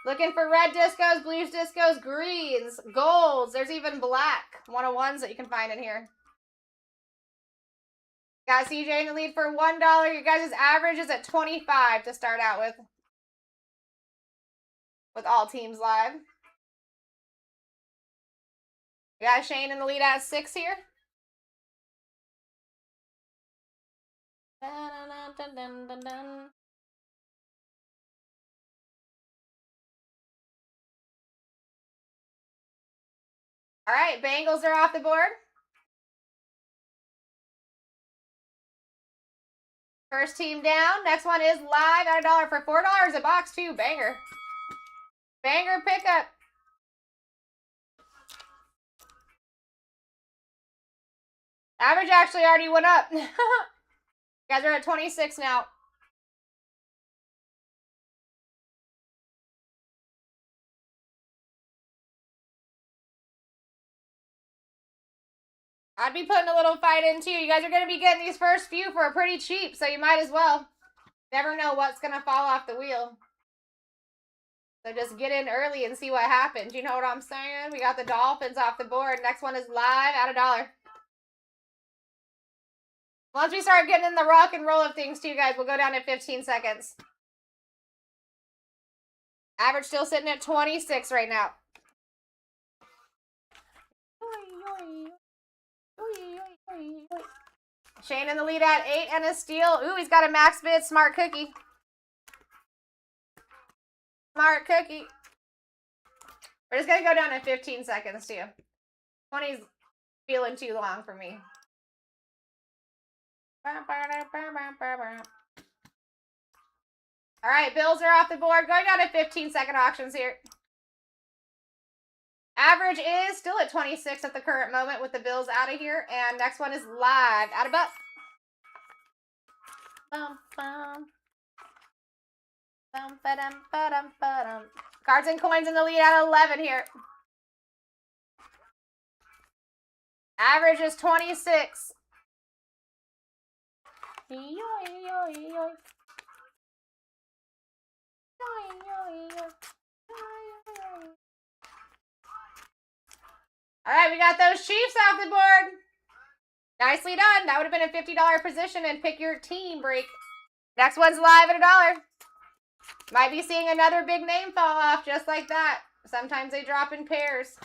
Looking for red discos, blues discos, greens, golds. There's even black 101s that you can find in here. Got CJ in the lead for $1. Your guys' average is at 25 to start out with all teams live. We got Shane in the lead at 6 here. Dun, dun, dun, dun, dun. All right, Bengals are off the board. First team down. Next one is live at $1 for $4 a box too. Banger. Banger pickup. Average actually already went up. You guys are at 26 now. I'd be putting a little fight in too. You guys are going to be getting these first few for pretty cheap, so you might as well. Never know what's going to fall off the wheel. So just get in early and see what happens. You know what I'm saying? We got the Dolphins off the board. Next one is live at $1. Once we start getting in the rock and roll of things too, guys, we'll go down to 15 seconds. Average still sitting at 26 right now. Shane in the lead at 8 and a steal. Ooh, he's got a max bid. Smart cookie. Smart cookie. We're just going to go down to 15 seconds too. 20's feeling too long for me. All right, Bills are off the board. Going down to 15-second auctions here. Average is still at 26 at the current moment with the Bills out of here. And next one is live at $1. Bum, bum. Bum, ba-dum, ba-dum, ba-dum. Cards and coins in the lead at 11 here. Average is 26. All right, we got those Chiefs off the board. Nicely done. That would have been a $50 position and pick your team break. Next one's live at $1. Might be seeing another big name fall off just like that. Sometimes they drop in pairs.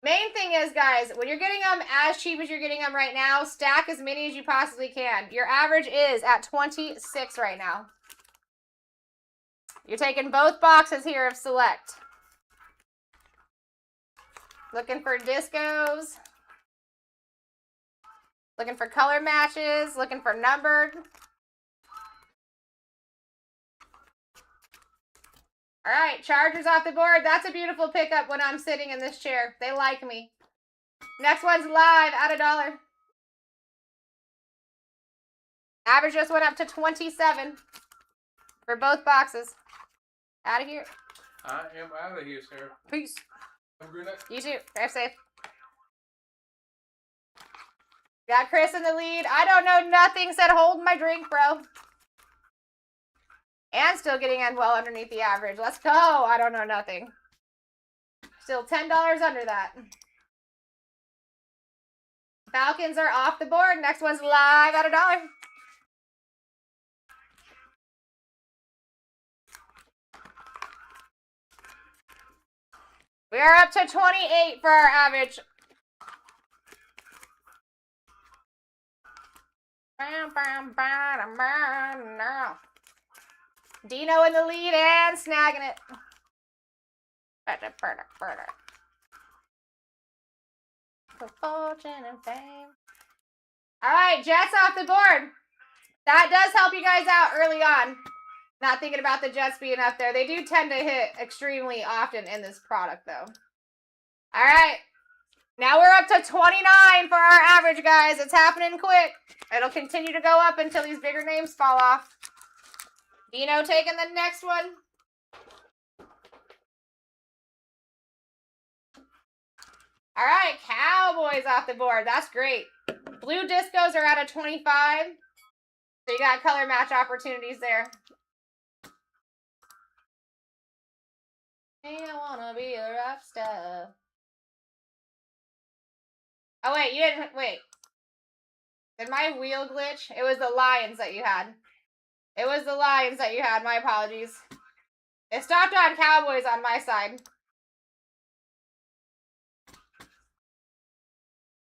Main thing is, guys, when you're getting them as cheap as you're getting them right now, stack as many as you possibly can. Your average is at 26 right now. You're taking both boxes here of select. Looking for discos. Looking for color matches. Looking for numbered. All right, Chargers off the board. That's a beautiful pickup when I'm sitting in this chair. They like me. Next one's live at $1. Average just went up to 27 for both boxes. Out of here. I am out of here, sir. Peace. Have a good night. You too. Drive safe. Got Chris in the lead. I don't know nothing. Said hold my drink, bro. And still getting in well underneath the average. Let's go. I don't know nothing. Still $10 under that. Falcons are off the board. Next one's live at $1. We are up to 28 for our average. Dino in the lead and snagging it. For fortune and fame. All right, Jets off the board. That does help you guys out early on. Not thinking about the Jets being up there. They do tend to hit extremely often in this product, though. All right. Now we're up to 29 for our average, guys. It's happening quick. It'll continue to go up until these bigger names fall off. Dino taking the next one. All right, Cowboys off the board. That's great. Blue discos are at a 25. So you got color match opportunities there. Hey, I wanna be a rock star. Oh, wait, you didn't... Wait. Did my wheel glitch? It was the Lions that you had. It was the Lions that you had. My apologies. It stopped on Cowboys on my side.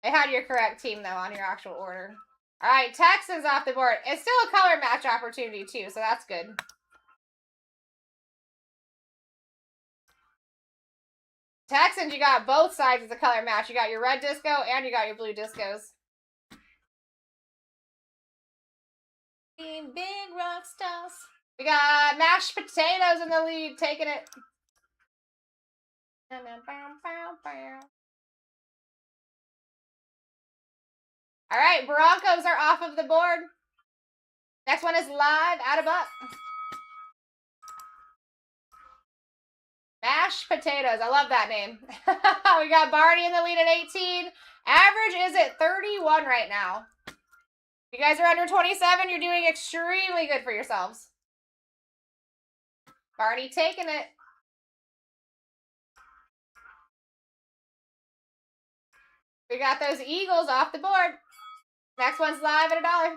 It had your correct team, though, on your actual order. All right, Texans off the board. It's still a color match opportunity, too, so that's good. Texans, you got both sides of the color match. You got your red disco and you got your blue discos. Big rock stars. We got mashed potatoes in the lead, taking it. All right, Broncos are off of the board. Next one is live at $1. Mashed potatoes. I love that name. We got Barney in the lead at 18. Average is at 31 right now. If you guys are under 27, you're doing extremely good for yourselves. Barney taking it. We got those Eagles off the board. Next one's live at $1.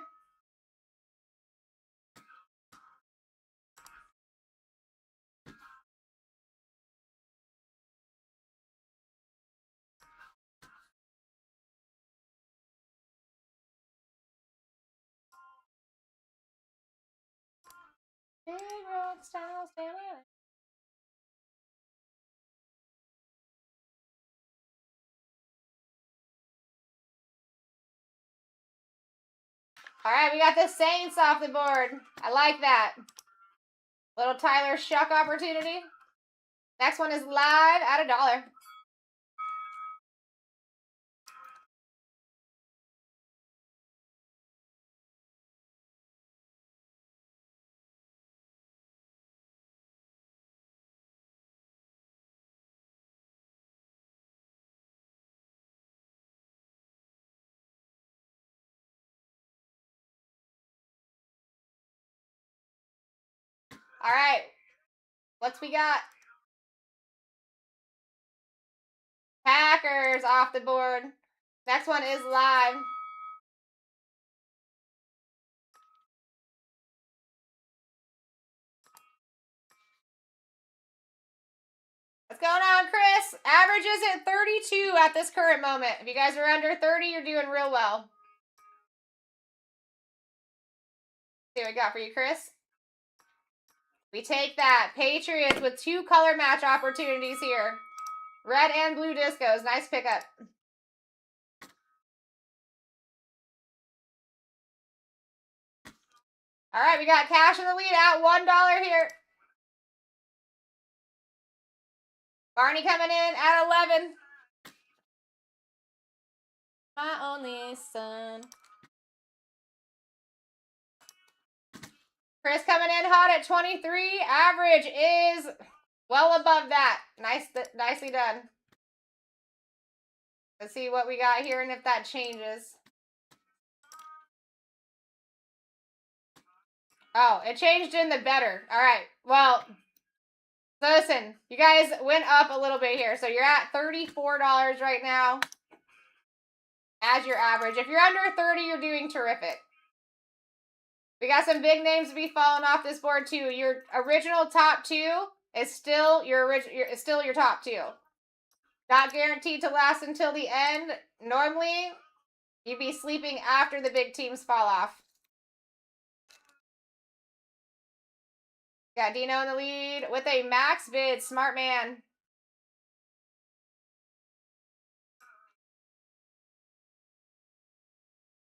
Big rock style standing. All right, we got the Saints off the board. I like that. Little Tyler Shuck opportunity. Next one is live at $1. All right, what's we got? Packers off the board. Next one is live. What's going on, Chris? Average is at 32 at this current moment. If you guys are under 30, you're doing real well. See what we got for you, Chris? We take that. Patriots with 2 color match opportunities here. Red and blue discos. Nice pickup. All right, we got cash in the lead at $1 here. Barney coming in at 11. My only son. Chris coming in hot at 23. Average is well above that. Nicely done. Let's see what we got here and if that changes. Oh, it changed in the better. All right. Well, listen, you guys went up a little bit here. So you're at $34 right now as your average. If you're under 30, you're doing terrific. We got some big names to be falling off this board too. Your original top 2 is still your top 2. Not guaranteed to last until the end. Normally, you'd be sleeping after the big teams fall off. Got Dino in the lead with a max bid. Smart man.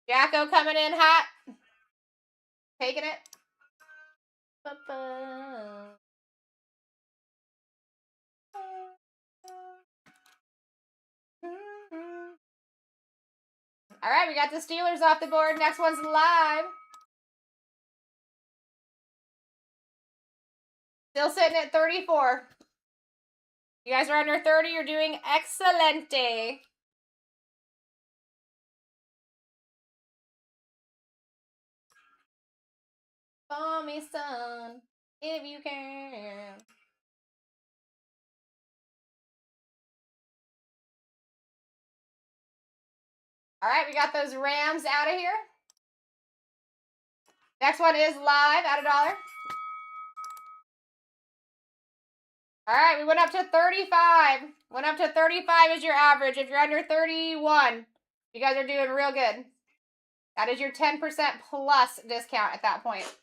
Jacko coming in hot. Taking it. All right, we got the Steelers off the board. Next one's live. Still sitting at 34. You guys are under 30. You're doing excelente. For me, son, if you can. All right, we got those Rams out of here. Next one is live at $1. All right, we went up to 35. Went up to 35 is your average. If you're under 31, you guys are doing real good. That is your 10% plus discount at that point.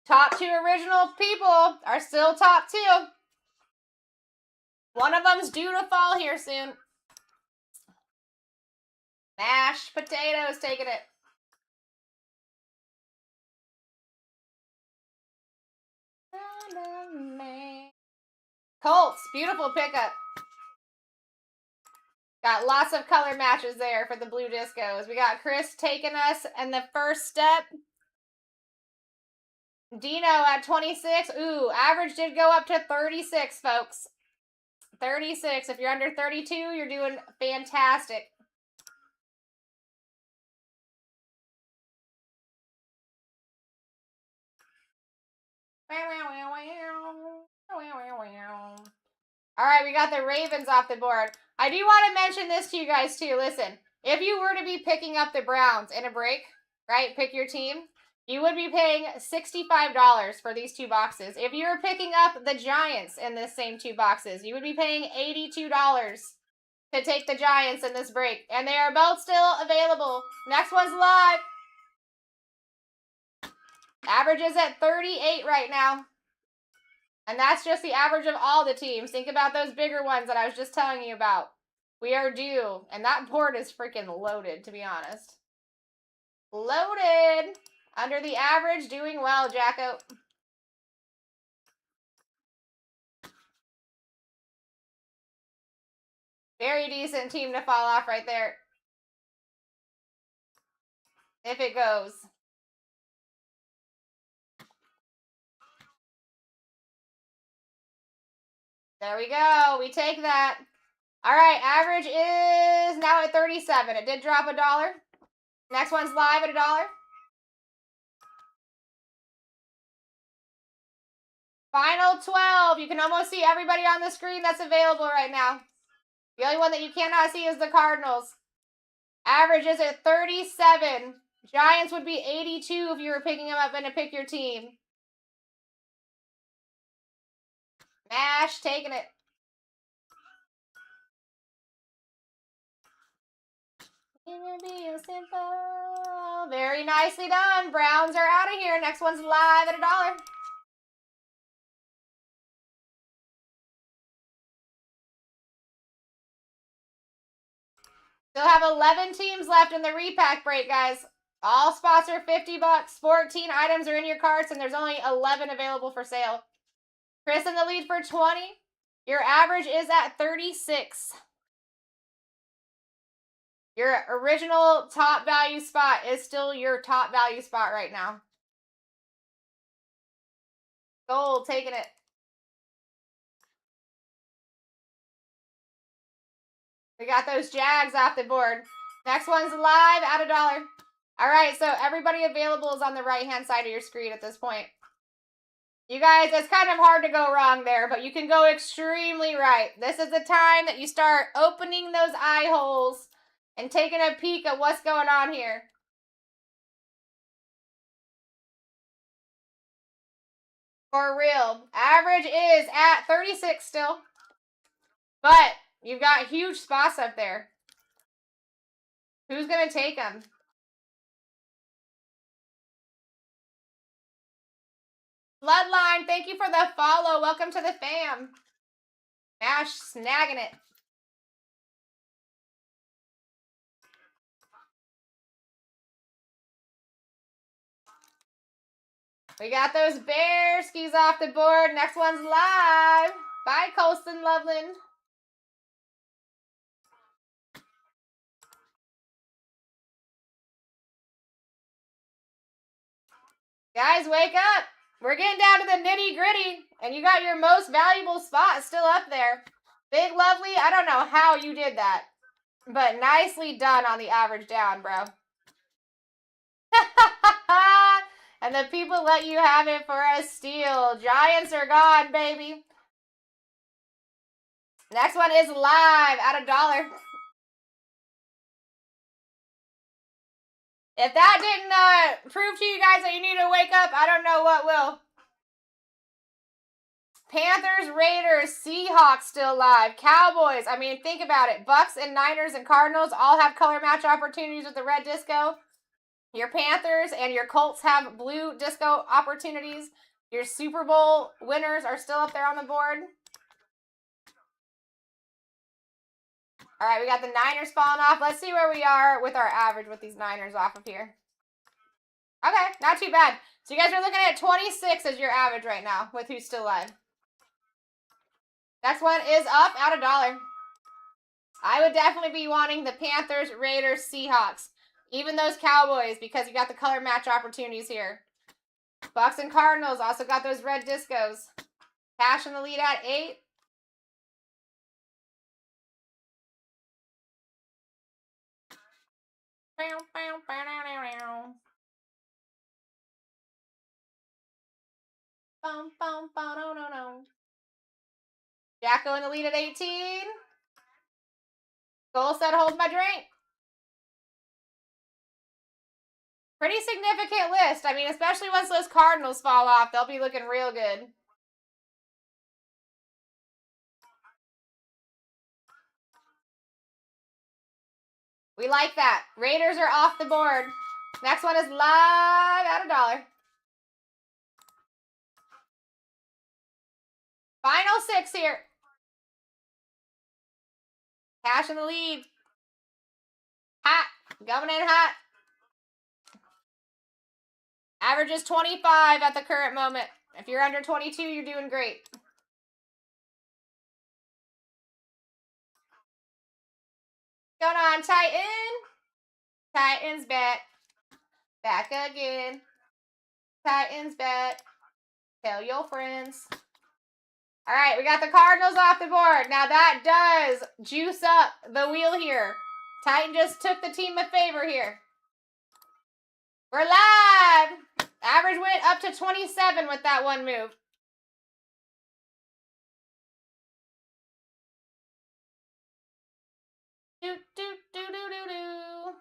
Top 2 original people are still top 2. One of them's due to fall here soon. Mashed potatoes taking it. Colts, beautiful pickup. Got lots of color matches there for the blue discos. We got Chris taking us in the first step. Dino at 26. Ooh, average did go up to 36, folks. 36. If you're under 32, you're doing fantastic. All right, we got the Ravens off the board. I do want to mention this to you guys too. Listen, if you were to be picking up the Browns in a break, right, pick your team, you would be paying $65 for these 2 boxes. If you were picking up the Giants in this same 2 boxes, you would be paying $82 to take the Giants in this break. And they are both still available. Next one's live. Average is at 38 right now. And that's just the average of all the teams. Think about those bigger ones that I was just telling you about. We are due. And that board is freaking loaded, to be honest. Loaded. Under the average, doing well, Jacko. Very decent team to fall off right there. If it goes. There we go. We take that. All right, average is now at 37. It did drop $1. Next one's live at $1. Final 12. You can almost see everybody on the screen that's available right now. The only one that you cannot see is the Cardinals. Average is at 37. Giants would be 82 if you were picking them up in a pick your team. Mash, taking it. Simple. Very nicely done. Browns are out of here. Next one's live at $1. Still have 11 teams left in the repack break, guys. All spots are $50. 14 items are in your carts, and there's only 11 available for sale. Chris in the lead for 20. Your average is at 36. Your original top value spot is still your top value spot right now. Gold, taking it. We got those Jags off the board. Next one's live at $1. All right, so everybody available is on the right-hand side of your screen at this point. You guys, it's kind of hard to go wrong there, but you can go extremely right. This is the time that you start opening those eye holes and taking a peek at what's going on here. For real. Average is at 36 still. But you've got huge spots up there. Who's going to take them? Bloodline, thank you for the follow. Welcome to the fam. Ash snagging it. We got those Bearskis off the board. Next one's live. Bye, Colston Loveland. Guys, wake up. We're getting down to the nitty gritty. And you got your most valuable spot still up there. Big Lovely, I don't know how you did that. But nicely done on the average down, bro. And the people let you have it for a steal. Giants are gone, baby. Next one is live at $1. If that didn't prove to you guys that you need to wake up, I don't know what will. Panthers, Raiders, Seahawks still live. Cowboys, I mean, think about it. Bucks and Niners and Cardinals all have color match opportunities with the red disco. Your Panthers and your Colts have blue disco opportunities. Your Super Bowl winners are still up there on the board. All right, we got the Niners falling off. Let's see where we are with our average with these Niners off of here. Okay, not too bad. So you guys are looking at 26 as your average right now with who's still alive. Next one is up at $1. I would definitely be wanting the Panthers, Raiders, Seahawks. Even those Cowboys, because you got the color match opportunities here. Bucks and Cardinals also got those red discos. Cash in the lead at 8. Jacko in the lead at 18. Goal set, hold my drink. Pretty significant list. I mean, especially once those Cardinals fall off, they'll be looking real good. We like that. Raiders are off the board. Next one is live at $1. Final 6 here. Cash in the lead. Hot. Coming in hot. Average is 25 at the current moment. If you're under 22, you're doing great. Going on, Titan. Titans bet. Back again. Titans bet. Tell your friends. All right, we got the Cardinals off the board. Now that does juice up the wheel here. Titan just took the team a favor here. We're live. Average went up to 27 with that one move. Do, do, do, do, do, do.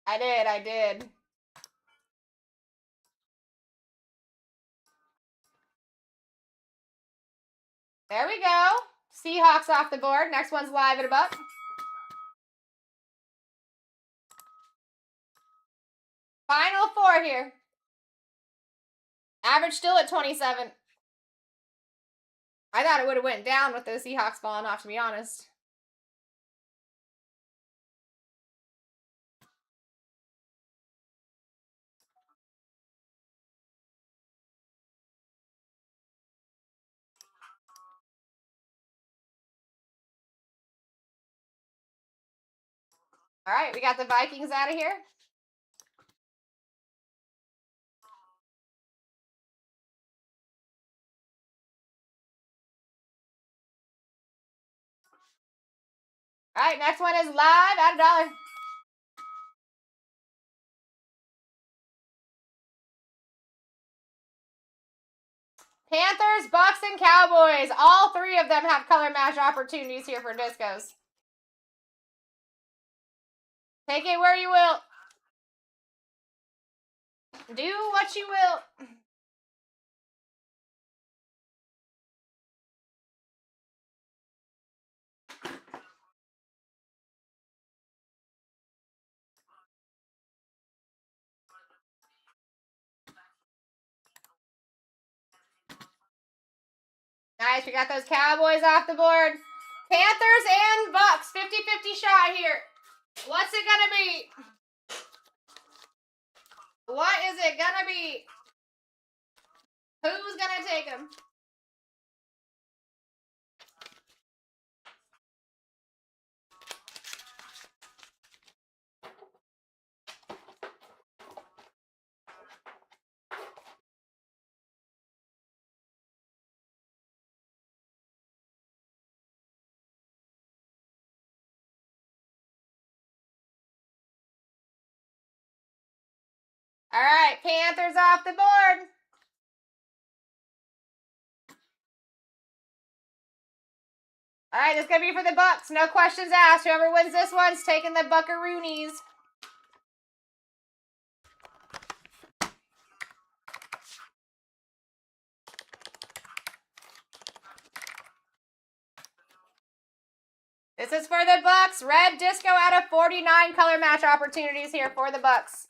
I did. There we go. Seahawks off the board. Next one's live at $1. Final 4 here. Average still at 27. I thought it would have went down with those Seahawks falling off, to be honest. All right, we got the Vikings out of here. All right, next one is live at $1. Panthers, Bucks, and Cowboys. All 3 of them have color match opportunities here for discos. Take it where you will. Do what you will. Nice, we got those Cowboys off the board. Panthers and Bucks, 50-50 shot here. What's it gonna be? What is it gonna be? Who's gonna take them? All right, Panthers off the board. All right, this is going to be for the Bucks. No questions asked. Whoever wins this one's taking the Buckaroonies. This is for the Bucks. Red disco out of 49 color match opportunities here for the Bucks.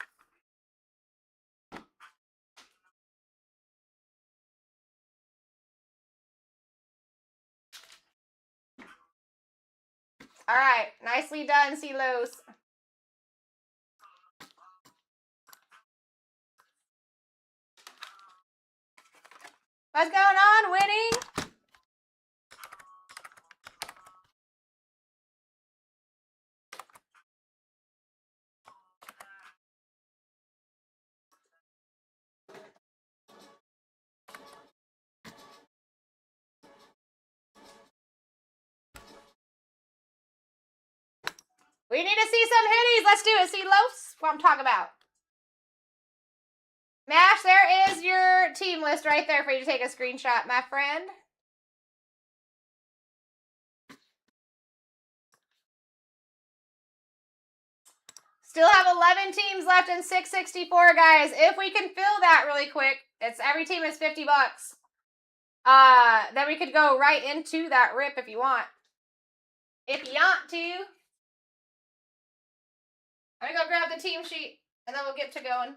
All right, nicely done, Silos. What's going on, Winnie? We need to see some hitties. Let's do it. See, Los? What I'm talking about. Mash, there is your team list right there for you to take a screenshot, my friend. Still have 11 teams left in 664, guys. If we can fill that really quick, every team is $50. Then we could go right into that rip if you want. If you want to. I'm gonna go grab the team sheet and then we'll get to going.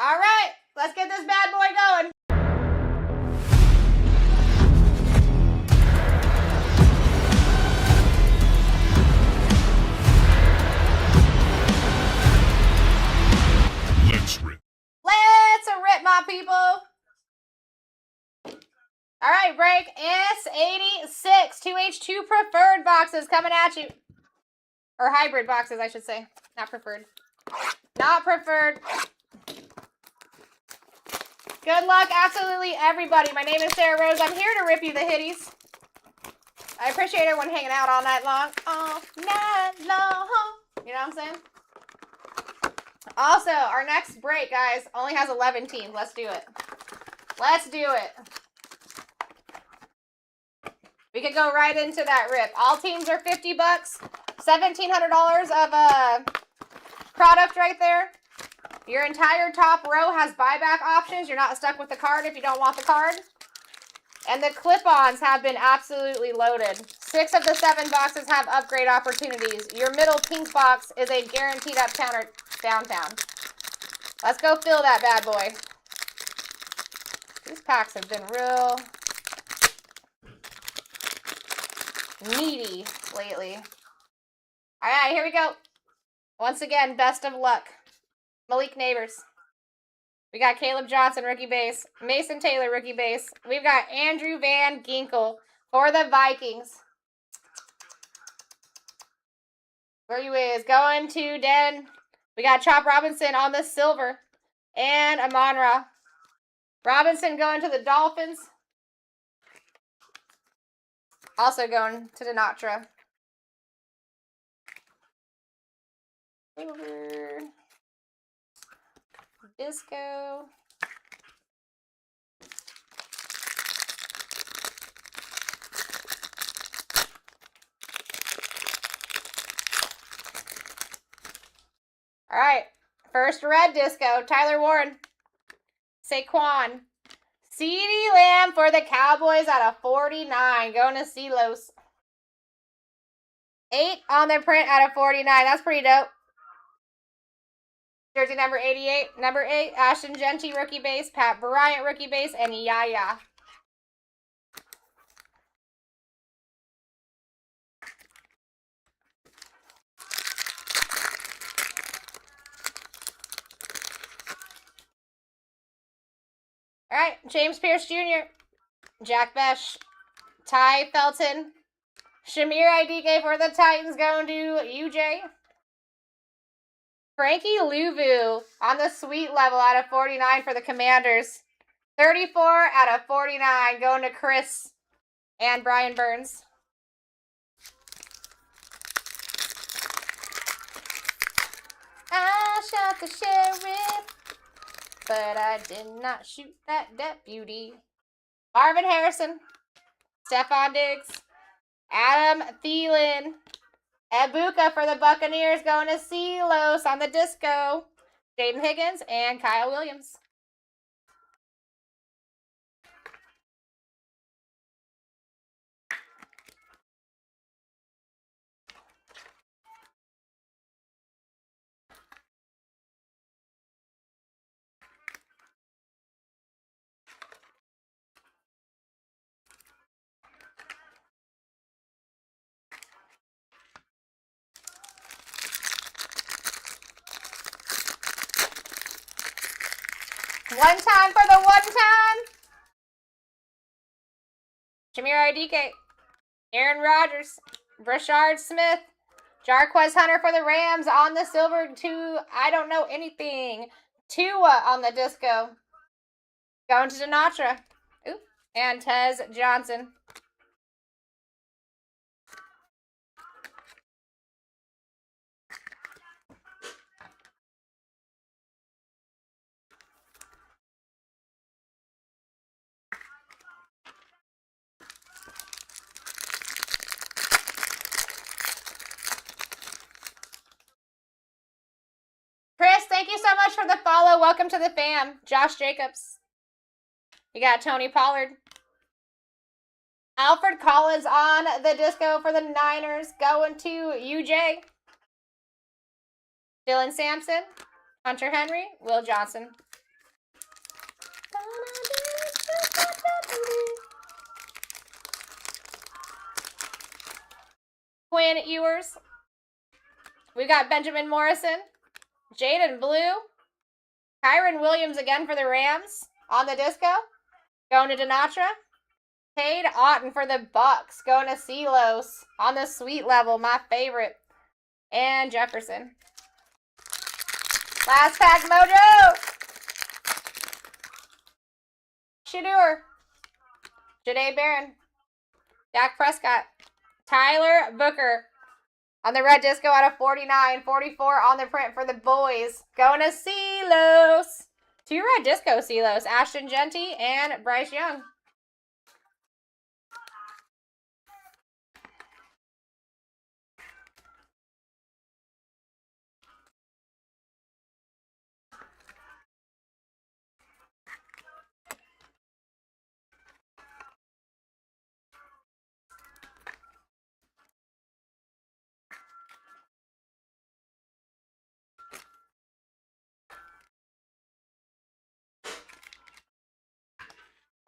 All right, let's get this bad boy going. Let's rip. Let's rip, my people. All right, break S86 2H2 preferred boxes coming at you. Or hybrid boxes, I should say. Not preferred. Not preferred. Good luck, absolutely everybody. My name is Sarah Rose. I'm here to rip you the hitties. I appreciate everyone hanging out all night long. All night long. You know what I'm saying? Also, our next break, guys, only has 11 teams. Let's do it. Let's do it. We could go right into that rip. All teams are $50. $1,700 of product right there. Your entire top row has buyback options. You're not stuck with the card if you don't want the card. And the clip-ons have been absolutely loaded. 6 of the 7 boxes have upgrade opportunities. Your middle pink box is a guaranteed uptown or downtown. Let's go fill that bad boy. These packs have been real meaty lately. All right, here we go. Once again, best of luck. Malik Neighbors. We got Caleb Johnson, rookie base. Mason Taylor, rookie base. We've got Andrew Van Ginkel for the Vikings. Where you is? Going to Den. We got Chop Robinson on the silver. And Amon-Ra. Robinson going to the Dolphins. Also going to Denatra. Over. Disco. All right. First red disco. Tyler Warren. Saquon. CeeDee Lamb for the Cowboys at a 49. Going to Silos. 8 on the print out of 49. That's pretty dope. Jersey number 88. Number 8, Ashton Genty, rookie base. Pat Bryant, rookie base. And Yaya. All right, James Pierce Jr., Jack Besh, Ty Felton, Shamir IDK for the Titans going to UJ. Frankie Louvu on the sweet level out of 49 for the Commanders. 34 out of 49 going to Chris and Brian Burns. I shot the sheriff, but I did not shoot that deputy. Marvin Harrison, Stephon Diggs, Adam Thielen, Ebuka for the Buccaneers going to Silos on the disco. Jaden Higgins and Kyle Williams. One time for the one time. Shamir IDK, Aaron Rodgers, Brashard Smith, Jarquez Hunter for the Rams on the silver to I don't know anything. Tua on the disco. Going to Denatra. Ooh, and Tez Johnson. Chris, thank you so much for the follow. Welcome to the fam. Josh Jacobs. You got Tony Pollard. Alfred Collins on the disco for the Niners. Going to UJ. Dylan Sampson. Hunter Henry. Will Johnson. Quinn Ewers. We've got Benjamin Morrison. Jaden Blue. Kyron Williams again for the Rams on the disco. Going to Denatra. Cade Otton for the Bucks. Going to Silos on the sweet level. My favorite. And Jefferson. Last pack mojo. Shadur. Janae Barron. Dak Prescott. Tyler Booker. On the red disco out of 49. 44 on the print for the boys. Going to Silos. 2 red disco Silos. Ashton Genty and Bryce Young.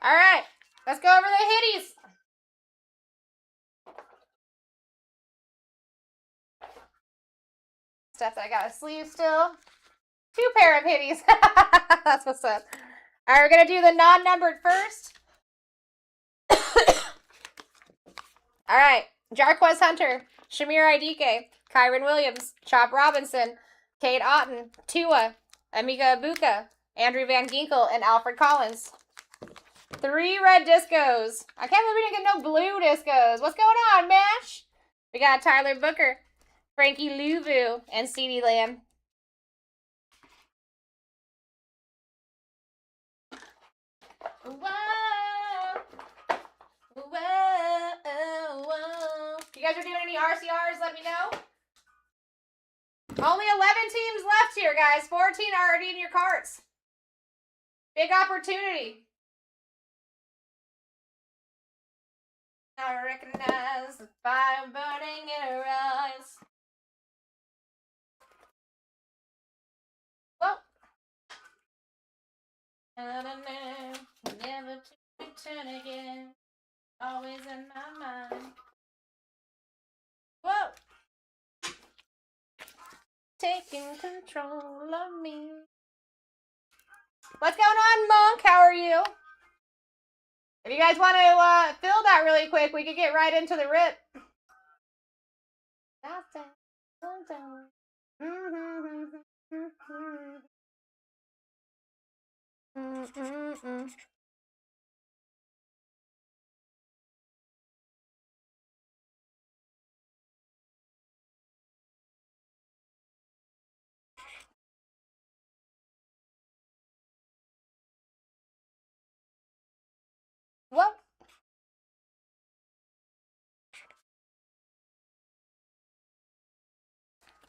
All right, let's go over the hitties. Stuff that I got a sleeve still. 2 pair of hitties. That's what's up. All right, we're going to do the non-numbered first. All right, Jarquez Hunter, Shamir IDK, Kyron Williams, Chop Robinson, Cade Otton, Tua, Amika Ibuka, Andrew Van Ginkel, and Alfred Collins. 3 red discos. I can't believe we didn't get no blue discos. What's going on, Mash? We got Tyler Booker, Frankie Louvu, and CeeDee Lamb. Whoa. Whoa. Whoa. If you guys are doing any RCRs, let me know. Only 11 teams left here, guys. 14 are already in your carts. Big opportunity. I recognize the fire burning in her eyes. Whoa. I don't know, never to return again. Always in my mind. Whoa. Taking control of me. What's going on, Monk? How are you? If you guys want to fill that really quick, we could get right into the rip. Whoa.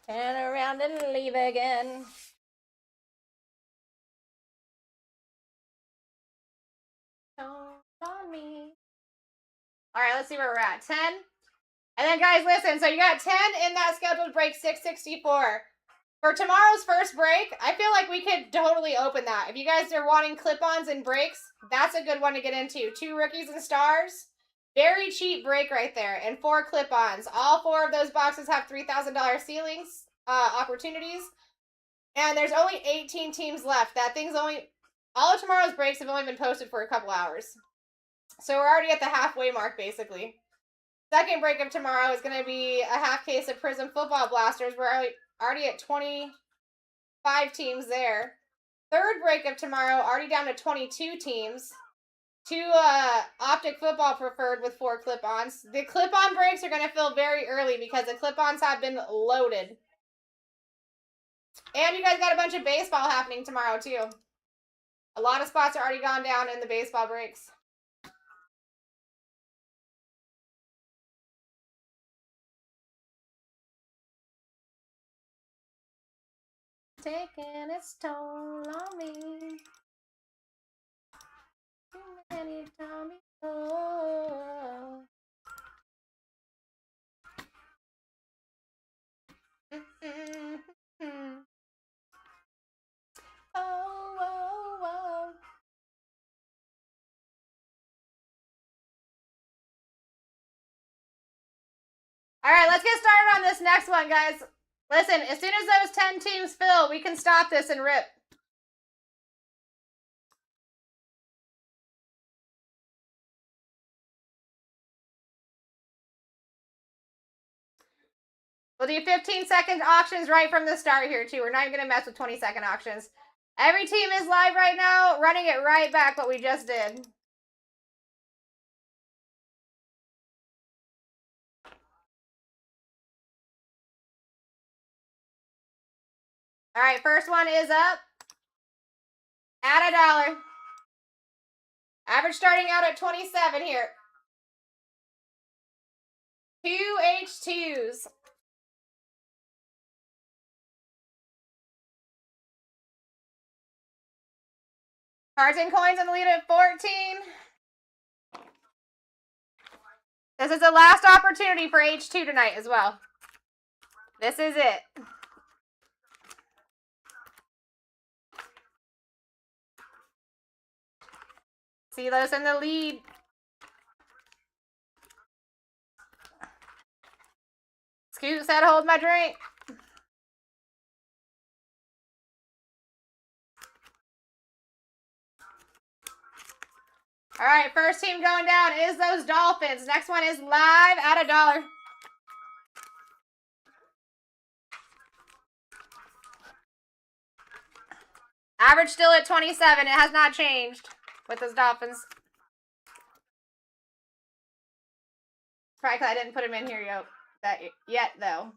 Turn around and leave again. On me. All right, let's see where we're at. 10. And then, guys, listen. So you got 10 in that scheduled break 664. For tomorrow's first break, I feel like we could totally open that. If you guys are wanting clip-ons and breaks, that's a good one to get into. 2 rookies and stars. Very cheap break right there. And 4 clip-ons. All 4 of those boxes have $3,000 ceilings opportunities. And there's only 18 teams left. That thing's only... All of tomorrow's breaks have only been posted for a couple hours. So we're already at the halfway mark, basically. Second break of tomorrow is going to be a half case of Prism Football Blasters. We're already at 25 teams there. Third break of tomorrow, already down to 22 teams. 2 Optic Football Preferred with 4 clip-ons. The clip-on breaks are going to fill very early because the clip-ons have been loaded. And you guys got a bunch of baseball happening tomorrow, too. A lot of spots are already gone down in the baseball breaks. Taking its toll on me. Too many times before. Oh, whoa, whoa. All right, let's get started on this next one, guys. Listen, as soon as those 10 teams fill, we can stop this and rip. We'll do 15-second auctions right from the start here, too. We're not even going to mess with 20-second auctions. Every team is live right now, running it right back what we just did. All right, first one is up. At $1. Average starting out at 27 here. 2 H2s. Cards and coins in the lead at 14. This is the last opportunity for H2 tonight as well. This is it. Silos in the lead. Scoot said hold my drink. All right, first team going down is those Dolphins. Next one is live at $1. Average still at 27. It has not changed with those Dolphins. Probably because I didn't put them in here yet, though.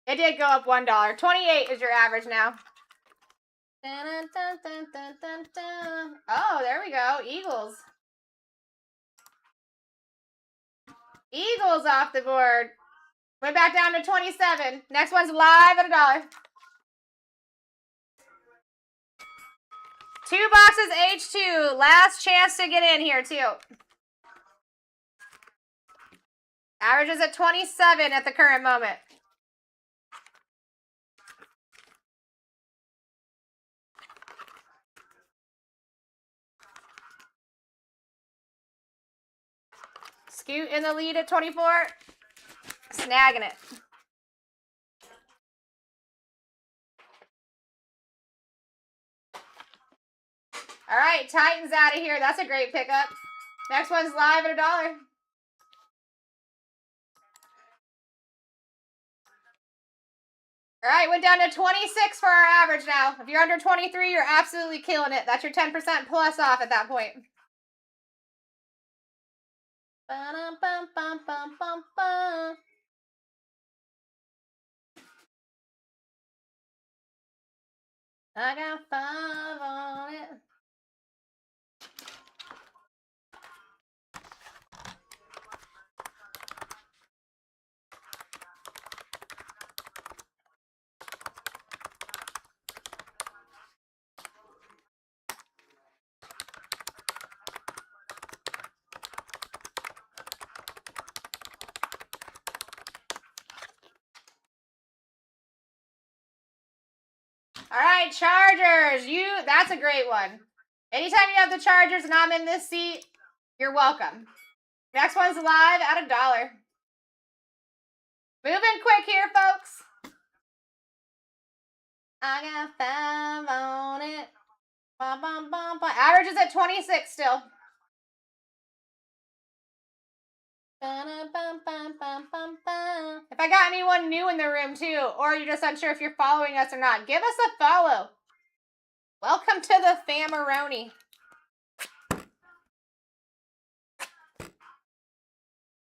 It did go up $1. 28 is your average now. Dun, dun, dun, dun, dun, dun. Oh, there we go. Eagles. Eagles off the board. Went back down to 27. Next one's live at $1. 2 boxes H2. Last chance to get in here, too. Average is at 27 at the current moment. Scoot in the lead at 24. Snagging it. All right, Titans out of here. That's a great pickup. Next one's live at $1. All right, went down to 26 for our average now. If you're under 23, you're absolutely killing it. That's your 10% plus off at that point. Ba-dum-bum-bum-bum-bum-bum. I got 5 on it. All right, Chargers. That's a great one. Anytime you have the Chargers and I'm in this seat, you're welcome. Next one's live at $1. Moving quick here, folks. I got 5 on it. Bum, bum, bum, bum. Average is at 26 still. If I got anyone new in the room too, or you're just unsure if you're following us or not, give us a follow. Welcome to the Famaroni.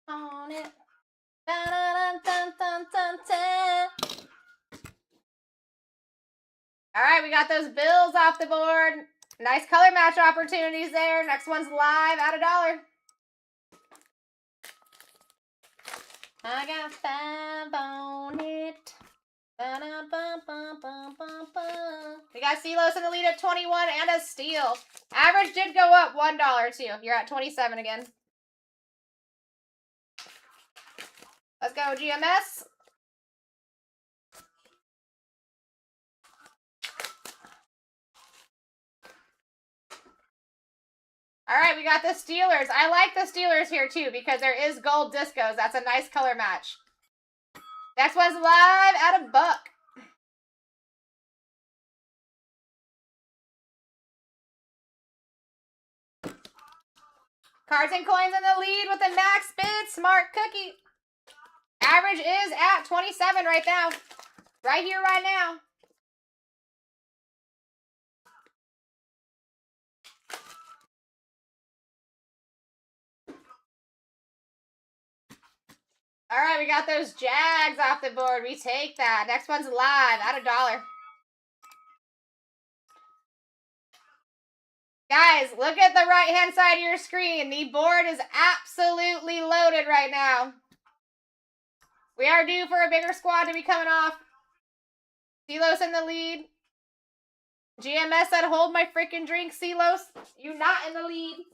On it. Dun, dun, dun, dun, dun, dun. All right, we got those Bills off the board. Nice color match opportunities there. Next one's live at $1. I got 5 on it. We got Silos in the lead at 21 and a steal. Average did go up $1 too. You're at 27 again. Let's go, GMS. All right, we got the Steelers. I like the Steelers here too because there is gold discos. That's a nice color match. Next one's live at $1. Cards and coins in the lead with the max bid. Smart cookie. Average is at 27 right now. Right here, right now. All right, we got those Jags off the board. We take that. Next one's live at $1. Guys, look at the right-hand side of your screen. The board is absolutely loaded right now. We are due for a bigger squad to be coming off. Silos in the lead. GMS said, hold my freaking drink, Silos. You not in the lead.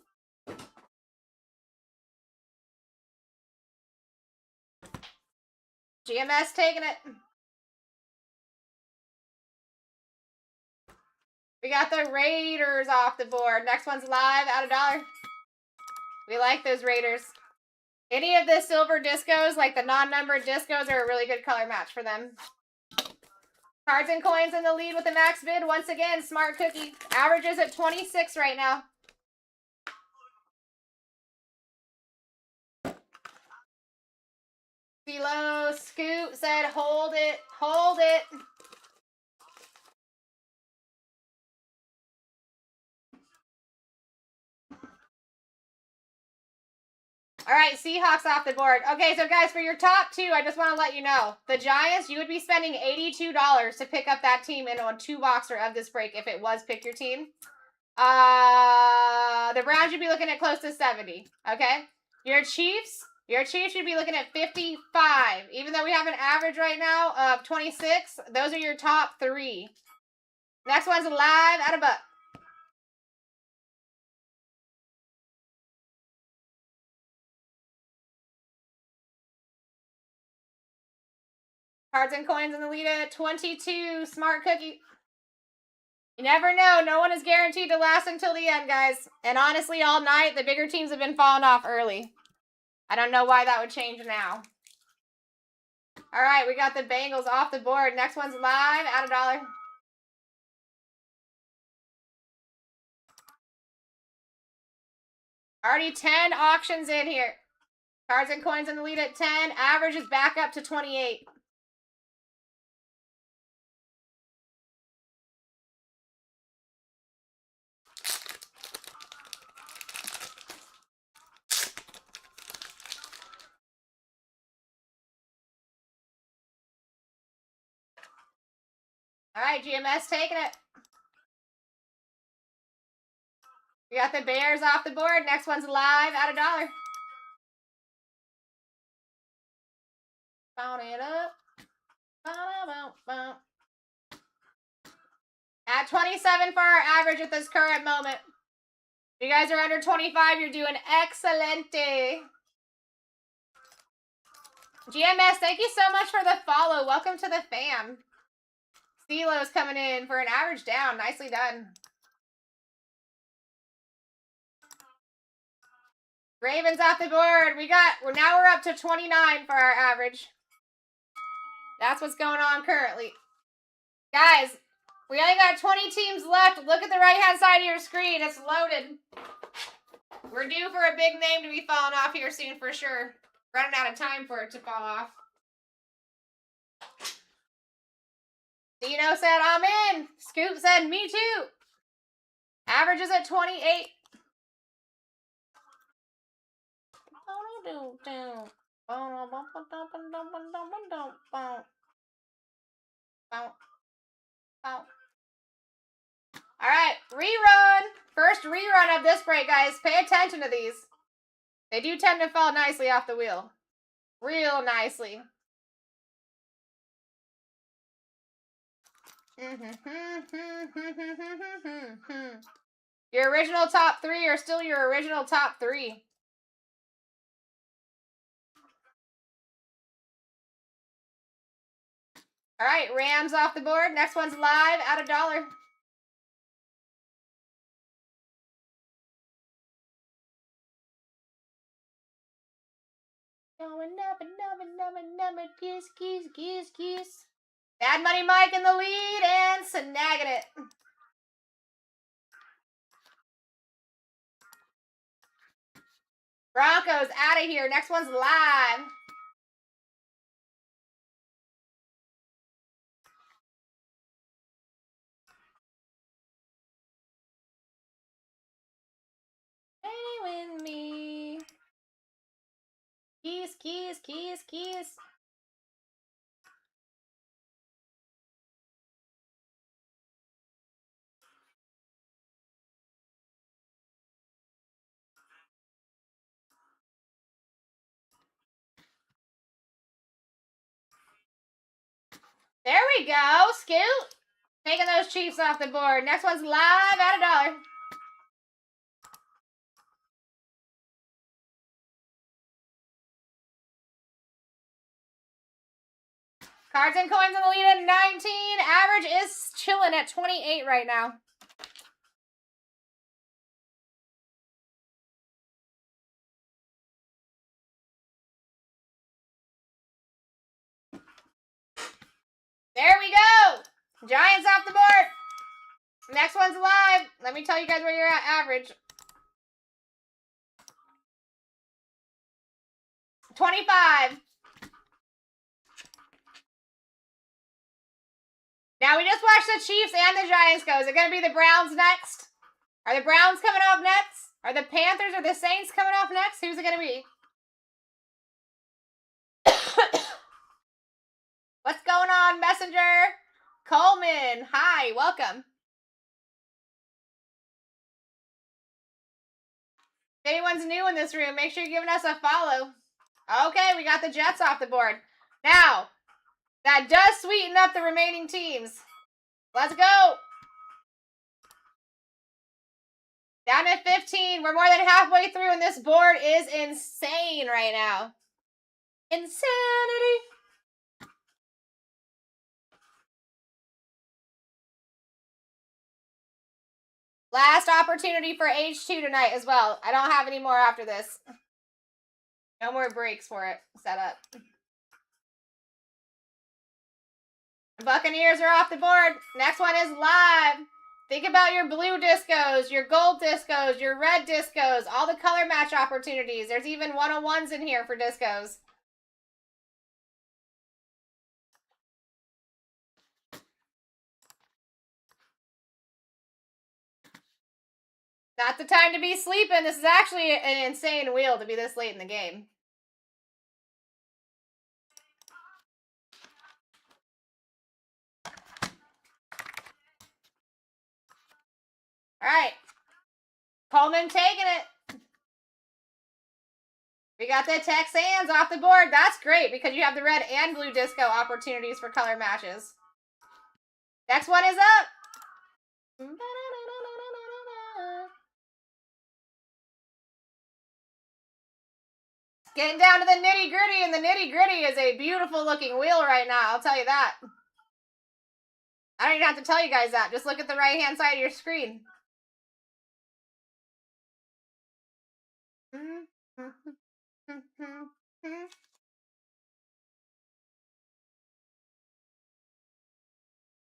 GMS taking it. We got the Raiders off the board. Next one's live at $1. We like those Raiders. Any of the silver discos, like the non-numbered discos, are a really good color match for them. Cards and coins in the lead with the max bid. Once again, smart cookie. Averages at 26 right now. Below, Scoot said, hold it, hold it. All right, Seahawks off the board. Okay, so guys, for your top two, I just want to let you know. The Giants, you would be spending $82 to pick up that team in a 2-boxer of this break if it was pick your team. The Browns, you'd be looking at close to 70, okay? Your Chiefs should be looking at 55. Even though we have an average right now of 26, those are your top three. Next one's live at $1. Cards and coins in the lead at 22. Smart cookie. You never know. No one is guaranteed to last until the end, guys. And honestly, all night, the bigger teams have been falling off early. I don't know why that would change now. All right, we got the Bengals off the board. Next one's live at $1. Already 10 auctions in here. Cards and coins in the lead at 10. Average is back up to 28. All right, GMS taking it. We got the Bears off the board. Next one's live at $1. Bound it up. At 27 for our average at this current moment. If you guys are under 25, you're doing excelente. GMS, thank you so much for the follow. Welcome to the fam. Stelo's coming in for an average down. Nicely done. Ravens off the board. We're up to 29 for our average. That's what's going on currently. Guys, we only got 20 teams left. Look at the right-hand side of your screen. It's loaded. We're due for a big name to be falling off here soon for sure. Running out of time for it to fall off. Dino said, I'm in. Scoop said, me too. Average is at 28. All right, rerun. First rerun of this break, guys. Pay attention to these. They do tend to fall nicely off the wheel. Real nicely. Your original top 3 are still your original top 3. All right, Rams off the board. Next one's live at $1. Going up and up and up and up and kiss. Bad Money Mike in the lead and snagging it. Broncos out of here. Next one's live. Stay with me. Kiss. There we go. Scoot. Taking those Chiefs off the board. Next one's live at $1. Cards and coins in the lead at 19. Average is chilling at 28 right now. There we go. Giants off the board. Next one's live. Let me tell you guys where you're at average. 25. Now we just watched the Chiefs and the Giants go. Is it going to be the Browns next? Are the Browns coming off next? Are the Panthers or the Saints coming off next? Who's it going to be? What's going on, Messenger? Coleman, hi, welcome. If anyone's new in this room, make sure you're giving us a follow. Okay, we got the Jets off the board. Now, that does sweeten up the remaining teams. Let's go. Down at 15. We're more than halfway through, and this board is insane right now. Insanity. Last opportunity for H2 tonight as well. I don't have any more after this. No more breaks for it set up. Buccaneers are off the board. Next one is live. Think about your blue discos, your gold discos, your red discos, all the color match opportunities. There's even 101s in here for discos. Not the time to be sleeping. This is actually an insane wheel to be this late in the game. All right. Coleman taking it. We got the Texans off the board. That's great because you have the red and blue disco opportunities for color matches. Next one is up. Getting down to the nitty gritty, and the nitty gritty is a beautiful looking wheel right now. I'll tell you that. I don't even have to tell you guys that. Just look at the right hand side of your screen.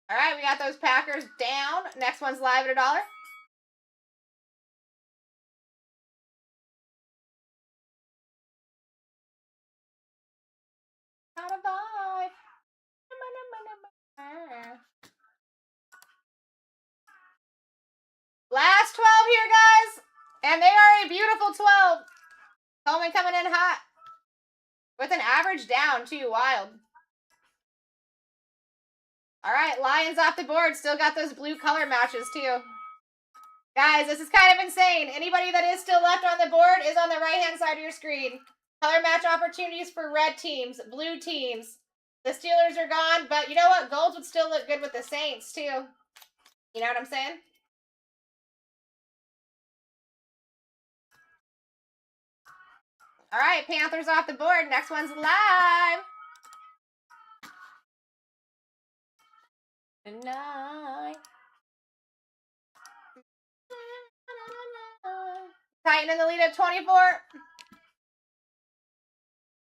All right, we got those Packers down. Next one's live at $1. Out of vibe. Last 12 here, guys. And they are a beautiful 12. Coleman coming in hot. With an average down, too. Wild. All right, Lions off the board. Still got those blue color matches, too. Guys, this is kind of insane. Anybody that is still left on the board is on the right-hand side of your screen. Color match opportunities for red teams, blue teams. The Steelers are gone, but you know what? Golds would still look good with the Saints, too. You know what I'm saying? All right, Panthers off the board. Next one's live. Tonight. Titan in the lead at 24.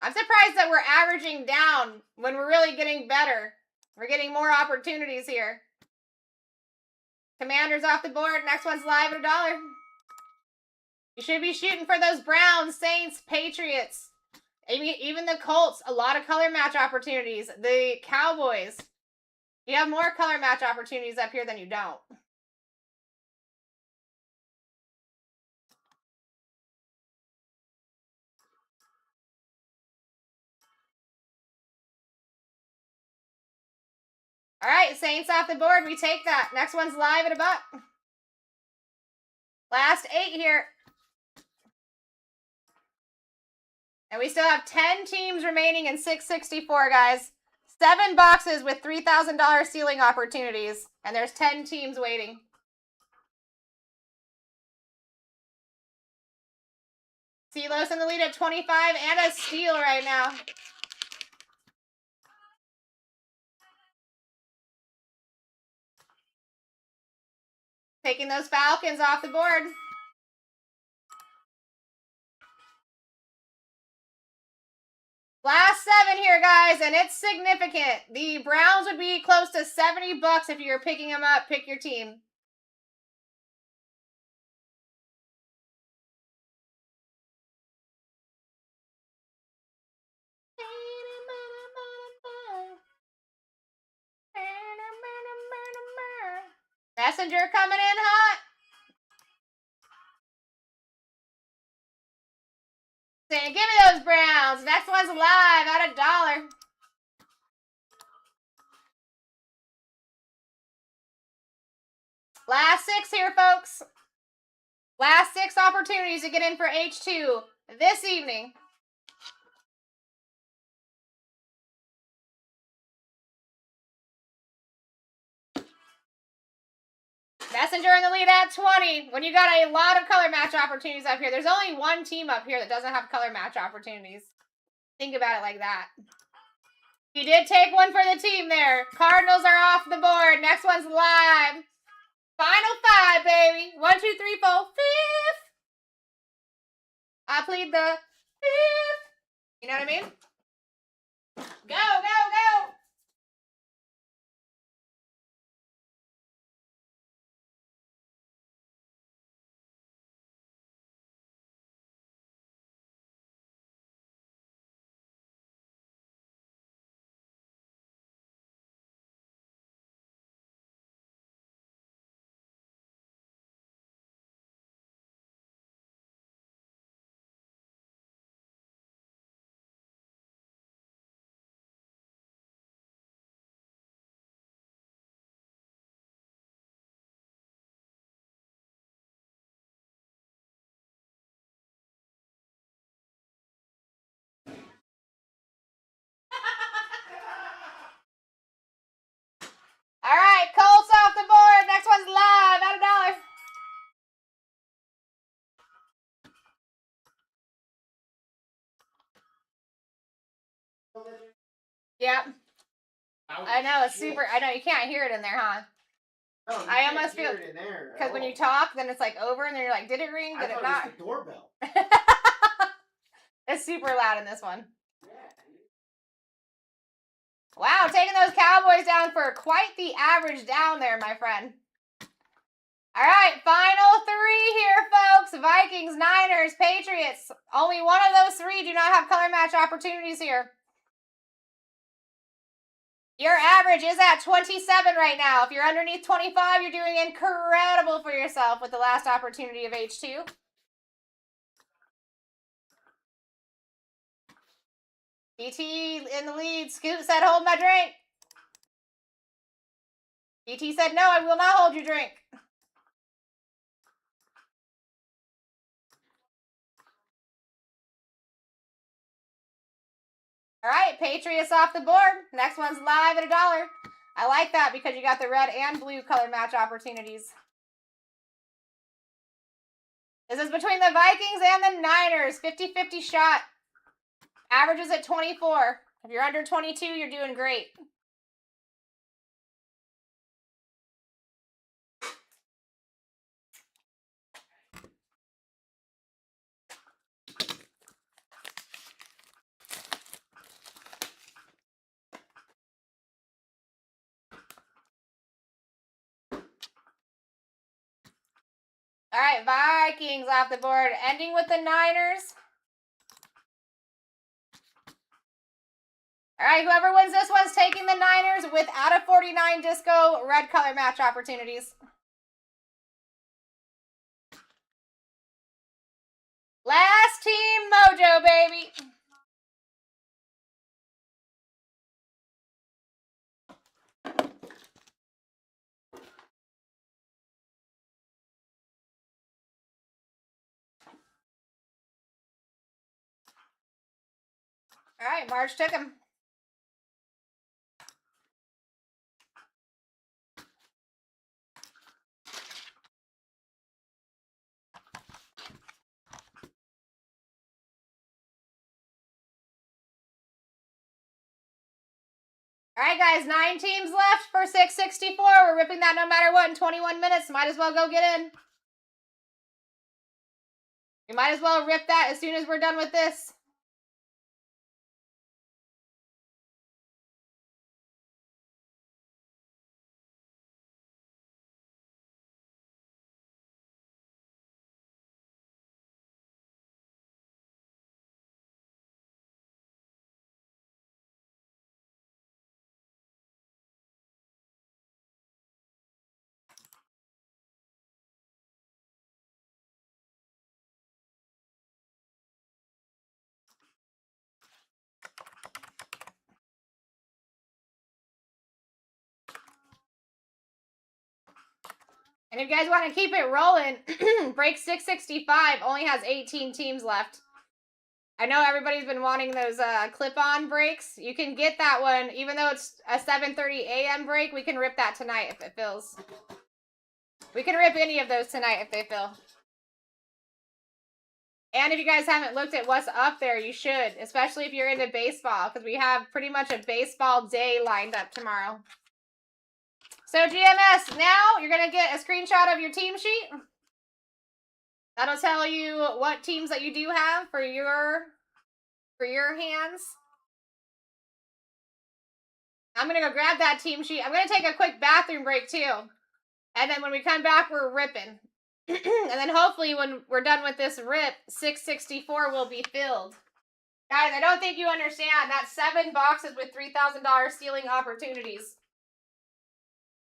I'm surprised that we're averaging down when we're really getting better. We're getting more opportunities here. Commanders off the board. Next one's live at $1. You should be shooting for those Browns, Saints, Patriots. Even the Colts. A lot of color match opportunities. The Cowboys. You have more color match opportunities up here than you don't. All right, Saints off the board. We take that. Next one's live at $1. Last 8 here. And we still have 10 teams remaining in 664, guys. 7 boxes with $3,000 ceiling opportunities. And there's 10 teams waiting. Silos in the lead at 25 and a steal right now. Taking those Falcons off the board. Last 7 here, guys, and it's significant. The Browns would be close to $70 if you're picking them up. Pick your team. Messenger coming in hot. Saying, give me those Browns. Next one's live at $1. Last 6 here, folks. Last 6 opportunities to get in for H2 this evening. Messenger in the lead at 20. When you got a lot of color match opportunities up here, there's only one team up here that doesn't have color match opportunities. Think about it like that. He did take one for the team there. Cardinals are off the board. Next one's live. Final 5, baby. 1, 2, 3, 4, 5th. I plead the 5th. You know what I mean? Go, go, go. Yep. Holy I know, it's shit. super. I know, you can't hear it in there, huh? No, you I can't almost hear feel- it in there. Because when you talk, then it's like over, and then you're like, did it ring? I Did it thought not? it was the doorbell. It's super loud in this one. Wow, taking those Cowboys down for quite the average down there, my friend. All right, final three here, folks. Vikings, Niners, Patriots. Only one of those three do not have color match opportunities here. Your average is at 27 right now. If you're underneath 25, you're doing incredible for yourself with the last opportunity of H2. DT in the lead. Scoot said, hold my drink. DT said, no, I will not hold your drink. All right, Patriots off the board. Next one's live at $1. I like that because you got the red and blue color match opportunities. This is between the Vikings and the Niners. 50-50 shot. Averages at 24. If you're under 22, you're doing great. All right, Vikings off the board. Ending with the Niners. All right, whoever wins this one's taking the Niners without a 49 disco red color match opportunities. Last team mojo, baby. All right, March took him. All right, guys, 9 teams left for 664. We're ripping that no matter what in 21 minutes. Might as well go get in. We might as well rip that as soon as we're done with this. And if you guys want to keep it rolling, break 665 only has 18 teams left. I know everybody's been wanting those clip-on breaks. You can get that one, even though it's a 7:30 a.m. break, we can rip that tonight if it fills. We can rip any of those tonight if they fill. And if you guys haven't looked at what's up there, you should, especially if you're into baseball, because we have pretty much a baseball day lined up tomorrow. So GMS, now you're going to get a screenshot of your team sheet. That'll tell you what teams that you do have for your hands. I'm going to go grab that team sheet. I'm going to take a quick bathroom break too. And then when we come back, we're ripping. And then hopefully when we're done with this rip, 664 will be filled. Guys, I don't think you understand. That's 7 boxes with $3,000 stealing opportunities.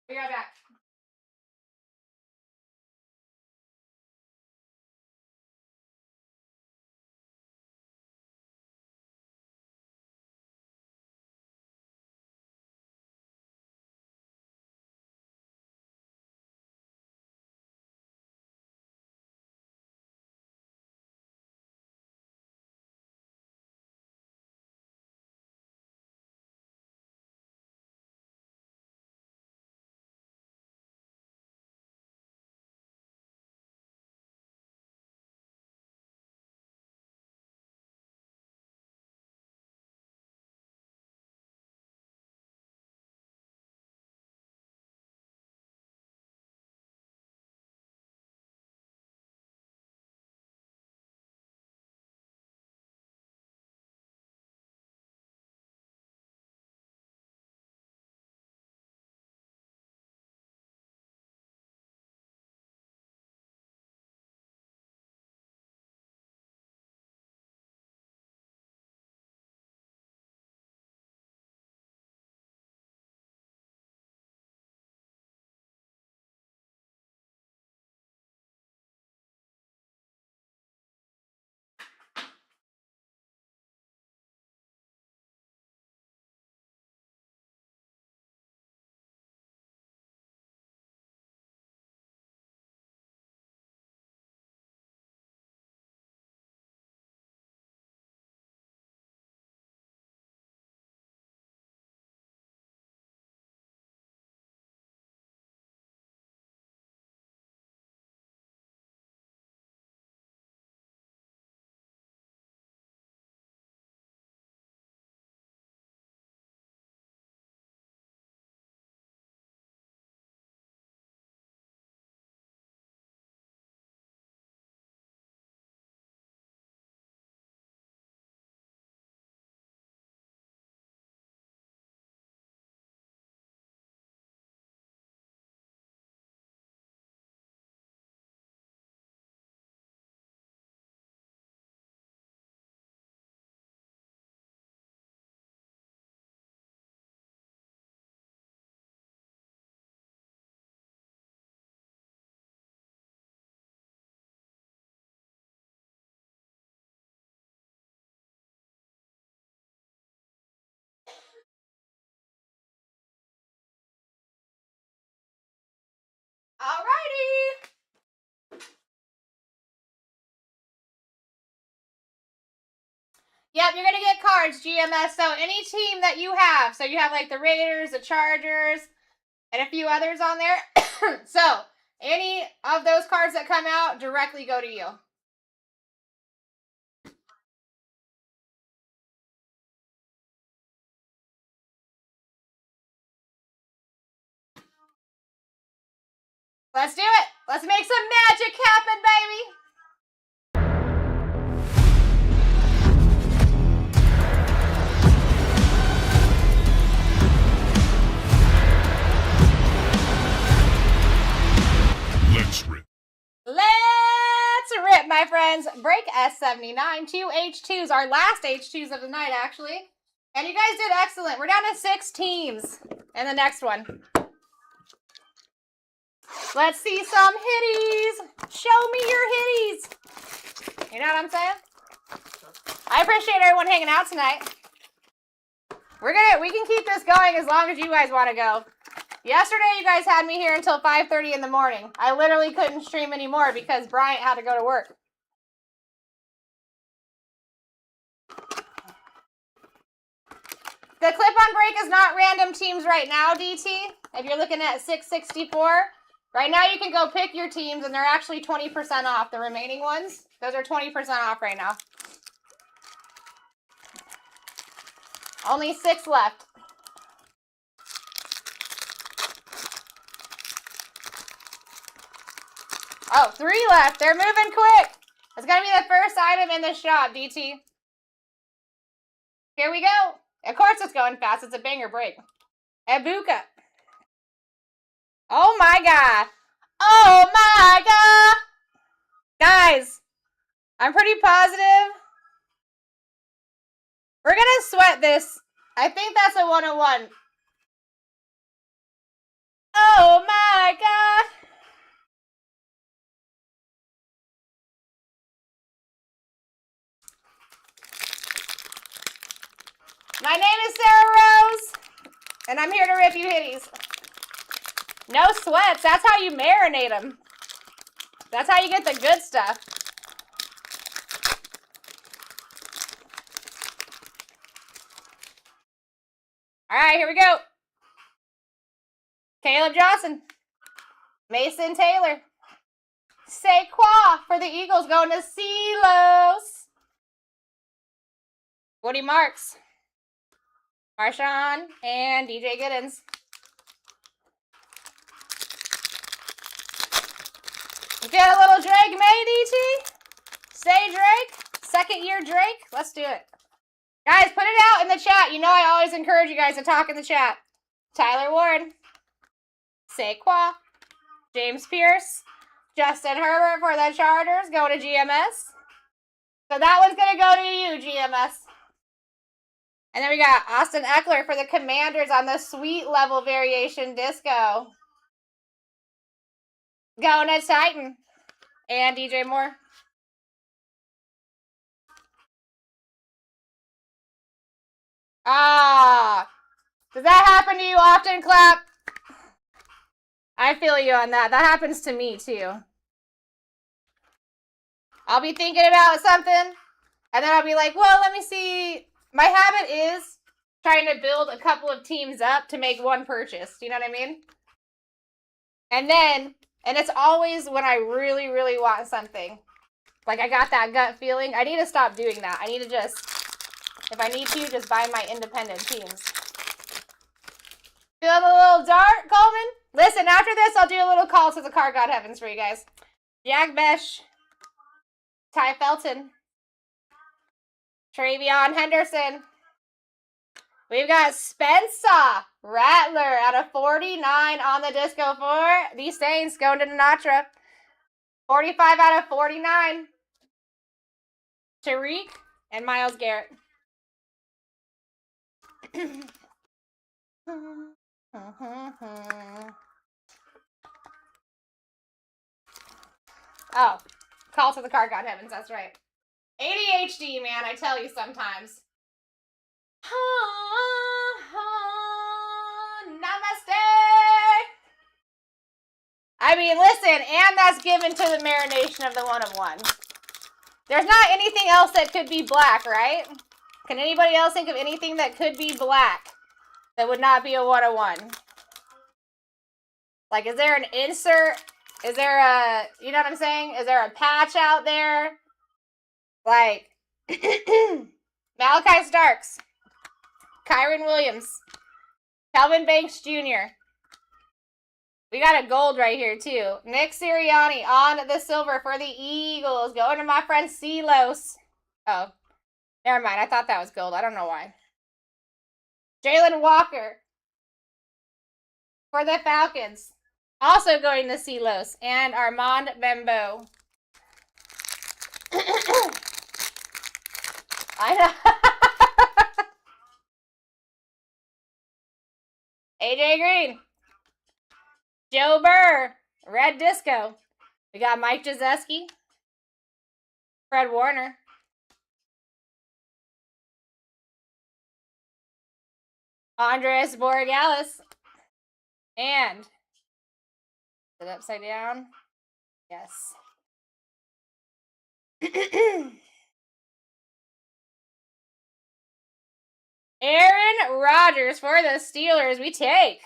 Be right back. Alrighty. Yep, you're gonna get cards, GMS. So any team that you have, so you have like the Raiders, the Chargers, and a few others on there. So any of those cards that come out directly go to you. Let's do it. Let's make some magic happen, baby. Let's rip, my friends. Break S79, 2 H2s, our last H2s of the night, actually. And you guys did excellent. We're down to 6 teams in the next one. Let's see some hitties. Show me your hitties. You know what I'm saying? I appreciate everyone hanging out tonight. We can keep this going as long as you guys want to go. Yesterday, you guys had me here until 5:30 in the morning. I literally couldn't stream anymore because Bryant had to go to work. The clip-on break is not random teams right now, DT. If you're looking at 664, right now you can go pick your teams, and they're actually 20% off. The remaining ones, those are 20% off right now. Only 6 left. Oh, 3 left. They're moving quick. It's going to be the first item in the shop, DT. Here we go. Of course it's going fast. It's a banger break. Ebuka. Oh my god. Oh my god. Guys, I'm pretty positive. We're going to sweat this. I think that's a 101. Oh my god. My name is Sarah Rose, and I'm here to rip you hitties. No sweats. That's how you marinate them. That's how you get the good stuff. All right, here we go. Caleb Johnson. Mason Taylor. Saquon for the Eagles going to Silos. Woody Marks. Marshawn and DJ Giddens. Get a little Drake May, DT. Say Drake. Second year Drake. Let's do it. Guys, put it out in the chat. You know I always encourage you guys to talk in the chat. Tyler Ward. Saquon. James Pierce. Justin Herbert for the Chargers. Go to GMS. So that one's going to go to you, GMS. And then we got Austin Eckler for the Commanders on the Sweet Level Variation Disco. Going to Titan. And DJ Moore. Ah. Does that happen to you often, Clap? I feel you on that. That happens to me, too. I'll be thinking about something, and then I'll be like, well, let me see. My habit is trying to build a couple of teams up to make one purchase. Do you know what I mean? And it's always when I really, really want something. Like, I got that gut feeling. I need to stop doing that. I need to just, if I need to, just buy my independent teams. Feeling a little dark, Coleman? Listen, after this, I'll do a little call to the Card God Heavens for you guys. Jack Besh. Ty Felton. Travion Henderson. We've got Spencer Rattler out of 49 on the disco for the Saints going to Natra. 45 out of 49. Tariq and Myles Garrett. Oh, call to the Card God Heavens, that's right. ADHD, man, I tell you sometimes. Namaste! I mean, listen, and that's given to the marination of the 1 of 1. There's not anything else that could be black, right? Can anybody else think of anything that could be black that would not be a 1 of 1? Like, is there an insert? Is there a, you know what I'm saying? Is there a patch out there? Like, Malachi Starks, Kyron Williams, Calvin Banks Jr. We got a gold right here, too. Nick Sirianni on the silver for the Eagles. Going to my friend Celos. Oh, never mind. I thought that was gold. I don't know why. Jalen Walker for the Falcons. Also going to Celos. And Armand Bembo. I know. AJ Green. Joe Burr. Red Disco. We got Mike Jazeski. Fred Warner. Andres Borregales. And is it upside down? Yes. Aaron Rodgers for the Steelers. We take.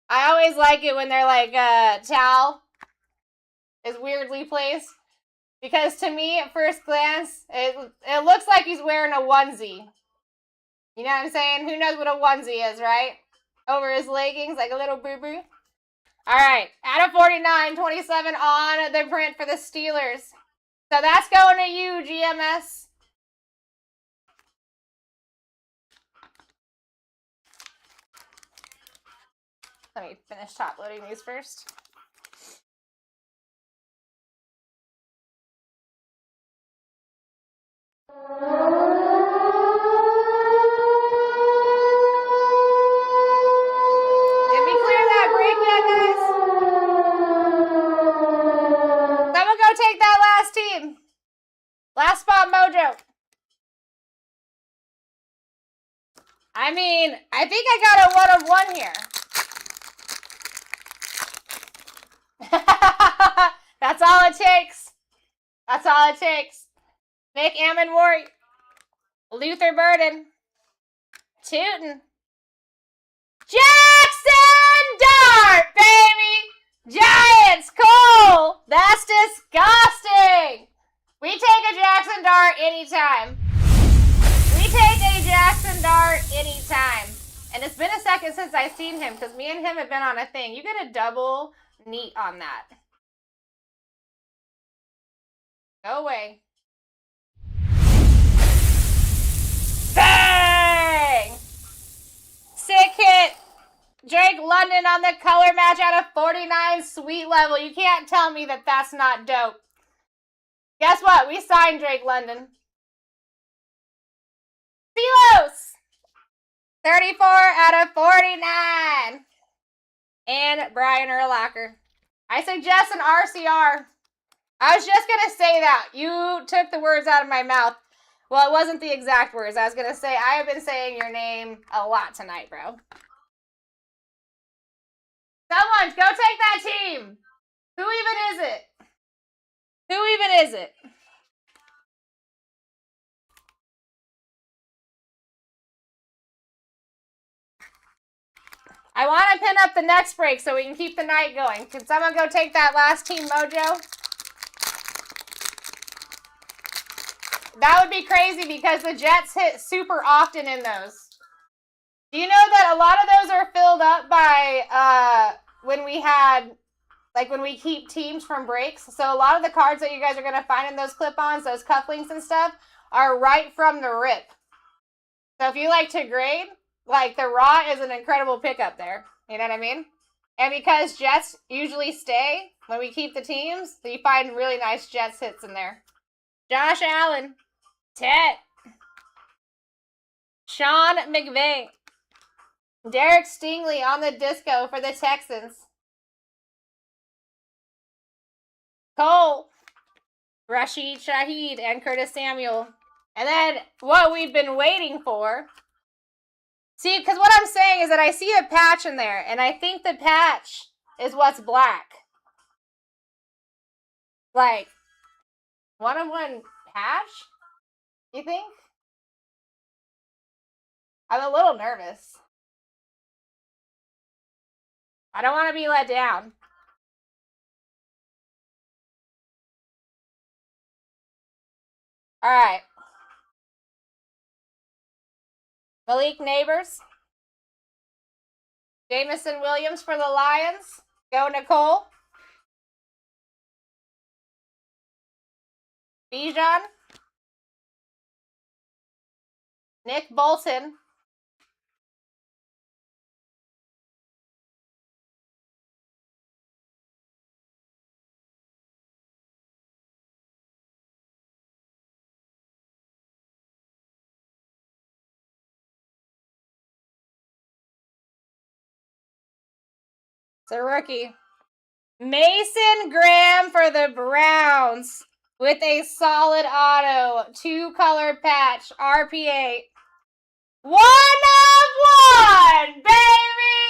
I always like it when they're like, towel is weirdly placed. Because to me, at first glance, it looks like he's wearing a onesie. You know what I'm saying? Who knows what a onesie is, right? Over his leggings, like a little boo-boo. All right, out of 49, 27 on the print for the Steelers. So that's going to you, GMS. Let me finish top loading these first. Did we clear that break yet, guys? Someone go take that last team. Last spot mojo. I mean, I think I got a 1 of 1 here. That's all it takes. That's all it takes. Nick Ammon Ward. Luther Burden. Tootin'. Jackson Dart, baby! Giants, Cole! That's disgusting! We take a Jackson Dart anytime. We take a Jackson Dart anytime. And it's been a second since I've seen him, because me and him have been on a thing. You get a double neat on that. Go away. Bang! Sick hit. Drake London on the color match out of 49 sweet level. You can't tell me that that's not dope. Guess what? We signed Drake London. Celos. 34 out of 49. And Brian Urlacher. I suggest an RCR. I was just going to say that. You took the words out of my mouth. Well, it wasn't the exact words. I was going to say, I have been saying your name a lot tonight, bro. Someone, go take that team. Who even is it? Who even is it? I want to pin up the next break so we can keep the night going. Can someone go take that last team mojo? That would be crazy because the Jets hit super often in those. Do you know that a lot of those are filled up by when we had, like when we keep teams from breaks? So a lot of the cards that you guys are going to find in those clip-ons, those cufflinks and stuff, are right from the rip. So if you like to grade, like the raw is an incredible pickup there. You know what I mean? And because Jets usually stay when we keep the teams, so you find really nice Jets hits in there. Josh Allen. Ted. Sean McVay. Derek Stingley on the disco for the Texans. Cole. Rashid Shaheed and Curtis Samuel. And then what we've been waiting for. See, because what I'm saying is that I see a patch in there, and I think the patch is what's black. Like, 1-of-1 patch? You think? I'm a little nervous. I don't want to be let down. All right. Malik Neighbors. Jamison Williams for the Lions. Go Nicole. Bijan. Nick Bolton. It's a rookie. Mason Graham for the Browns with a solid auto 2-color patch RPA. 1-of-1, baby!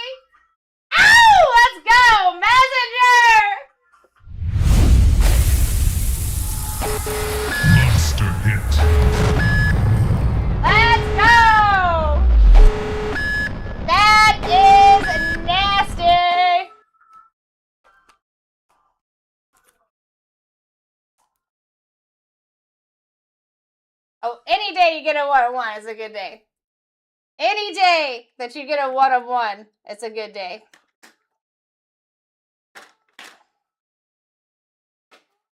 Ow! Let's go, Messenger! Monster hit. Let's go! That is nasty! Oh, any day you get a 1-of-1 is a good day. Any day that you get a 1-of-1, it's a good day.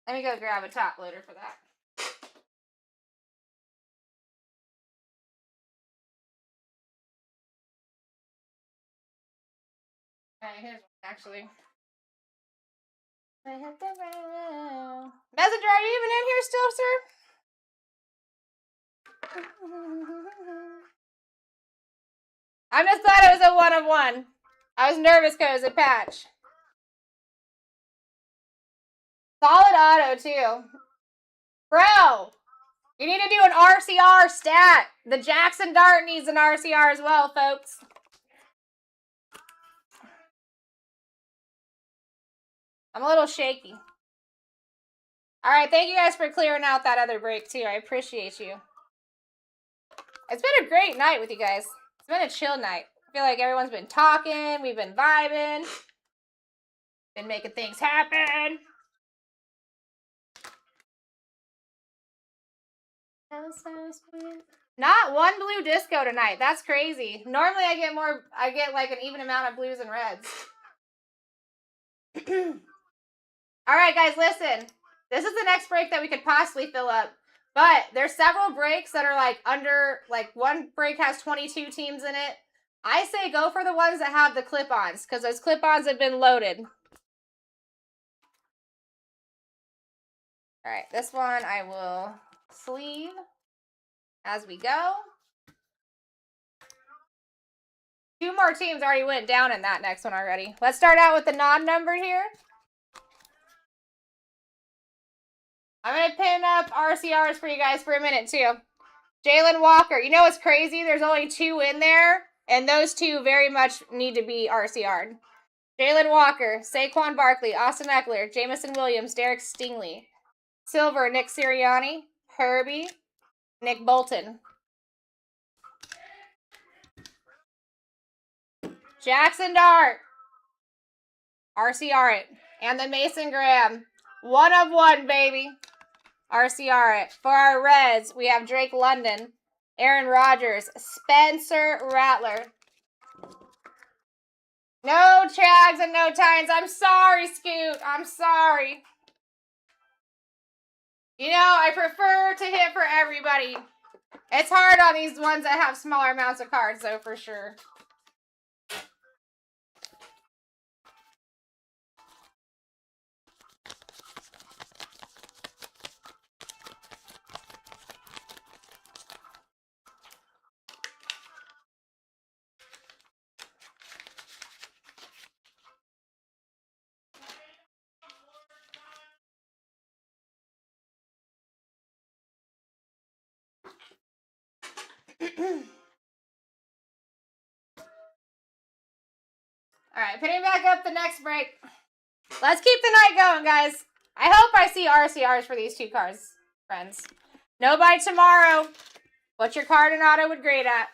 Let me go grab a top loader for that. Alright, here's one, actually. Messenger, are you even in here still, sir? I just thought it was a 1-of-1. I was nervous because it was a patch. Solid auto, too. Bro, you need to do an RCR stat. The Jackson Dart needs an RCR as well, folks. I'm a little shaky. All right, thank you guys for clearing out that other break, too. I appreciate you. It's been a great night with you guys. It's been a chill night. I feel like everyone's been talking. We've been vibing. Been making things happen. Not one blue disco tonight. That's crazy. Normally I get like an even amount of blues and reds. All right, guys, listen. This is the next break that we could possibly fill up. But there's several breaks that are like under, like one break has 22 teams in it. I say go for the ones that have the clip-ons because those clip-ons have been loaded. All right, this one I will sleeve as we go. 2 more teams already went down in that next one already. Let's start out with the non-numbered here. I'm going to pin up RCRs for you guys for a minute, too. Jalen Walker. You know what's crazy? There's only 2 in there, and those 2 very much need to be RCR'd. Jalen Walker, Saquon Barkley, Austin Eckler, Jamison Williams, Derek Stingley. Silver, Nick Sirianni. Herbie, Nick Bolton. Jackson Dart. RCR it. And then Mason Graham. 1-of-1, baby. RCR it. For our Reds, we have Drake London, Aaron Rodgers, Spencer Rattler. No Chags and no Titans. I'm sorry, Scoot. I'm sorry. You know, I prefer to hit for everybody. It's hard on these ones that have smaller amounts of cards, though, for sure. Alright, putting back up the next break. Let's keep the night going, guys. I hope I see RCRs for these two cards, friends. No buy tomorrow. What your card and auto would grade at.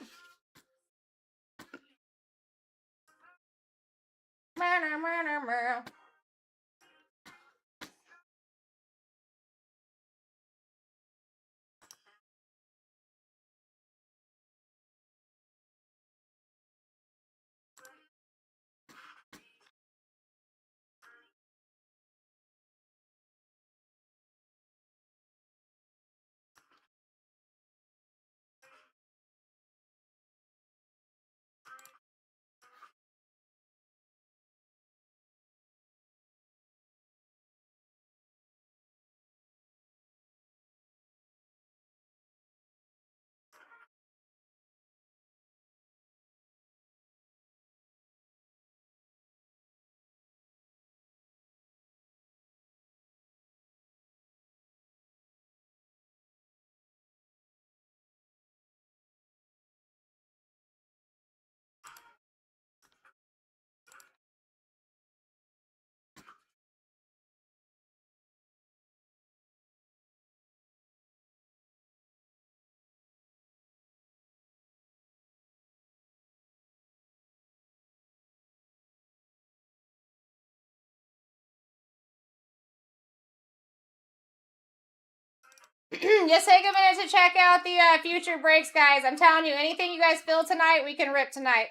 Just take a minute to check out the future breaks, guys. I'm telling you, anything you guys feel tonight, we can rip tonight.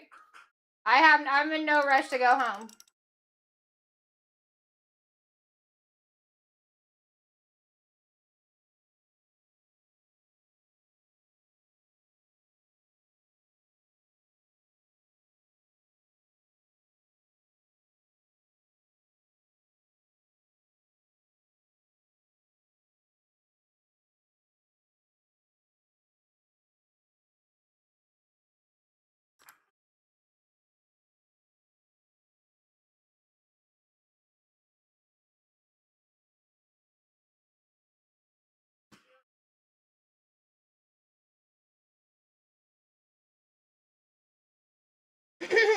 I'm in no rush to go home.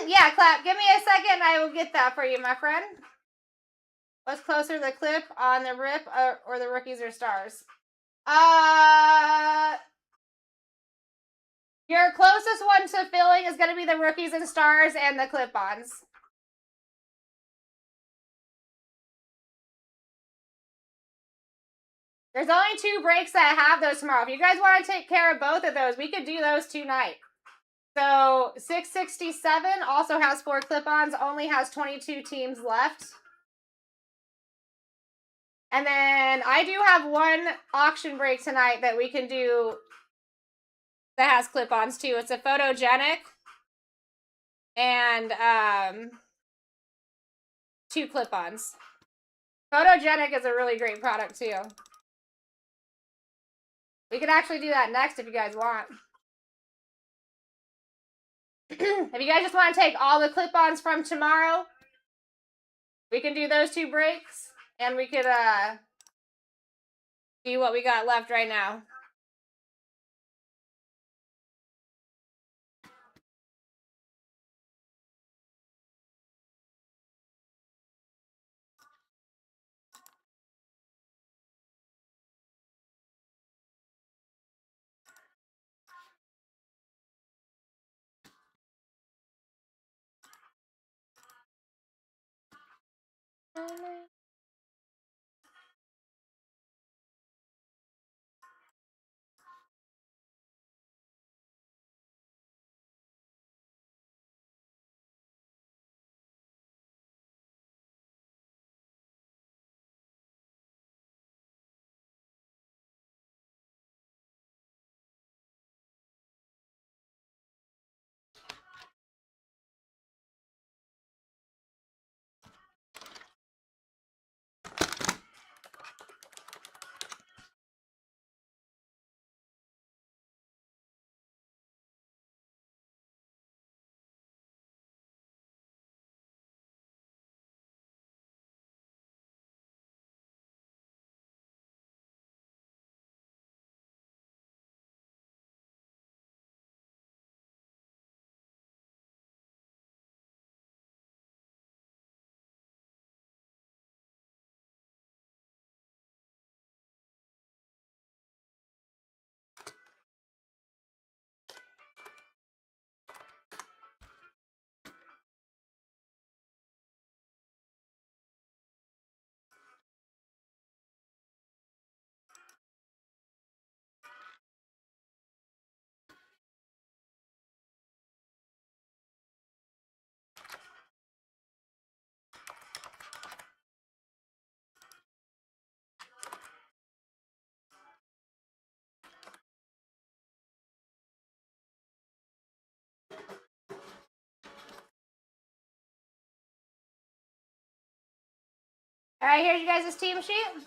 Yeah, Clap. Give me a second. I will get that for you, my friend. What's closer, the clip on the rip or the rookies or stars? Your closest one to filling is going to be the rookies and stars and the clip-ons. There's only 2 breaks that have those tomorrow. If you guys want to take care of both of those, we could do those tonight. So 667 also has 4 clip-ons, only has 22 teams left. And then I do have 1 auction break tonight that we can do that has clip-ons too. It's a photogenic and 2 clip-ons. Photogenic is a really great product too. We could actually do that next if you guys want. If you guys just want to take all the clip-ons from tomorrow, we can do those 2 breaks, and we could do what we got left right now. Alright, here's you guys' team sheet.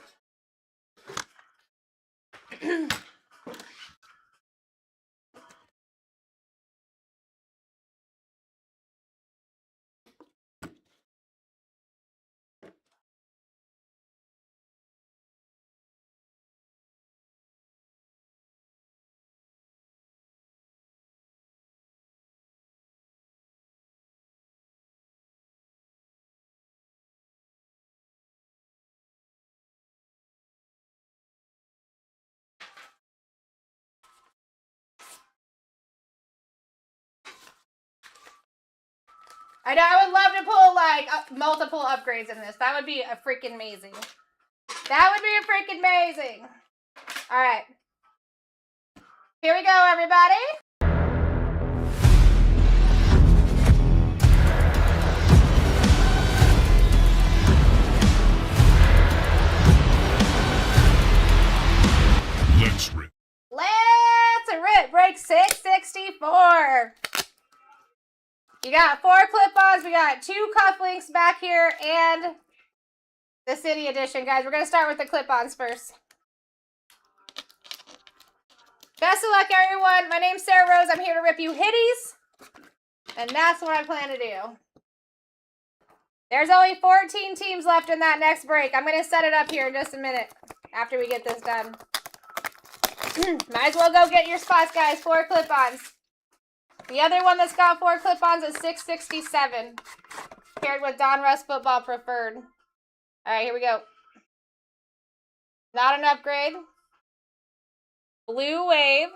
I know, I would love to pull, like, multiple upgrades in this. That would be a freaking amazing. That would be a freaking amazing. Alright. Here we go, everybody. Let's rip. Let's rip. Break 664. You got 4 clip-ons. We got 2 cufflinks back here and the City Edition, guys. We're going to start with the clip-ons first. Best of luck, everyone. My name's Sarah Rose. I'm here to rip you hitties. And that's what I plan to do. There's only 14 teams left in that next break. I'm going to set it up here in just a minute after we get this done. Might as well go get your spots, guys. 4 clip-ons. The other one that's got 4 clip-ons is 667. Paired with Don Russ Football Preferred. Alright, here we go. Not an upgrade. Blue Wave.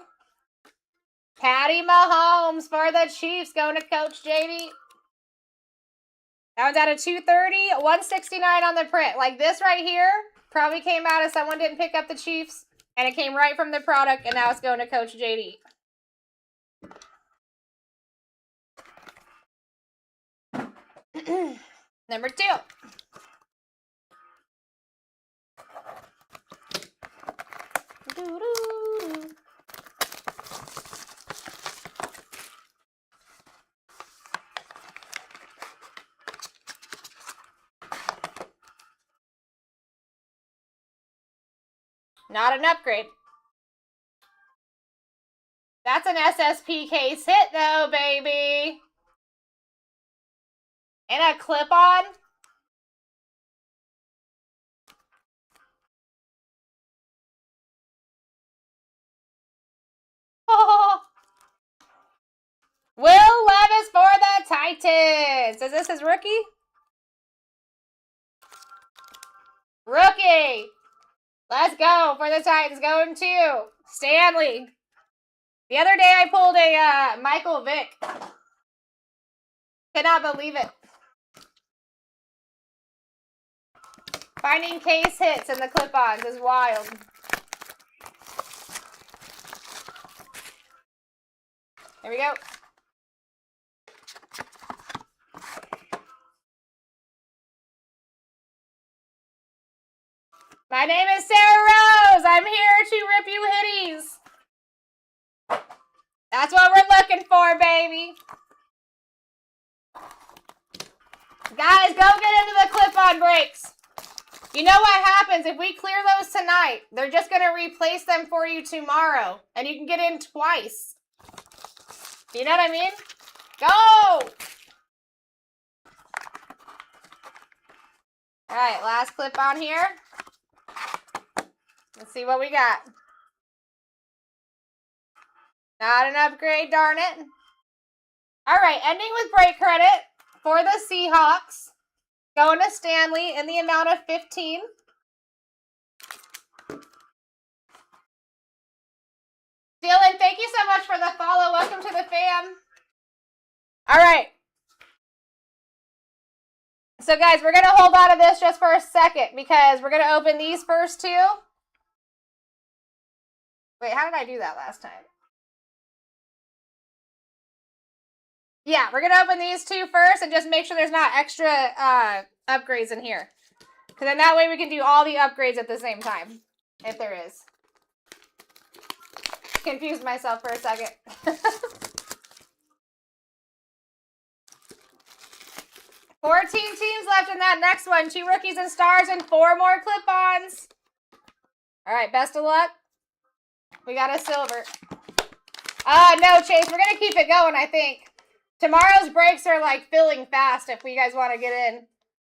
Patty Mahomes for the Chiefs going to Coach JD. That one's out of 230. 169 on the print. Like this right here probably came out as someone didn't pick up the Chiefs. And it came right from the product. And now it's going to Coach JD. Number 2. Doo-doo. Not an upgrade. That's an SSP case hit though, baby. And a clip-on. Oh. Will Levis for the Titans. Is this his rookie? Rookie. Let's go for the Titans. Going to Stanley. The other day I pulled a Michael Vick. Cannot believe it. Finding case hits in the clip-ons is wild. There we go. My name is Sarah Rose. I'm here to rip you hitties. That's what we're looking for, baby. Guys, go get into the clip-on breaks. You know what happens if we clear those tonight? They're just going to replace them for you tomorrow. And you can get in twice. You know what I mean? Go! Alright, last clip on here. Let's see what we got. Not an upgrade, darn it. Alright, ending with break credit for the Seahawks. Going to Stanley in the amount of 15. Dylan, thank you so much for the follow. Welcome to the fam. All right. So, guys, we're going to hold on to this just for a second because we're going to open these first 2. Wait, how did I do that last time? Yeah, we're going to open these 2 first and just make sure there's not extra upgrades in here. Because then that way we can do all the upgrades at the same time, if there is. Confused myself for a second. 14 teams left in that next one. 2 rookies and stars and 4 more clip-ons. All right, best of luck. We got a silver. No, Chase, we're going to keep it going, I think. Tomorrow's breaks are like filling fast if you guys want to get in.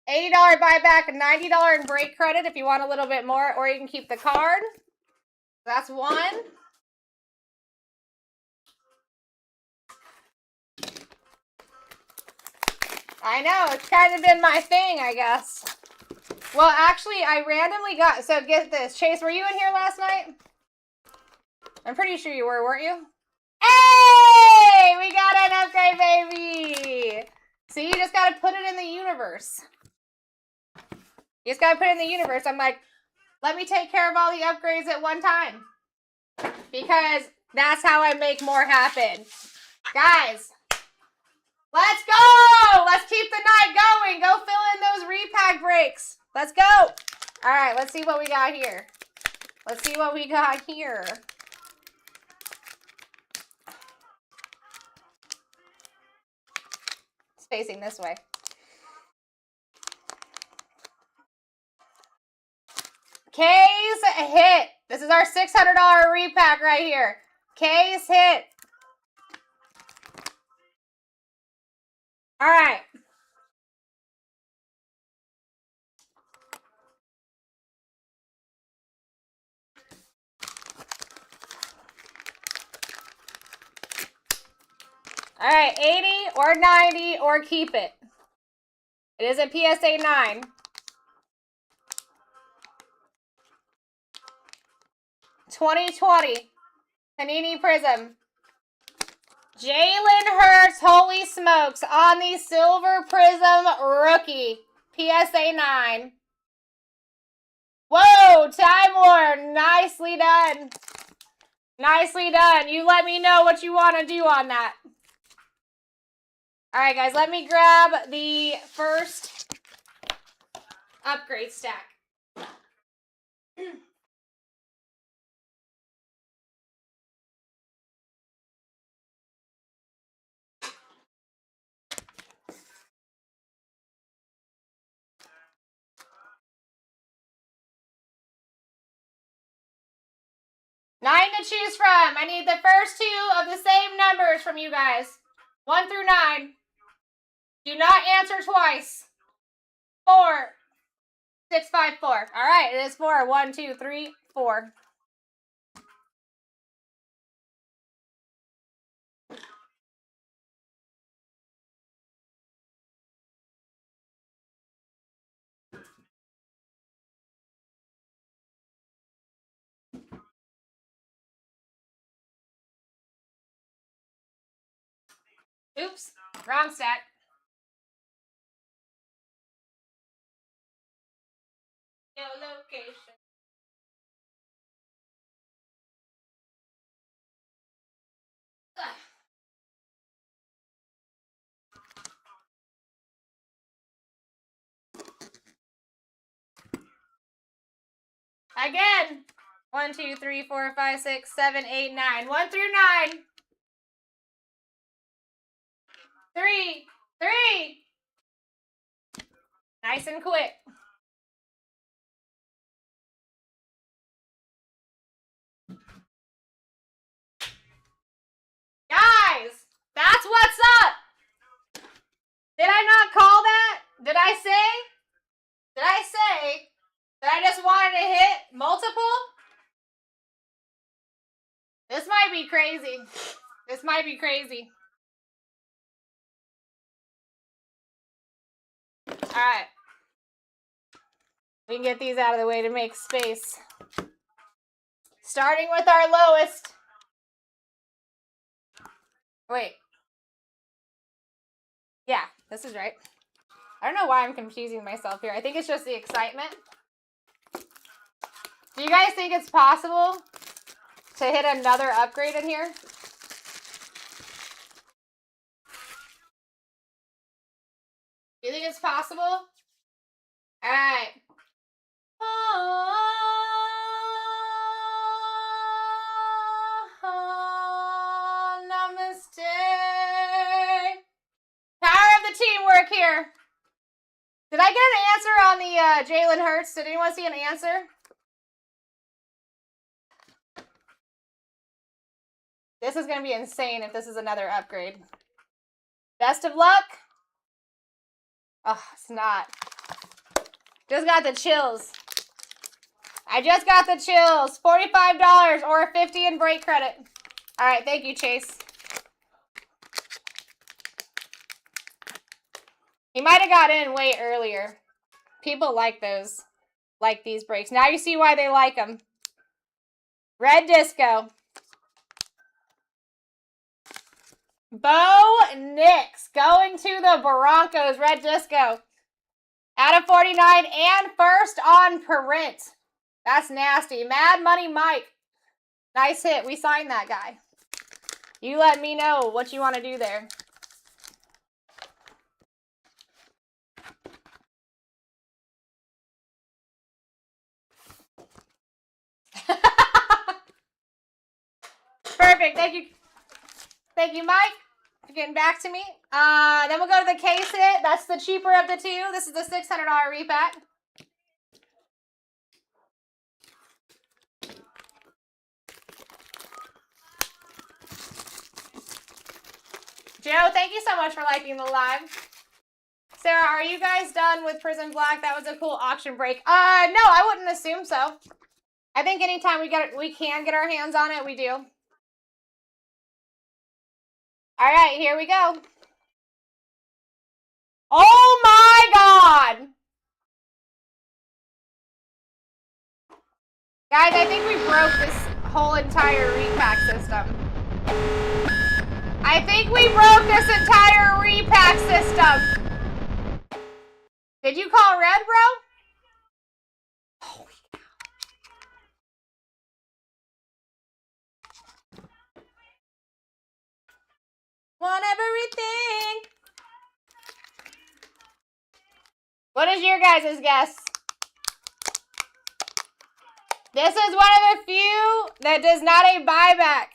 $80 buyback, $90 in break credit if you want a little bit more, or you can keep the card. That's one. I know, it's kind of been my thing, I guess. Well, actually, I randomly got, so get this. Chase, were you in here last night? I'm pretty sure you were, weren't you? Hey! We got an upgrade, baby! So you just gotta put it in the universe. You just gotta put it in the universe. I'm like, let me take care of all the upgrades at one time. Because that's how I make more happen. Guys, let's go! Let's keep the night going. Go fill in those repack breaks. Let's go. All right, let's see what we got here. Let's see what we got here. It's facing this way. K's hit. This is our $600 repack right here. K's hit. All right. All right, 80 or 90 or keep it. It is a PSA 9. $20.20 Panini Prism. Jalen Hurts, holy smokes, on the Silver Prism rookie. PSA 9. Whoa, Time War, nicely done. Nicely done. You let me know what you want to do on that. All right, guys, let me grab the first upgrade stack. Nine to choose from. I need the first 2 of the same numbers from you guys. 1 through 9. Do not answer twice. 4, 6, 5, 4. All right, it is 4. 1, 2, 3, 4. Oops, wrong stack. Your location. Ugh. Again. 1, 2, 3, 4, 5, 6, 7, 8, 9. 1 through 9. 3, 3. Nice and quick. Guys, that's what's up. Did I not call that? Did I say that I just wanted to hit multiple? This might be crazy. This might be crazy. All right. We can get these out of the way to make space. Starting with our lowest. Wait. Yeah, this is right. I don't know why I'm confusing myself here. I think it's just the excitement. Do you guys think it's possible to hit another upgrade in here? Do you think it's possible? All right. Oh, namaste. Power of the teamwork here. Did I get an answer on the Jalen Hurts? Did anyone see an answer? This is going to be insane if this is another upgrade. Best of luck. Oh, it's not. Just got the chills. I just got the chills. $45 or $50 in break credit. All right, thank you, Chase. He might have got in way earlier. People like those, like these breaks. Now you see why they like them. Red Disco. Bo Nix going to the Broncos. Red Disco. Out of 49 and first on print. That's nasty. Mad Money Mike. Nice hit. We signed that guy. You let me know what you want to do there. Perfect. Thank you. Thank you, Mike, for getting back to me. Then we'll go to the case hit. That's the cheaper of the two. This is the $600 repack. Joe, thank you so much for liking the live. Sarah, are you guys done with Prison Black? That was a cool auction break. No, I wouldn't assume so. I think anytime we can get our hands on it, we do. All right, here we go. Oh my God! Guys, I think we broke this whole entire repack system. I think we broke this entire repack system. Did you call red, bro? Holy cow. Want everything. What is your guys' guess? This is one of the few that does not a buyback.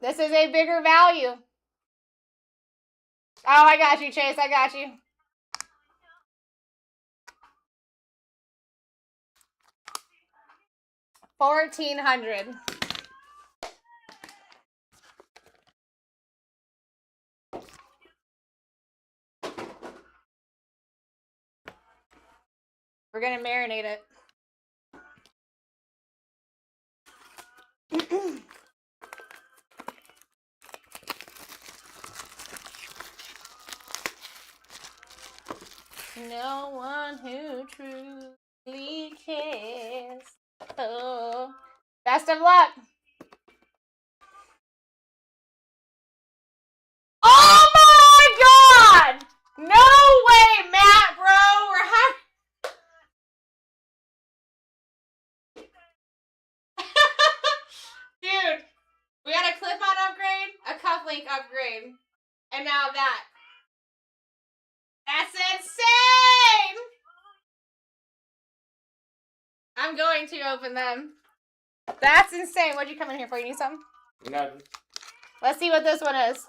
This is a bigger value. Oh, I got you, Chase. I got you. $1,400. We're gonna marinate it. No one who truly cares. Oh, best of luck. Oh my God! No way, Matt, bro. We're having. Dude, we got a clip-on upgrade, a cufflink upgrade, and now that. That's insane! I'm going to open them. That's insane. What'd you come in here for? You need something? Nothing. Let's see what this one is.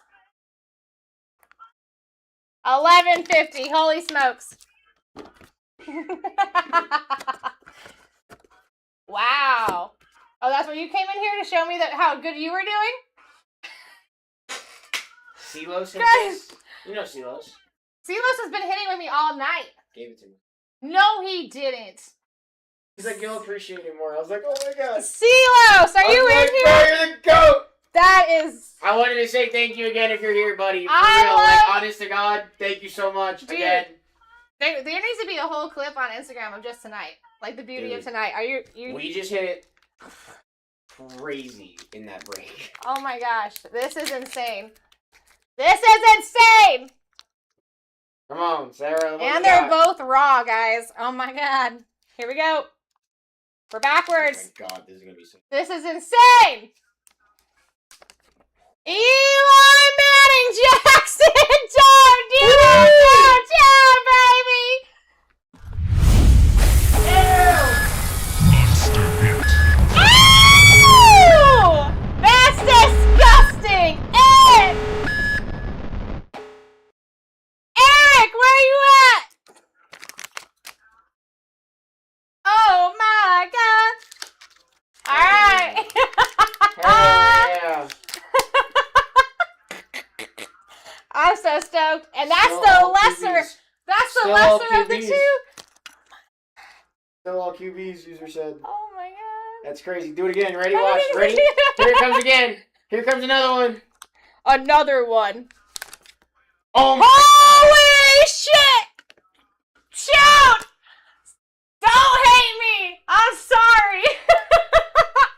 $11.50. Holy smokes. Wow. Oh, that's what you came in here to show me that how good you were doing? Silos? Guys. You know Silos. Silos has been hitting with me all night. Gave it to me. No, he didn't. He's like, you'll appreciate it more. I was like, oh my God. Silos, are you in here? Bro, you're the GOAT. That is... I wanted to say thank you again if you're here, buddy. For I real. love- Like, honest to God, thank you so much. Dude. Again. There needs to be a whole clip on Instagram of just tonight. Like the beauty of tonight. Are you... We just hit it crazy in that break. Oh my gosh. This is insane. This is insane! Come on, Sarah. And they're both raw, guys. Oh my God. Here we go. We're backwards. Oh my God, this is going to be so... This is insane! Eli Manning Jackson! Touchdown, baby! Ew! That's disgusting! Eric, where are you at? stoked. And that's Still the all lesser. QBs. That's the Still all lesser of the QBs. two. Still all QBs, user said. Oh my god. That's crazy. Do it again. Ready? Watch. Ready? Here it comes again. Here comes another one. Another one. Oh my. Holy shit! Shoot! Don't hate me! I'm sorry!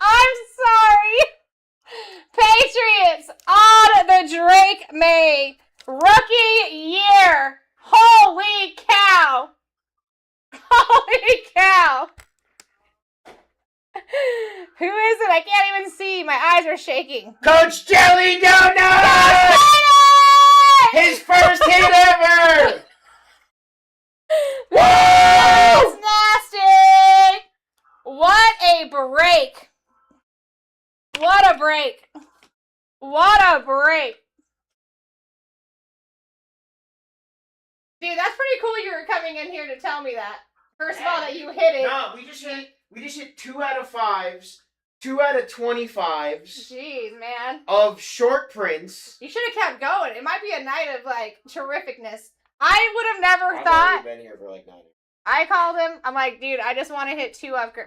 I'm sorry! Patriots on the Drake May. Rookie year. Holy cow! Holy cow! Who is it? I can't even see. My eyes are shaking. Coach Jelly Donut! His first hit ever! That's nasty! What a break! What a break! What a break! Dude, that's pretty cool you were coming in here to tell me that. First of all, that you hit it. No, we just hit 2 out of 5s, 2 out of 25s Jeez, man. of short prints. You should have kept going. It might be a night of, like, terrificness. I would have never I've thought... already been here for like 9 years. I called him. I'm like, dude, I just want to hit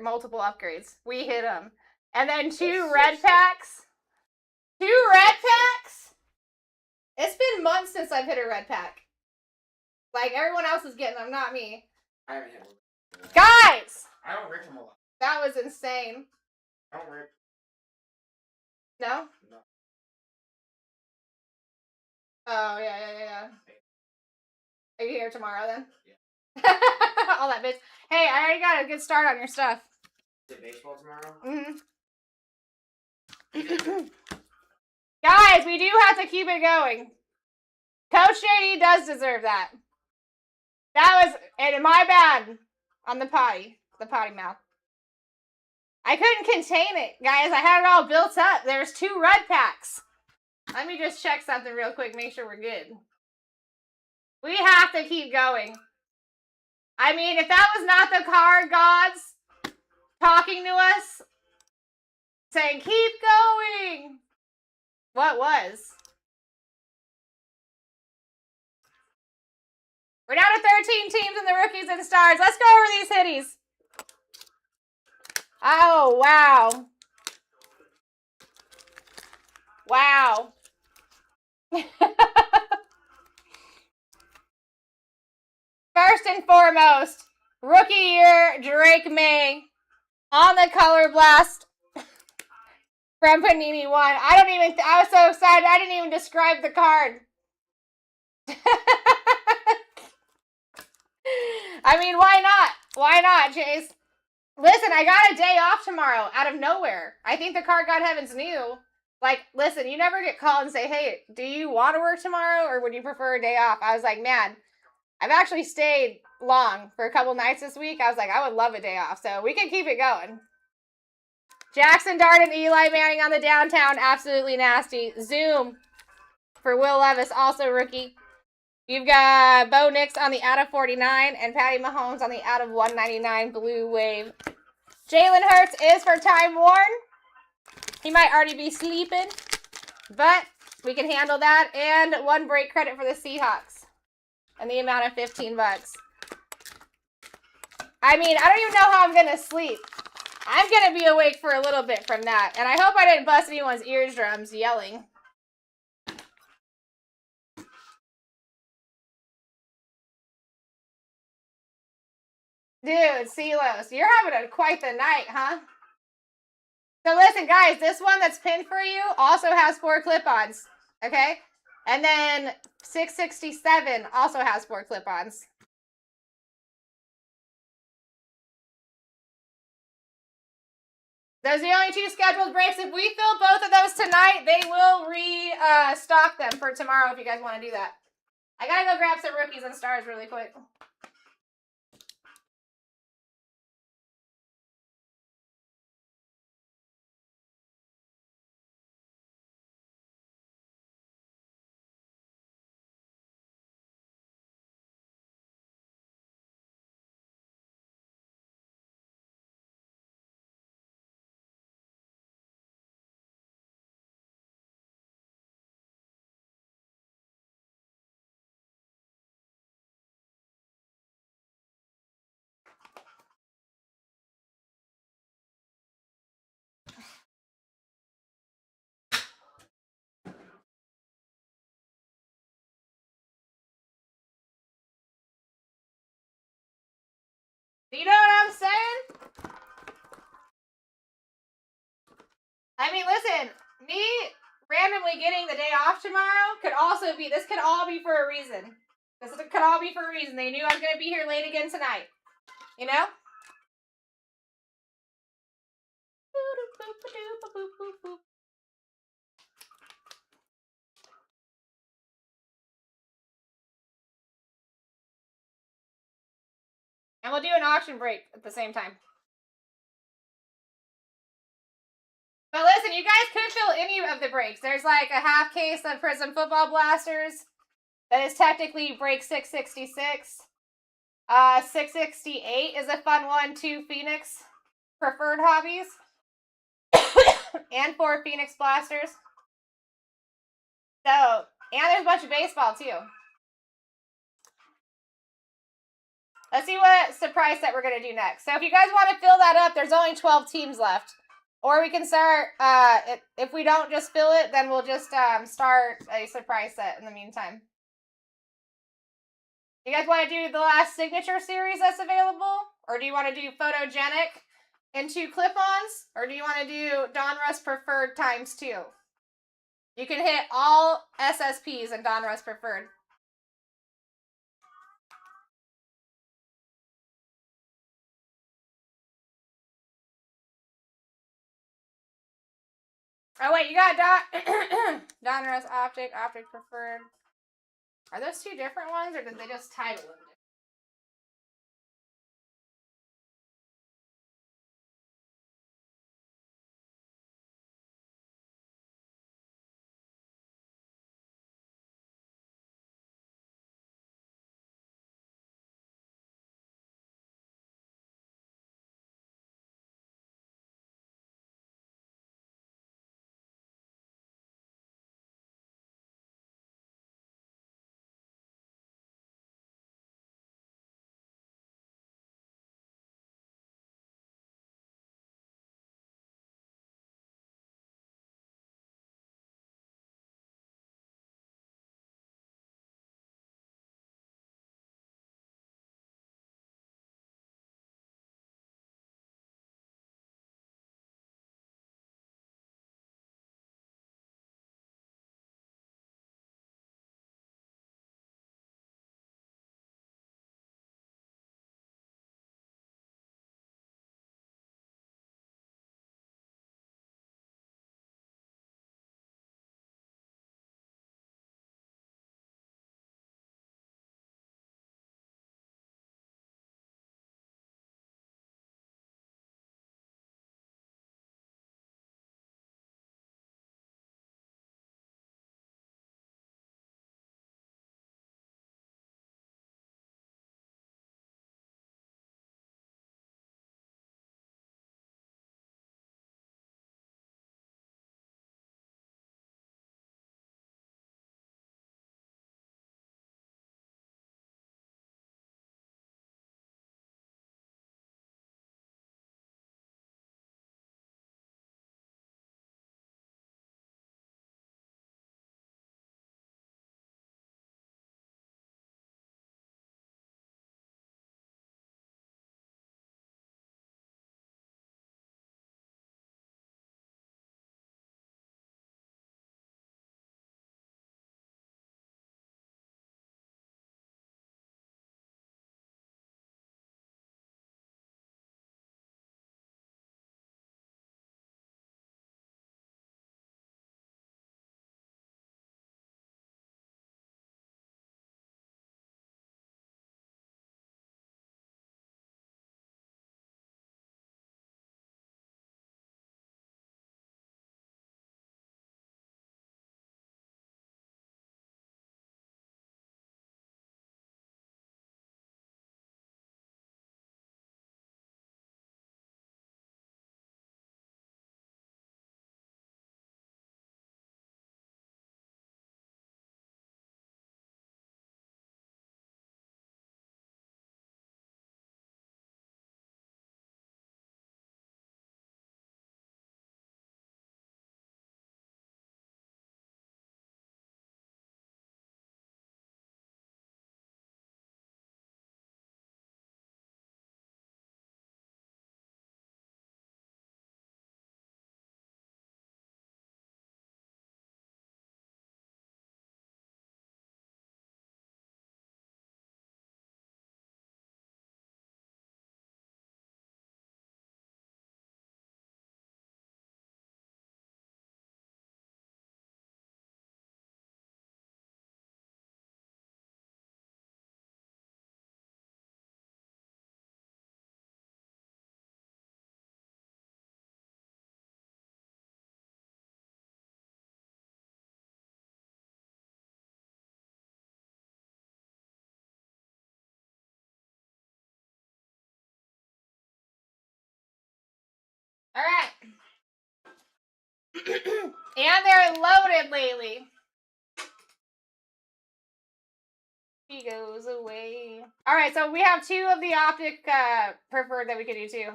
multiple upgrades. We hit them. And then 2 red packs. 2 red packs? It's been months since I've hit a red pack. Like, everyone else is getting them, not me. I haven't hit one. Guys! I don't rip them a lot. That was insane. I don't rip. No? No. Oh, yeah. Are you here tomorrow, then? Yeah. All that bitch. Hey, I already got a good start on your stuff. Is it baseball tomorrow? Mm-hmm. Guys, we do have to keep it going. Coach JD does deserve that. That was, and my bad on the potty mouth. I couldn't contain it, guys. I had it all built up. There's 2 red packs. Let me just check something real quick, make sure we're good. We have to keep going. I mean, if that was not the card gods talking to us, saying, keep going, what was? We're down to 13 teams in the rookies and stars. Let's go over these hitties. Oh, wow. Wow. First and foremost, rookie year, Drake May on the color blast from Panini 1. I was so excited, I didn't even describe the card. I mean, why not? Why not, Chase? Listen, I got a day off tomorrow out of nowhere. I think the card god heavens knew. Like, listen, you never get called and say, hey, do you want to work tomorrow or would you prefer a day off? I was like, man, I've actually stayed long for a couple nights this week. I was like, I would love a day off. So we can keep it going. Jackson Dart and Eli Manning on the downtown. Absolutely nasty. Zoom for Will Levis, also rookie. You've got Bo Nix on the out of 49 and Patty Mahomes on the out of 199 blue wave. Jalen Hurts is for Time Worn. He might already be sleeping, but we can handle that. And 1 break credit for the Seahawks and the amount of $15. I mean, I don't even know how I'm going to sleep. I'm going to be awake for a little bit from that. And I hope I didn't bust anyone's eardrums yelling. Dude, Silos, you're having quite the night, huh? So listen, guys, this one that's pinned for you also has 4 clip-ons, okay? And then 667 also has 4 clip-ons. Those are the only 2 scheduled breaks. If we fill both of those tonight, they will restock them for tomorrow if you guys want to do that. I gotta go grab some rookies and stars really quick. You know what I'm saying? I mean, listen, me randomly getting the day off tomorrow could also be, this could all be for a reason. This could all be for a reason. They knew I was going to be here late again tonight. You know? And we'll do an auction break at the same time. But listen, you guys could fill any of the breaks. There's like a half case of Prism Football Blasters. That is technically break 666. 668 is a fun one. 2 Phoenix preferred hobbies. And 4 Phoenix Blasters. So, and there's a bunch of baseball too. Let's see what surprise set we're going to do next. So if you guys want to fill that up, there's only 12 teams left. Or we can start, if we don't just fill it, then we'll just start a surprise set in the meantime. You guys want to do the last signature series that's available? Or do you want to do photogenic and 2 clip-ons? Or do you want to do Donruss Preferred ×2? You can hit all SSPs in Donruss Preferred. Oh wait, you got Donruss Optic Preferred. Are those 2 different ones, or did they just title them? All right. And they're loaded lately. He goes away. All right, so we have 2 of the optic preferred that we could do too.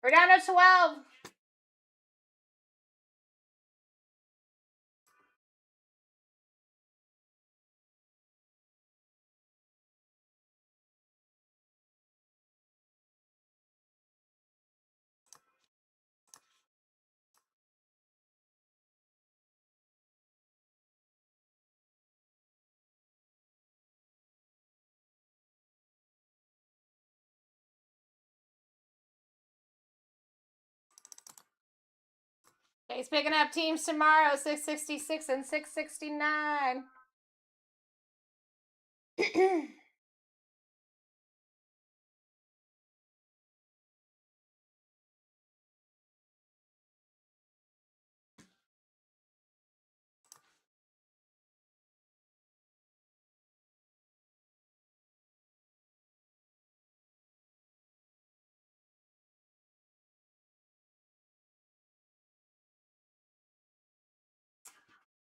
We're down to 12. Okay, he's picking up teams tomorrow, 666 and 669.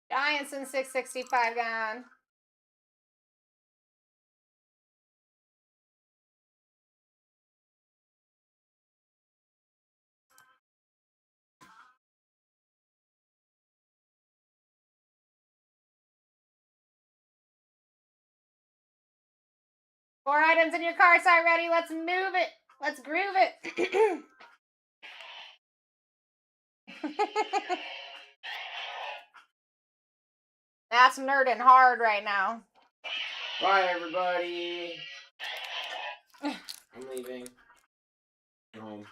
Giants and 665 gone. Four items in your car site ready. Let's move it. Let's groove it. That's nerding hard right now. Bye, everybody. I'm leaving. Home.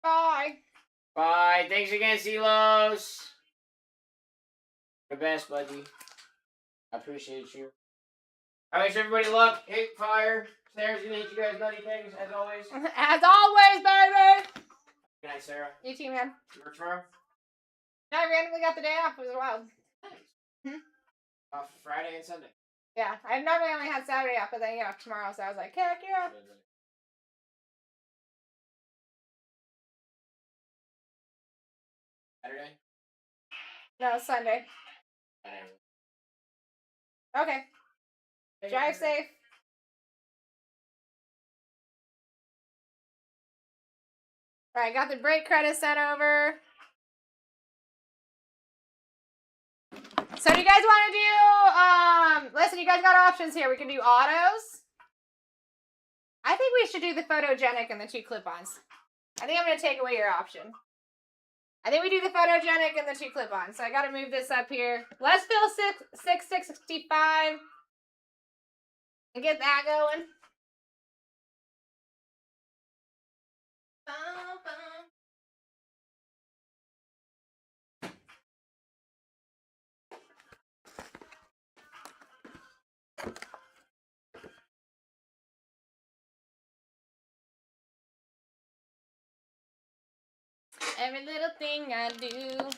Bye. Bye. Thanks again, Silos. The best, buddy. I appreciate you. I wish everybody luck. Hit fire. Sarah's gonna hit you guys nutty things, as always. As always, baby. Good night, Sarah. You too, man. You work tomorrow? I randomly got the day off. It was wild. Off Friday and Sunday. Yeah, I normally only had Saturday off, but then yeah, tomorrow, so I was like, heck yeah. Saturday? No, Sunday. Okay. Drive safe. Alright, got the brake credit sent over. So do you guys want to do, listen, you guys got options here. We can do autos. I think we should do the photogenic and the 2 clip-ons. I think I'm going to take away your option. I think we do the photogenic and the 2 clip-ons. So I got to move this up here. Let's fill 665 and get that going. Bum, bum. Every little thing I do.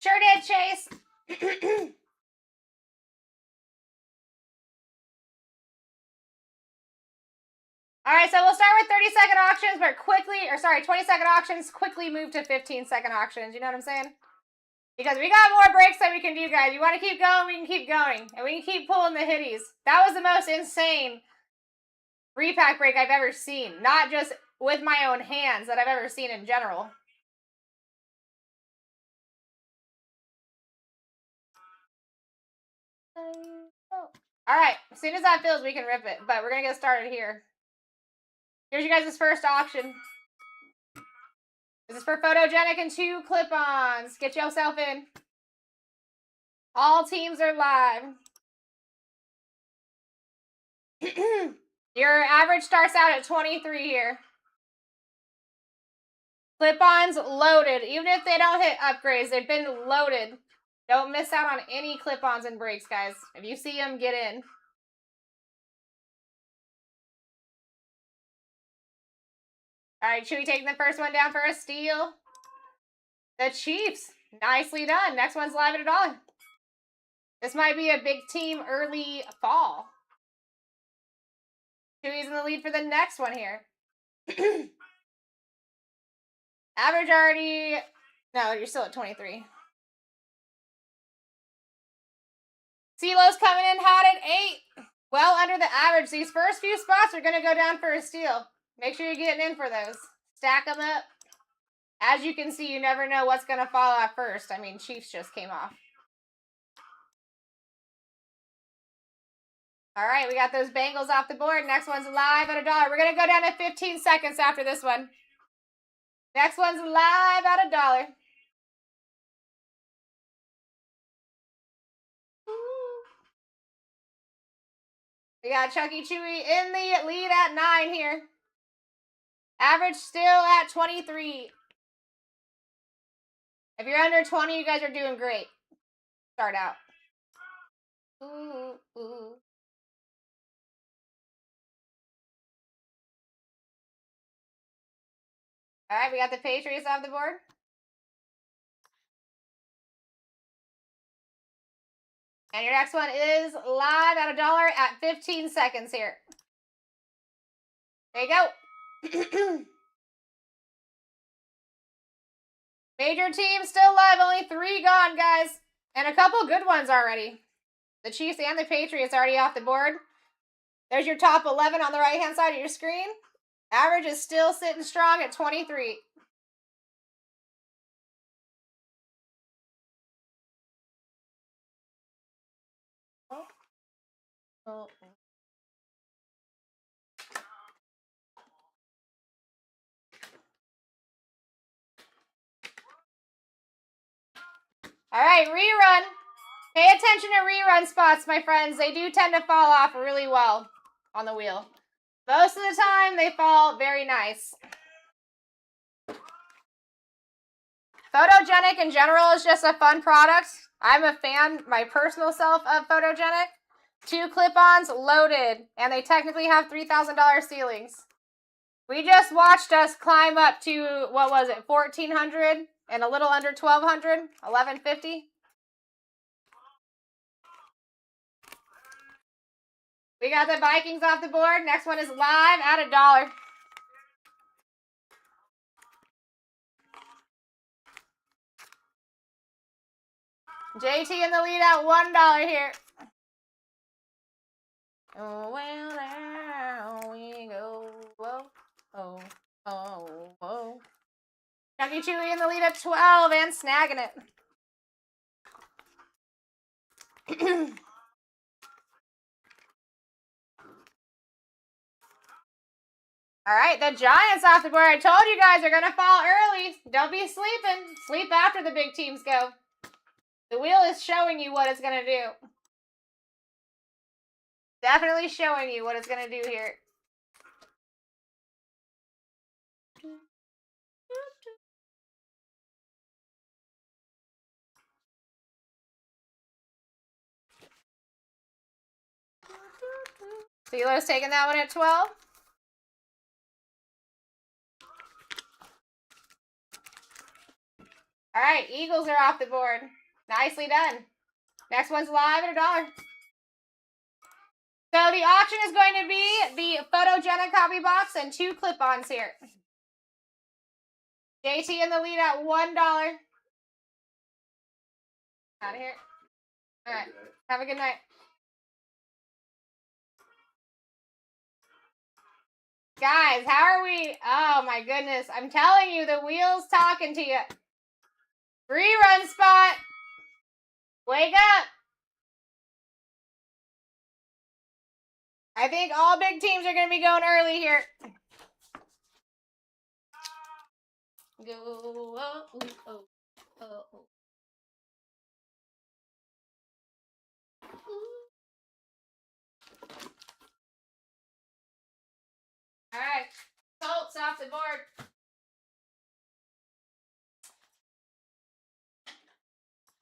Sure did, Chase. All right, so we'll start with 30-second auctions, but quickly, or sorry, 20-second auctions, quickly move to 15-second auctions. You know what I'm saying? Because we got more breaks that we can do, guys. You want to keep going, we can keep going. And we can keep pulling the hitties. That was the most insane repack break I've ever seen. Not just with my own hands, that I've ever seen in general. All right, as soon as that fills, we can rip it. But we're going to get started here. Here's you guys' first auction. This is for Photogenic and 2 clip-ons. Get yourself in. All teams are live. Your average starts out at 23 here. Clip-ons loaded. Even if they don't hit upgrades, they've been loaded. Don't miss out on any clip-ons and breaks, guys. If you see them, get in. All right, Chewy taking the first one down for a steal. The Chiefs. Nicely done. Next one's live at $1. This might be a big team early fall. Chewy's in the lead for the next one here. Average already... No, you're still at 23. CeeLo's coming in hot at 8. Well under the average. These first few spots are going to go down for a steal. Make sure you're getting in for those. Stack them up. As you can see, you never know what's going to fall off first. I mean, Chiefs just came off. All right, we got those Bengals off the board. Next one's live at $1. We're going to go down to 15 seconds after this one. Next one's live at $1. We got Chucky Chewy in the lead at 9 here. Average still at 23. If you're under 20, you guys are doing great. Start out. Ooh, ooh. All right, we got the Patriots off the board. And your next one is live at $1 at 15 seconds here. There you go. Major team still live. Only 3 gone, guys. And a couple good ones already. The Chiefs and the Patriots already off the board. There's your top 11 on the right-hand side of your screen. Average is still sitting strong at 23. Oh. All right, rerun. Pay attention to rerun spots, my friends. They do tend to fall off really well on the wheel. Most of the time, they fall very nice. Photogenic in general is just a fun product. I'm a fan, my personal self, of Photogenic. 2 clip-ons loaded, and they technically have $3,000 ceilings. We just watched us climb up to, what was it, 1,400 and a little under 1,200, 1,150. We got the Vikings off the board. Next one is live at $1. JT in the lead at $1 here. Oh, well, there we go. Whoa, oh, oh, whoa. Chucky Chewy in the lead at 12 and snagging it. All right, the Giants off the board. I told you guys they're going to fall early. Don't be sleeping. Sleep after the big teams go. The wheel is showing you what it's going to do. Definitely showing you what it's going to do here. Steelers taking that one at 12. All All right, Eagles are off the board. Nicely done. Next one's live at $1. So the auction is going to be the photogenic copy box and 2 clip-ons here. JT in the lead at $1. Out of here. All right. Have a good night. Guys, how are we? Oh my goodness. I'm telling you, the wheel's talking to you. Rerun spot. Wake up. I think all big teams are going to be going early here. Go. Oh, oh, oh, oh. All right. Colts off the board.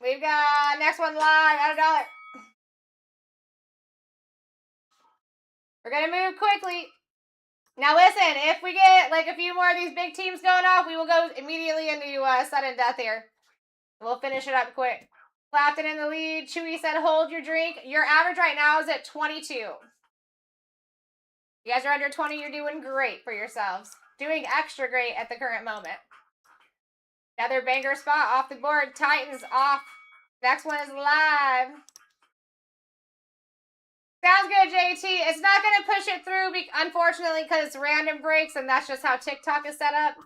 We've got next one live at $1. We're going to move quickly. Now listen, if we get like a few more of these big teams going off, we will go immediately into sudden death here. We'll finish it up quick. Clapton in the lead. Chewy said hold your drink. Your average right now is at 22. You guys are under 20. You're doing great for yourselves. Doing extra great at the current moment. Another banger spot off the board. Titans off. Next one is live. Sounds good, JT. It's not going to push it through, unfortunately, because it's random breaks, and that's just how TikTok is set up.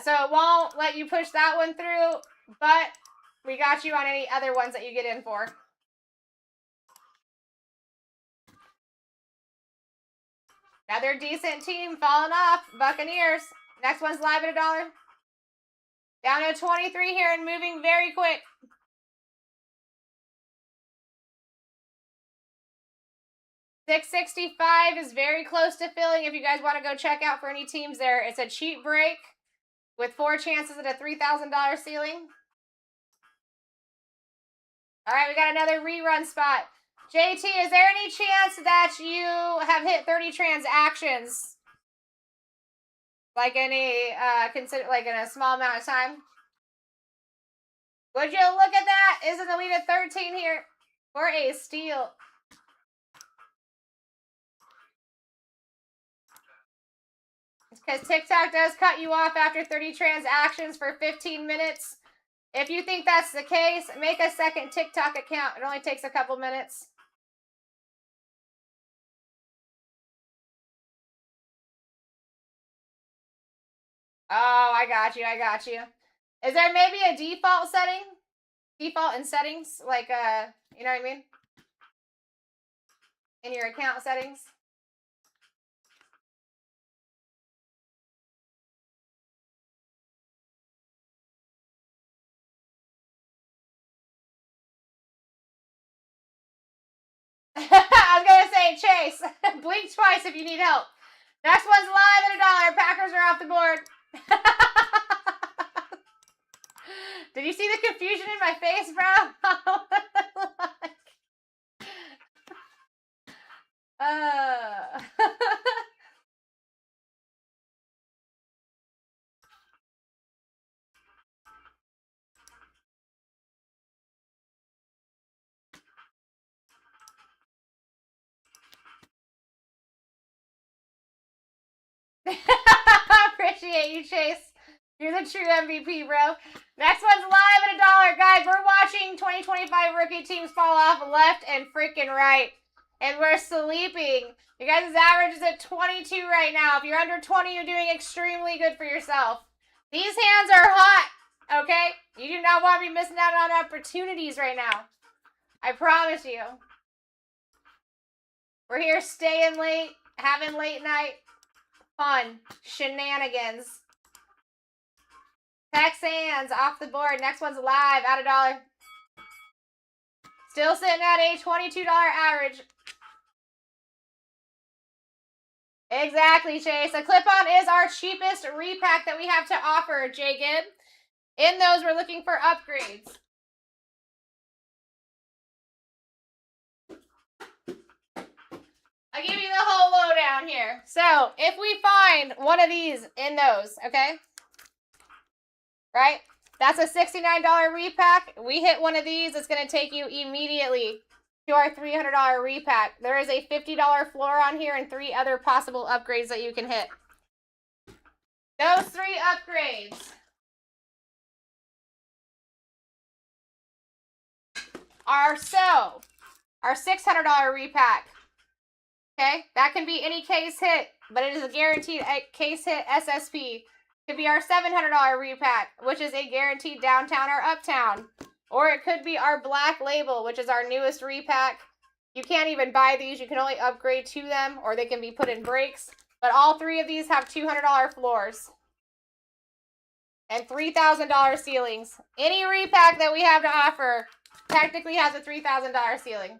So it won't let you push that one through, but we got you on any other ones that you get in for. Another decent team falling off. Buccaneers. Next one's live at $1. Down to 23 here and moving very quick. $665 is very close to filling. If you guys want to go check out for any teams there, it's a cheap break with 4 chances at a $3,000 ceiling. All right, we got another rerun spot. JT, is there any chance that you have hit 30 transactions? Like in a in a small amount of time? Would you look at that? Is in the lead at 13 here for a steal. Because TikTok does cut you off after 30 transactions for 15 minutes. If you think that's the case, make a second TikTok account. It only takes a couple minutes. Oh, I got you. I got you. Is there maybe a default setting? Default in settings? Like, you know what I mean? In your account settings? I was going to say, Chase, blink twice if you need help. Next one's live at $1. Packers are off the board. Did you see the confusion in my face, bro? Appreciate you, Chase. You're the true MVP, bro. Next one's live at $1. Guys, we're watching 2025 rookie teams fall off left and freaking right. And we're sleeping. You guys' average is at 22 right now. If you're under 20, you're doing extremely good for yourself. These hands are hot, okay? You do not want to be missing out on opportunities right now. I promise you. We're here staying late, having late night fun shenanigans. Texans off the board. Next one's live at $1. Still sitting at a $22 average. Exactly, Chase. A clip-on is our cheapest repack that we have to offer, J. Gibb. In those, we're looking for upgrades. I'll give you the whole lowdown here. So, if we find one of these in those, okay? Right? That's a $69 repack. We hit one of these, it's going to take you immediately to our $300 repack. There is a $50 floor on here and 3 other possible upgrades that you can hit. Those 3 upgrades are our $600 repack. Okay, that can be any case hit, but it is a guaranteed case hit SSP. Could be our $700 repack, which is a guaranteed downtown or uptown. Or it could be our black label, which is our newest repack. You can't even buy these. You can only upgrade to them, or they can be put in breaks. But all 3 of these have $200 floors. And $3,000 ceilings. Any repack that we have to offer technically has a $3,000 ceiling.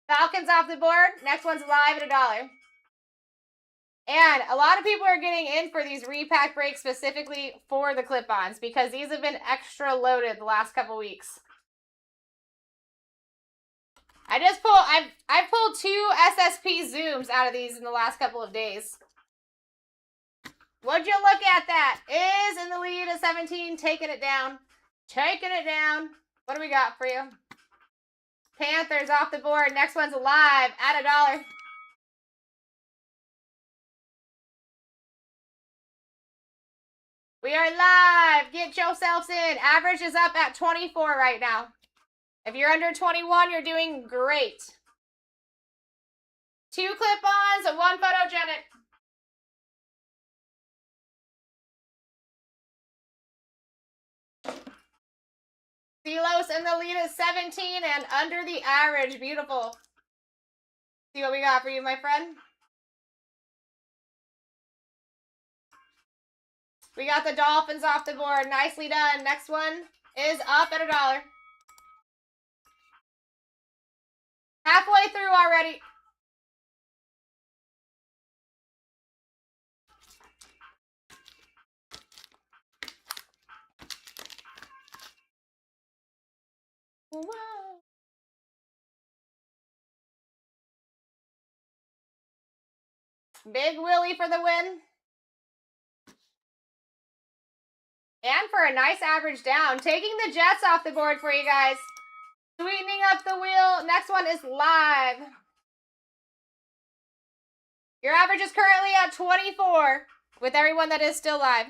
Falcons off the board. Next one's live at $1. And a lot of people are getting in for these repack breaks specifically for the clip-ons because these have been extra loaded the last couple weeks. I pulled 2 SSP zooms out of these in the last couple of days. Would you look at that? Is in the lead at 17, taking it down. Taking it down. What do we got for you? Panthers off the board. Next one's live at $1. We are live. Get yourselves in. Average is up at 24 right now. If you're under 21, you're doing great. 2 clip-ons and 1 photogenic. Silos in the lead at 17 and under the average. Beautiful. See what we got for you, my friend? We got the Dolphins off the board. Nicely done. Next one is up at $1. Halfway through already. Whoa. Big Willie for the win. And for a nice average down. Taking the Jets off the board for you guys. Sweetening up the wheel. Next one is live. Your average is currently at 24 with everyone that is still live.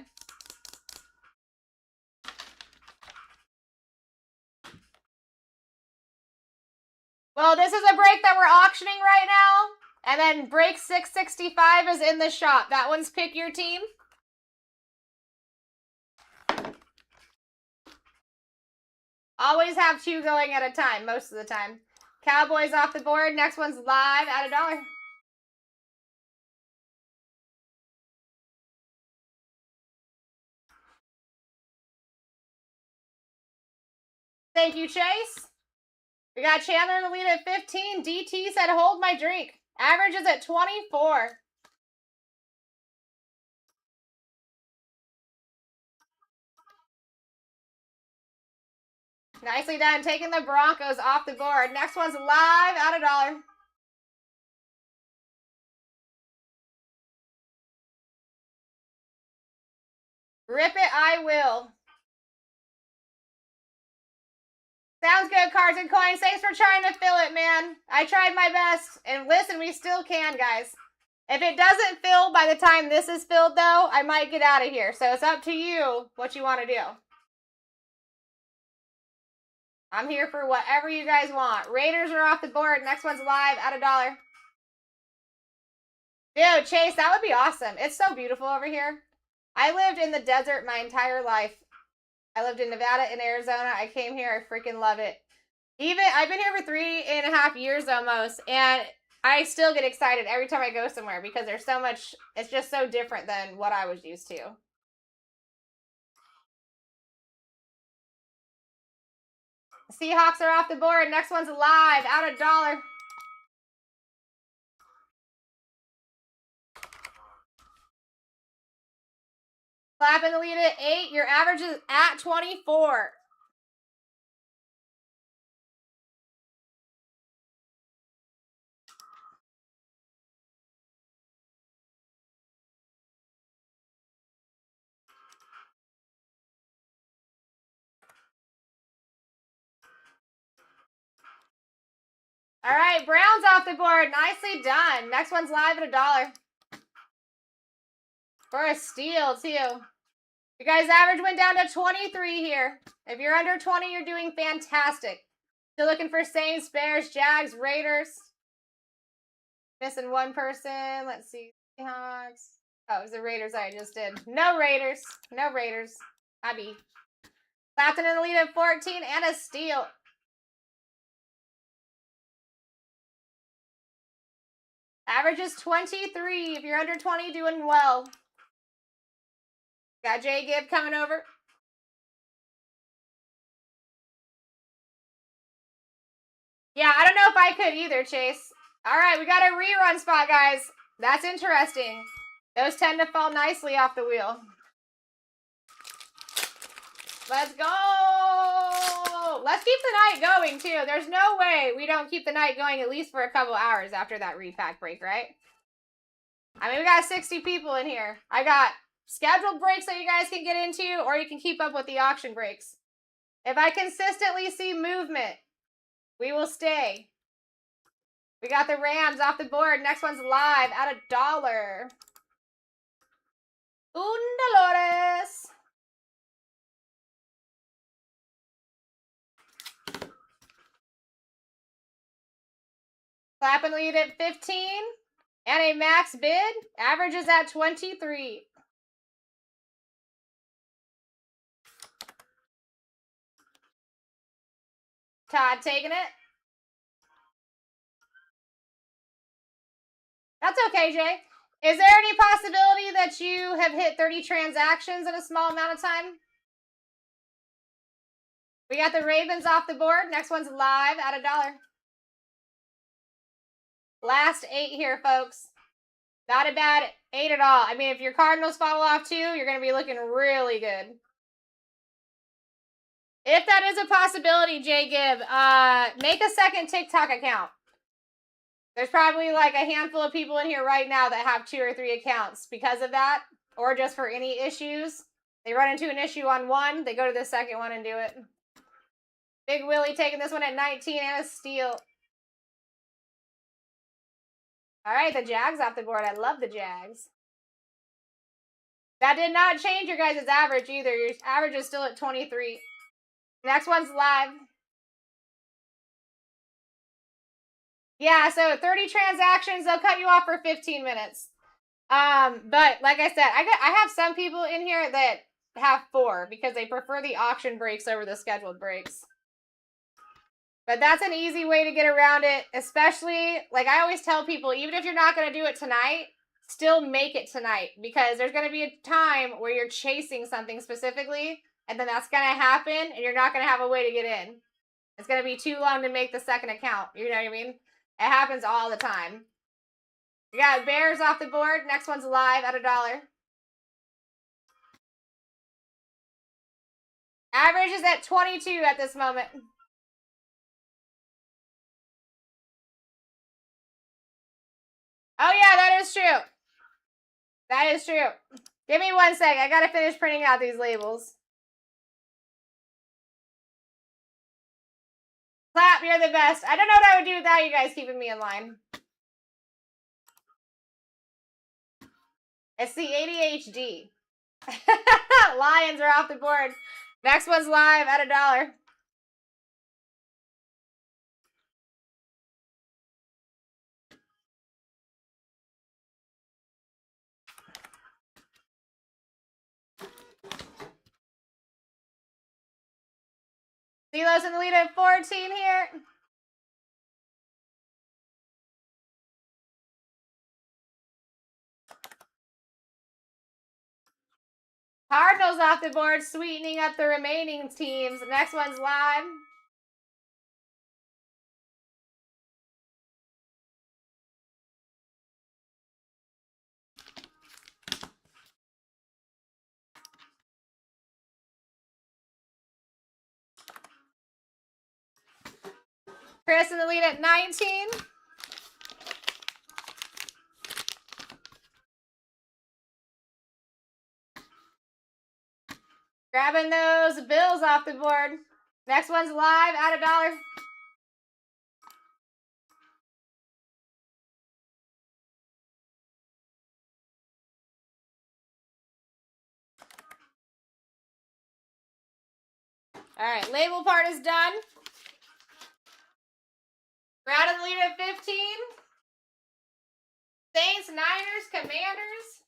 Well, this is a break that we're auctioning right now. And then break 665 is in the shop. That one's pick your team. Always have 2 going at a time, most of the time. Cowboys off the board. Next one's live at $1. Thank you, Chase. We got Chandler in the lead at 15. DT said, hold my drink. Average is at 24. Nicely done. Taking the Broncos off the board. Next one's live at $1. Rip it, I will. Sounds good, Cards and Coins. Thanks for trying to fill it, man. I tried my best. And listen, we still can, guys. If it doesn't fill by the time this is filled, though, I might get out of here. So it's up to you what you want to do. I'm here for whatever you guys want. Raiders are off the board. Next one's live at $1. Dude, Chase, that would be awesome. It's so beautiful over here. I lived in the desert my entire life. I lived in Nevada and Arizona. I came here. I freaking love it. I've been here for 3.5 years almost, and I still get excited every time I go somewhere because there's so much, it's just so different than what I was used to. Seahawks are off the board. Next one's live at $1. Clap in the lead at 8. Your average is at 24. All right, Browns off the board. Nicely done. Next one's live at $1. For a steal, too. You guys' average went down to 23 here. If you're under 20, you're doing fantastic. Still looking for Saints, Bears, Jags, Raiders. Missing one person. Let's see. Seahawks. Oh, it was the Raiders I just did. No Raiders. No Raiders. Abby. Clapton in the lead at 14 and a steal. Average is 23. If you're under 20, doing well. Got Jay Gibb coming over. Yeah, I don't know if I could either, Chase. All right, we got a rerun spot, guys. That's interesting. Those tend to fall nicely off the wheel. Let's go! Let's keep the night going, too. There's no way we don't keep the night going at least for a couple hours after that repack break, right? I mean, we got 60 people in here. I got scheduled breaks that you guys can get into, or you can keep up with the auction breaks. If I consistently see movement, we will stay. We got the Rams off the board. Next one's live at $1. Undalores. Clapping lead at 15. And a max bid. Average is at 23. Todd taking it. That's okay, Jay. Is there any possibility that you have hit 30 transactions in a small amount of time? We got the Ravens off the board. Next one's live at $1. Last 8 here, folks. Not a bad 8 at all. I mean, if your Cardinals fall off too, you're going to be looking really good. If that is a possibility, Jay Gibb, make a second TikTok account. There's probably like a handful of people in here right now that have 2 or 3 accounts because of that, or just for any issues. They run into an issue on one, they go to the second one and do it. Big Willie taking this one at 19 and a steal. All right, the Jags off the board. I love the Jags. That did not change your guys' average either. Your average is still at 23. Next one's live. Yeah, so 30 transactions, they'll cut you off for 15 minutes. But like I said, I have some people in here that have 4 because they prefer the auction breaks over the scheduled breaks. But that's an easy way to get around it, especially, like I always tell people, even if you're not going to do it tonight, still make it tonight, because there's going to be a time where you're chasing something specifically, and then that's going to happen, and you're not going to have a way to get in. It's going to be too long to make the second account. You know what I mean? It happens all the time. We got Bears off the board. Next one's live at $1. Average is at 22 at this moment. Oh, yeah, that is true. That is true. Give me 1 sec. I got to finish printing out these labels. Clap, you're the best. I don't know what I would do without you guys keeping me in line. It's the ADHD. Lions are off the board. Next one's live at $1. Steelos in the lead at 14 here. Cardinals off the board, sweetening up the remaining teams. Next one's live. Chris in the lead at 19. Grabbing those Bills off the board. Next one's live at $1. Alright, label part is done. We're out of the lead at 15. Saints, Niners, Commanders.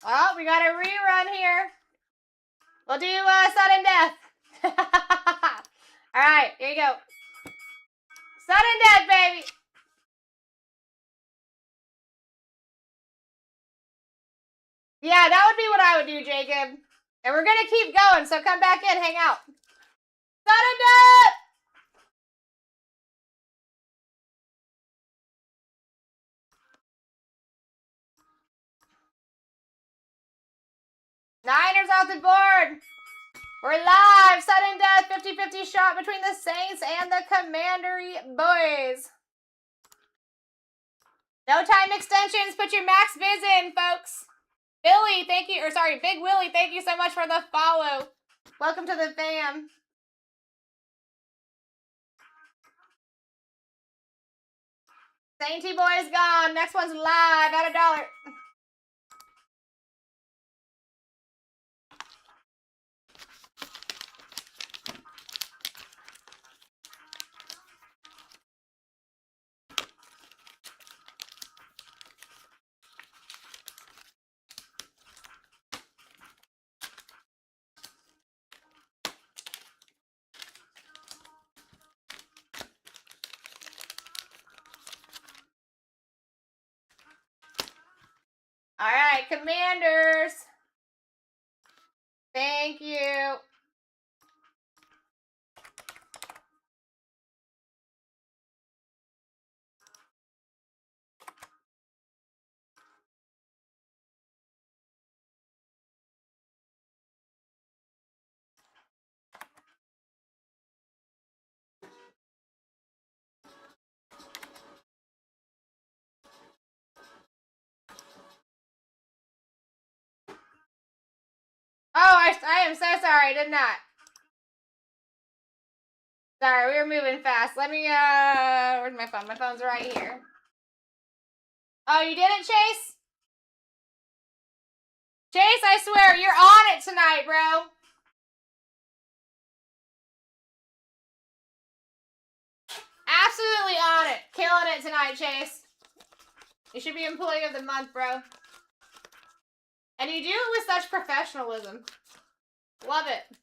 Oh, we got a rerun here. We'll do sudden death. Alright, here you go. Sudden death, baby. Yeah, that would be what I would do, Jacob. And we're gonna keep going, so come back in, hang out. Sudden death! Niners off the board. We're live. Sudden death, 50-50 shot between the Saints and the Commandery boys. No time extensions. Put your max biz in, folks. Billy, thank you. Or sorry, Big Willie, thank you so much for the follow. Welcome to the fam. Sainty boy is gone. Next one's live at $1. All right, Commanders. Thank you. Oh, I am so sorry, I did not. Sorry, we were moving fast. Let me, where's my phone? My phone's right here. Oh, you didn't, Chase? Chase, I swear, you're on it tonight, bro. Absolutely on it. Killing it tonight, Chase. You should be Employee of the Month, bro. And you do it with such professionalism. Love it.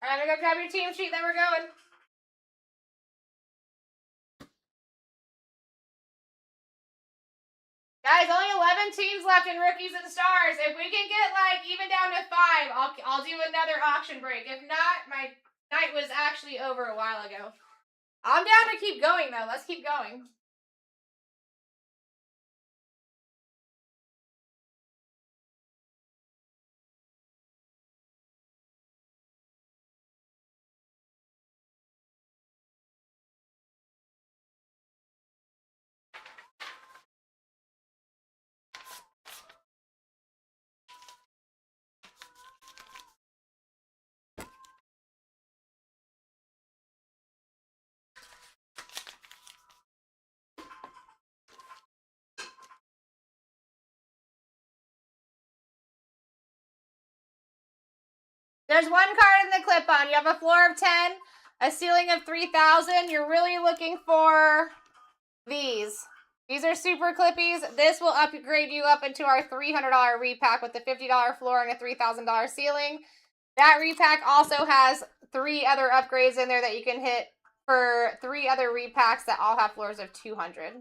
Alright, I'm gonna go grab your team sheet, then we're going. Guys, only 11 teams left in Rookies and Stars. If we can get, like, even down to 5, I'll do another auction break. If not, my night was actually over a while ago. I'm down to keep going, though. Let's keep going. There's one card in the clip-on. You have a floor of 10, a ceiling of 3,000. You're really looking for these. These are super clippies. This will upgrade you up into our $300 repack with the $50 floor and a $3,000 ceiling. That repack also has 3 other upgrades in there that you can hit for 3 other repacks that all have floors of 200.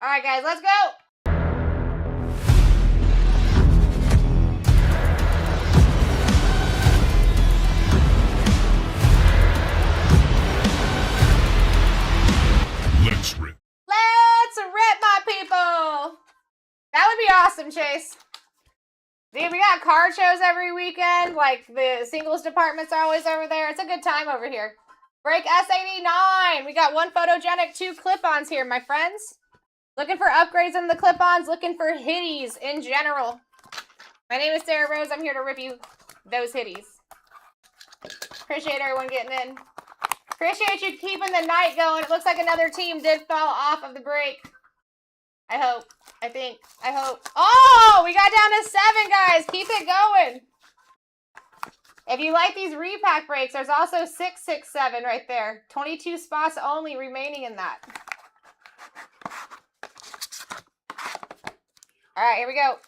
All right, guys, let's go. Chase. Dude, we got card shows every weekend. Like, the singles departments are always over there. It's a good time over here. Break S89. We got one photogenic, 2 clip-ons here, my friends. Looking for upgrades in the clip-ons. Looking for hitties in general. My name is Sarah Rose. I'm here to rip you those hitties. Appreciate everyone getting in. Appreciate you keeping the night going. It looks like another team did fall off of the break. I hope. I think. I hope. Oh, we got down to 7, guys. Keep it going. If you like these repack breaks, there's also 667 right there. 22 spots only remaining in that. All right, here we go.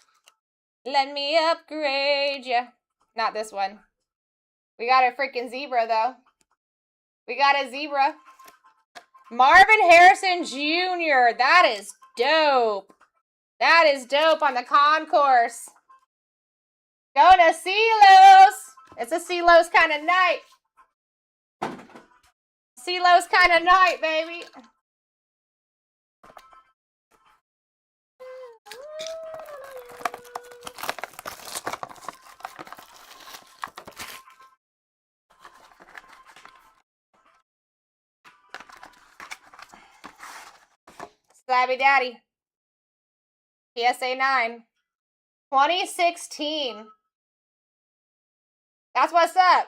Let me upgrade ya. Not this one. We got a freaking zebra, though. We got a zebra. Marvin Harrison Jr. That is dope. That is dope on the concourse. Going to CeeLo's. It's a CeeLo's kind of night. CeeLo's kind of night, baby. Slabby Daddy. PSA 9. 2016. That's what's up.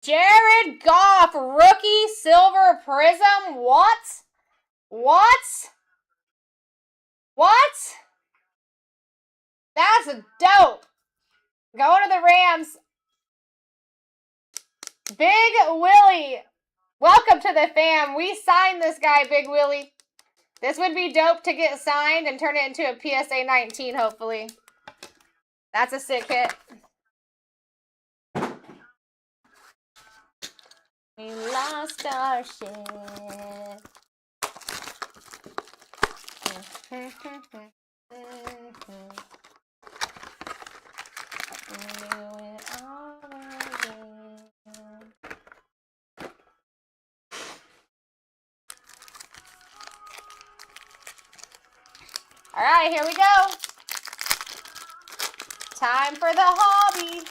Jared Goff, rookie silver prism. What? What? What? That's dope. Going to the Rams. Big Willie. Welcome to the fam. We signed this guy, Big Willie. This would be dope to get signed and turn it into a PSA 19, hopefully. That's a sick hit. We lost our shit. All right, here we go. Time for the hobby.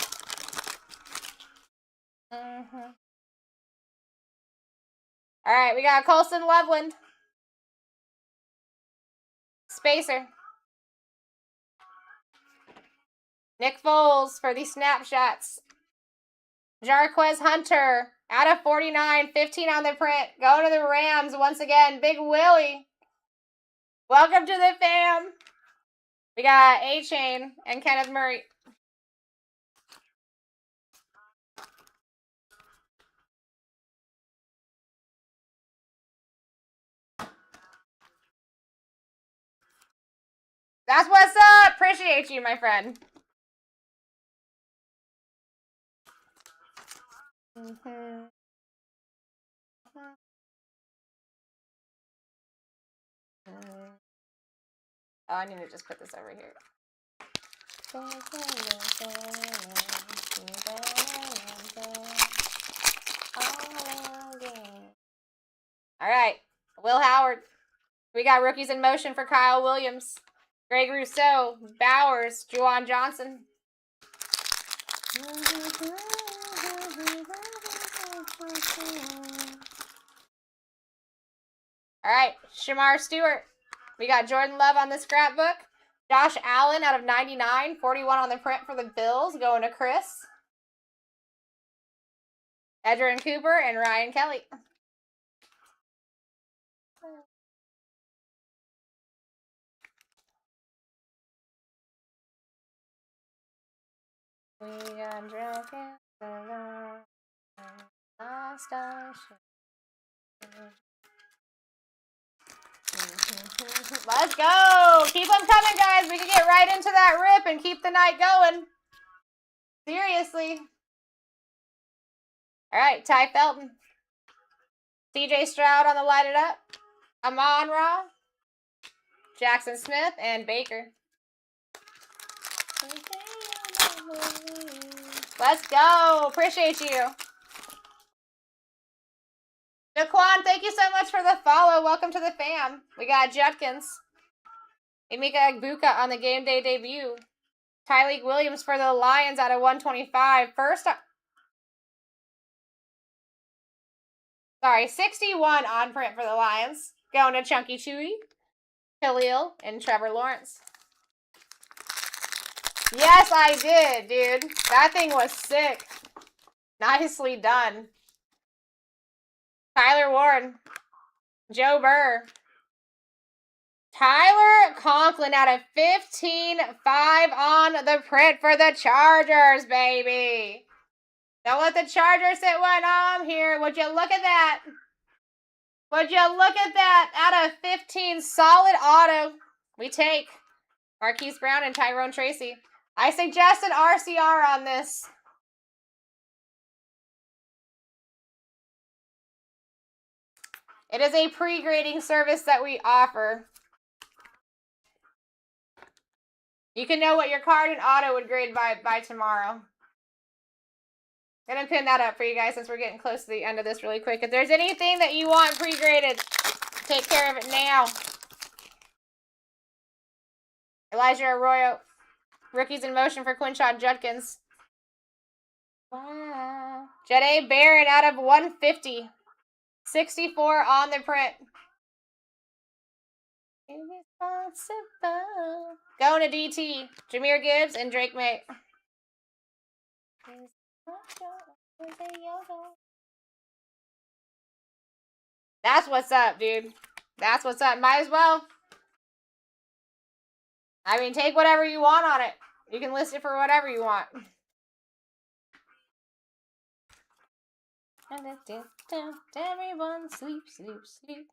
All right, we got Colson Loveland. Spacer. Nick Foles for the snapshots. Jarquez Hunter. Out of 49. 15 on the print. Going to the Rams once again. Big Willie. Welcome to the fam. We got A-Chain and Kenneth Murray. That's what's up. Appreciate you, my friend. Oh, I need to just put this over here. All right. Will Howard. We got rookies in motion for Kyle Williams. Greg Rousseau. Bowers. Juwan Johnson. All right. Shamar Stewart. We got Jordan Love on the scrapbook. Josh Allen out of 99. 41 on the print for the Bills. Going to Chris. Edgerrin Cooper and Ryan Kelly. We got drinking lost our shit. Let's go! Keep them coming, guys. We can get right into that rip and keep the night going. Seriously. All right, Ty Felton. CJ Stroud on the light it up. Amon-Ra. Jackson Smith and Baker. Let's go. Appreciate you. Daquan, thank you so much for the follow. Welcome to the fam. We got Judkins. Emeka Egbuka on the game day debut. Tyreek Williams for the Lions out of 125. Sorry, 61 on print for the Lions. Going to Chunky Chewy, Khalil, and Trevor Lawrence. Yes, I did, dude. That thing was sick. Nicely done. Tyler Warren, Joe Burr. Tyler Conklin out of 15.5 on the print for the Chargers, baby. Don't let the Chargers sit one on here. Would you look at that? Would you look at that? Out of 15, solid auto. We take Marquise Brown and Tyrone Tracy. I suggest an RCR on this. It is a pre-grading service that we offer. You can know what your card and auto would grade by tomorrow. I'm going to pin that up for you guys since we're getting close to the end of this really quick. If there's anything that you want pre-graded, take care of it now. Elijah Arroyo. Rookies in motion for Quinshon Judkins. Wow. Jede Barron out of 150. 64 on the print. Irresponsible. Going to DT. Jahmyr Gibbs and Drake May. That's what's up, dude. That's what's up. Might as well. I mean, take whatever you want on it. You can list it for whatever you want. Everyone sleep, sleep, sleep.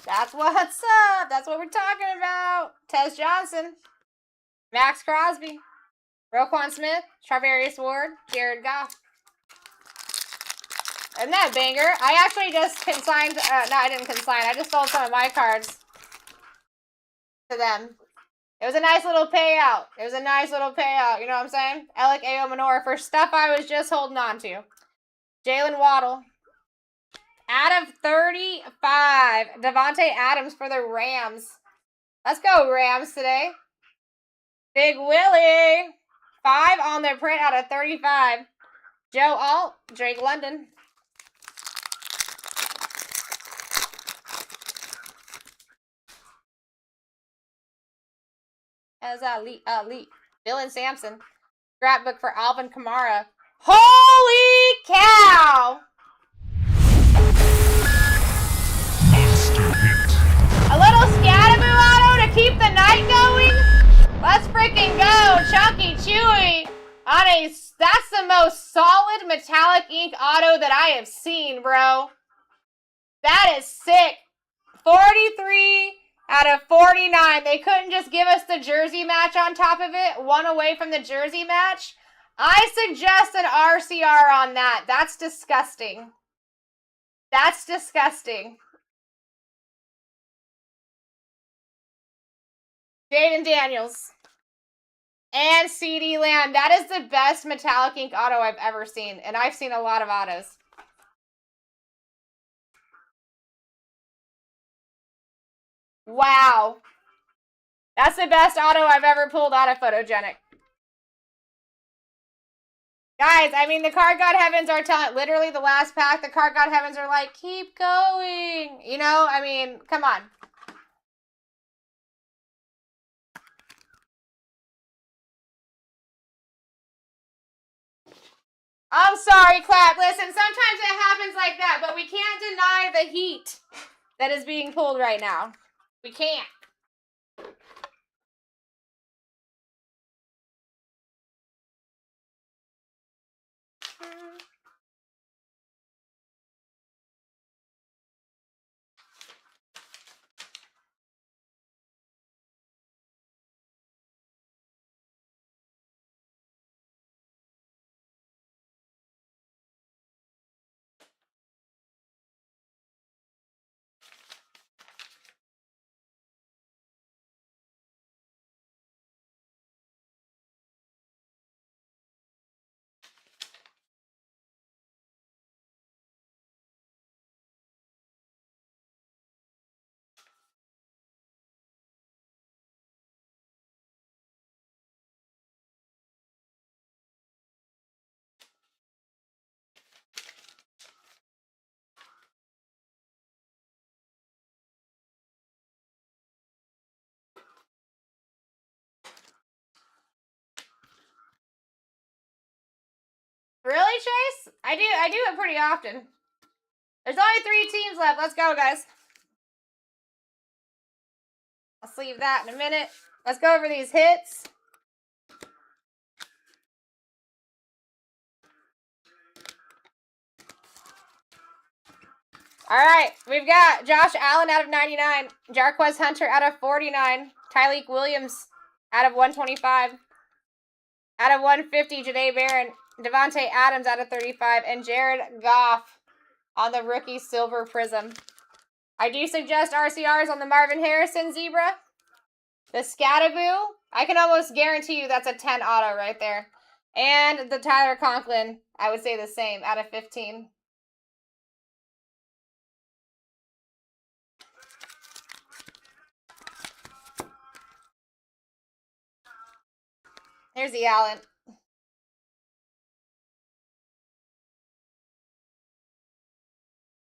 That's what's up. That's what we're talking about. Tez Johnson, Max Crosby, Roquan Smith, Charvarius Ward, Jared Goff. Isn't that a banger? I actually just consigned, no, I didn't consign. I just sold some of my cards to them. It was a nice little payout. It was a nice little payout. You know what I'm saying? Alec A.O. Manor for stuff I was just holding on to. Jalen Waddle. Out of 35. Devontae Adams for the Rams. Let's go, Rams, today. Big Willie. 5 on their print out of 35. Joe Alt. Drake London. As Ali. Dylan Sampson. Scrapbook for Alvin Kamara. Holy cow! A little Scattaboo auto to keep the night going? Let's freaking go! Chunky Chewy on a... That's the most solid metallic ink auto that I have seen, bro. That is sick. 43 out of 49. They couldn't just give us the jersey match on top of it. One away from the jersey match. I suggest an RCR on that. That's disgusting. That's disgusting. Jaden Daniels. And CeeDee Lamb. That is the best metallic ink auto I've ever seen. And I've seen a lot of autos. Wow. That's the best auto I've ever pulled out of Photogenic. Guys, I mean, the Card God Heavens are telling... Literally, the last pack, the Card God Heavens are like, keep going. You know? I mean, come on. I'm sorry, Clap. Listen, sometimes it happens like that, but we can't deny the heat that is being pulled right now. We can't. nice. I do it pretty often. There's only 3 teams left. Let's go, guys. I'll sleeve that in a minute. Let's go over these hits. All right, we've got Josh Allen out of 99, Jarquez Hunter out of 49, Tyleek Williams out of 125, out of 150, Janae Barron, Devontae Adams out of 35, and Jared Goff on the rookie silver prism. I do suggest RCRs on the Marvin Harrison Zebra. The Scattaboo, I can almost guarantee you that's a 10 auto right there. And the Tyler Conklin, I would say the same, out of 15. Here's the Allen.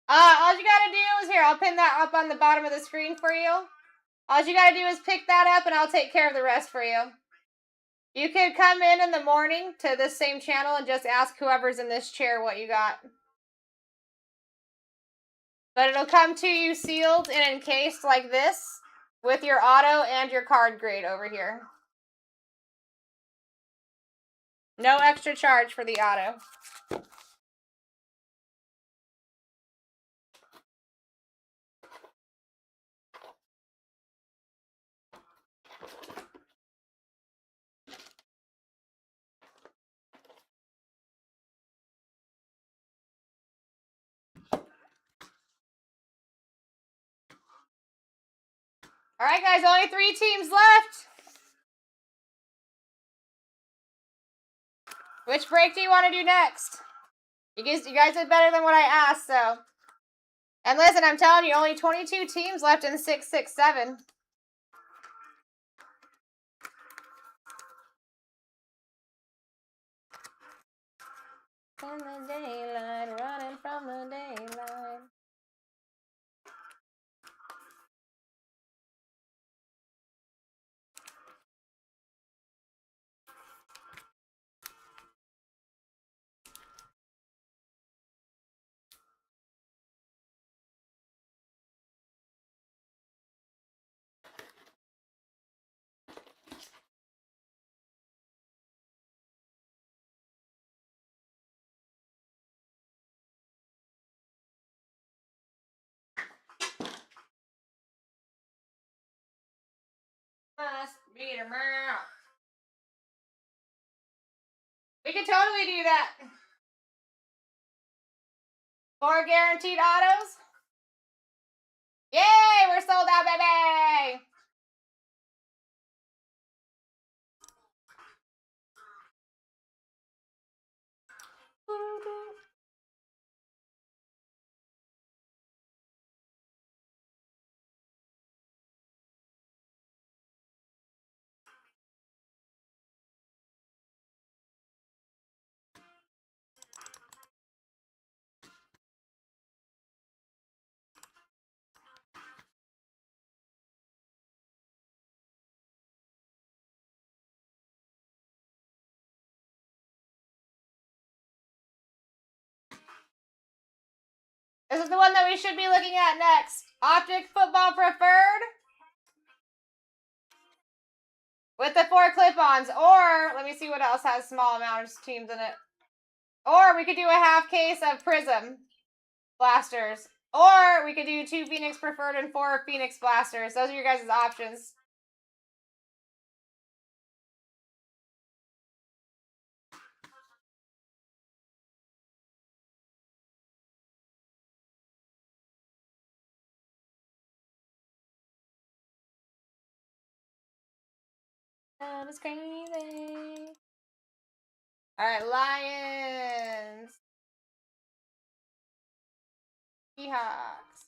All you gotta do is here, I'll pin that up on the bottom of the screen for you. All you gotta do is pick that up and I'll take care of the rest for you. You could come in the morning to this same channel and just ask whoever's in this chair what you got. But it'll come to you sealed and encased like this with your auto and your card grade over here. No extra charge for the auto. All right, guys, only 3 teams left. Which break do you want to do next? You guys did better than what I asked, so. And listen, I'm telling you, only 22 teams left in 667. In the daylight, running from the daylight. Must be tomorrow. We could totally do that. 4 guaranteed autos. Yay, we're sold out, baby. This is the one that we should be looking at next. Optic Football Preferred. With the 4 clip-ons. Or, let me see what else has small amounts of teams in it. Or we could do a half case of Prism Blasters. Or we could do 2 Phoenix Preferred and 4 Phoenix Blasters. Those are your guys' options. That is crazy. Alright, Lions. Seahawks.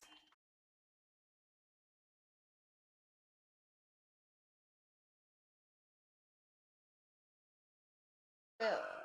Bills.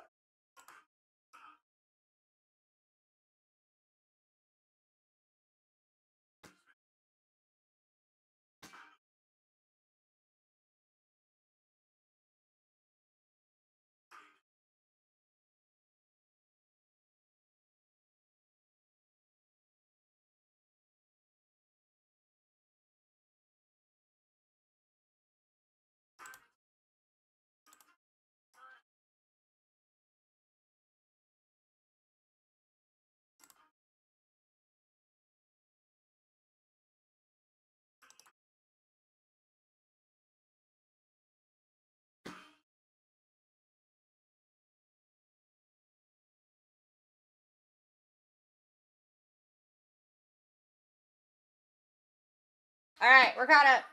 Alright, we're caught up.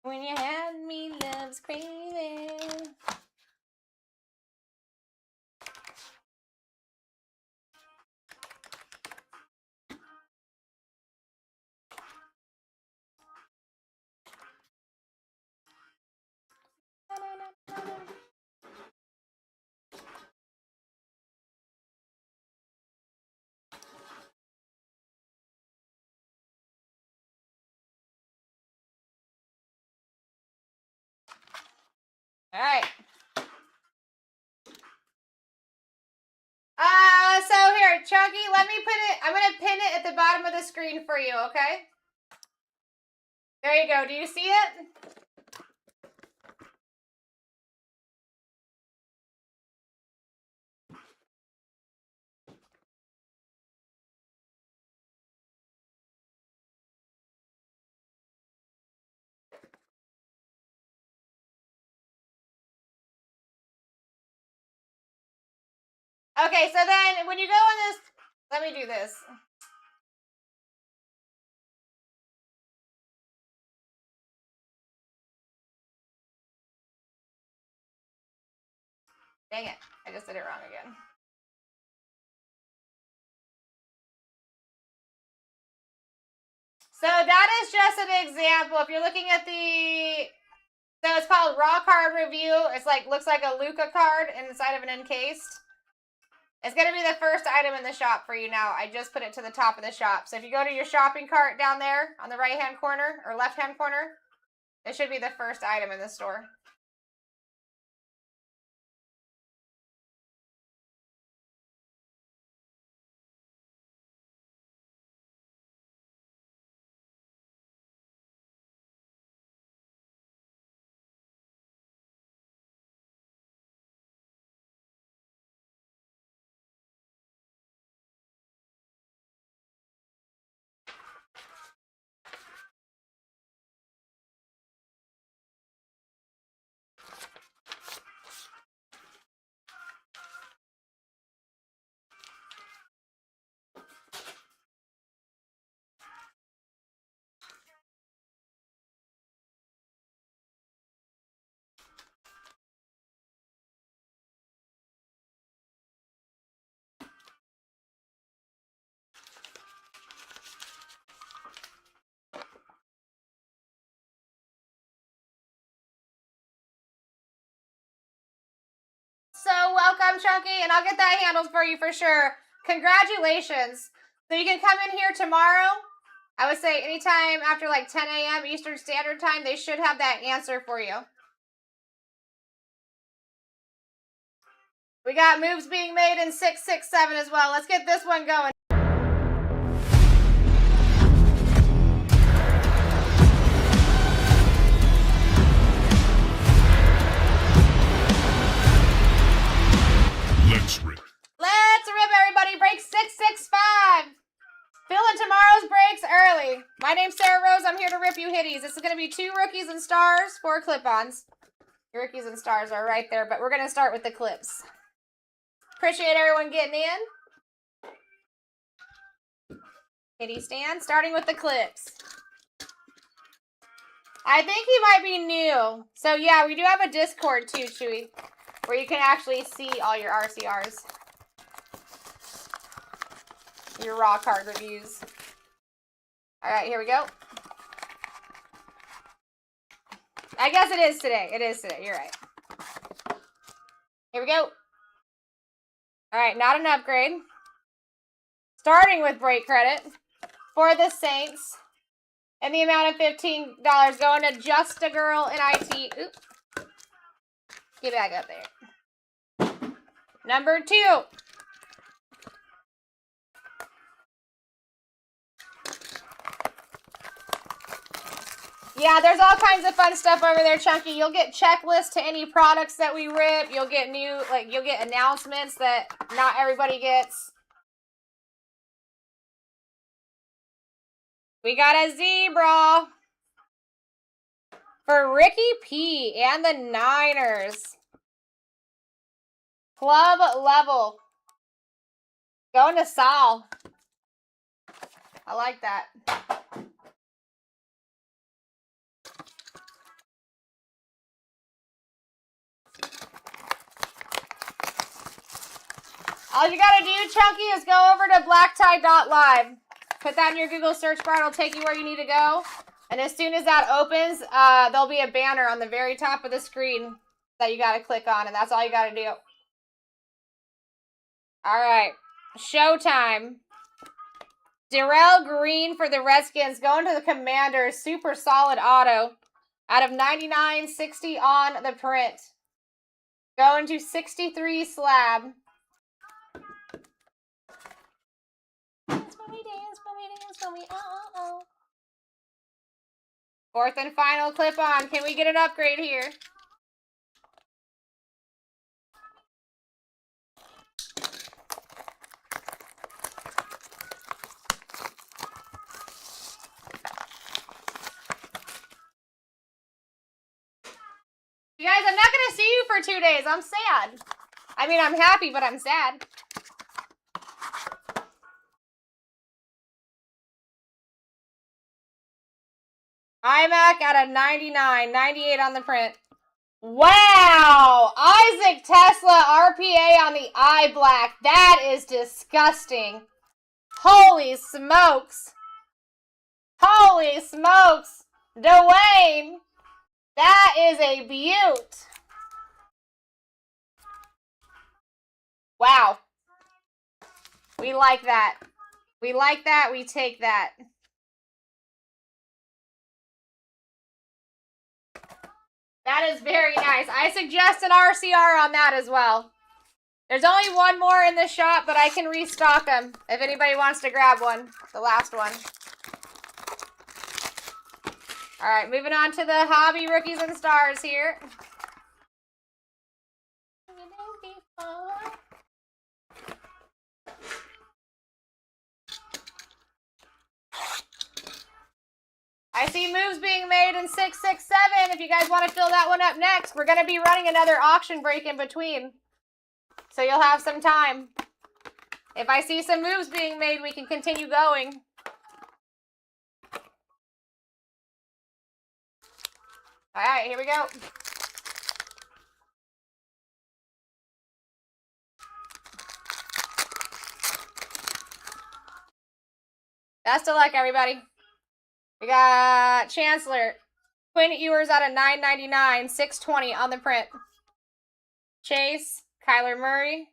When you had me, love's crazy. Alright. So here, Chunky, let me put it, I'm gonna pin it at the bottom of the screen for you, okay? There you go. Do you see it? Okay, so then when you go on this, let me do this. Dang it, I just did it wrong again. So that is just an example. If you're looking at the, so it's called Raw Card Review. It's like, looks like a Luca card inside of an encased. It's going to be the first item in the shop for you now. I just put it to the top of the shop. So if you go to your shopping cart down there on the right-hand corner or left-hand corner, it should be the first item in the store. So welcome, Chunky, and I'll get that handled for you for sure. Congratulations. So you can come in here tomorrow. I would say anytime after like 10 a.m. Eastern Standard Time, they should have that answer for you. We got moves being made in 667 as well. Let's get this one going. Let's rip, everybody. Break 665. Filling tomorrow's breaks early. My name's Sarah Rose. I'm here to rip you hitties. This is going to be 2 rookies and stars, 4 clip-ons. Your rookies and stars are right there, but we're going to start with the clips. Appreciate everyone getting in. Hitty stand, starting with the clips. I think he might be new. So yeah, we do have a Discord too, Chewy, where you can actually see all your RCRs. Your raw card reviews. Alright, here we go. I guess it is today. It is today. You're right. Here we go. Alright, not an upgrade. Starting with break credit for the Saints. And the amount of $15 going to Just a Girl in IT. Oops. Get back up there. Number 2. Yeah, there's all kinds of fun stuff over there, Chunky. You'll get checklists to any products that we rip. You'll get you'll get announcements that not everybody gets. We got a zebra for Ricky P and the Niners. Club level. Going to Sal. I like that. All you gotta do, Chunky, is go over to BlackTie.live. Put that in your Google search bar. It'll take you where you need to go. And as soon as that opens, there'll be a banner on the very top of the screen that you gotta click on, and that's all you gotta do. All right, showtime. Darrell Green for the Redskins going to the Commanders. Super solid auto. Out of 99.60 on the print. Going to 63 slab. Dance for me, dance for me, dance for me, oh, oh, oh. Fourth and final clip on. Can we get an upgrade here? You guys, I'm not going to see you for 2 days. I'm sad. I mean, I'm happy, but I'm sad. iMac at a 99, 98 on the print. Wow! Isaac Tesla RPA on the eye black. That is disgusting. Holy smokes. Holy smokes. Dwayne. That is a beaut. Wow. We like that. We like that. We take that. That is very nice. I suggest an RCR on that as well. There's only one more in the shop, but I can restock them if anybody wants to grab one. The last one. All right, moving on to the hobby rookies and stars here. I see moves being made in 667. If you guys want to fill that one up next, we're going to be running another auction break in between. So you'll have some time. If I see some moves being made, we can continue going. All right, here we go. Best of luck, everybody. We got Chancellor. Quinn Ewers out of 9.99, 620 on the print. Chase, Kyler Murray.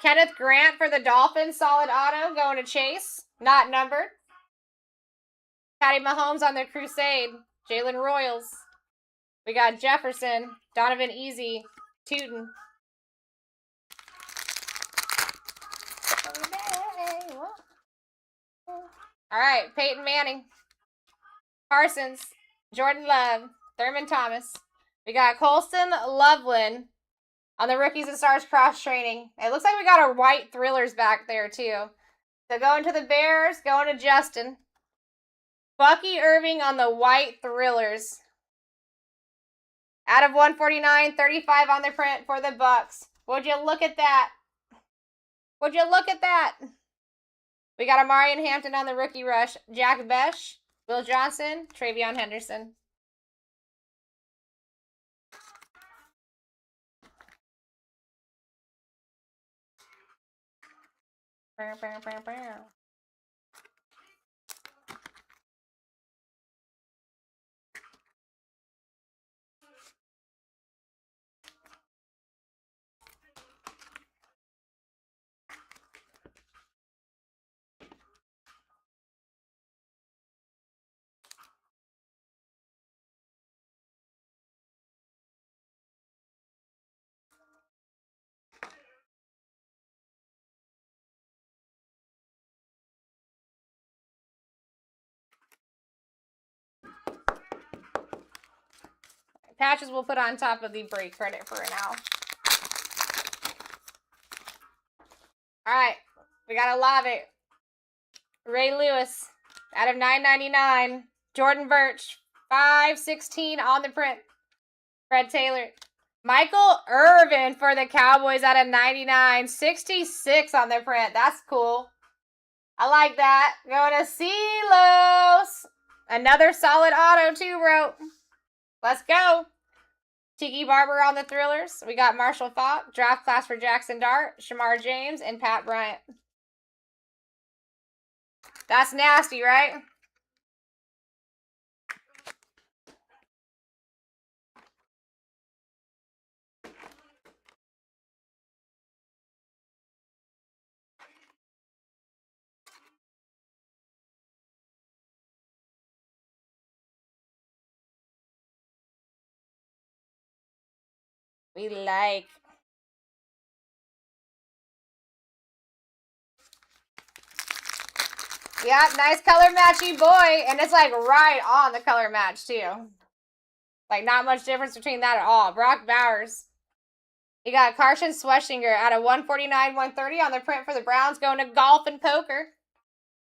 Kenneth Grant for the Dolphins, solid auto, going to Chase, not numbered. Patty Mahomes on the Crusade, Jalen Royals. We got Jefferson, Donovan Easy, Tootin. All right, Peyton Manning. Parsons, Jordan Love, Thurman Thomas. We got Colston Loveland on the Rookies and Stars cross training. It looks like we got our white thrillers back there too. So going to the Bears, going to Justin. Bucky Irving on the white thrillers. Out of 149, 35 on the print for the Bucks. Would you look at that? Would you look at that? We got Amarian Hampton on the rookie rush. Jack Besh, Will Johnson, Travion Henderson. Bow, bow, bow, bow. Patches we'll put on top of the break credit for now. All right, we got Olave, Ray Lewis out of 9.99. Jordan Birch, 5.16 on the print. Fred Taylor, Michael Irvin for the Cowboys out of 99. 66 on the print. That's cool. I like that. Going to Silos. Another solid auto too, bro. Let's go. Tiki Barber on the Thrillers. We got Marshall Faulk, draft class for Jackson Dart, Shamar James, and Pat Bryant. That's nasty, right? We like. Yeah, nice color matchy boy. And it's like right on the color match too. Like not much difference between that at all. Brock Bowers. You got Carson Sweshinger out of 149, 130 on the print for the Browns going to golf and poker.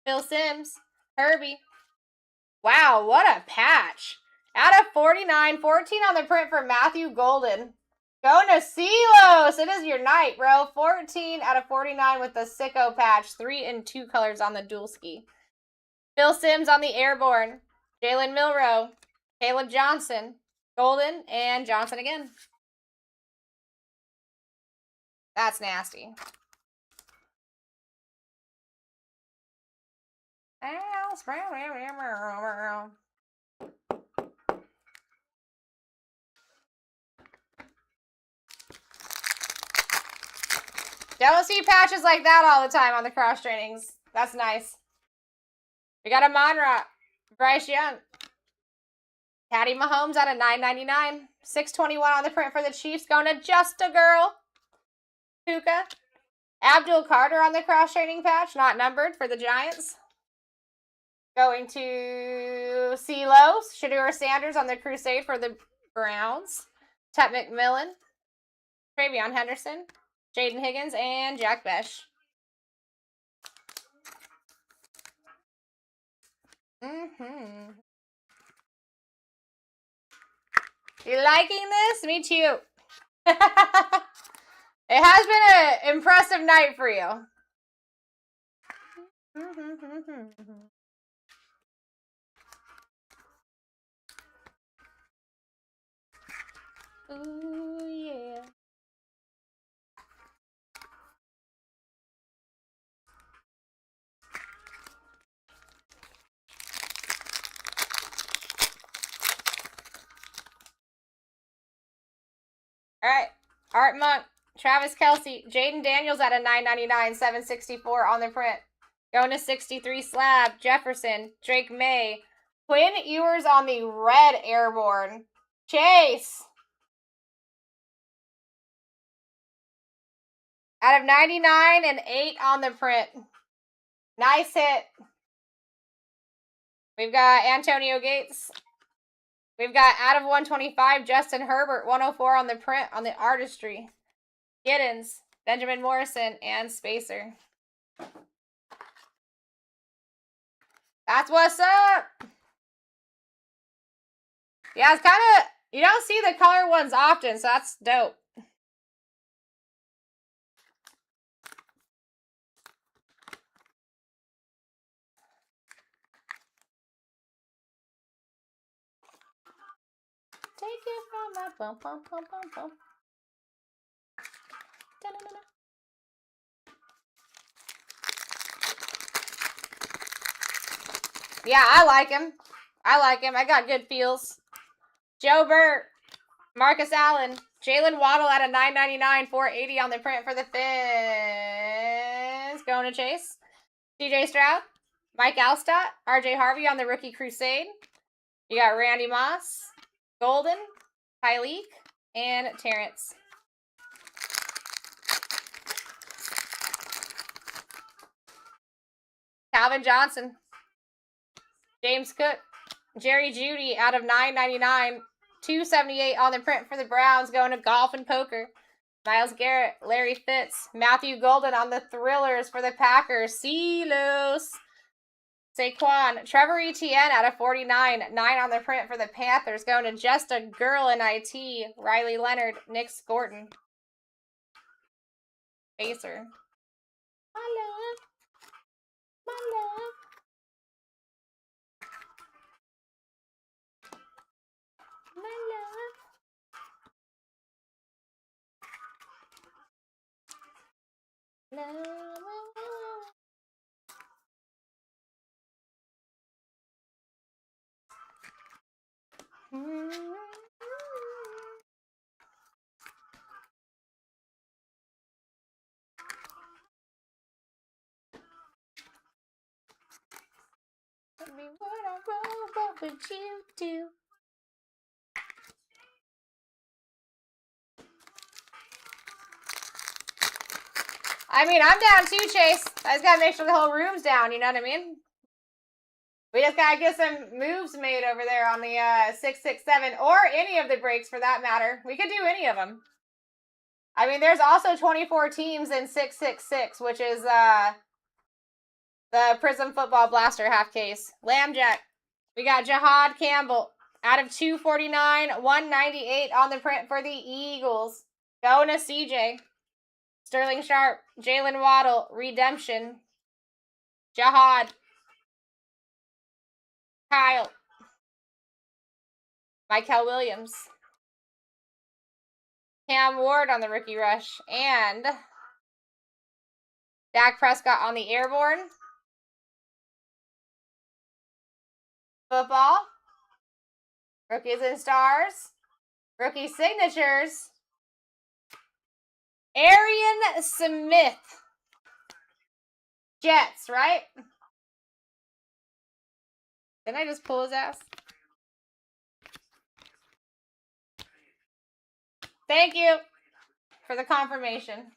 Phil Simms. Herbie. Wow, what a patch. Out of 49, 14 on the print for Matthew Golden. Going to Silos. It is your night, bro. 14 out of 49 with the sicko patch. 3 and 2 colors on the dual ski. Phil Simms on the Airborne. Jalen Milrow. Caleb Johnson. Golden and Johnson again. That's nasty. Don't see patches like that all the time on the cross trainings. That's nice. We got a Monroe. Bryce Young. Patty Mahomes out of $9.99. 621 on the print for the Chiefs. Going to Just a Girl. Puka. Abdul Carter on the cross training patch. Not numbered for the Giants. Going to Silos. Shedeur Sanders on the Crusade for the Browns. Tet McMillan. Travion Henderson. Jaden Higgins and Jack Besh. You liking this? Me too. It has been an impressive night for you. Ooh, yeah. All right. Art Monk, Travis Kelce, Jaden Daniels at a $9.99, 764 on the print. Going to 63 slab, Jefferson, Drake May, Quinn Ewers on the red Airborne. Chase. Out of 99 and 8 on the print. Nice hit. We've got Antonio Gates. We've got out of 125, Justin Herbert, 104 on the print on the artistry. Giddens, Benjamin Morrison, and Spacer. That's what's up. Yeah, it's kind of, you don't see the color ones often, so that's dope. Take it from my bum, bum, bum, bum, bum. Da-da-da-da. Yeah, I like him. I got good feels. Joe Burt, Marcus Allen, Jalen Waddle at a $9.99, 480 on the print for the Fins. Going to Chase. CJ Stroud, Mike Alstott, RJ Harvey on the Rookie Crusade. You got Randy Moss, Golden, Tyleek, and Terrence. Calvin Johnson, James Cook, Jerry Jeudy out of $9.99, 278 on the print for the Browns, going to golf and poker. Myles Garrett, Larry Fitz, Matthew Golden on the Thrillers for the Packers. Silos. Saquon, Trevor Etienne out of 49, 9 on the print for the Panthers, going to Just a Girl in IT. Riley Leonard, Nick Scorton. Facer. My love. My love. My love. Tell me what I wrote, what would you do? I mean, I'm down too, Chase. I just gotta make sure the whole room's down, you know what I mean? We just gotta get some moves made over there on the 667, or any of the breaks for that matter. We could do any of them. I mean, there's also 24 teams in 666, which is the Prism Football Blaster half case. Lambjack. We got Jahad Campbell out of 249, 198 on the print for the Eagles. Going to CJ. Sterling Sharp, Jalen Waddle, Redemption. Jahad. Kyle. Michael Williams. Cam Ward on the rookie rush. And Dak Prescott on the airborne. Football. Rookies and stars. Rookie signatures. Arian Smith. Jets, right? Didn't I just pull his ass? Thank you for the confirmation.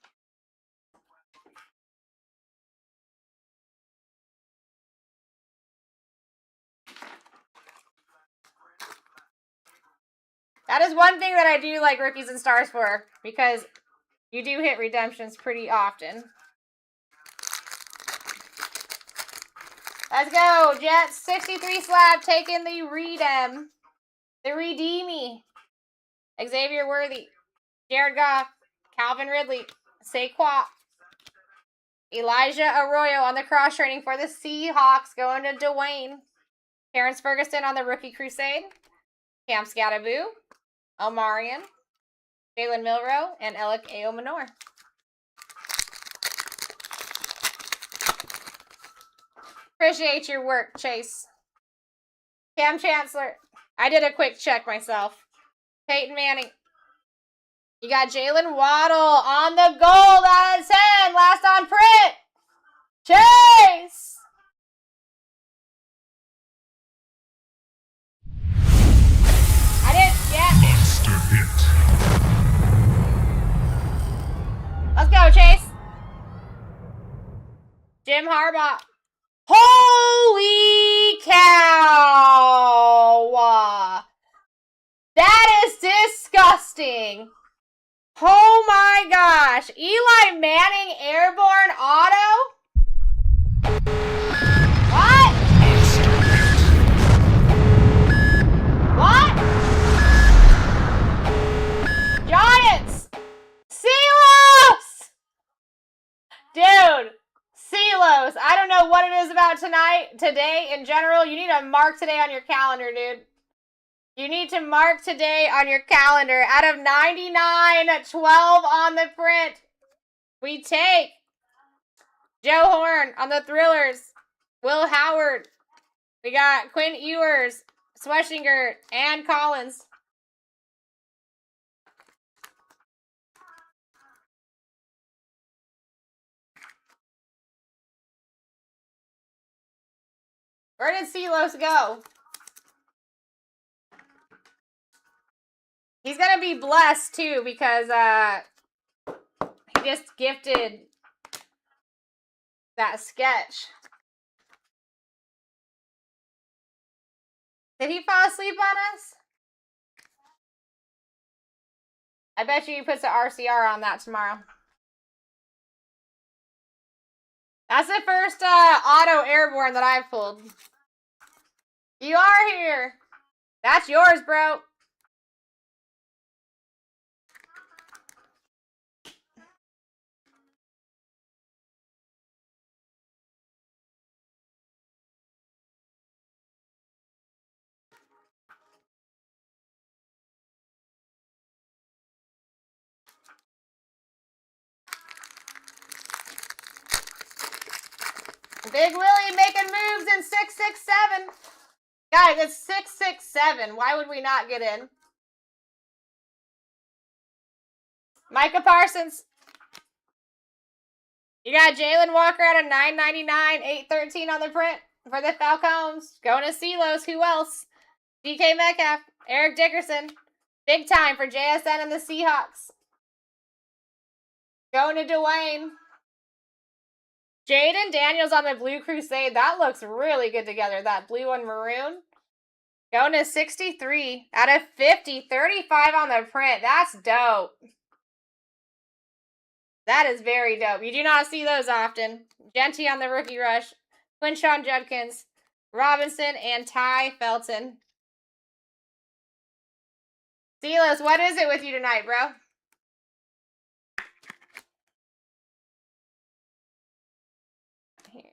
That is one thing that I do like rookies and stars for, because you do hit redemptions pretty often. Let's go, Jets. 63 slab, taking the Redem. The Redeemy. Xavier Worthy. Jared Goff. Calvin Ridley. Saquon. Elijah Arroyo on the cross training for the Seahawks, going to Dwayne. Terrence Ferguson on the rookie crusade. Cam Scattaboo. Omarion. Jalen Milrow. And Alec Aomanor. Appreciate your work, Chase. Cam Chancellor. I did a quick check myself. Peyton Manning. You got Jalen Waddle on the gold out of 10. Last on print. Chase. I didn't get. Monster hit. Let's go, Chase. Jim Harbaugh. Holy cow! That is disgusting. Oh my gosh. Eli Manning airborne auto? What? What? Giants! Silos! Dude. Silos. I don't know what it is about today in general. You need to mark today on your calendar, dude. You need to mark today on your calendar. Out of 99, 12 on the print. We take Joe Horn on the Thrillers. Will Howard. We got Quinn Ewers, Sweshinger, and Collins. Where did Silos go? He's going to be blessed, too, because he just gifted that sketch. Did he fall asleep on us? I bet you he puts an RCR on that tomorrow. That's the first auto airborne that I've pulled. You are here. That's yours, bro. Big Willie making moves in 667. Guys, it's 667. Why would we not get in? Micah Parsons. You got Jalen Walker at a $9.99, $8.13 on the print for the Falcons. Going to Silos. Who else? DK Metcalf, Eric Dickerson. Big time for JSN and the Seahawks. Going to Dwayne. Jaden Daniels on the Blue Crusade. That looks really good together. That blue and maroon. Going to 63 out of 50. 35 on the print. That's dope. That is very dope. You do not see those often. Genty on the rookie rush. Quinshawn Judkins, Robinson, and Ty Felton. Silas, what is it with you tonight, bro? Here.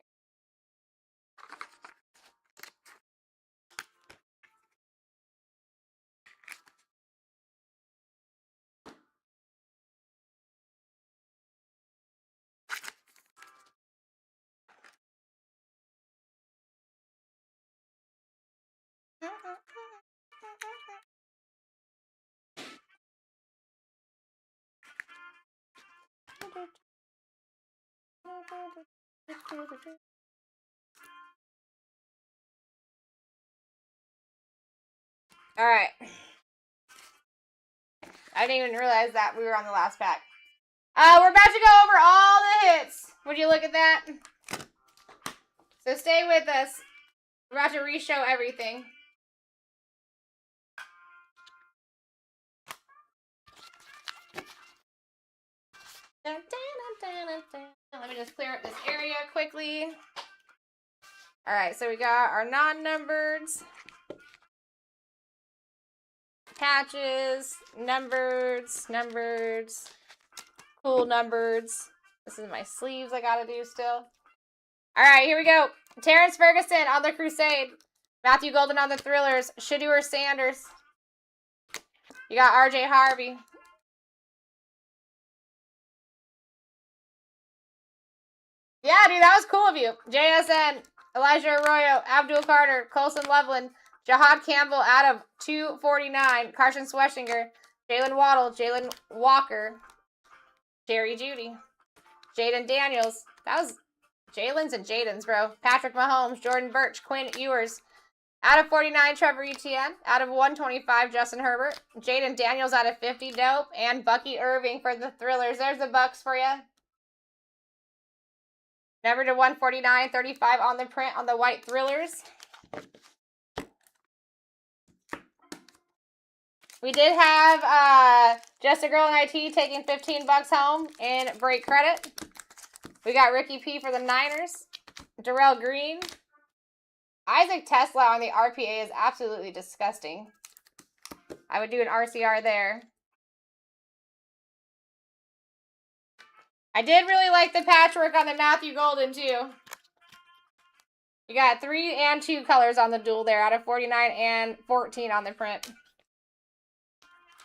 All right. I didn't even realize that we were on the last pack. We're about to go over all the hits. Would you look at that? So stay with us. We're about to re-show everything. Let me just clear up this area quickly. All right, so we got our non-numbereds, patches, numbereds, cool numbereds. This is my sleeves I gotta do still. All right, here we go. Terrence Ferguson on the Crusade. Matthew Golden on the Thrillers. Shedeur Sanders. You got RJ Harvey. Yeah, dude, that was cool of you. JSN, Elijah Arroyo, Abdul Carter, Colson Loveland, Jahad Campbell out of 249, Carson Sweshinger, Jalen Waddle, Jalen Walker, Jerry Judy, Jaden Daniels. That was Jalen's and Jaden's, bro. Patrick Mahomes, Jordan Birch, Quinn Ewers. Out of 49, Trevor Etienne. Out of 125, Justin Herbert. Jaden Daniels out of 50, dope. And Bucky Irving for the Thrillers. There's the Bucks for you. Number to 149, 35 on the print on the white Thrillers. We did have Just a Girl in IT taking $15 home in break credit. We got Ricky P for the Niners. Darrell Green. Isaac Tesla on the RPA is absolutely disgusting. I would do an RCR there. I did really like the patchwork on the Matthew Golden, too. You got 3 and 2 colors on the dual there, out of 49 and 14 on the print.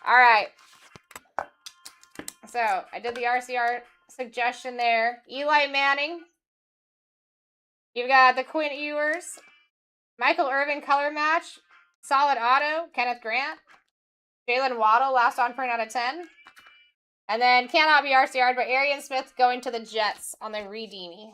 All right. So, I did the RCR suggestion there. Eli Manning. You've got the Quinn Ewers. Michael Irvin color match. Solid auto. Kenneth Grant. Jalen Waddle, last on print out of 10. And then cannot be RCR'd, but Arian Smith going to the Jets on the Redeemy.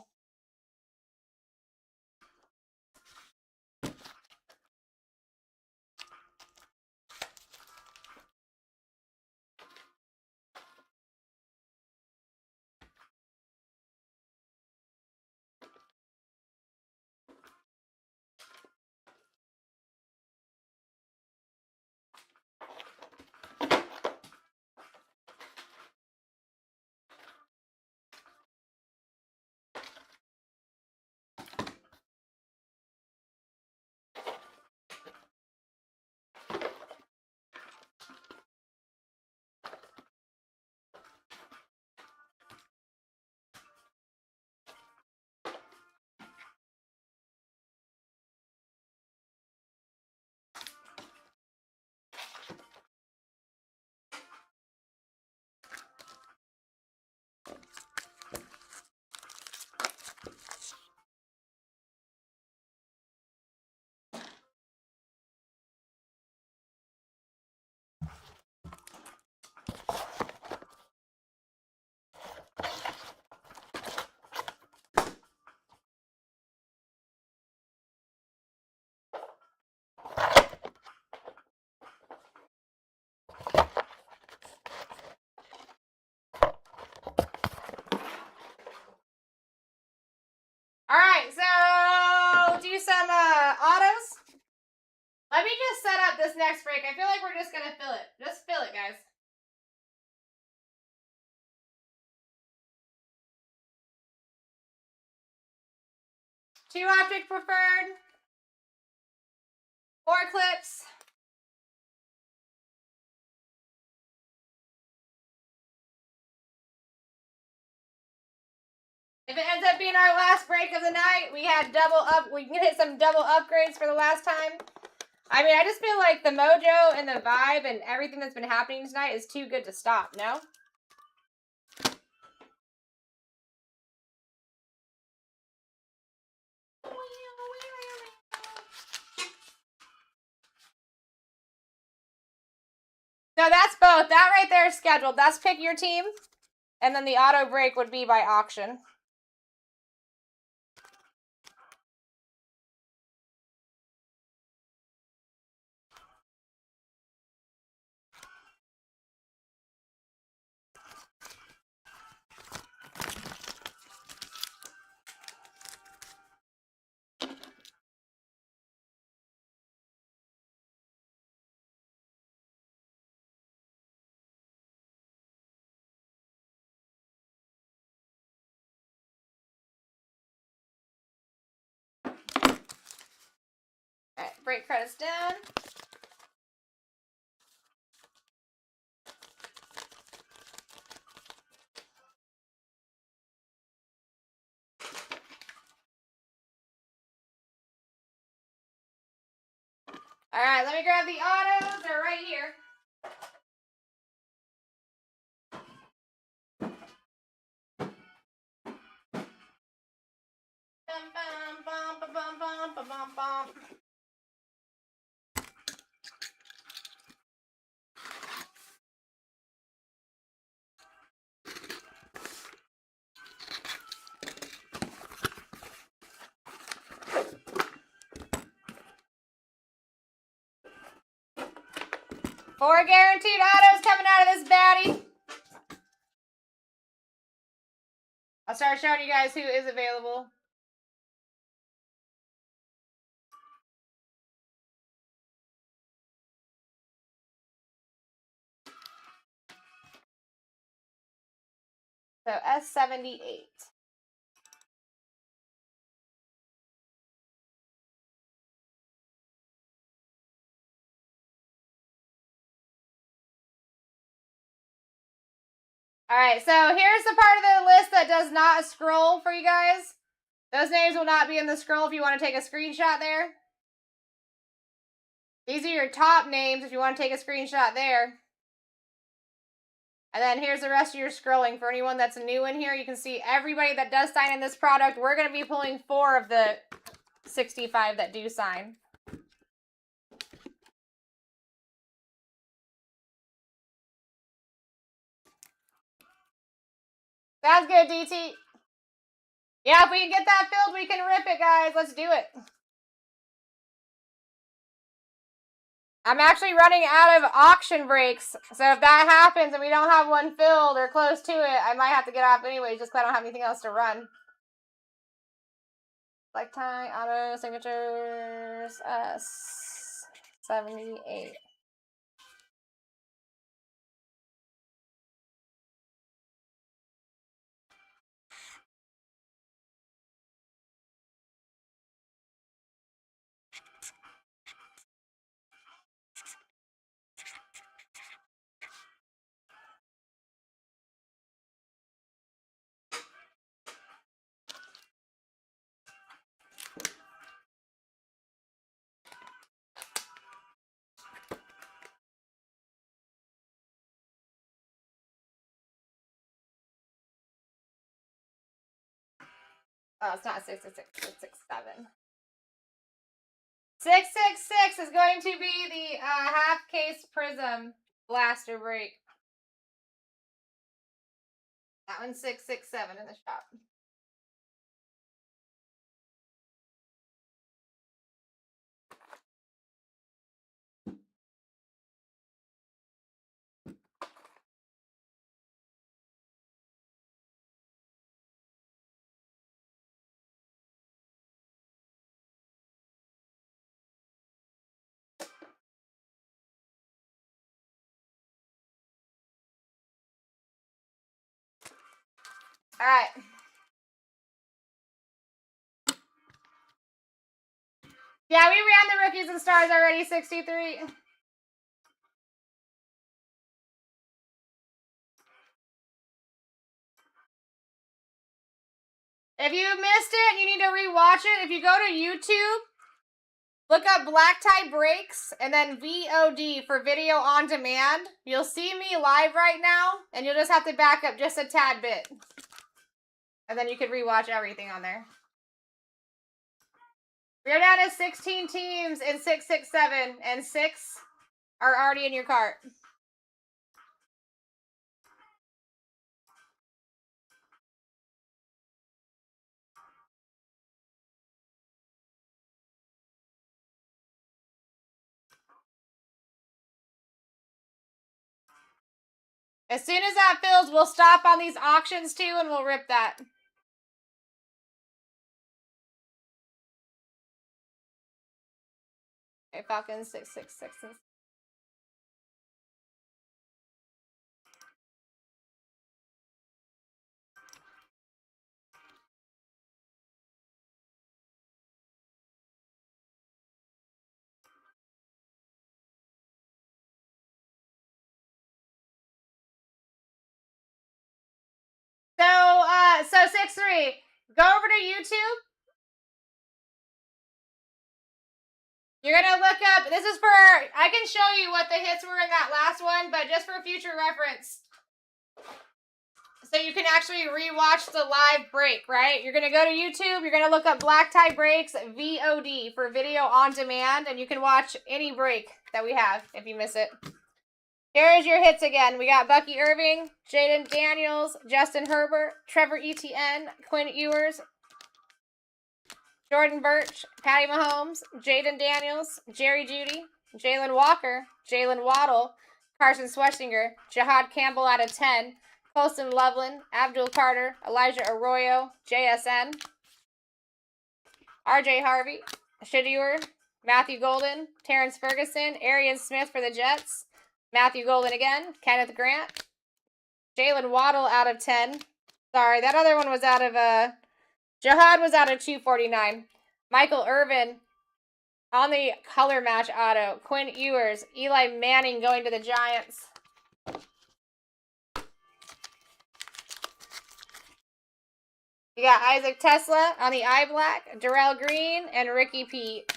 Alright, so do some autos. Let me just set up this next break. I feel like we're just gonna fill it. Just fill it, guys. Two object preferred. 4 clips. If it ends up being our last break of the night, we had we can hit some double upgrades for the last time. I mean, I just feel like the mojo and the vibe and everything that's been happening tonight is too good to stop, no? No, that's both. That right there is scheduled. That's pick your team. And then the auto break would be by auction. Alright, break credits down. Alright, let me grab the autos. They're right here. Bum, bum, bum, bum, bum, bum, bum, bum. Four guaranteed autos coming out of this baddie. I'll start showing you guys who is available. So S78. Alright, so here's the part of the list that does not scroll for you guys. Those names will not be in the scroll if you want to take a screenshot there. These are your top names if you want to take a screenshot there. And then here's the rest of your scrolling. For anyone that's new in here, you can see everybody that does sign in this product. We're going to be pulling 4 of the 65 that do sign. Sounds good, DT. Yeah, if we can get that filled, we can rip it, guys. Let's do it. I'm actually running out of auction breaks. So if that happens and we don't have one filled or close to it, I might have to get off anyway just because I don't have anything else to run. BlackTie, auto, signatures, S78. Oh, it's not 666, it's 667. 666 is going to be the half case prism blaster break. That one's 667 in the shop. Alright. Yeah, we ran the rookies and stars already, 63. If you missed it, you need to rewatch it. If you go to YouTube, look up BlackTie Breaks and then VOD for video on demand. You'll see me live right now, and you'll just have to back up just a tad bit. And then you can rewatch everything on there. We're down to 16 teams in 667, and 6 are already in your cart. As soon as that fills, we'll stop on these auctions too, and we'll rip that. Okay, Falcons 666. So 6-3. Go over to YouTube. You're gonna look up. This is for. I can show you what the hits were in that last one, but just for future reference, so you can actually rewatch the live break. Right? You're gonna go to YouTube. You're gonna look up BlackTie Breaks VOD for video on demand, and you can watch any break that we have if you miss it. Here is your hits again. We got Bucky Irving, Jaden Daniels, Justin Herbert, Trevor Etienne, Quinn Ewers, Jordan Birch, Patty Mahomes, Jaden Daniels, Jerry Jeudy, Jalen Walker, Jalen Waddle, Carson Swessinger, Jahad Campbell out of 10, Colston Loveland, Abdul Carter, Elijah Arroyo, JSN, RJ Harvey, Shadur, Matthew Golden, Terrence Ferguson, Arian Smith for the Jets, Matthew Golden again, Kenneth Grant, Jalen Waddle out of 10. Sorry, that other one was out of, Jahad was out of 249. Michael Irvin on the color match auto. Quinn Ewers, Eli Manning going to the Giants. You got Isaac Tesla on the eye black, Darrell Green, and Ricky Pete.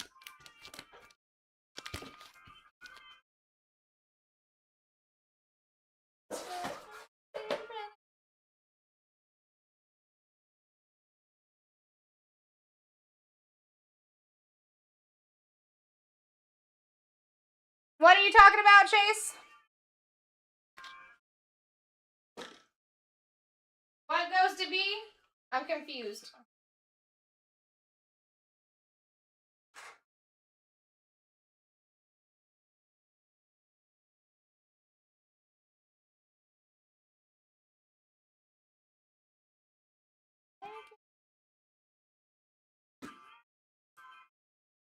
What are you talking about, Chase? What goes to be? I'm confused.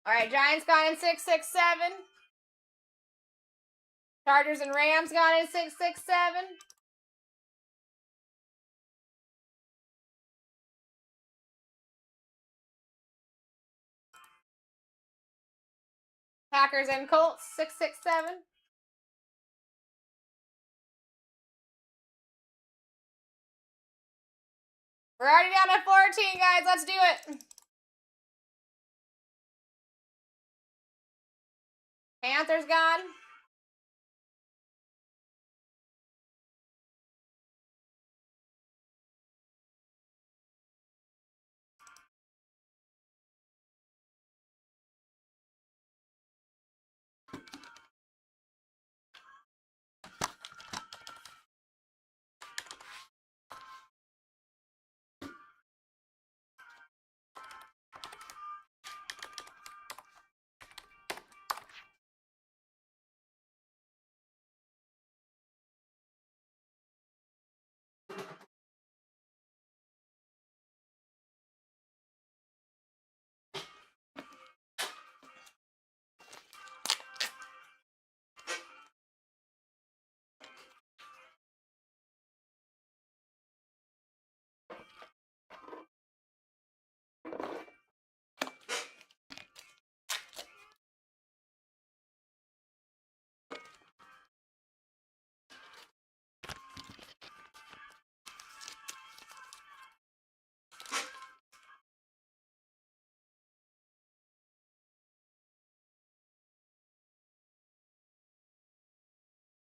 All right, Giants gone in 667. Chargers and Rams gone in 667. Packers and Colts 667. We're already down to 14, guys. Let's do it. Panthers gone.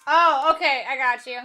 Oh, okay, I got you.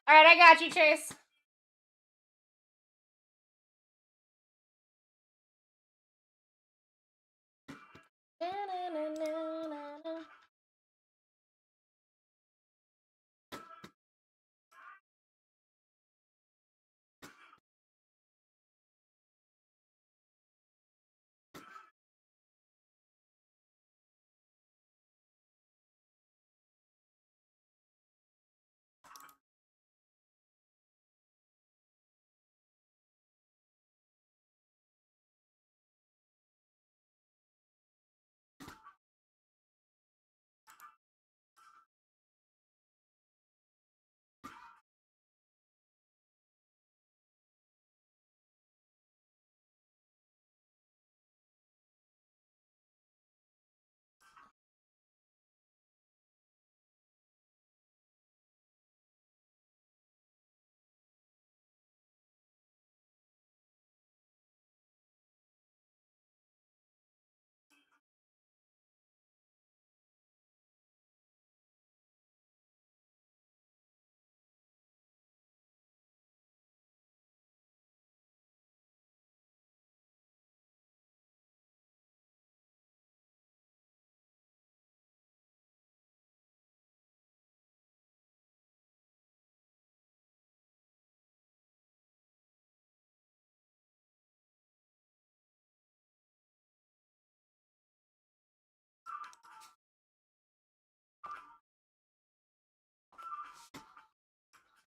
All right, I got you, Chase.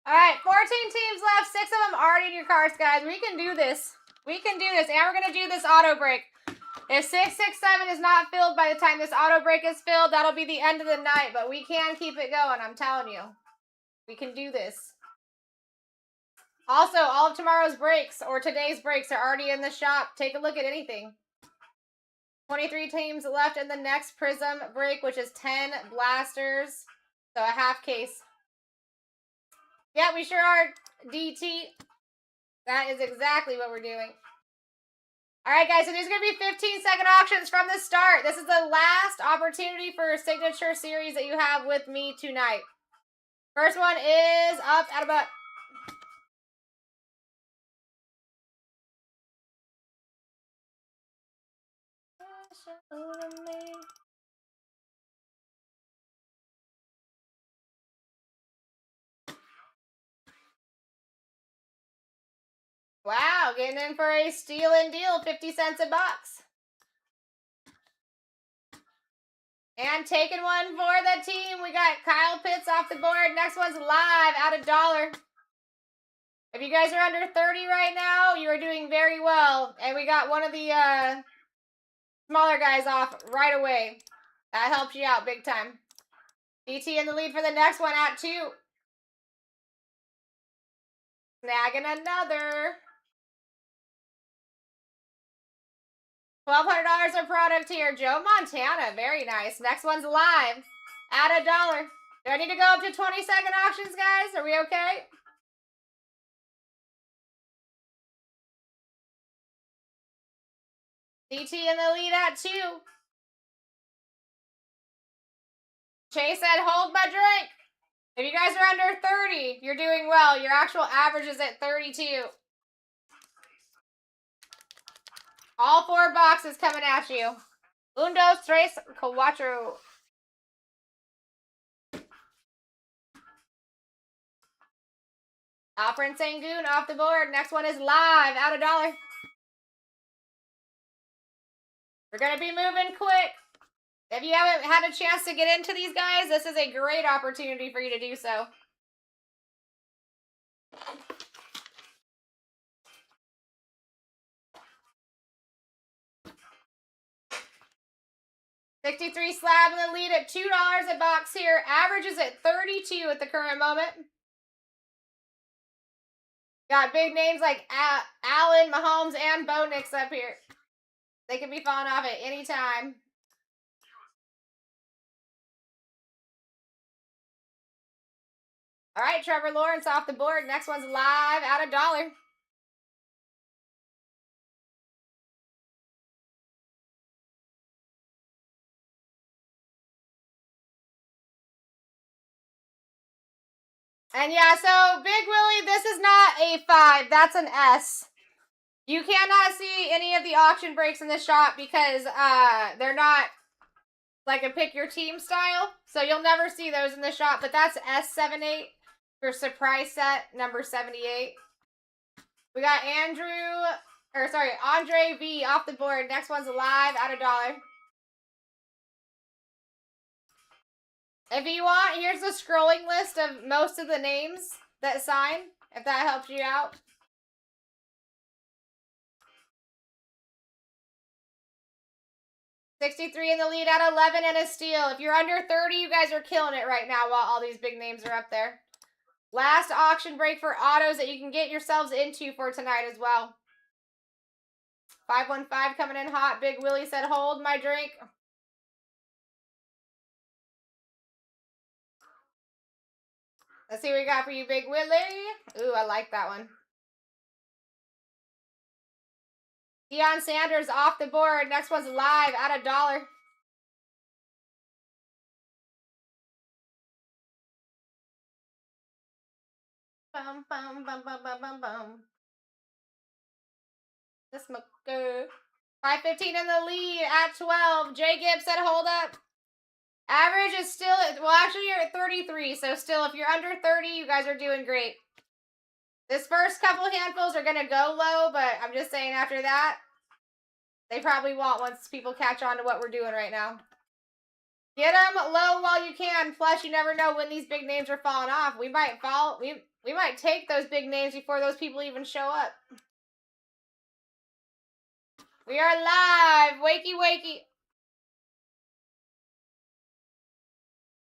All right, 14 teams left. 6 of them already in your cards, guys. We can do this. We can do this, and we're going to do this auto break. If 667 is not filled by the time this auto break is filled, that'll be the end of the night, but we can keep it going, I'm telling you. We can do this. Also, all of tomorrow's breaks or today's breaks are already in the shop. Take a look at anything. 23 teams left in the next Prism break, which is 10 blasters. So a half case. Yeah, we sure are, DT. That is exactly what we're doing. All right, guys, so there's going to be 15-second auctions from the start. This is the last opportunity for a signature series that you have with me tonight. First one is up at about... Wow, getting in for a steal and deal, 50 cents a box. And taking one for the team, we got Kyle Pitts off the board. Next one's live at $1. If you guys are under 30 right now, you are doing very well. And we got one of the smaller guys off right away. That helps you out big time. DT in the lead for the next one at 2. Snagging another. $1,200 of product here. Joe Montana, very nice. Next one's live at $1. Do I need to go up to 20-second auctions, guys? Are we okay? DT in the lead at 2. Chase said, hold my drink. If you guys are under 30, you're doing well. Your actual average is at 32. All 4 boxes coming at you. Un, dos, tres, cuatro. Alfred Sengun off the board. Next one is live, out $1. We're going to be moving quick. If you haven't had a chance to get into these guys, this is a great opportunity for you to do so. $63 slab in the lead at $2 a box here. Average is at 32 at the current moment. Got big names like Allen, Mahomes, and Bo Nix up here. They can be falling off at any time. All right, Trevor Lawrence off the board. Next one's live, out $1. And yeah, so Big Willie, this is not a 5. That's an S. You cannot see any of the auction breaks in this shop because they're not like a pick your team style. So you'll never see those in the shop. But that's S78 for surprise set number 78. We got Andre V off the board. Next one's live, out $1. If you want, here's the scrolling list of most of the names that sign, if that helps you out. $63 in the lead at 11 and a steal. If you're under 30, you guys are killing it right now while all these big names are up there. Last auction break for autos that you can get yourselves into for tonight as well. 515 coming in hot. Big Willie said, hold my drink. Let's see what we got for you, Big Willie. Ooh, I like that one. Deion Sanders off the board. Next one's live, out $1. Bum, bum, bum, bum, bum, bum, bum. The smoker. 515 in the lead at 12. Jay Gibbs said, hold up. Average is still, well, actually, you're at 33. So still, if you're under 30, you guys are doing great. This first couple handfuls are going to go low, but I'm just saying after that, they probably won't once people catch on to what we're doing right now. Get them low while you can. Plus, you never know when these big names are falling off. We might we might take those big names before those people even show up. We are live. Wakey, wakey.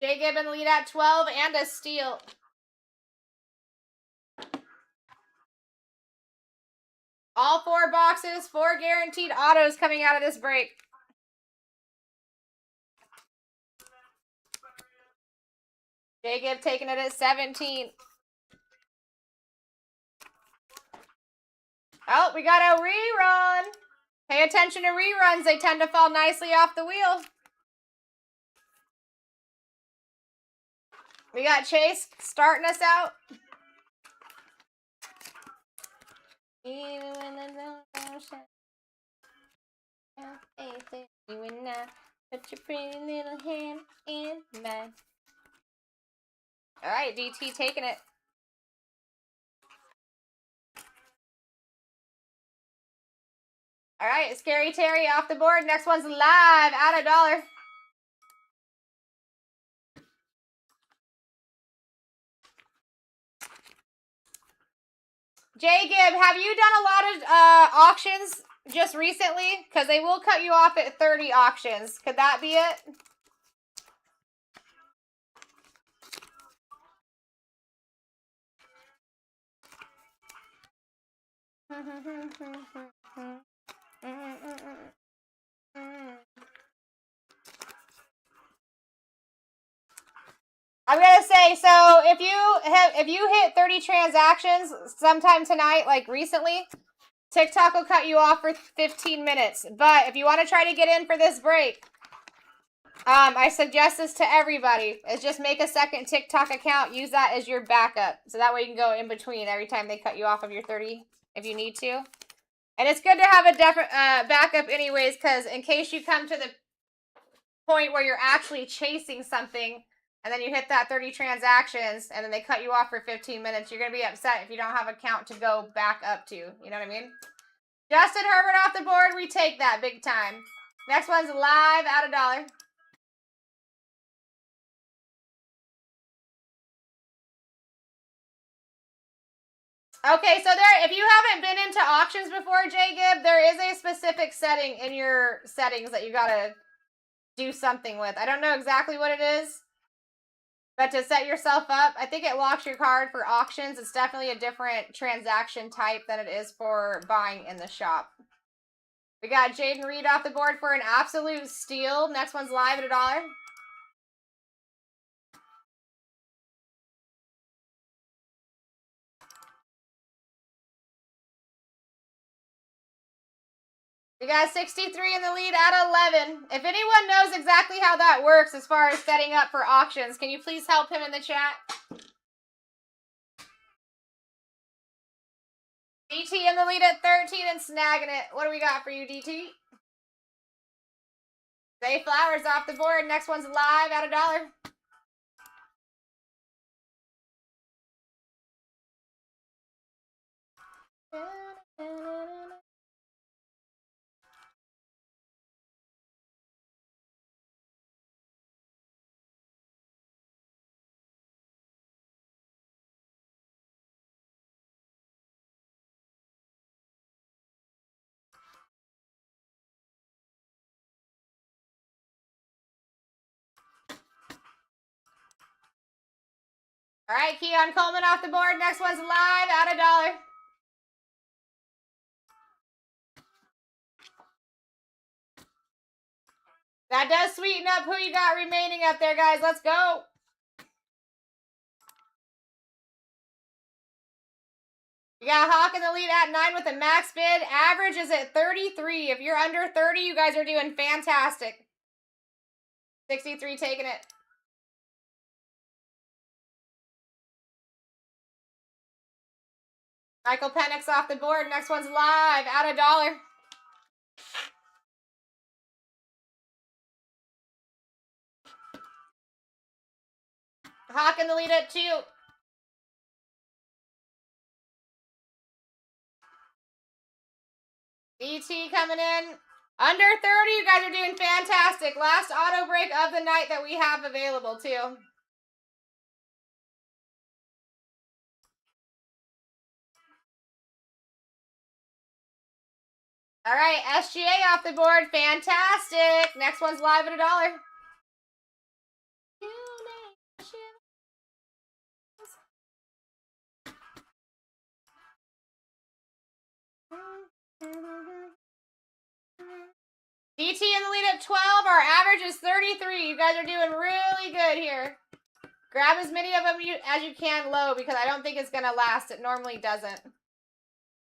Jay Gibbon lead at 12 and a steal. All 4 boxes, 4 guaranteed autos coming out of this break. Jay Gibb taking it at 17. Oh, we got a rerun. Pay attention to reruns. They tend to fall nicely off the wheel. We got Chase starting us out. Put your pretty little hand in mine. All right, DT taking it. All right, Scary Terry off the board. Next one's live, out $1. Jay Gibb, have you done a lot of auctions just recently? Because they will cut you off at 30 auctions. Could that be it? I'm gonna say, so if you hit 30 transactions sometime tonight, like recently, TikTok will cut you off for 15 minutes. But if you want to try to get in for this break, I suggest this to everybody, is just make a second TikTok account, use that as your backup. So that way you can go in between every time they cut you off of your 30 if you need to. And it's good to have a backup anyways, because in case you come to the point where you're actually chasing something and then you hit that 30 transactions, and then they cut you off for 15 minutes, you're going to be upset if you don't have a count to go back up to. You know what I mean? Justin Herbert off the board. We take that big time. Next one's live at $1. Okay, so there, if you haven't been into auctions before, J-Gib, there is a specific setting in your settings that you gotta do something with. I don't know exactly what it is, but to set yourself up, I think it locks your card for auctions. It's definitely a different transaction type than it is for buying in the shop. We got Jaden Reed off the board for an absolute steal. Next one's live at $1. We got 63 in the lead at 11. If anyone knows exactly how that works as far as setting up for auctions, can you please help him in the chat? DT in the lead at 13 and snagging it. What do we got for you, DT? Zay Flowers off the board. Next one's live at $1. All right, Keon Coleman off the board. Next one's live at $1. That does sweeten up who you got remaining up there, guys. Let's go. You got Hawk in the lead at 9 with a max bid. Average is at 33. If you're under 30, you guys are doing fantastic. 63 taking it. Michael Penix off the board. Next one's live at $1. Hawk in the lead at 2. DT coming in. Under 30, you guys are doing fantastic. Last auto break of the night that we have available, too. All right, SGA off the board. Fantastic. Next one's live at $1. DT in the lead at 12. Our average is 33. You guys are doing really good here. Grab as many of them as you can low because I don't think it's going to last. It normally doesn't.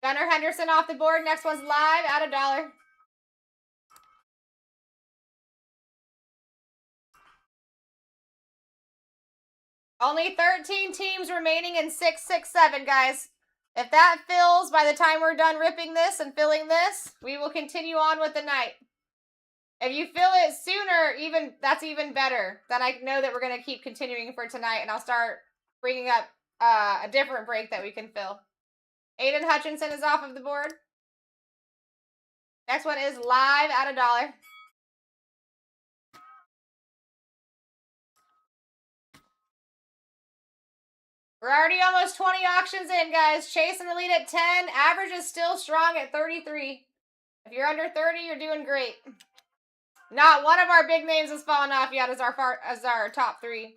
Gunnar Henderson off the board. Next one's live at $1. Only 13 teams remaining in 667, guys. If that fills by the time we're done ripping this and filling this, we will continue on with the night. If you fill it sooner, that's even better. Then I know that we're going to keep continuing for tonight, and I'll start bringing up a different break that we can fill. Aiden Hutchinson is off of the board. Next one is live at $1. We're already almost 20 auctions in, guys. Chase in the lead at 10. Average is still strong at 33. If you're under 30, you're doing great. Not one of our big names has fallen off yet as our top 3.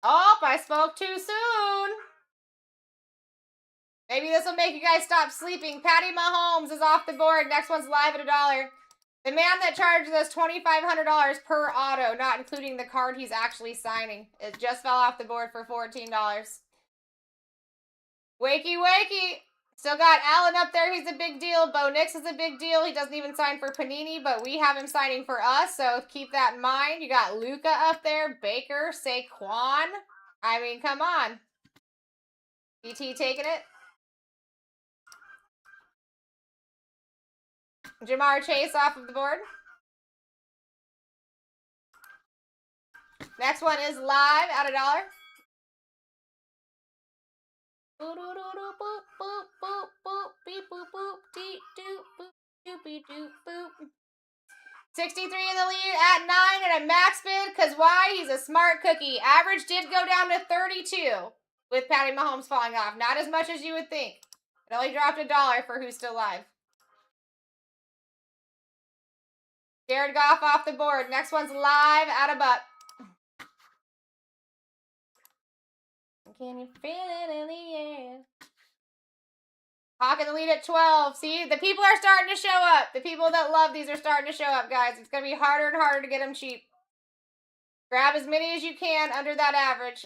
Oh, I spoke too soon. Maybe this will make you guys stop sleeping. Patty Mahomes is off the board. Next one's live at $1. The man that charges us $2,500 per auto, not including the card he's actually signing. It just fell off the board for $14. Wakey, wakey. Still got Allen up there. He's a big deal. Bo Nix is a big deal. He doesn't even sign for Panini, but we have him signing for us, so keep that in mind. You got Luca up there, Baker, Saquon. I mean, come on. DT taking it. Jamar Chase off of the board. Next one is live at $1. Boop, boop, boop, boop, boop, beep, boop, boop, dee, doop, boop, doopy, doop, boop. 63 in the lead at 9 and a max bid, because why? He's a smart cookie. Average did go down to 32 with Patty Mahomes falling off. Not as much as you would think. It only dropped $1 for who's still live. Jared Goff off the board. Next one's live at $1. Can you feel it in the air? Hawk in the lead at 12. See, the people are starting to show up. The people that love these are starting to show up, guys. It's going to be harder and harder to get them cheap. Grab as many as you can under that average.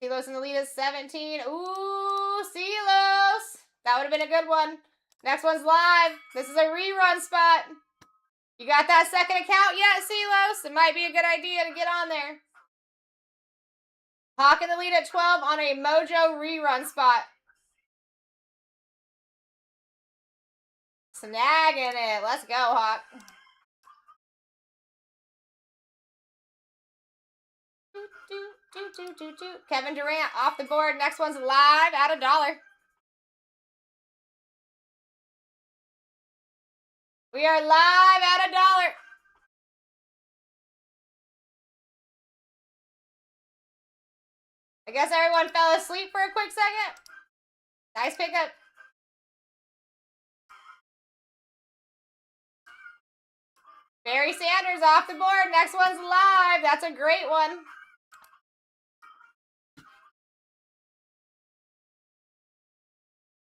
Silos in the lead is 17. Ooh, Silos. That would have been a good one. Next one's live. This is a rerun spot. You got that second account yet, Silos? It might be a good idea to get on there. Hawk in the lead at 12 on a Mojo rerun spot. Snagging it. Let's go, Hawk. Kevin Durant off the board. Next one's live at $1. We are live at $1. I guess everyone fell asleep for a quick second. Nice pickup. Barry Sanders off the board. Next one's live. That's a great one.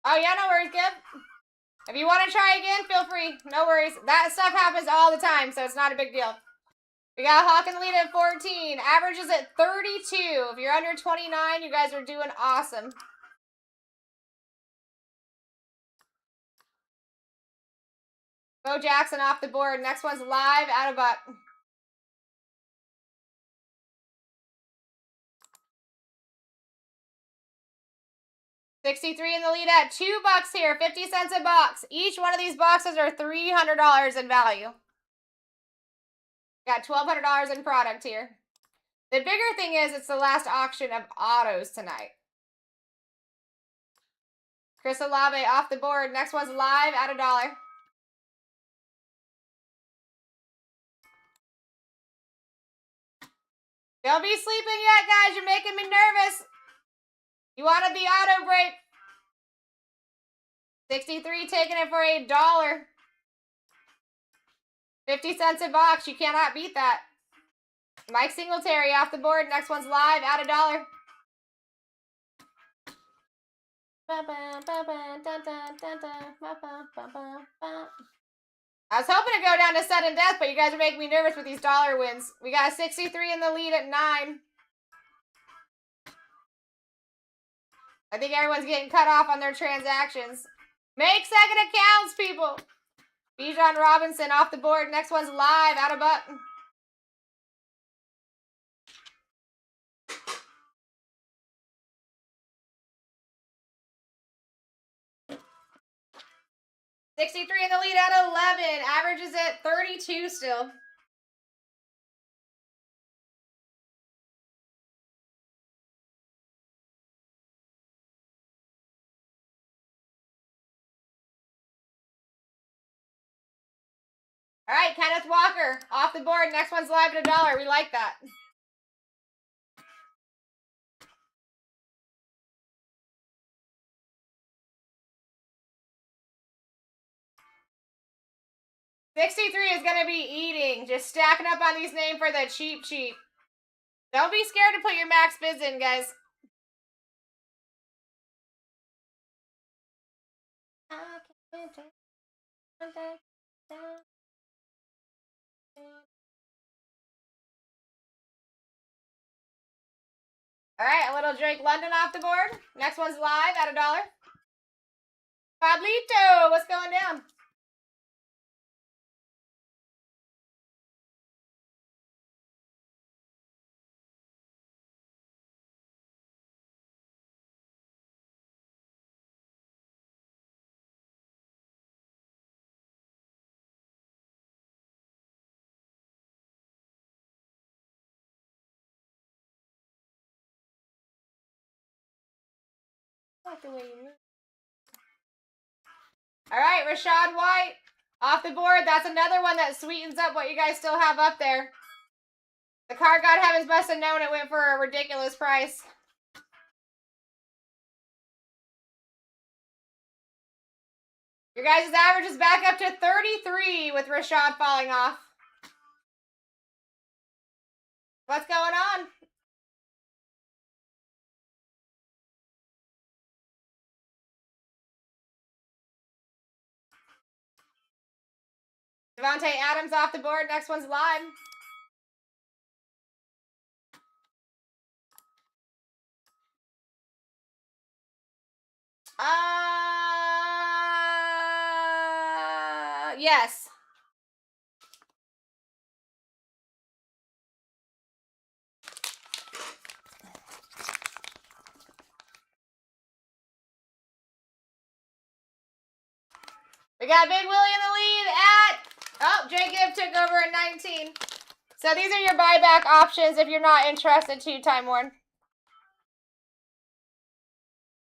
Oh, yeah, no worries, Gib. If you want to try again, feel free. No worries. That stuff happens all the time, so it's not a big deal. We got Hawk in the lead at 14. Average is at 32. If you're under 29, you guys are doing awesome. Bo Jackson off the board. Next one's live at $1. $63 in the lead at $2 here. 50 cents a box. Each one of these boxes are $300 in value. Got $1,200 in product here. The bigger thing is it's the last auction of autos tonight. Chris Olave off the board. Next one's live at $1. Don't be sleeping yet, guys. You're making me nervous. You wanted the auto break. 63 taking it for $1. 50 cents a box. You cannot beat that. Mike Singletary off the board. Next one's live at $1. I was hoping to go down to sudden death, but you guys are making me nervous with these dollar wins. We got 63 in the lead at 9. I think everyone's getting cut off on their transactions. Make second accounts, people. Bijan Robinson off the board. Next one's live at $1. $63 in the lead at 11. Average is at 32 still. All right, Kenneth Walker off the board. Next one's live at $1. We like that. $63 is going to be eating. Just stacking up on these names for the cheap. Don't be scared to put your max bids in, guys. All right, a little Drake London off the board. Next one's live at $1. Pablito, what's going down? like the way you move. All right, Rashad White off the board. That's another one that sweetens up what you guys still have up there. The card God Heavens must have known it went for a ridiculous price. Your guys' average is back up to 33 with Rashad falling off. What's going on? Devontae Adams off the board. Next one's live. Yes. We got Big Willie in the lead at... Oh, Jay Gibb took over at 19. So these are your buyback options if you're not interested too, Time Warn.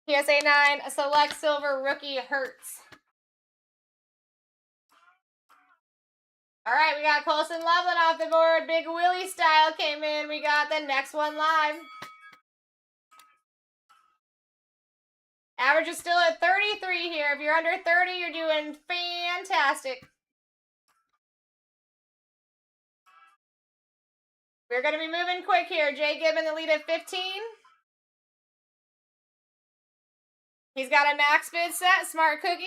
PSA 9, Select Silver Rookie Hertz. All right, we got Colson Loveland off the board. Big Willie style came in. We got the next one live. Average is still at 33 here. If you're under 30, you're doing fantastic. We're going to be moving quick here. Jay Gibb in the lead at 15. He's got a max bid set. Smart cookie.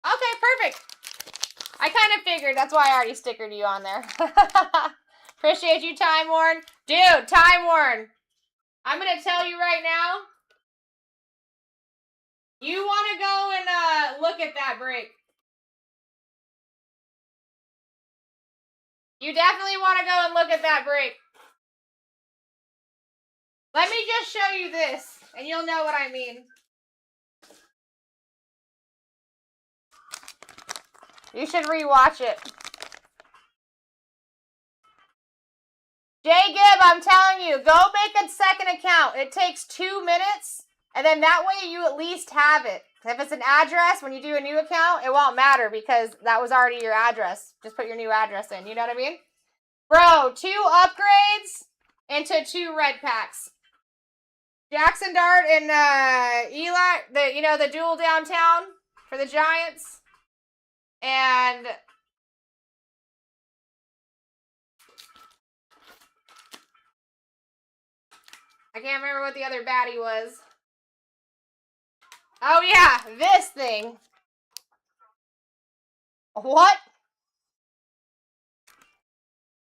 Okay, perfect. I kind of figured. That's why I already stickered you on there. Appreciate you, Time Warn. Dude, Time Warn. I'm going to tell you right now. You want to go and look at that break. You definitely want to go and look at that break. Let me just show you this, and you'll know what I mean. You should rewatch it. Jay Gibb, I'm telling you, go make a second account. It takes 2 minutes, and then that way you at least have it. If it's an address, when you do a new account, it won't matter because that was already your address. Just put your new address in. You know what I mean? Bro, 2 upgrades into 2 red packs. Jackson Dart and Eli, the dual downtown for the Giants. And I can't remember what the other baddie was. Oh yeah, this thing. What?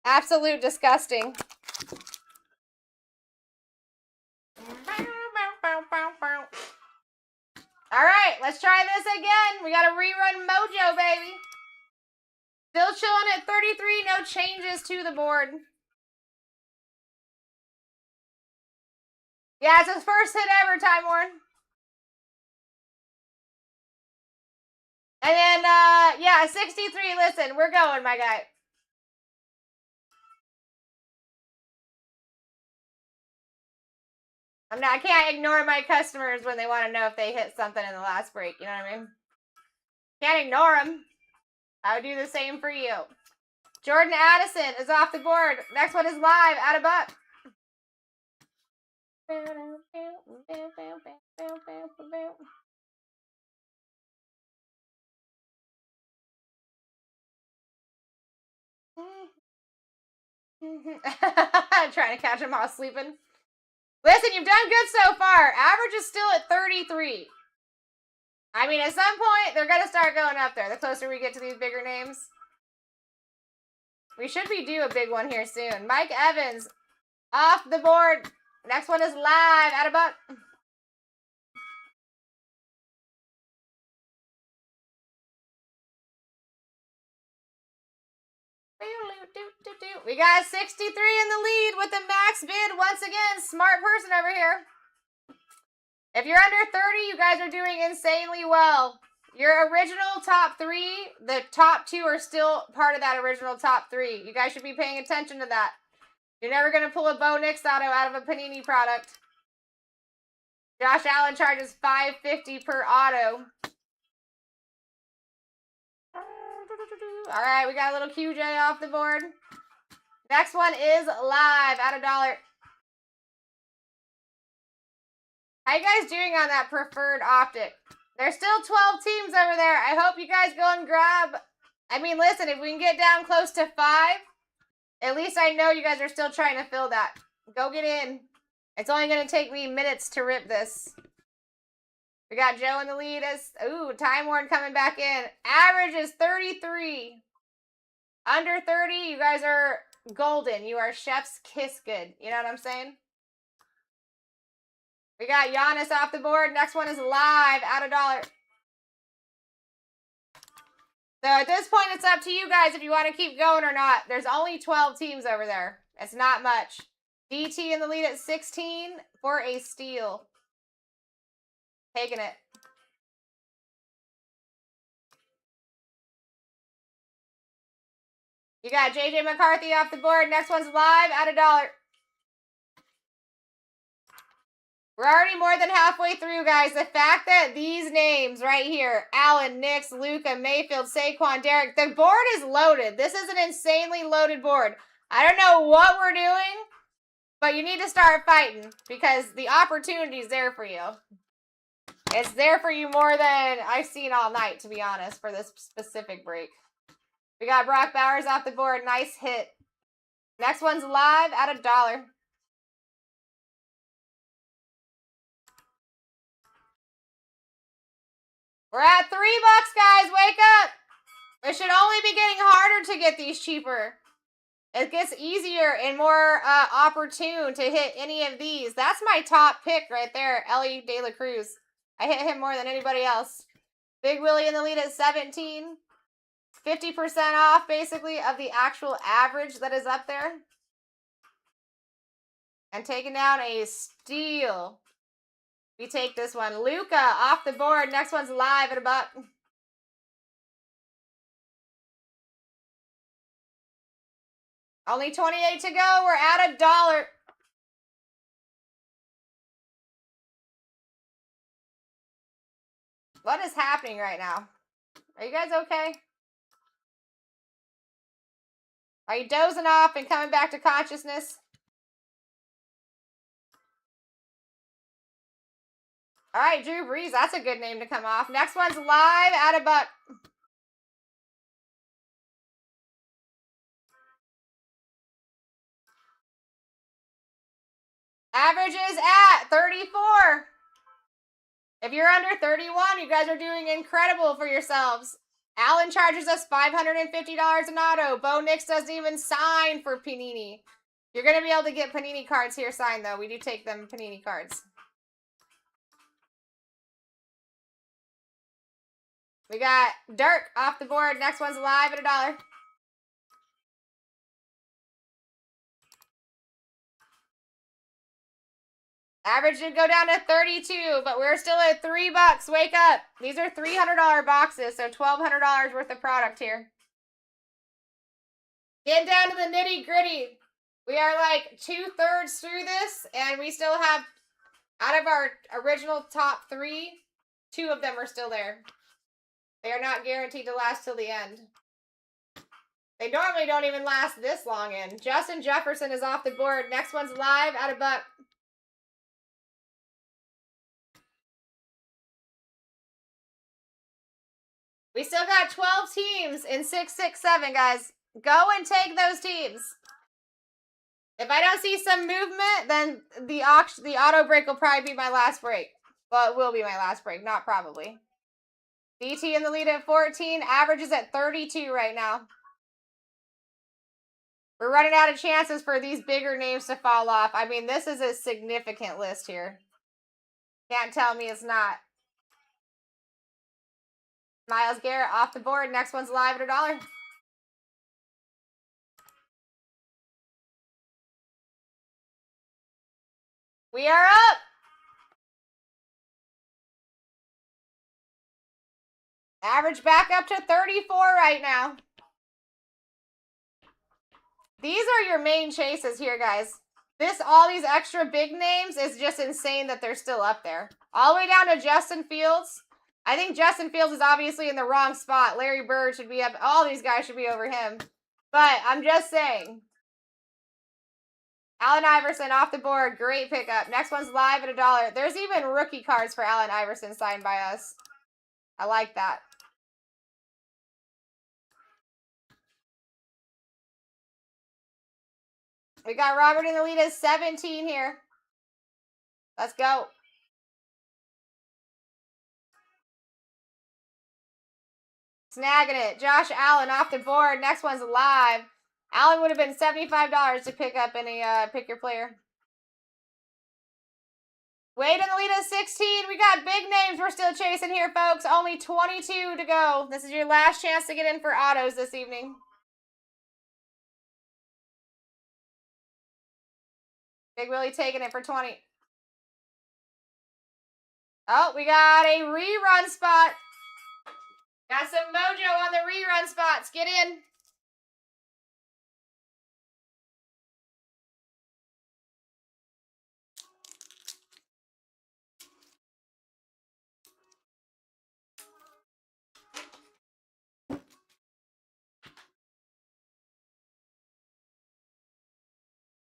Absolute disgusting. Alright, let's try this again. We got a rerun mojo, baby. Still chilling at 33, no changes to the board. Yeah, it's his first hit ever, Time Warn. And then, yeah, 63, listen, we're going, my guy. I can't ignore my customers when they want to know if they hit something in the last break, you know what I mean? Can't ignore them. I would do the same for you. Jordan Addison is off the board. Next one is live, at a buck. Trying to catch him while sleeping. Listen, you've done good so far. Average is still at 33. I mean, at some point, they're going to start going up there the closer we get to these bigger names. We should be due a big one here soon. Mike Evans, off the board. Next one is live, at a buck. We got 63 in the lead with the max bid. Once again, smart person over here. If you're under 30, you guys are doing insanely well. Your original top 3, the top 2 are still part of that original top 3. You guys should be paying attention to that. You're never going to pull a Bo Nix auto out of a Panini product. Josh Allen charges $5.50 per auto. All right, we got a little QJ off the board. Next one is live at $1. How you guys doing on that preferred optic? There's still 12 teams over there. I hope you guys go and grab. I mean, listen, if we can get down close to 5, at least I know you guys are still trying to fill that. Go get in. It's only going to take me minutes to rip this. We got Joe in the lead. Ooh, Time Warren coming back in. Average is 33. Under 30, you guys are golden. You are chef's kiss good. You know what I'm saying? We got Giannis off the board. Next one is live at $1. So at this point, it's up to you guys if you want to keep going or not. There's only 12 teams over there. It's not much. DT in the lead at 16 for a steal. Taking it. You got JJ McCarthy off the board. Next one's live at $1. We're already more than halfway through, guys. The fact that these names right here, Allen, Nix, Luka, Mayfield, Saquon, Derek, the board is loaded. This is an insanely loaded board. I don't know what we're doing, but you need to start fighting because the opportunity is there for you. It's there for you more than I've seen all night, to be honest, for this specific break. We got Brock Bowers off the board. Nice hit. Next one's live at $1. We're at $3, guys. Wake up. It should only be getting harder to get these cheaper. It gets easier and more opportune to hit any of these. That's my top pick right there, Ellie De La Cruz. I hit him more than anybody else. Big Willie in the lead at 17. 50% off, basically, of the actual average that is up there. And taking down a steal. We take this one. Luka off the board. Next one's live at $1. Only 28 to go. We're at $1. What is happening right now? Are you guys okay? Are you dozing off and coming back to consciousness? All right, Drew Brees. That's a good name to come off. Next one's live at $1. Average is at 34. If you're under 31, you guys are doing incredible for yourselves. Allen charges us $550 an auto. Bo Nix doesn't even sign for Panini. You're going to be able to get Panini cards here signed, though. We do take them Panini cards. We got Dirk off the board. Next one's live at $1. Average did go down to 32, but we're still at $3. Wake up. These are $300 boxes, so $1,200 worth of product here. Getting down to the nitty gritty. We are like 2/3 through this, and we still have, out of our original top 3, 2 of them are still there. They are not guaranteed to last till the end. They normally don't even last this long in. Justin Jefferson is off the board. Next one's live at $1. We still got 12 teams in 667, guys. Go and take those teams. If I don't see some movement, then the auto break will probably be my last break. Well, it will be my last break, not probably. DT in the lead at 14. Average is at 32 right now. We're running out of chances for these bigger names to fall off. I mean, this is a significant list here. Can't tell me it's not. Myles Garrett off the board. Next one's live at $1. We are up. Average back up to 34 right now. These are your main chases here, guys. all these extra big names is just insane that they're still up there. All the way down to Justin Fields. I think Justin Fields is obviously in the wrong spot. Larry Bird should be up. All these guys should be over him. But I'm just saying. Allen Iverson off the board. Great pickup. Next one's live at $1. There's even rookie cards for Allen Iverson signed by us. I like that. We got Robert in the lead at 17 here. Let's go. Snagging it. Josh Allen off the board. Next one's live. Allen would have been $75 to pick up any pick your player. Wade in the lead at 16. We got big names we're still chasing here, folks. Only 22 to go. This is your last chance to get in for autos this evening. Big Willie taking it for 20. Oh, we got a rerun spot. Got some mojo on the rerun spots. Get in.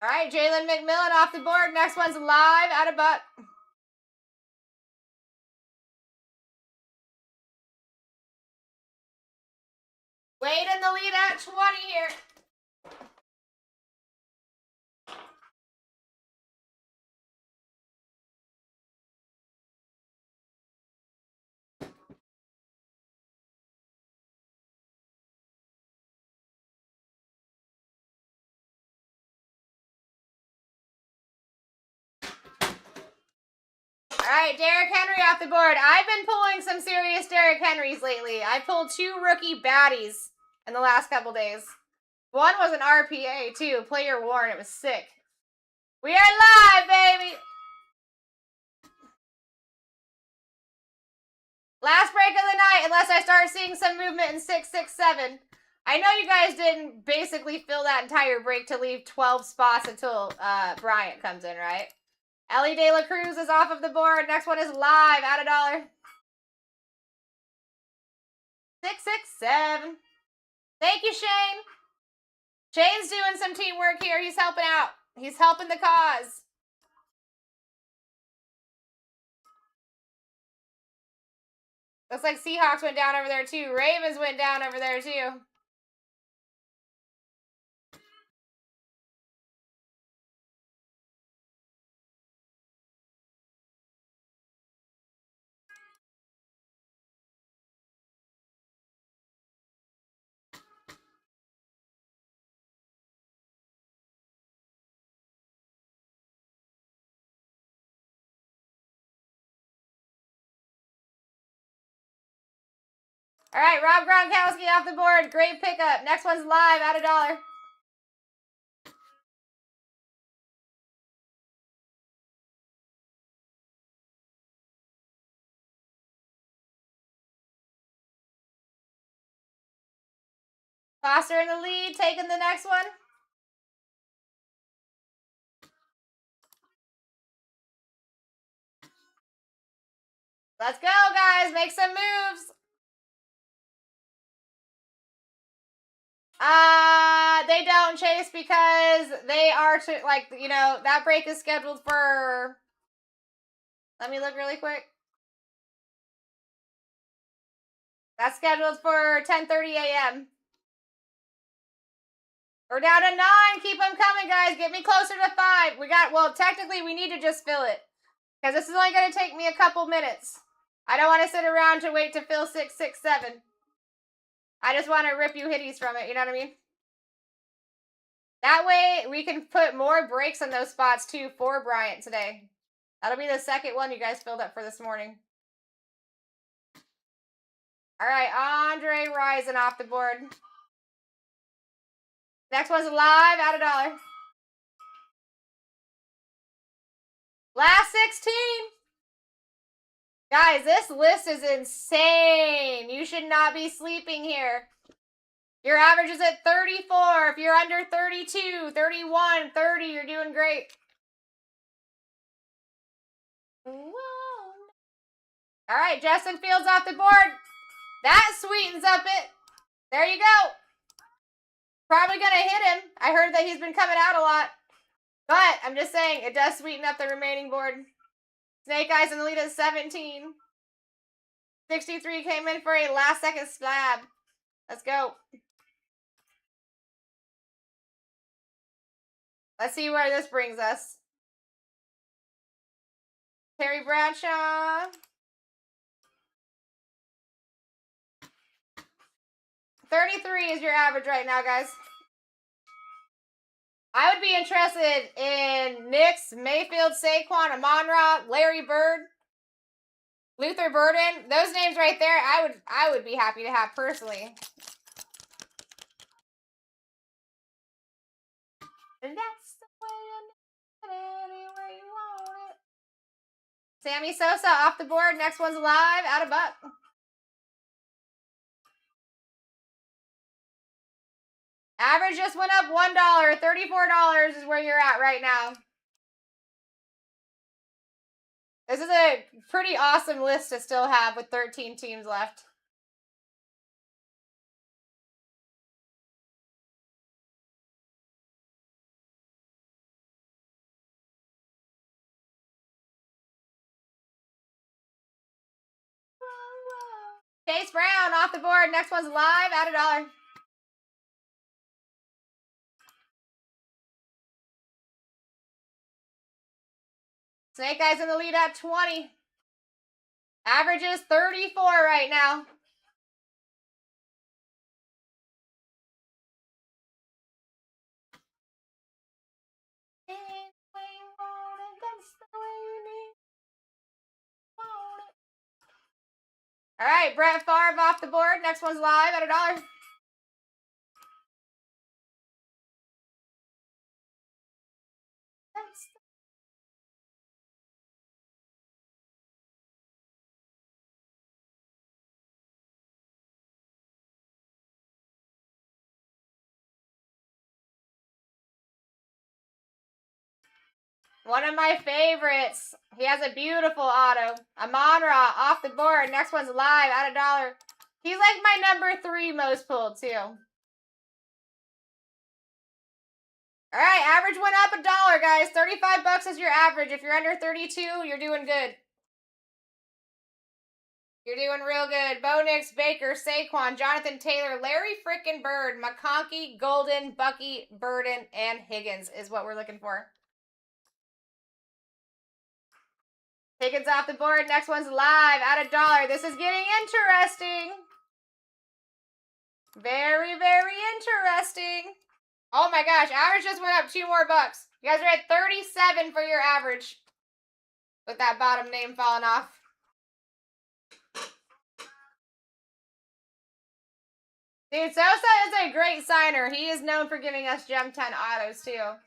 All right, Jalen McMillan off the board. Next one's live at $1. Wade in the lead at 20 here. All right, Derrick Henry off the board. I've been pulling some serious Derrick Henrys lately. I pulled 2 rookie baddies in the last couple days. One was an RPA, too. Player worn. It was sick. We are live, baby! Last break of the night, unless I start seeing some movement in 667. I know you guys didn't basically fill that entire break to leave 12 spots until Bryant comes in, right? Ellie De La Cruz is off of the board. Next one is live at $1. 667. Thank you, Shane. Shane's doing some teamwork here. He's helping out. He's helping the cause. Looks like Seahawks went down over there too. Ravens went down over there too. All right, Rob Gronkowski off the board. Great pickup. Next one's live at $1. Foster in the lead, taking the next one. Let's go, guys. Make some moves. They don't chase because they are to, like, you know, that break is scheduled for, let me look really quick. That's scheduled for 10:30 a.m. We're down to 9. Keep them coming, guys. Get me closer to 5. We got, well, technically we need to just fill it because this is only going to take me a couple minutes. I don't want to sit around to wait to fill 6, 6, 7. I just want to rip you hitties from it, you know what I mean? That way, we can put more breaks in those spots, too, for Bryant today. That'll be the second one you guys filled up for this morning. All right, Andre Rison off the board. Next one's live at $1. Last 16. Guys, this list is insane. You should not be sleeping here. Your average is at 34. If you're under 32, 31, 30, you're doing great. All right, Justin Fields off the board. That sweetens up it. There you go. Probably going to hit him. I heard that he's been coming out a lot. But I'm just saying, it does sweeten up the remaining board. Snake Eyes in the lead at 17. 63 came in for a last-second slab. Let's go. Let's see where this brings us. Terry Bradshaw. 33 is your average right now, guys. I would be interested in Nix, Mayfield, Saquon, Amon-Ra, Larry Bird, Luther Burden. Those names right there, I would be happy to have personally. And that's the way any way you want it. Sammy Sosa off the board. Next one's live out of buck. Average just went up $1. $34 is where you're at right now. This is a pretty awesome list to still have with 13 teams left. Chase Brown off the board. Next one's live at $1. Snake Eyes in the lead at 20. Average is 34 right now. All right, Brett Favre off the board. Next one's live at $1. One of my favorites. He has a beautiful auto. Amon-Ra off the board. Next one's live at $1. He's like my number 3 most pulled too. All right, average went up $1, guys. 35 bucks is your average. If you're under 32, you're doing good. You're doing real good. Bo Nix, Baker, Saquon, Jonathan Taylor, Larry frickin' Bird, McConkey, Golden, Bucky, Burden, and Higgins is what we're looking for. Higgins off the board. Next one's live at $1. This is getting interesting. Very, very interesting. Oh my gosh, average just went up 2 more bucks. You guys are at 37 for your average. With that bottom name falling off. Dude, Sosa is a great signer. He is known for giving us Gem 10 autos too.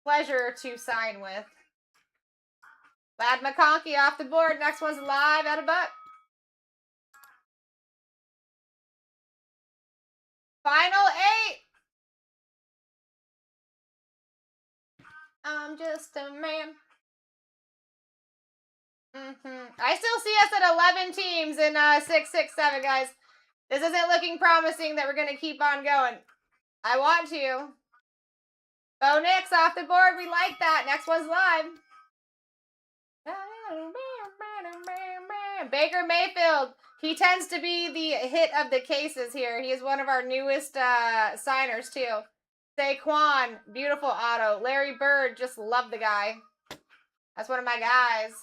Pleasure to sign with. Lad McConkey off the board. Next one's live at $1. Final 8. I'm just a man. I still see us at 11 teams in 6, 6, 7, guys. This isn't looking promising that we're going to keep on going. I want to. Bo Nix off the board. We like that. Next one's live. Baker Mayfield. He tends to be the hit of the cases here. He is one of our newest signers, too. Saquon, beautiful auto. Larry Bird, just love the guy. That's one of my guys.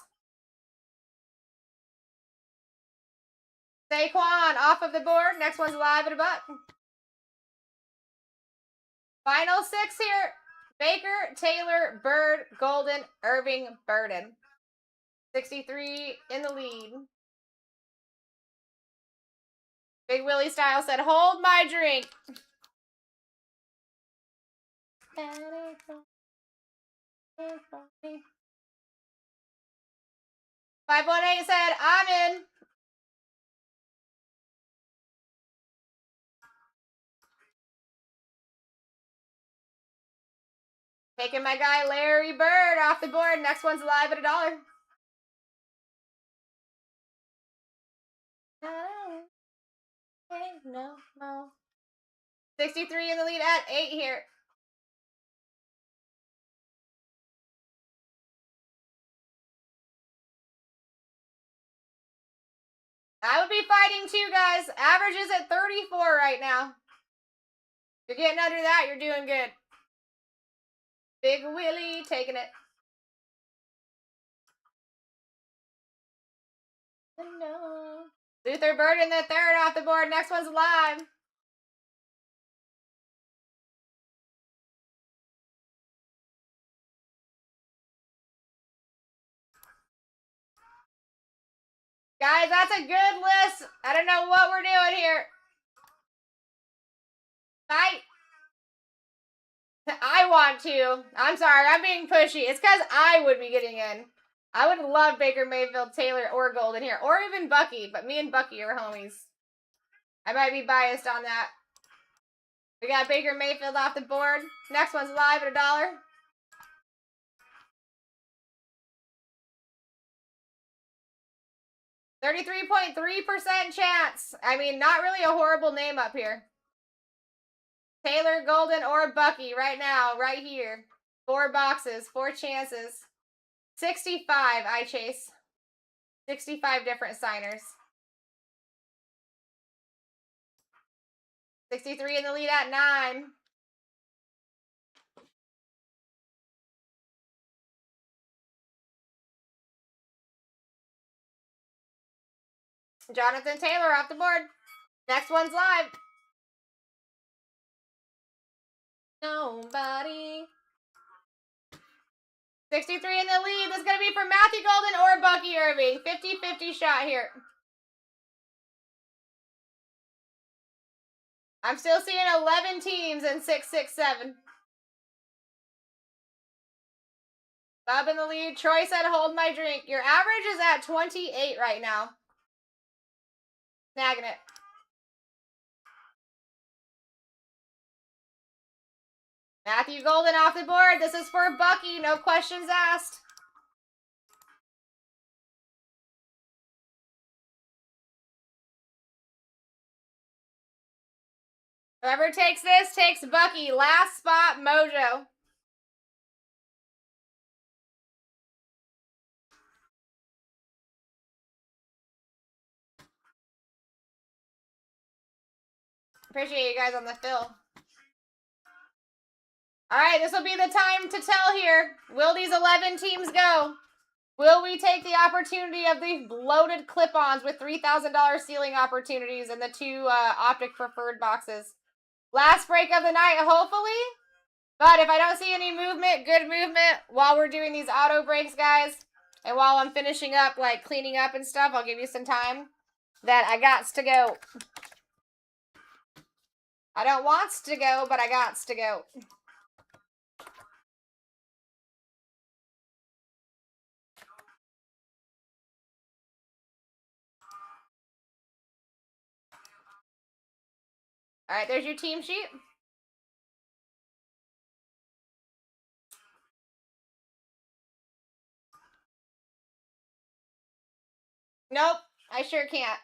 Saquon off of the board. Next one's live at $1. Final 6 here. Baker, Taylor, Bird, Golden, Irving, Burden. 63 in the lead. Big Willie Style said, hold my drink. 518 said, I'm in. Taking my guy Larry Bird off the board. Next one's live at $1. No, no. 63 in the lead at 8 here. I would be fighting too, guys. Average is at 34 right now. If you're getting under that, you're doing good. Big Willie taking it. No. Luther Bird in the third off the board. Next one's live. Guys, that's a good list. I don't know what we're doing here. Fight. I want to. I'm sorry, I'm being pushy. It's because I would be getting in. I would love Baker Mayfield, Taylor, or Golden here. Or even Bucky, but me and Bucky are homies. I might be biased on that. We got Baker Mayfield off the board. Next one's live at $1. %33.3% chance. I mean, not really a horrible name up here. Taylor, Golden, or Bucky right now, right here. 4 boxes, 4 chances. 65, I chase. 65 different signers. 63 in the lead at 9. Jonathan Taylor off the board. Next one's live. Nobody. 63 in the lead. This is going to be for Matthew Golden or Bucky Irving. 50-50 shot here. I'm still seeing 11 teams in 667. Bob in the lead. Troy said, hold my drink. Your average is at 28 right now. Snagging it. Matthew Golden off the board. This is for Bucky. No questions asked. Whoever takes this takes Bucky. Last spot, Mojo. Appreciate you guys on the fill. All right, this will be the time to tell here. Will these 11 teams go? Will we take the opportunity of the loaded clip-ons with $3,000 ceiling opportunities and the 2 optic preferred boxes? Last break of the night, hopefully. But if I don't see any movement, good movement, while we're doing these auto breaks, guys, and while I'm finishing up, like cleaning up and stuff, I'll give you some time, that I gots to go. I don't wants to go, but I gots to go. All right, there's your team sheet. Nope, I sure can't.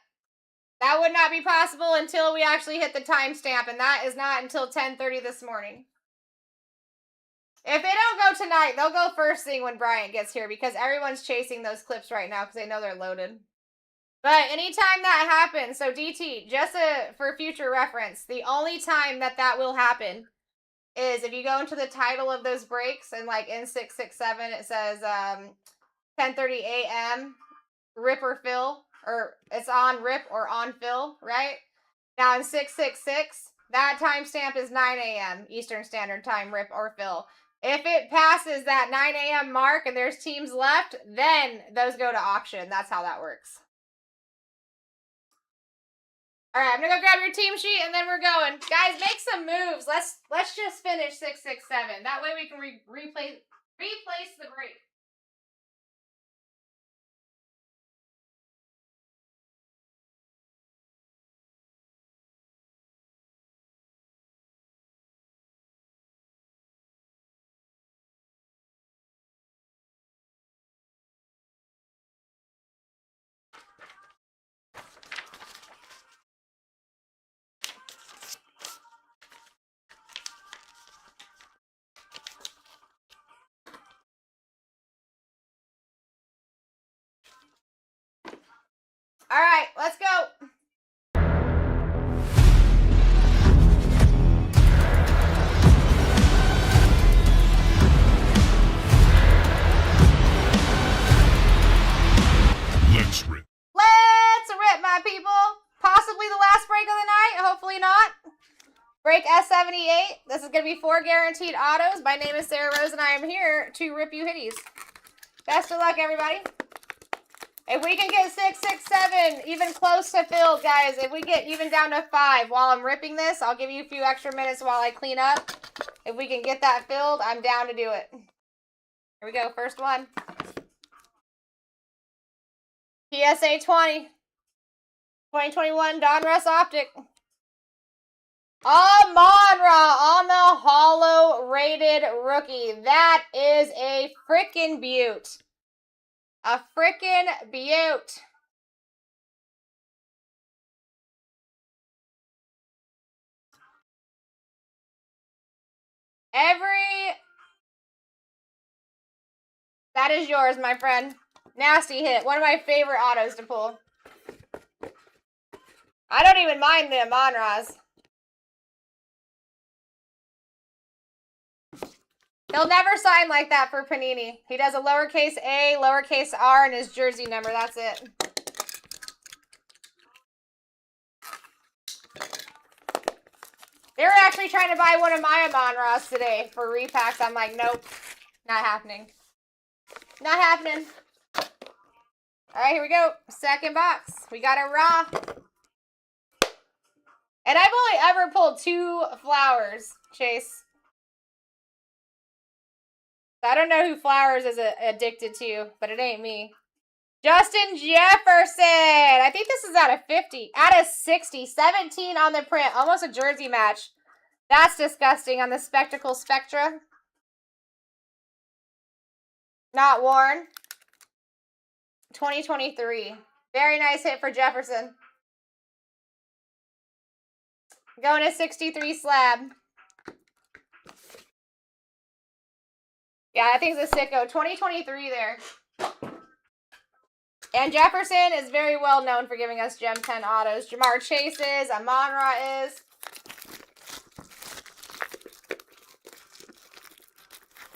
That would not be possible until we actually hit the timestamp, and that is not until 10:30 this morning. If they don't go tonight, they'll go first thing when Bryant gets here, because everyone's chasing those clips right now because they know they're loaded. But anytime that happens, so DT, just for future reference, the only time that will happen is if you go into the title of those breaks, and like in 667 it says 10:30 a.m. rip or fill, or it's on rip or on fill, right? Now in 666, that timestamp is 9 a.m. Eastern Standard Time, rip or fill. If it passes that 9 a.m. mark and there's teams left, then those go to auction. That's how that works. All right, I'm gonna go grab your team sheet and then we're going. Guys, make some moves. Let's just finish 667. That way we can replace the break. right, let's go. Let's rip. Let's rip, my people. Possibly the last break of the night. Hopefully not. Break S78. This is going to be 4 guaranteed autos. My name is Sarah Rose, and I am here to rip you hitties. Best of luck, everybody. If we can get 6, 6, 7, even close to filled, guys. If we get even down to 5 while I'm ripping this, I'll give you a few extra minutes while I clean up. If we can get that filled, I'm down to do it. Here we go. First one. PSA 20. 2021 Donruss Optic. Amon-Ra on the hollow rated rookie. That is a freaking beaut. A freaking beaut. That is yours, my friend. Nasty hit. One of my favorite autos to pull. I don't even mind the Amon-Ras. He'll never sign like that for Panini. He does a lowercase a, lowercase r, and his jersey number. That's it. They were actually trying to buy one of my Amon-Ras today for repacks. I'm like, nope. Not happening. Not happening. All right, here we go. Second box. We got a Ra. And I've only ever pulled 2 Flowers, Chase. I don't know who Flowers is addicted to, but it ain't me. Justin Jefferson. I think this is out of 50. Out of 60. 17 on the print. Almost a jersey match. That's disgusting on the Spectacle Spectra. Not worn. 2023. Very nice hit for Jefferson. Going to 63 slab. Yeah, I think it's a sicko. 2023 there. And Jefferson is very well known for giving us Gem 10 autos. Jamar Chase is. Amon-Ra is.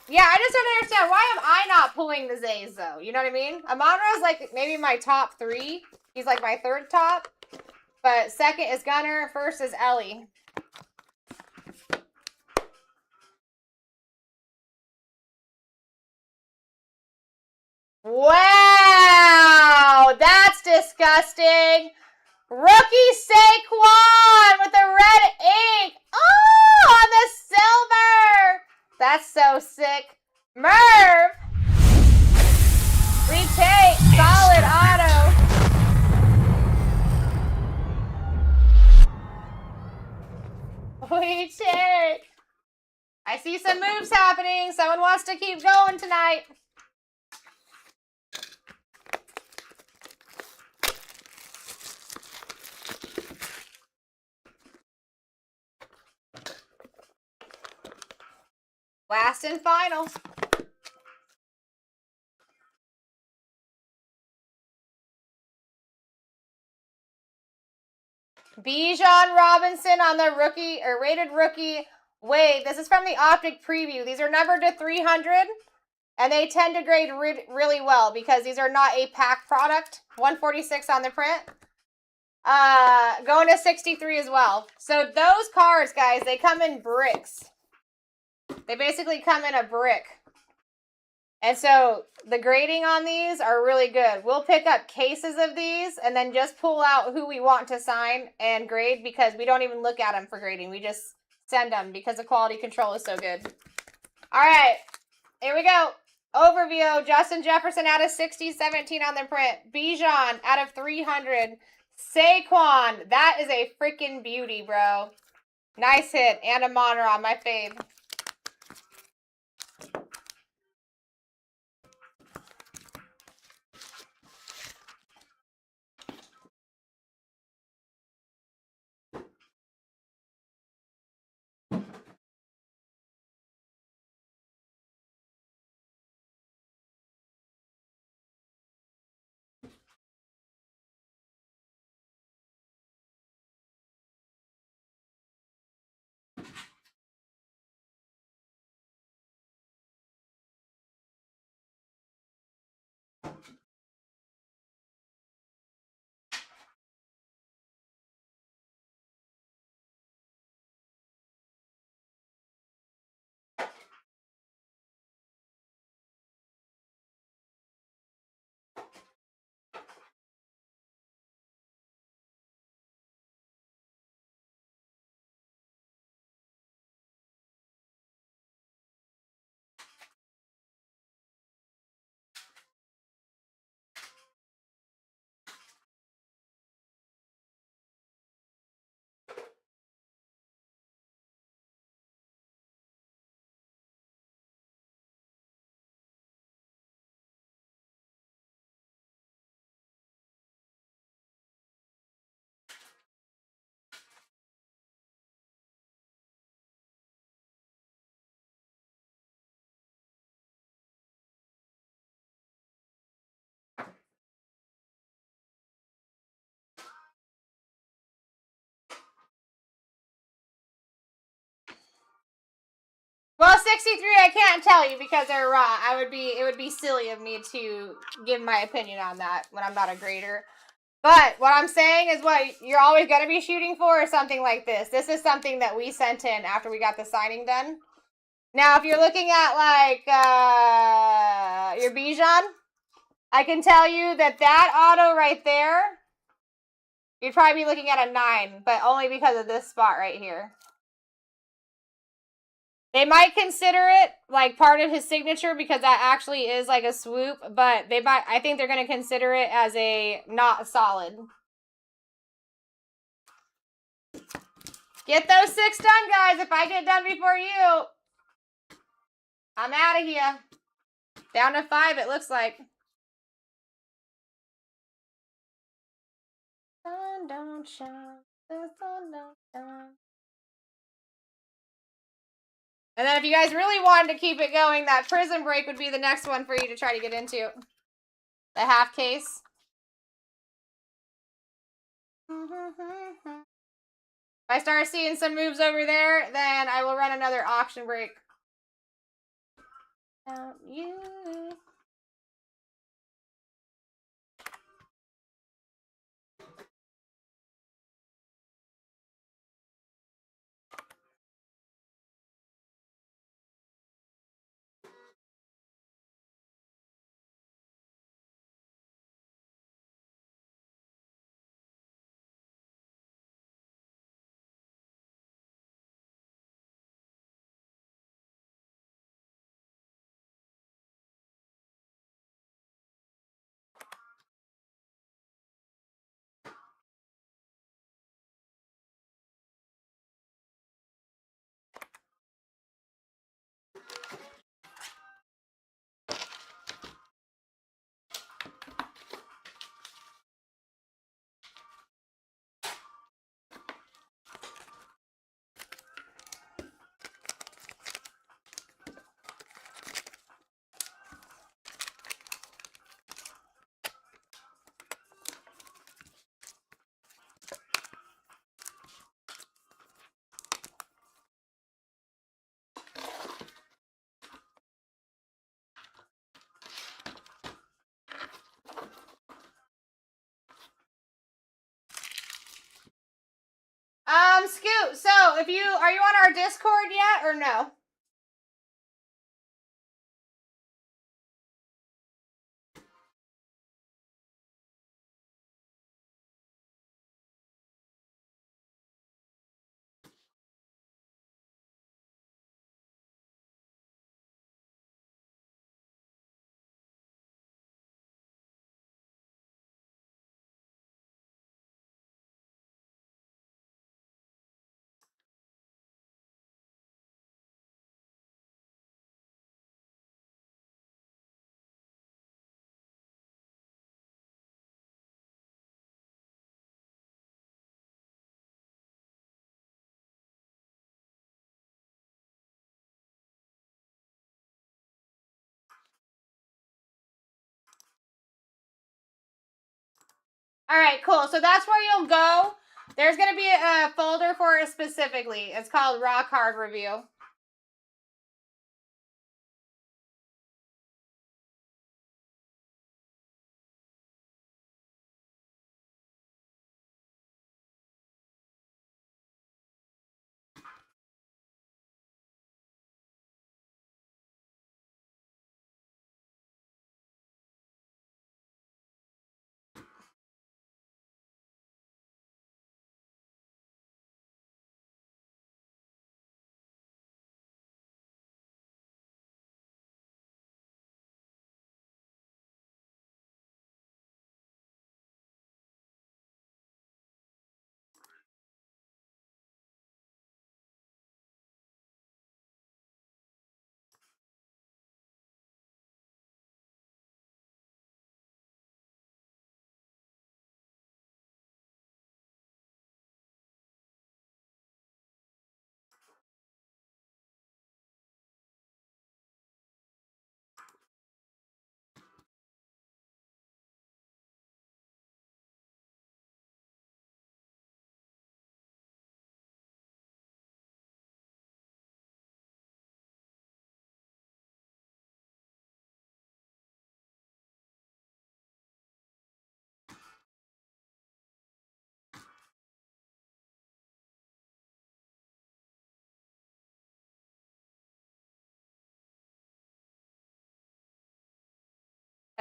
Yeah, I just don't understand. Why am I not pulling the Zays, though? You know what I mean? Amon-Ra is like maybe my top 3. He's like my 3rd top. But second is Gunner. First is Ellie. Wow! That's disgusting. Rookie Saquon with the red ink. Oh, on the silver. That's so sick. Merv. Retake. Solid auto. Retake. I see some moves happening. Someone wants to keep going tonight. Last and final. Bijan Robinson on the rookie or rated rookie wave. This is from the Optic Preview. These are numbered to 300, and they tend to grade really well because these are not a pack product. 146 on the print. Going to 63 as well. So those cards, guys, they come in bricks. They basically come in a brick. And so the grading on these are really good. We'll pick up cases of these and then just pull out who we want to sign and grade because we don't even look at them for grading. We just send them because the quality control is so good. All right, here we go. Overview, Justin Jefferson out of 60, 17 on the print. Bijan out of 300. Saquon, that is a freaking beauty, bro. Nice hit. And a Amon-Ra, my fave. 63, I can't tell you because they're raw. It would be silly of me to give my opinion on that when I'm not a grader. But what I'm saying is what you're always going to be shooting for is something like this. This is something that we sent in after we got the signing done. Now, if you're looking at like your Bijan, I can tell you that auto right there, you'd probably be looking at a 9, but only because of this spot right here. They might consider it like part of his signature because that actually is like a swoop, but I think they're going to consider it as a not solid. Get those 6 done, guys. If I get done before you, I'm out of here. Down to 5, it looks like. Sun don't shine, the sun don't shine. And then if you guys really wanted to keep it going, that prison break would be the next one for you to try to get into. The half case. If I start seeing some moves over there, then I will run another auction break. You. Scoot, so are you on our Discord yet or no? All right, cool. So that's where you'll go. There's going to be a folder for it specifically. It's called Raw Card Review.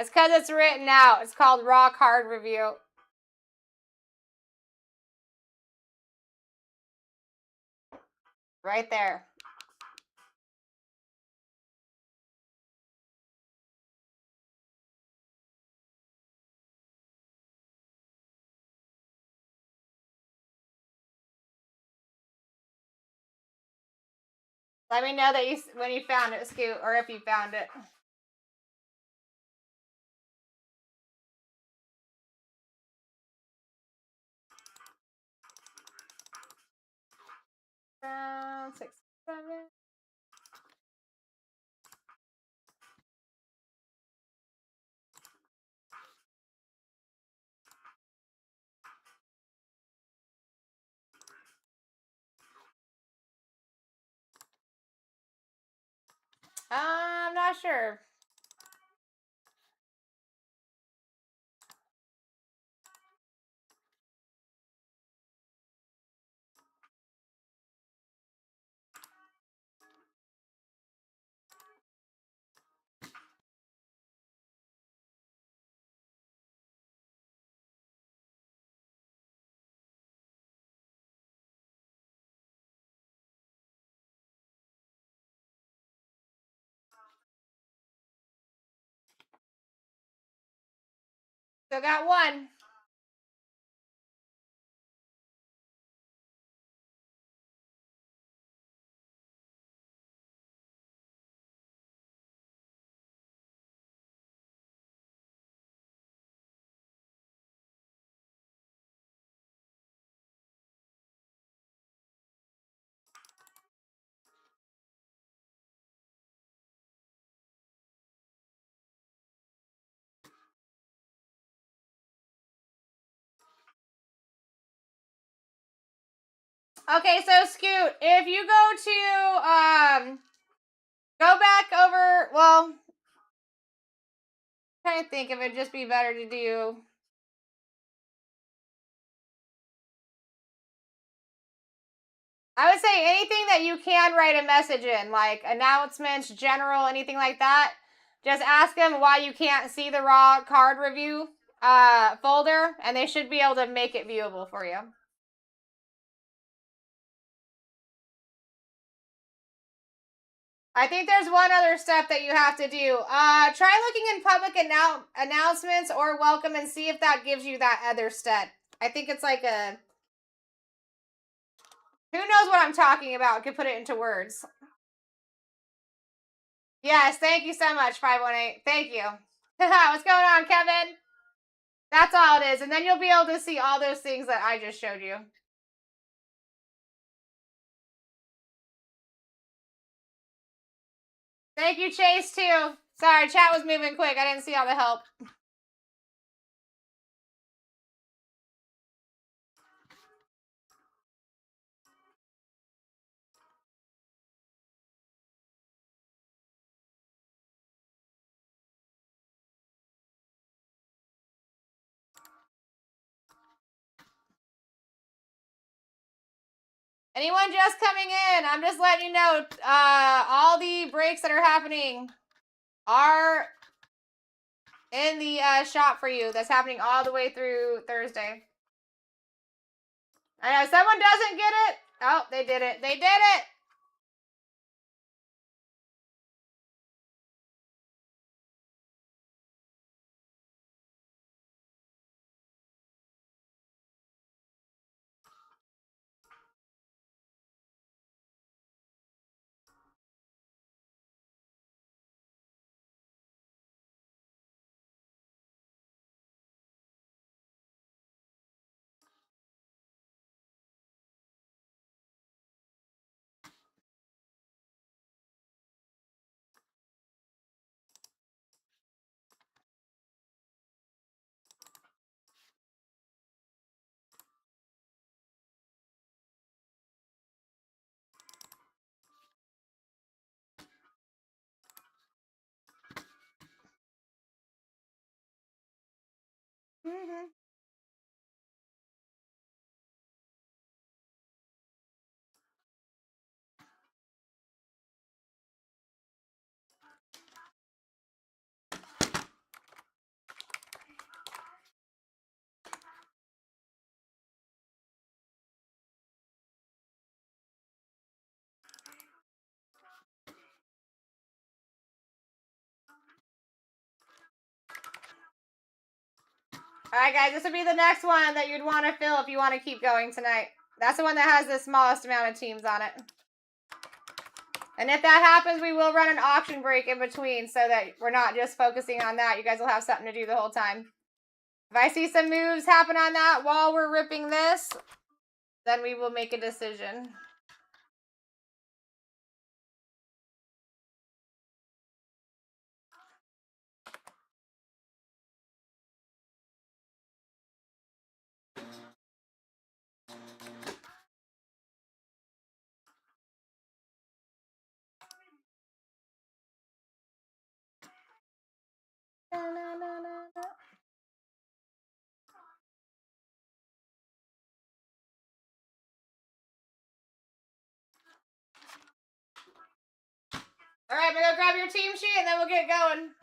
It's because it's written out. It's called raw card review. Right there. Let me know that when you found it, Scoot, or if you found it. Round 6, 7. I'm not sure. Still got one. Okay, so Scoot, if you go back over, well, I'm trying to think if it'd just be better to do. I would say anything that you can write a message in, like announcements, general, anything like that. Just ask them why you can't see the raw card review folder, and they should be able to make it viewable for you. I think there's one other step that you have to do. Try looking in public announcements or welcome and see if that gives you that other step. I think it's like a... Who knows what I'm talking about? I could put it into words. Yes, thank you so much, 518. Thank you. What's going on, Kevin? That's all it is. And then you'll be able to see all those things that I just showed you. Thank you, Chase, too. Sorry, chat was moving quick. I didn't see all the help. Anyone just coming in, I'm just letting you know, all the breaks that are happening are in the shop for you. That's happening all the way through Thursday. I know, someone doesn't get it. Oh, they did it. They did it. Alright, guys, this would be the next one that you'd want to fill if you want to keep going tonight. That's the one that has the smallest amount of teams on it. And if that happens, we will run an auction break in between so that we're not just focusing on that. You guys will have something to do the whole time. If I see some moves happen on that while we're ripping this, then we will make a decision. Alright, we're gonna grab your team sheet and then we'll get going.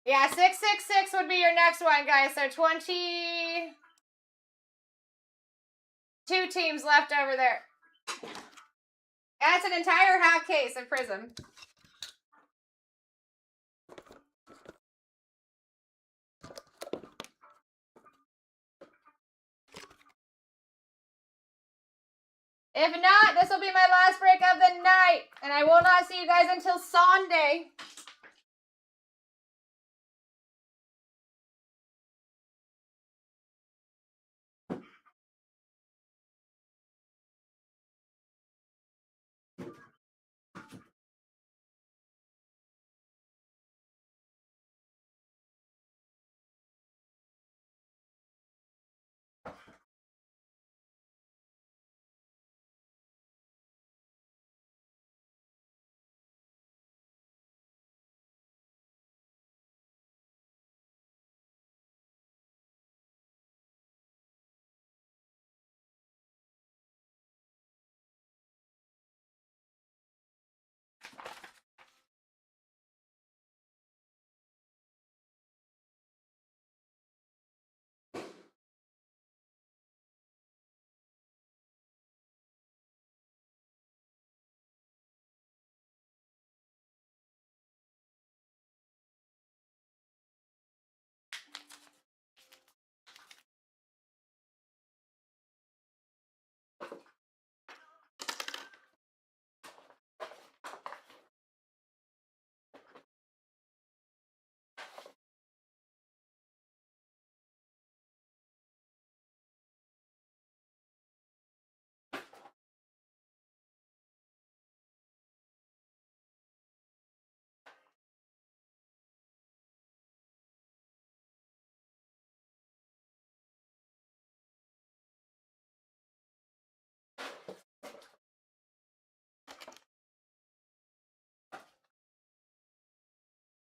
Yeah, 666 would be your next one, guys. So 22 teams left over there. That's an entire half case of Prism. If not, this will be my last break of the night. And I will not see you guys until Sunday.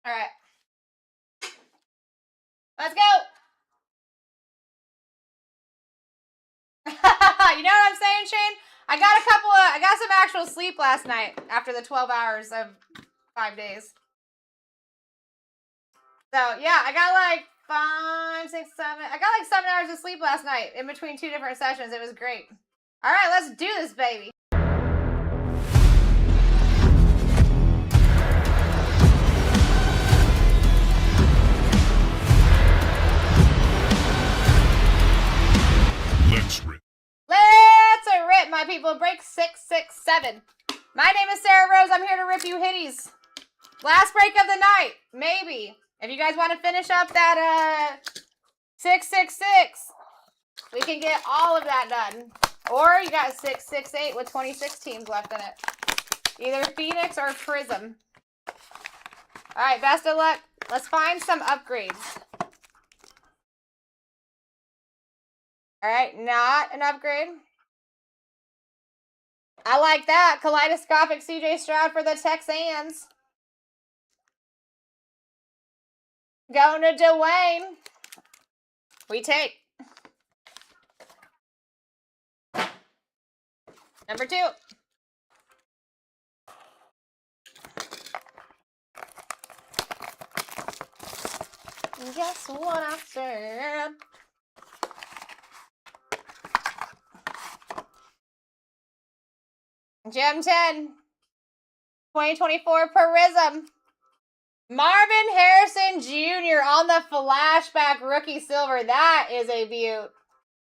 All right. Let's go. You know what I'm saying, Shane? I got some actual sleep last night after the 12 hours of 5 days. So, yeah, I got like 5, 6, 7. I got like 7 hours of sleep last night in between 2 different sessions. It was great. All right, let's do this, baby. Let's rip, my people. Break 667. My name is Sarah Rose. I'm here to rip you hitties. Last break of the night. Maybe. If you guys want to finish up that 666, we can get all of that done. Or you got 668 with 26 teams left in it. Either Phoenix or Prism. All right, best of luck. Let's find some upgrades. All right, not an upgrade. I like that. Kaleidoscopic CJ Stroud for the Texans. Going to Dwayne. We take. Number 2. Guess what I said? Gem 10. 2024 Prism. Marvin Harrison Jr. on the flashback rookie silver. That is a beaut.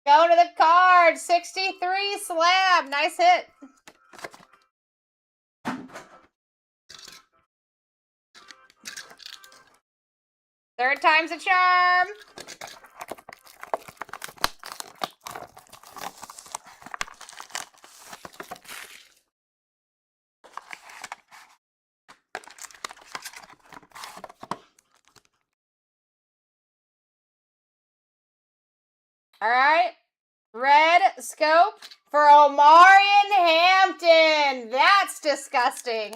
Going to the card. 63 slab. Nice hit. Third time's a charm. All right. Red scope for Omarion Hampton. That's disgusting.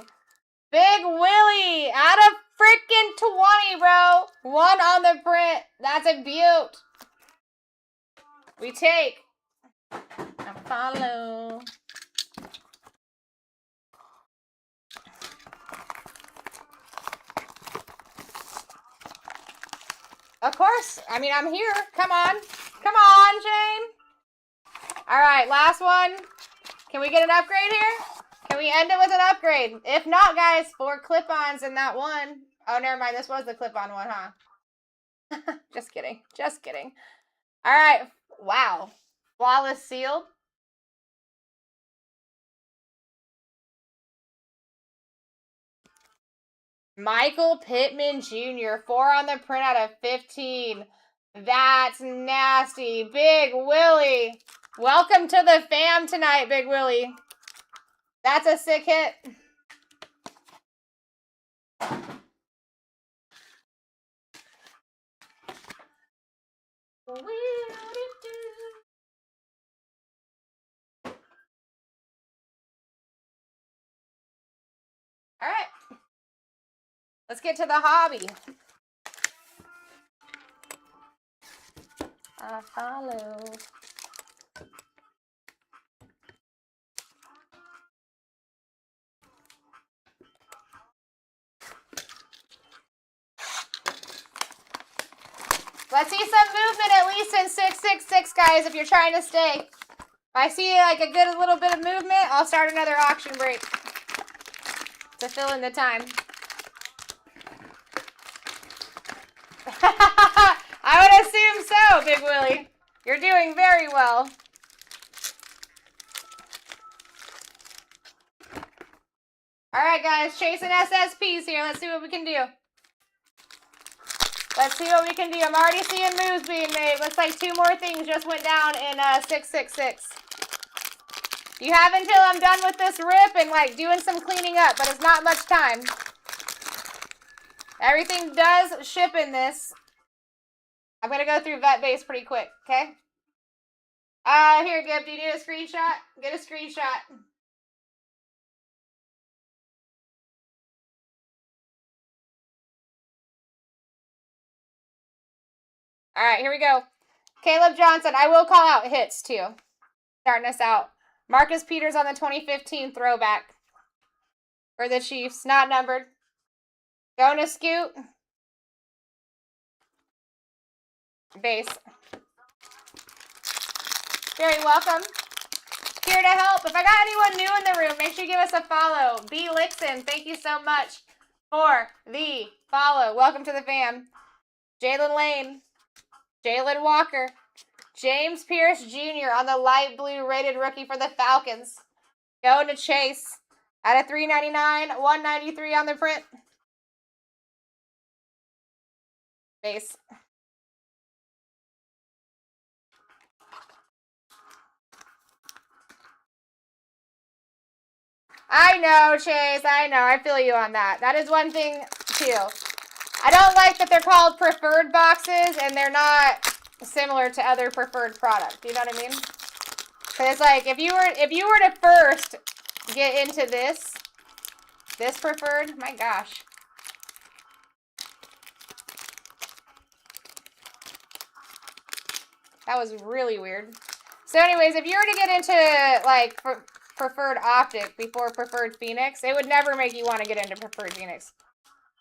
Big Willie out of freaking 20, bro. 1 on the print. That's a beaut. We take a follow. Of course. I mean, I'm here. Come on. Come on, Jane. All right, last one. Can we get an upgrade here? Can we end it with an upgrade? If not, guys, 4 clip-ons in that one. Oh, never mind. This was the clip-on one, huh? Just kidding. Just kidding. All right. Wow. Flawless sealed. Michael Pittman Jr. 4 on the print out of 15. That's nasty. Big Willie. Welcome to the fam tonight, Big Willie. That's a sick hit. All right. Let's get to the hobby. I follow. Let's see some movement at least in 666, guys, if you're trying to stay. If I see like a good little bit of movement, I'll start another auction break to fill in the time. I would assume so, Big Willie. You're doing very well. All right, guys, chasing SSPs here. Let's see what we can do. Let's see what we can do. I'm already seeing moves being made. Looks like 2 more things just went down in 666. You have until I'm done with this rip and like doing some cleaning up, but it's not much time. Everything does ship in this. I'm going to go through vet base pretty quick, okay? Here, Gib, do you need a screenshot? Get a screenshot. All right, here we go. Caleb Johnson. I will call out hits, too. Starting us out. Marcus Peters on the 2015 throwback for the Chiefs. Not numbered. Going to Scoot. Base. Very welcome. Here to help. If I got anyone new in the room, make sure you give us a follow. B. Lixon, thank you so much for the follow. Welcome to the fam. Jalen Lane. Jalen Walker. James Pierce Jr. on the light blue rated rookie for the Falcons. Going to Chase. Out of 399, 193 on the print. Base. I know, Chase. I know. I feel you on that. That is one thing, too. I don't like that they're called preferred boxes and they're not similar to other preferred products. You know what I mean? Because it's like, if you were to first get into this preferred, my gosh. That was really weird. So anyways, if you were to get into, like, preferred optic before preferred Phoenix, it would never make you want to get into preferred Phoenix.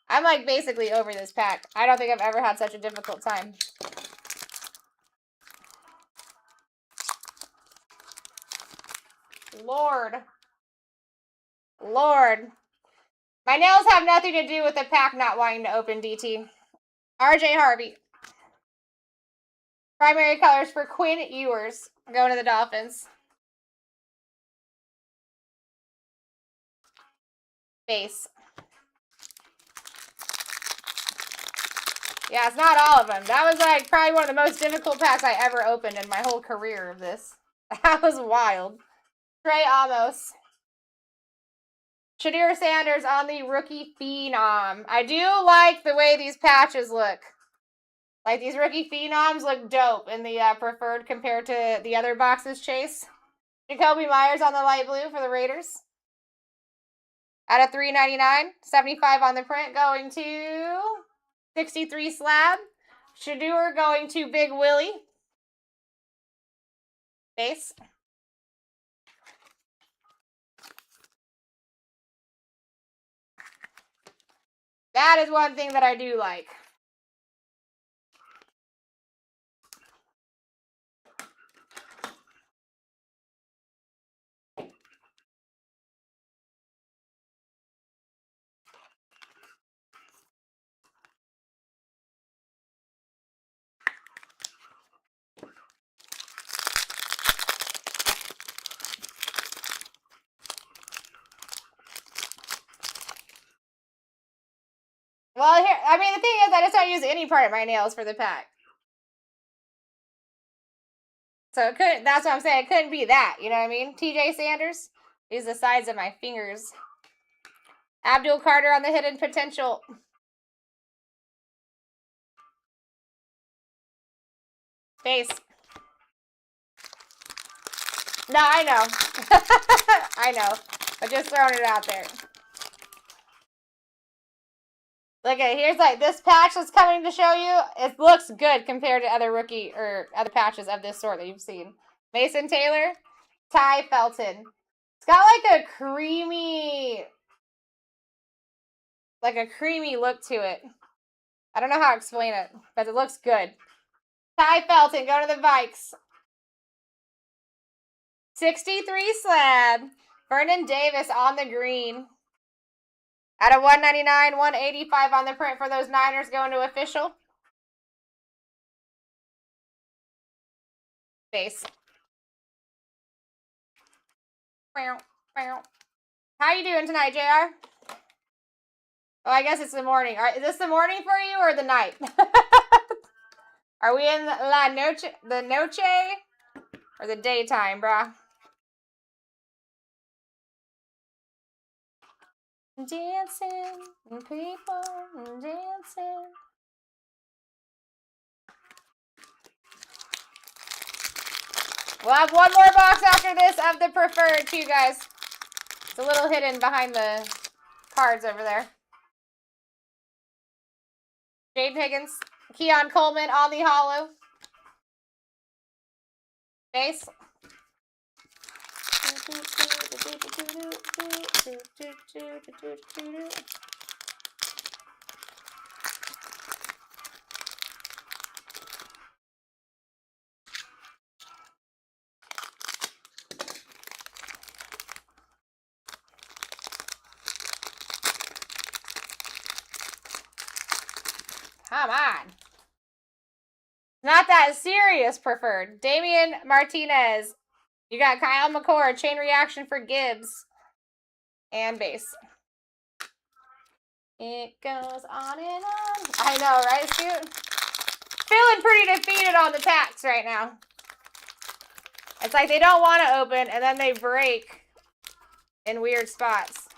I'm, like, basically over this pack. I don't think I've ever had such a difficult time. Lord. My nails have nothing to do with the pack not wanting to open, DT. RJ Harvey. Primary colors for Quinn Ewers. Going to the Dolphins. Base. Yeah, it's not all of them. That was like probably one of the most difficult packs I ever opened in my whole career of this. That was wild. Trey Amos. Shadir Sanders on the rookie phenom. I do like the way these patches look. Like, these rookie phenoms look dope in the preferred compared to the other boxes, Chase. Jacoby Myers on the light blue for the Raiders. Out of $3.99. 75 on the print going to 63 slab. Shadur going to Big Willie. Base. That is one thing that I do like. Well, here, I mean, the thing is, I just don't use any part of my nails for the pack. So it couldn't, that's what I'm saying, it couldn't be that, you know what I mean? TJ Sanders, these are the sides of my fingers. Abdul Carter on the hidden potential. Base. No, I know. I know. But just throwing it out there. Look at, here's like this patch that's coming to show you. It looks good compared to other rookie or other patches of this sort that you've seen. Mason Taylor, Ty Felton. It's got like a creamy look to it. I don't know how to explain it, but it looks good. Ty Felton, go to the Vikes. 63 slab. Vernon Davis on the green. Out of 199, 185 on the print for those Niners going to official. Base. How you doing tonight, JR? Oh, I guess it's the morning. Is this the morning for you or the night? Are we in the noche or the daytime, brah? Dancing, people dancing. We'll have one more box after this of the preferred too, guys. It's a little hidden behind the cards over there. Jade Higgins, Keon Coleman on the hollow. Base. Come on. Not that serious, preferred. Damian Martinez. You got Kyle McCord, chain reaction for Gibbs. And base. It goes on and on. I know, right, Scoot? Feeling pretty defeated on the packs right now. It's like they don't want to open, and then they break in weird spots.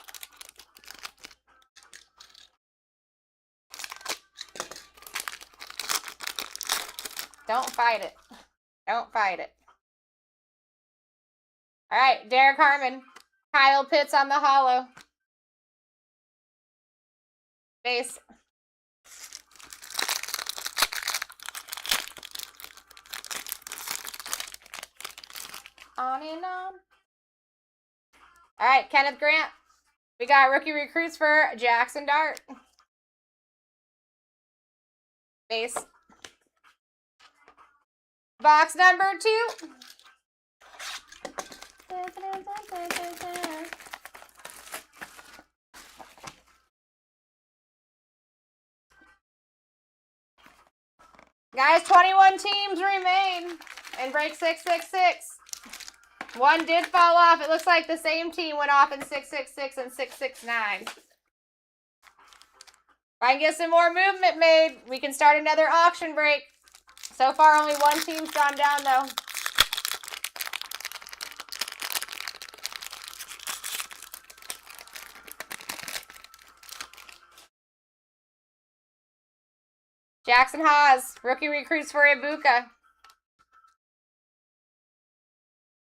Don't fight it. Don't fight it. All right, Derek Harmon. Kyle Pitts on the hollow. Base. On and on. All right, Kenneth Grant. We got rookie recruits for Jackson Dart. Base. Box number 2. Guys, 21 teams remain in break 666. One did fall off. It looks like the same team went off in 666 and 669. If I can get some more movement made, we can start another auction break. So far, only one team's gone down, though. Jackson Haas, rookie recruits for Ibuka.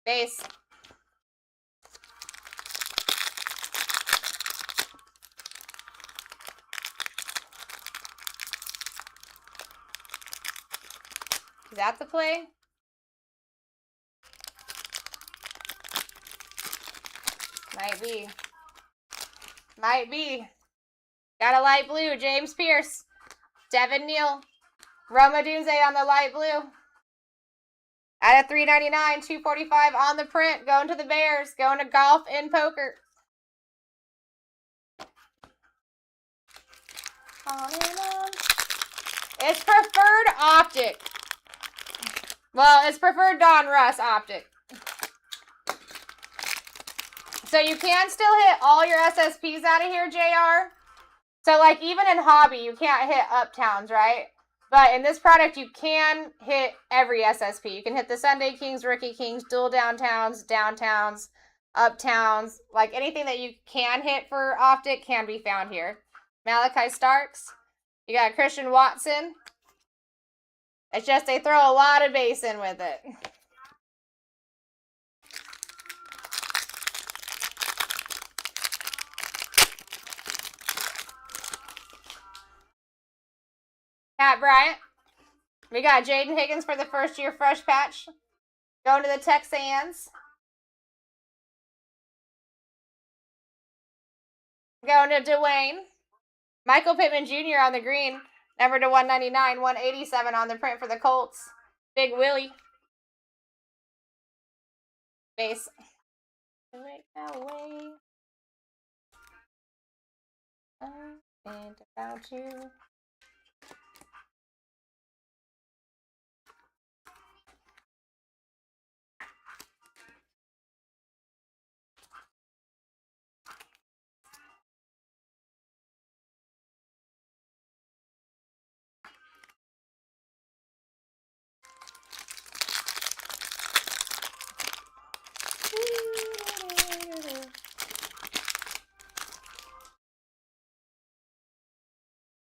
Base. Is that the play? Might be. Might be. Got a light blue. James Pierce. Devin Neal. Roma Dunze on the light blue. At a $3.99, $2.45 on the print. Going to the Bears. Going to golf and poker. On and on. It's preferred optic. Well, it's preferred Don Russ optic. So you can still hit all your SSPs out of here, JR. So like even in hobby, you can't hit uptowns, right? But in this product, you can hit every SSP. You can hit the Sunday Kings, Rookie Kings, dual downtowns, uptowns. Like anything that you can hit for optic can be found here. Malachi Starks. You got Christian Watson. It's just they throw a lot of base in with it. Pat Bryant. We got Jaden Higgins for the first year fresh patch. Going to the Texans. Going to Dwayne. Michael Pittman Jr. on the green. Number to 199, 187 on the print for the Colts. Big Willie. Base. Away. And about you.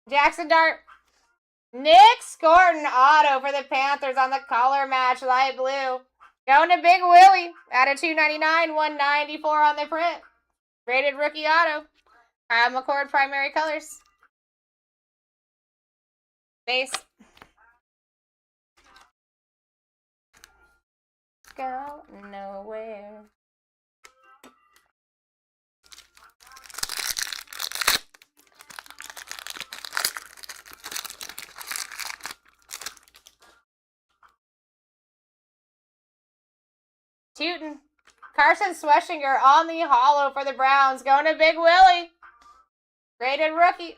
Jackson Dart. Nick Scorton auto for the Panthers on the color match, light blue. Going to Big Willie at a $2.99, $194 on the print. Rated rookie auto. Kyle McCord primary colors. Base. Go nowhere. Tootin. Carson Sweshinger on the hollow for the Browns. Going to Big Willie. Rated rookie.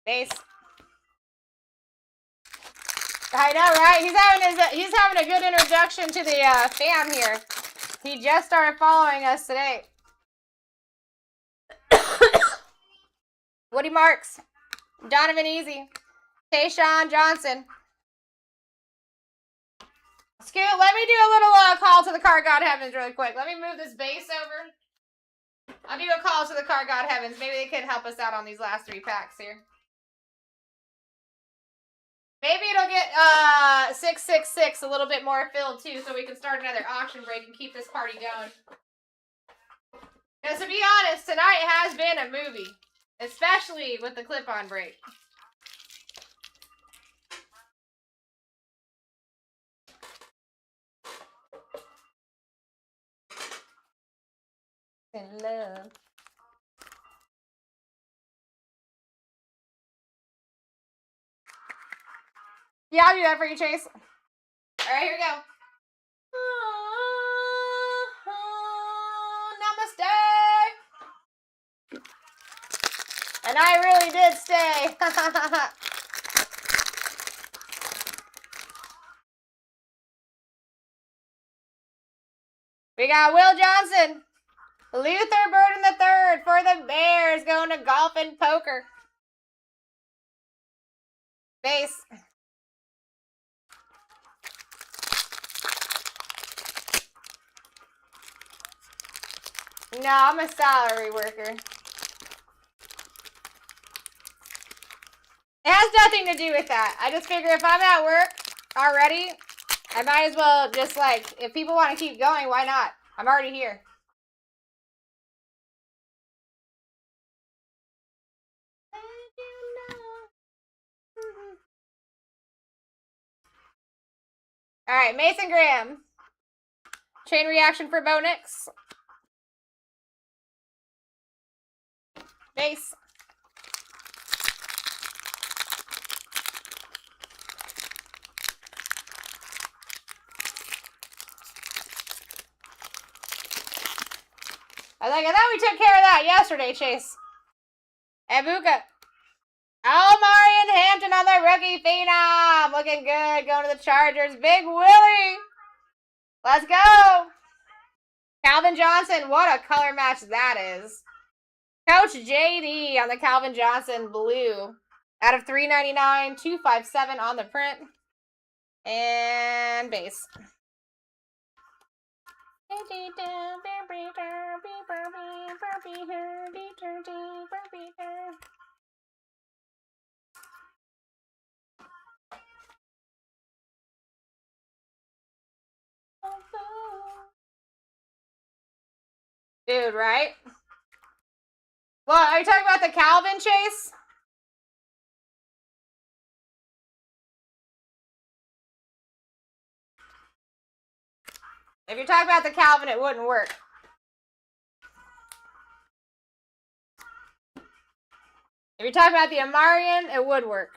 Base. I know, right? He's having a good introduction to the fam here. He just started following us today. Woody Marks. Donovan Easy. Tayshawn Johnson. Scoot, let me do a little call to the Card God Heavens really quick. Let me move this base over. I'll do a call to the Card God Heavens. Maybe they can help us out on these last 3 packs here. Maybe it'll get 666 a little bit more filled too, so we can start another auction break and keep this party going. Because to be honest, tonight has been a movie. Especially with the clip-on break. In love. Yeah, I'll do that for you, Chase. Alright, here we go. Namaste. And I really did stay. We got Will Johnson. Luther Burden III for the Bears going to golf and poker. Base. No, I'm a salary worker. It has nothing to do with that. I just figure if I'm at work already, I might as well just like, if people want to keep going, why not? I'm already here. All right, Mason Graham. Chain reaction for Bo Nix. Base. I thought we took care of that yesterday, Chase. Abuka. Almari and Hampton on the rookie phenom. Looking good. Going to the Chargers. Big Willie. Let's go. Calvin Johnson. What a color match that is. Coach JD on the Calvin Johnson blue. Out of $3.99. $257 on the print. And base. Dude, right? Well, are you talking about the Calvin, Chase? If you're talking about the Calvin, it wouldn't work. If you're talking about the Amarian, it would work.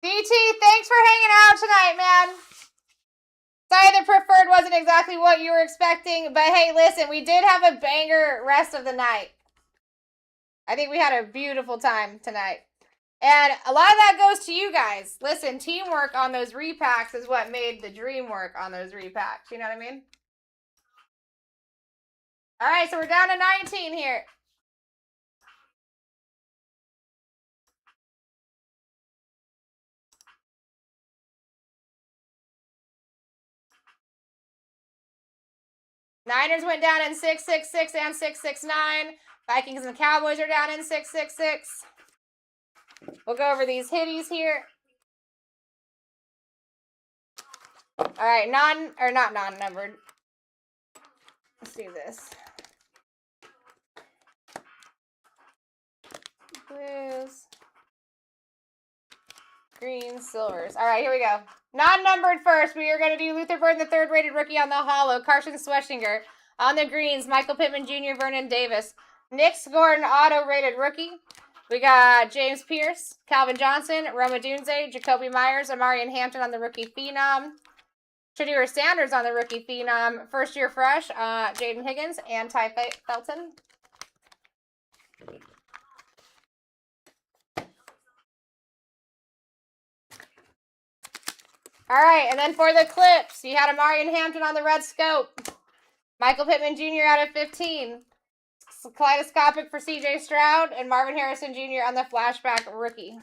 DT, thanks for hanging out tonight, man. Sorry the preferred wasn't exactly what you were expecting, but hey, listen, we did have a banger rest of the night. I think we had a beautiful time tonight. And a lot of that goes to you guys. Listen, teamwork on those repacks is what made the dream work on those repacks. You know what I mean? All right, so we're down to 19 here. Niners went down in 666 and 669. Vikings and Cowboys are down in 666. We'll go over these hitties here. All right, not non-numbered. Let's do this. Blues. Greens, silvers. All right, here we go. Non-numbered first. We are going to do Luther Burden, the third-rated rookie on the hollow. Carson Schweschinger. On the greens, Michael Pittman Jr., Vernon Davis. Nick Gordon, auto-rated rookie. We got James Pierce, Calvin Johnson, Roma Dunze, Jacoby Myers, Amarian Hampton on the rookie phenom. Shadur Sanders on the rookie phenom. First year fresh, Jaden Higgins and Ty Felton. All right, and then for the clips, you had Amarian Hampton on the red scope. Michael Pittman Jr. out of 15. Kaleidoscopic for CJ Stroud and Marvin Harrison Jr. on the flashback rookie.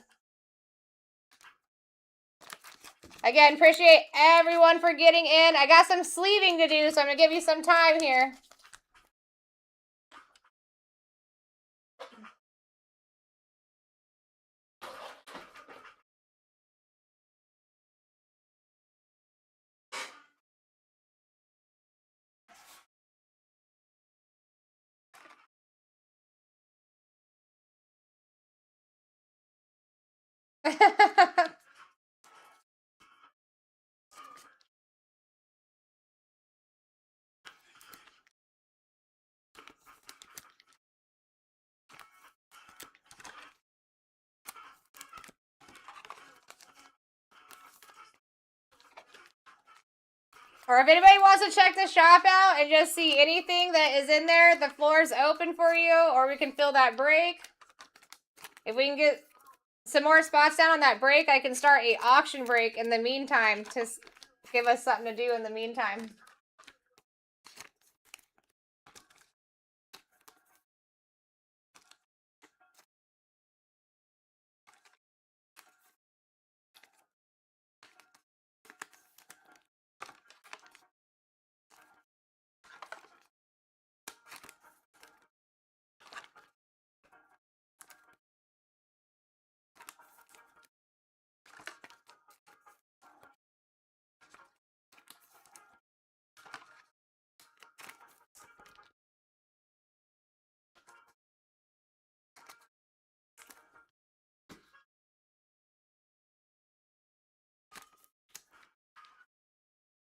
Again, appreciate everyone for getting in. I got some sleeving to do, so I'm going to give you some time here. Or if anybody wants to check the shop out and just see anything that is in there, the floor is open for you, or we can fill that break. If we can get some more spots down on that break, I can start a auction break in the meantime to give us something to do in the meantime.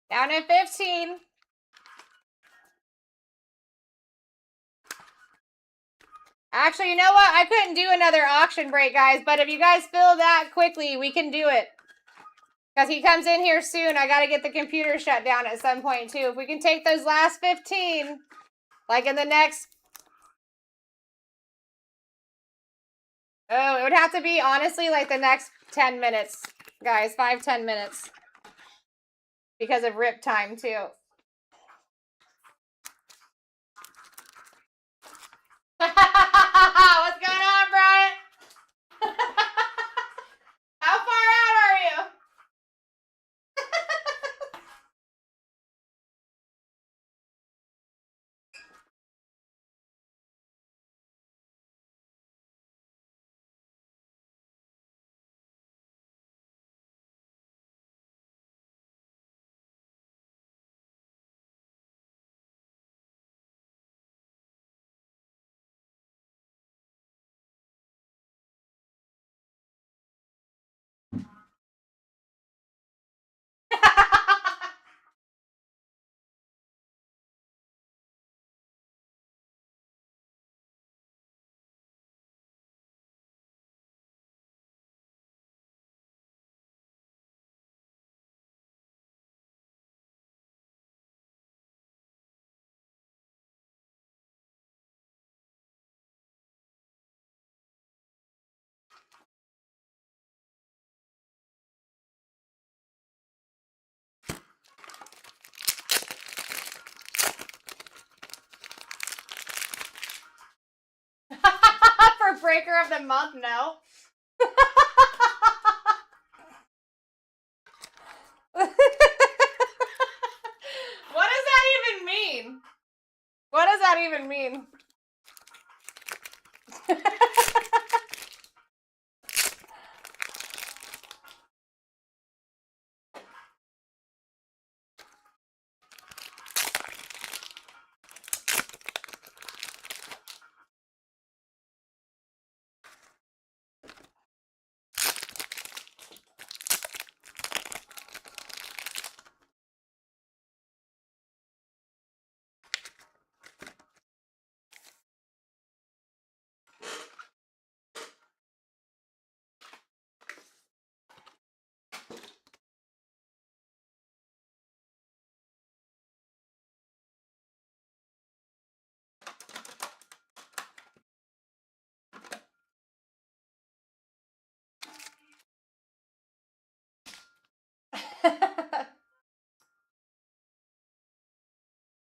Down at 15. Actually, you know what? I couldn't do another auction break, guys, but if you guys fill that quickly, we can do it. Because he comes in here soon. I got to get the computer shut down at some point, too. If we can take those last 15, like in the next... Oh, it would have to be, honestly, like the next 10 minutes, guys. 5-10 minutes. Because of rip time, too. What's going on, Brian? How far out are you? For breaker of the month, no. What does that even mean? What does that even mean?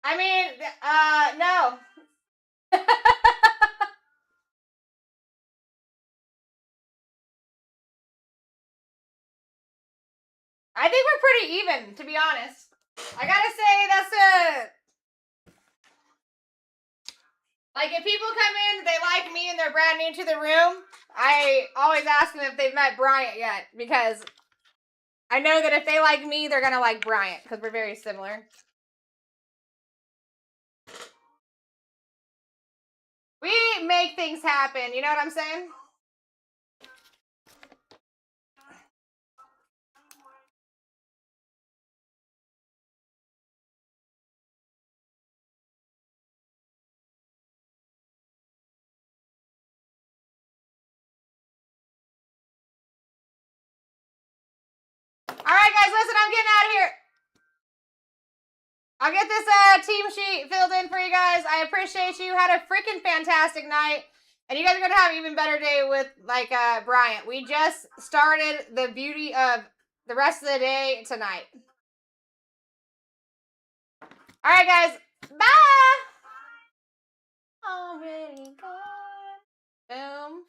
I mean, no. I think we're pretty even, to be honest. I gotta say, that's a... Like, if people come in, they like me, and they're brand new to the room, I always ask them if they've met Bryant yet, because I know that if they like me, they're gonna like Bryant, because we're very similar. We make things happen, you know what I'm saying? Alright, guys, listen, I'm getting out of here. I'll get this team sheet filled in for you guys. I appreciate you. Had a freaking fantastic night. And you guys are going to have an even better day with, like, Bryant. We just started the beauty of the rest of the day tonight. All right, guys. Bye. Already gone. Boom.